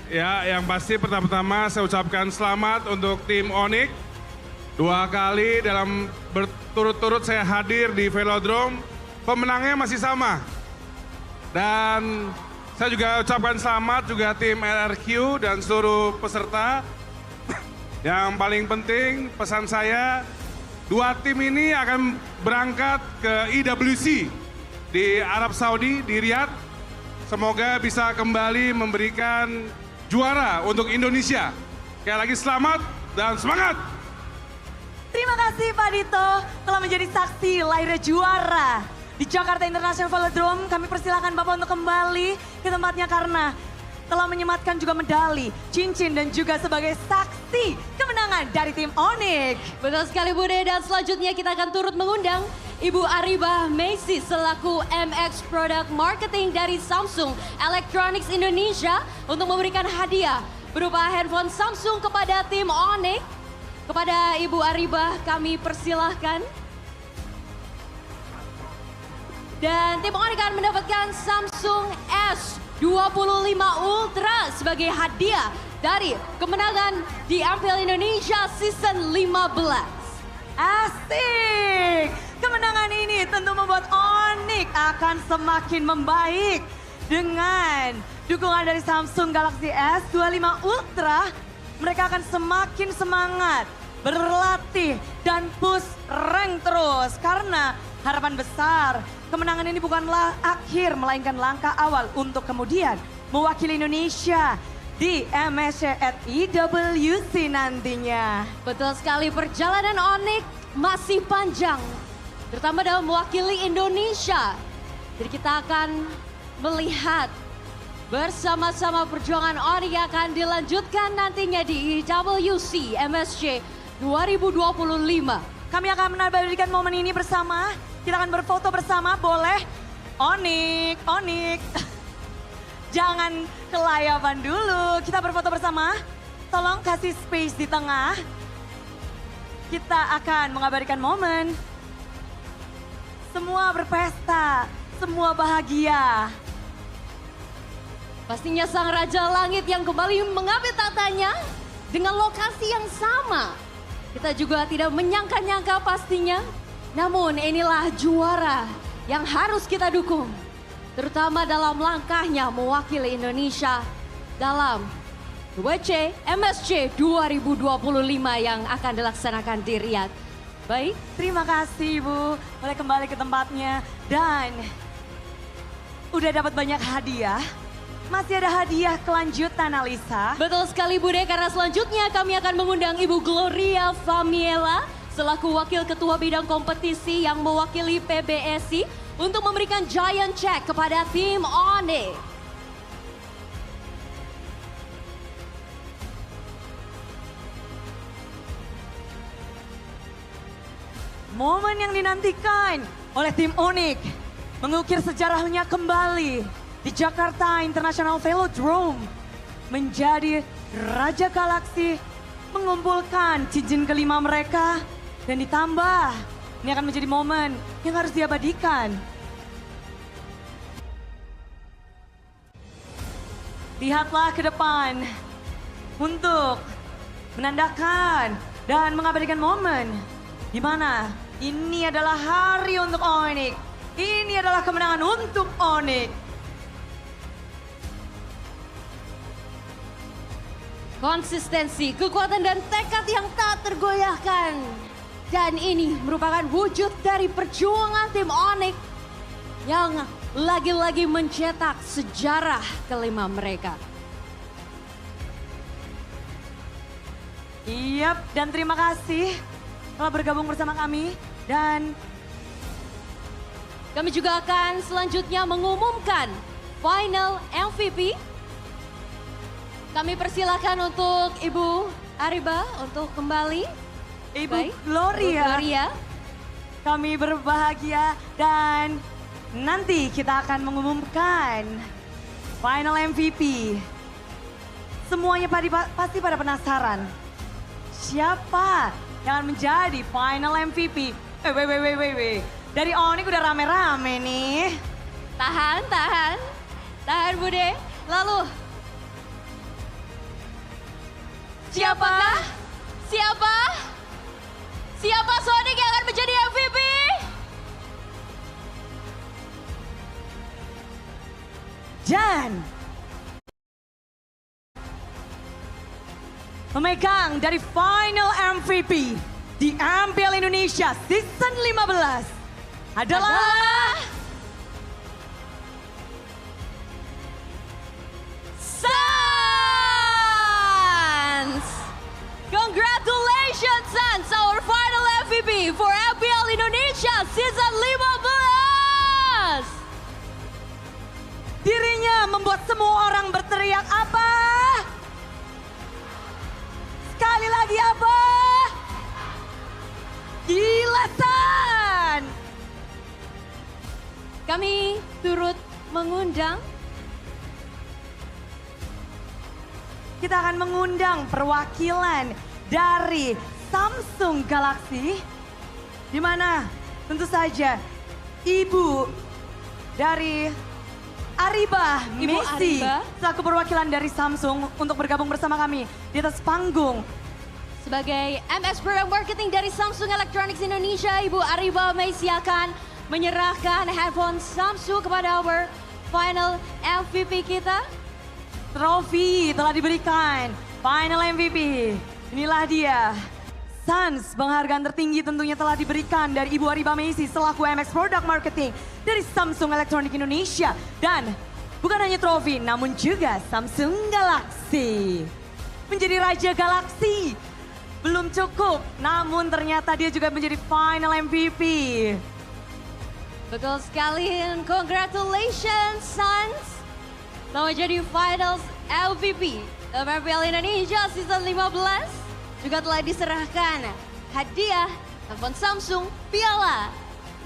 [SPEAKER 21] Ya, yang pasti pertama-tama saya ucapkan selamat untuk tim Onic. 2 kali dalam berturut-turut saya hadir di Velodrome, pemenangnya masih sama. Dan saya juga ucapkan selamat juga tim RRQ dan seluruh peserta. Yang paling penting pesan saya, 2 tim ini akan berangkat ke IWC di Arab Saudi, di Riyadh. Semoga bisa kembali memberikan juara untuk Indonesia. Sekali lagi selamat dan semangat!
[SPEAKER 12] Terima kasih Pak Dito telah menjadi saksi lahirnya juara di Jakarta International Velodrome. Kami persilakan Bapak untuk kembali ke tempatnya karena telah menyematkan juga medali, cincin dan juga sebagai saksi kemenangan dari tim Onic.
[SPEAKER 15] Betul sekali Bude, dan selanjutnya kita akan turut mengundang Ibu Aribah Macy selaku MX Product Marketing dari Samsung Electronics Indonesia untuk memberikan hadiah berupa handphone Samsung kepada tim Onic. Kepada Ibu Aribah kami persilahkan. Dan tim Onic akan mendapatkan Samsung S25 Ultra sebagai hadiah dari kemenangan di Mpl Indonesia Season 15.
[SPEAKER 12] Asik! Kemenangan ini tentu membuat Onic akan semakin membaik. Dengan dukungan dari Samsung Galaxy S25 Ultra, mereka akan semakin semangat berlatih dan push rank terus. Karena harapan besar, kemenangan ini bukanlah akhir melainkan langkah awal untuk kemudian mewakili Indonesia di MSC at IWC nantinya.
[SPEAKER 15] Betul sekali, perjalanan Onic masih panjang, terutama dalam mewakili Indonesia. Jadi kita akan melihat bersama-sama perjuangan Onic yang akan dilanjutkan nantinya di IWC MSC 2025.
[SPEAKER 12] Kami akan menabadikan momen ini bersama. Kita akan berfoto bersama, boleh? Onic, Onic. Jangan kelayapan dulu, kita berfoto bersama. Tolong kasih space di tengah. Kita akan mengabadikan momen. Semua berpesta, semua bahagia.
[SPEAKER 15] Pastinya sang Raja Langit yang kembali mengambil tatanya dengan lokasi yang sama. Kita juga tidak menyangka-nyangka pastinya. Namun inilah juara yang harus kita dukung. Terutama dalam langkahnya mewakili Indonesia dalam WC MSC 2025 yang akan dilaksanakan di Riyadh.
[SPEAKER 12] Baik, terima kasih Ibu. Boleh kembali ke tempatnya. Dan udah dapat banyak hadiah. Masih ada hadiah kelanjutan, Alisa.
[SPEAKER 15] Betul sekali Bude, karena selanjutnya kami akan mengundang Ibu Gloria Famiela selaku Wakil Ketua Bidang Kompetisi yang mewakili PBSI untuk memberikan giant check kepada tim Onic.
[SPEAKER 12] Momen yang dinantikan oleh tim Onic mengukir sejarahnya kembali di Jakarta International Velodrome menjadi Raja Galaksi, mengumpulkan cincin kelima mereka dan ditambah ini akan menjadi momen yang harus diabadikan. Lihatlah ke depan untuk menandakan dan mengabadikan momen di mana ini adalah hari untuk Onic. Ini adalah kemenangan untuk Onic.
[SPEAKER 15] Konsistensi, kekuatan dan tekad yang tak tergoyahkan. Dan ini merupakan wujud dari perjuangan tim Onic yang lagi-lagi mencetak sejarah kelima mereka.
[SPEAKER 12] Yap, dan terima kasih telah bergabung bersama kami. Dan
[SPEAKER 15] kami juga akan selanjutnya mengumumkan final MVP. Kami persilakan untuk Ibu Aribah untuk kembali.
[SPEAKER 12] Ibu
[SPEAKER 15] Baik.
[SPEAKER 12] Gloria.
[SPEAKER 15] Ibu Gloria.
[SPEAKER 12] Kami berbahagia dan nanti kita akan mengumumkan final MVP. Semuanya pasti pada penasaran. Siapa yang akan menjadi final MVP? Dari Onic udah rame-rame nih.
[SPEAKER 15] Tahan Bude. Lalu Siapa Sonic yang akan menjadi MVP?
[SPEAKER 12] Dan memegang dari final MVP di Mpl Indonesia Season 15 adalah
[SPEAKER 15] Congratulations, Sans, our final MVP for Mpl Indonesia Season 15.
[SPEAKER 12] Dirinya yang membuat semua orang berteriak apa? Sekali lagi apa? Gila San!
[SPEAKER 15] Kami turut mengundang.
[SPEAKER 12] Kita akan mengundang perwakilan dari Samsung Galaxy. Di mana tentu saja Ibu dari Ariba
[SPEAKER 15] Ibu
[SPEAKER 12] Messi
[SPEAKER 15] Ariba.
[SPEAKER 12] selaku perwakilan dari Samsung untuk bergabung bersama kami di atas panggung.
[SPEAKER 15] Sebagai MS Program Marketing dari Samsung Electronics Indonesia, Ibu Ariba Messi akan menyerahkan handphone Samsung kepada our final MVP kita.
[SPEAKER 12] Trofi telah diberikan, final MVP. Inilah dia. Sans, penghargaan tertinggi tentunya telah diberikan dari Ibu Ariba Messi selaku MX Product Marketing dari Samsung Electronics Indonesia. Dan bukan hanya trofi, namun juga Samsung Galaxy. Menjadi Raja Galaxy. Belum cukup, namun ternyata dia juga menjadi final MVP.
[SPEAKER 15] Betul sekali, and congratulations Sans. Telah menjadi finals MVP Mpl Indonesia Season 15. Juga telah diserahkan hadiah handphone Samsung Piala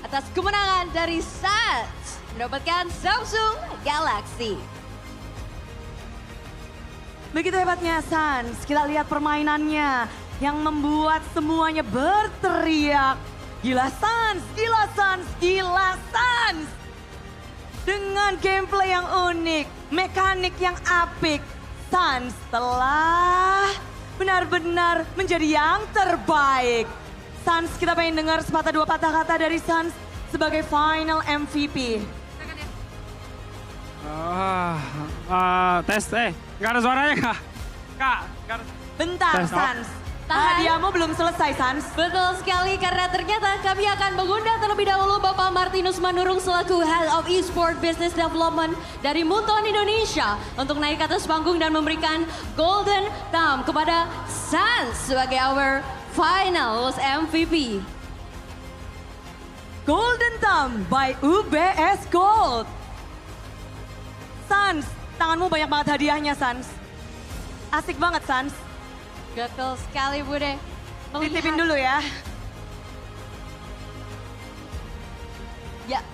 [SPEAKER 15] atas kemenangan dari Sans mendapatkan Samsung Galaxy.
[SPEAKER 12] Begitu hebatnya Sans, kita lihat permainannya yang membuat semuanya berteriak. Gila Sans, gila Sans, gila Sans. Dengan gameplay yang unik, mekanik yang apik, Sans telah benar-benar menjadi yang terbaik. Sans, kita pengen dengar sepatah dua patah kata dari Sans sebagai final MVP.
[SPEAKER 5] Tes, nggak ada suaranya kak? Kak, nggak ada.
[SPEAKER 12] Bentar
[SPEAKER 5] Tes,
[SPEAKER 12] Sans,
[SPEAKER 15] Tahan.
[SPEAKER 12] hadiahmu belum selesai Sans.
[SPEAKER 15] Betul sekali, karena ternyata kami akan mengundang terlebih dahulu Bapak Martinus Manurung selaku Head of Esport Business Development dari Multon Indonesia untuk naik ke atas panggung dan memberikan Golden Thumb kepada Sans sebagai our finals MVP.
[SPEAKER 12] Golden Thumb by UBS Gold. Sans, tanganmu banyak banget hadiahnya Sans. Asik banget Sans.
[SPEAKER 15] Betul sekali Bude.
[SPEAKER 12] Titipin dulu ya.
[SPEAKER 15] Ya.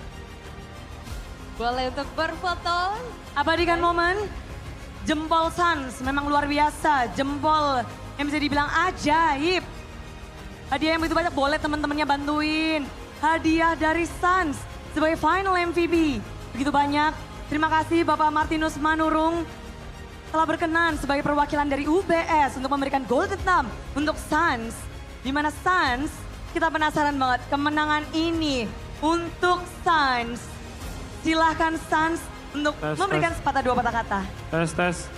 [SPEAKER 15] Boleh untuk berfoto.
[SPEAKER 12] Abadikan momen. Jempol Sans memang luar biasa. Jempol yang bisa dibilang ajaib. Hadiah yang begitu banyak, boleh teman-temannya bantuin. Hadiah dari Sans sebagai final MVP. Begitu banyak. Terima kasih Bapak Martinus Manurung telah berkenan sebagai perwakilan dari UBS untuk memberikan Golden Thumb untuk Sans. Di mana Sans, kita penasaran banget kemenangan ini untuk Sans. Silahkan Sans untuk memberikan sepatah dua patah kata.
[SPEAKER 5] Tes.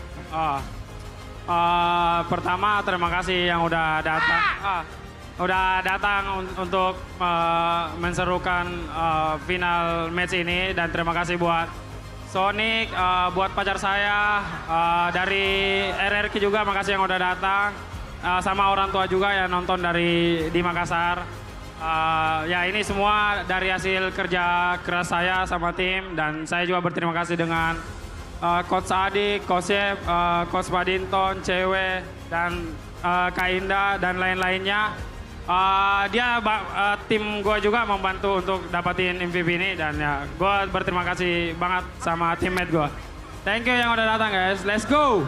[SPEAKER 5] Pertama terima kasih yang udah datang. Udah datang untuk menserukan final match ini, dan terima kasih buat Sonic, buat pacar saya, dari RRQ juga makasih yang udah datang, sama orang tua juga yang nonton di Makassar. Ya ini semua dari hasil kerja keras saya sama tim, dan saya juga berterima kasih dengan Coach Adik, Coach Yep, Coach Badinton, Cewek, dan Kak Indah dan lain-lainnya. Tim gue juga membantu untuk dapatin MVP ini, dan ya gue berterima kasih banget sama teammate gue. Thank you yang udah datang guys, let's go!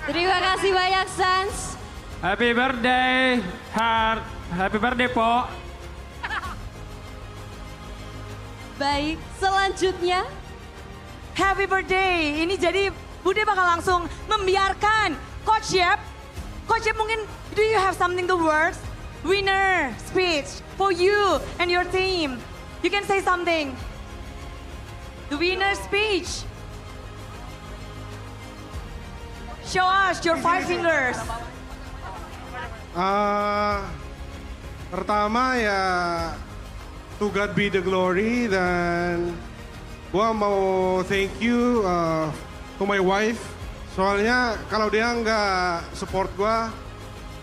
[SPEAKER 15] Terima kasih banyak Sans.
[SPEAKER 5] Happy birthday, Heart. Happy birthday, Po.
[SPEAKER 15] Baik, selanjutnya.
[SPEAKER 12] Happy birthday, ini jadi Bude bakal langsung membiarkan Coach Yep. Coach Yep mungkin, do you have something to words? Winner speech for you and your team. You can say something. The winner speech. Show us your 5 fingers.
[SPEAKER 21] Pertama ya, to God be the glory, dan gua mau thank you to my wife. Soalnya kalau dia nggak support gua,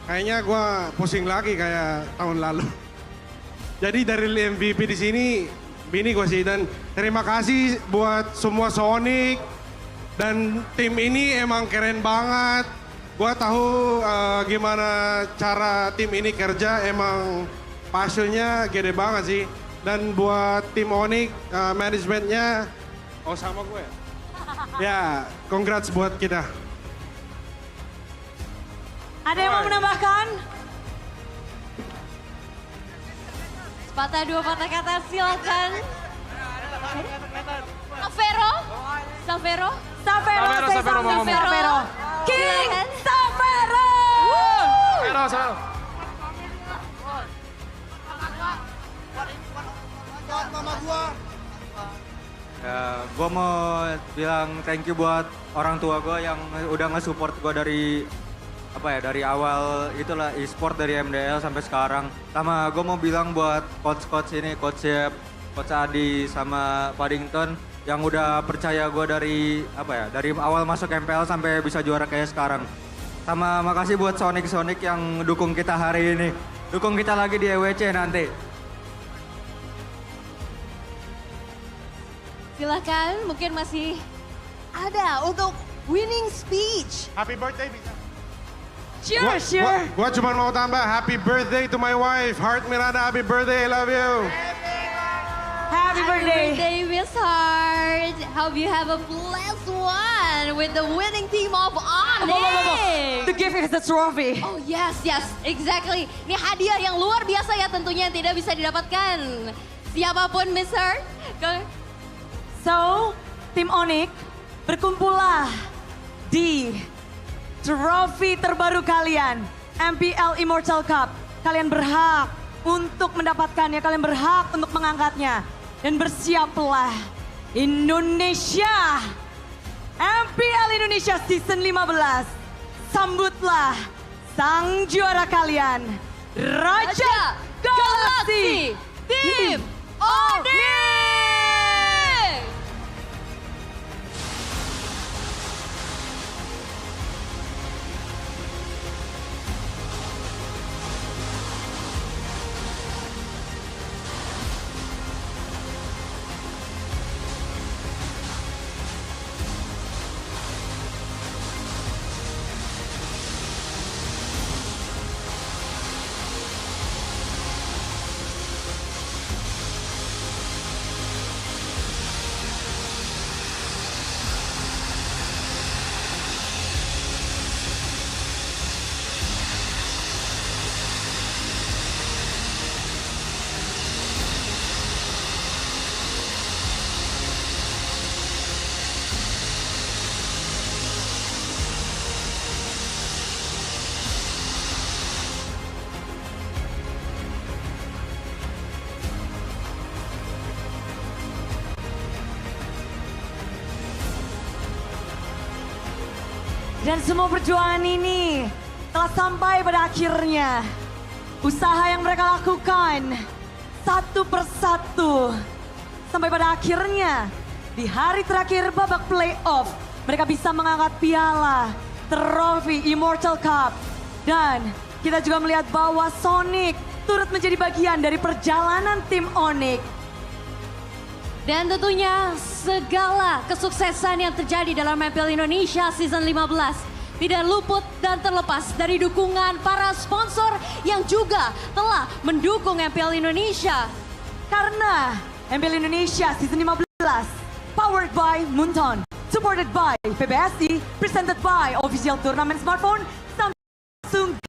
[SPEAKER 21] kayaknya gue pusing lagi kayak tahun lalu. Jadi dari MVP di sini, bini gue sih. Dan terima kasih buat semua Sonic, Dan tim ini emang keren banget. Gua tahu gimana cara tim ini kerja, emang passionnya gede banget sih. Dan buat tim Onic, manajemennya, oh sama gue ya, congrats buat kita.
[SPEAKER 12] Ada yang mau menambahkan?
[SPEAKER 15] Sepatah dua patah kata silakan. Savero? Savero?
[SPEAKER 12] Savero. King Savero!
[SPEAKER 21] Savero.
[SPEAKER 6] Ya, gue mau bilang thank you buat orang tua gue yang udah nge-support gue dari awal itulah e-sport dari MDL sampai sekarang. Sama gue mau bilang buat coach ini, Coach Yep, Coach Adi sama Paddington yang udah percaya gue dari awal masuk MPL sampai bisa juara kayak sekarang. Sama makasih buat Sonic yang dukung kita hari ini. Dukung kita lagi di EWC nanti.
[SPEAKER 15] Silakan, mungkin masih ada untuk winning speech.
[SPEAKER 21] Happy birthday bisa.
[SPEAKER 12] Sure.
[SPEAKER 21] Gua cuma mau tambah happy birthday to my wife, Heart Miranda. Happy birthday, I love you.
[SPEAKER 12] Happy
[SPEAKER 15] birthday, Miss Heart. Hope you have a blessed one with the winning team of Onic.
[SPEAKER 12] The gift is the trophy.
[SPEAKER 15] Oh yes, exactly. Ini hadiah yang luar biasa ya tentunya yang tidak bisa didapatkan siapapun, Miss Heart.
[SPEAKER 12] So, tim Onic berkumpullah di trofi terbaru kalian, MPL Immortal Cup. Kalian berhak untuk mendapatkannya, kalian berhak untuk mengangkatnya. Dan bersiaplah Indonesia, MPL Indonesia Season 15. Sambutlah sang juara kalian, Raja Galaksi Tim Onic! Dan semua perjuangan ini telah sampai pada akhirnya. Usaha yang mereka lakukan satu persatu. Sampai pada akhirnya di hari terakhir babak playoff. Mereka bisa mengangkat piala, trofi Immortal Cup. Dan kita juga melihat bahwa Sonic turut menjadi bagian dari perjalanan tim Onic.
[SPEAKER 15] Dan tentunya segala kesuksesan yang terjadi dalam MPL Indonesia Season 15 tidak luput dan terlepas dari dukungan para sponsor yang juga telah mendukung MPL Indonesia.
[SPEAKER 12] Karena MPL Indonesia Season 15 powered by Munton, supported by PBSI, presented by Official Tournament Smartphone, Samsung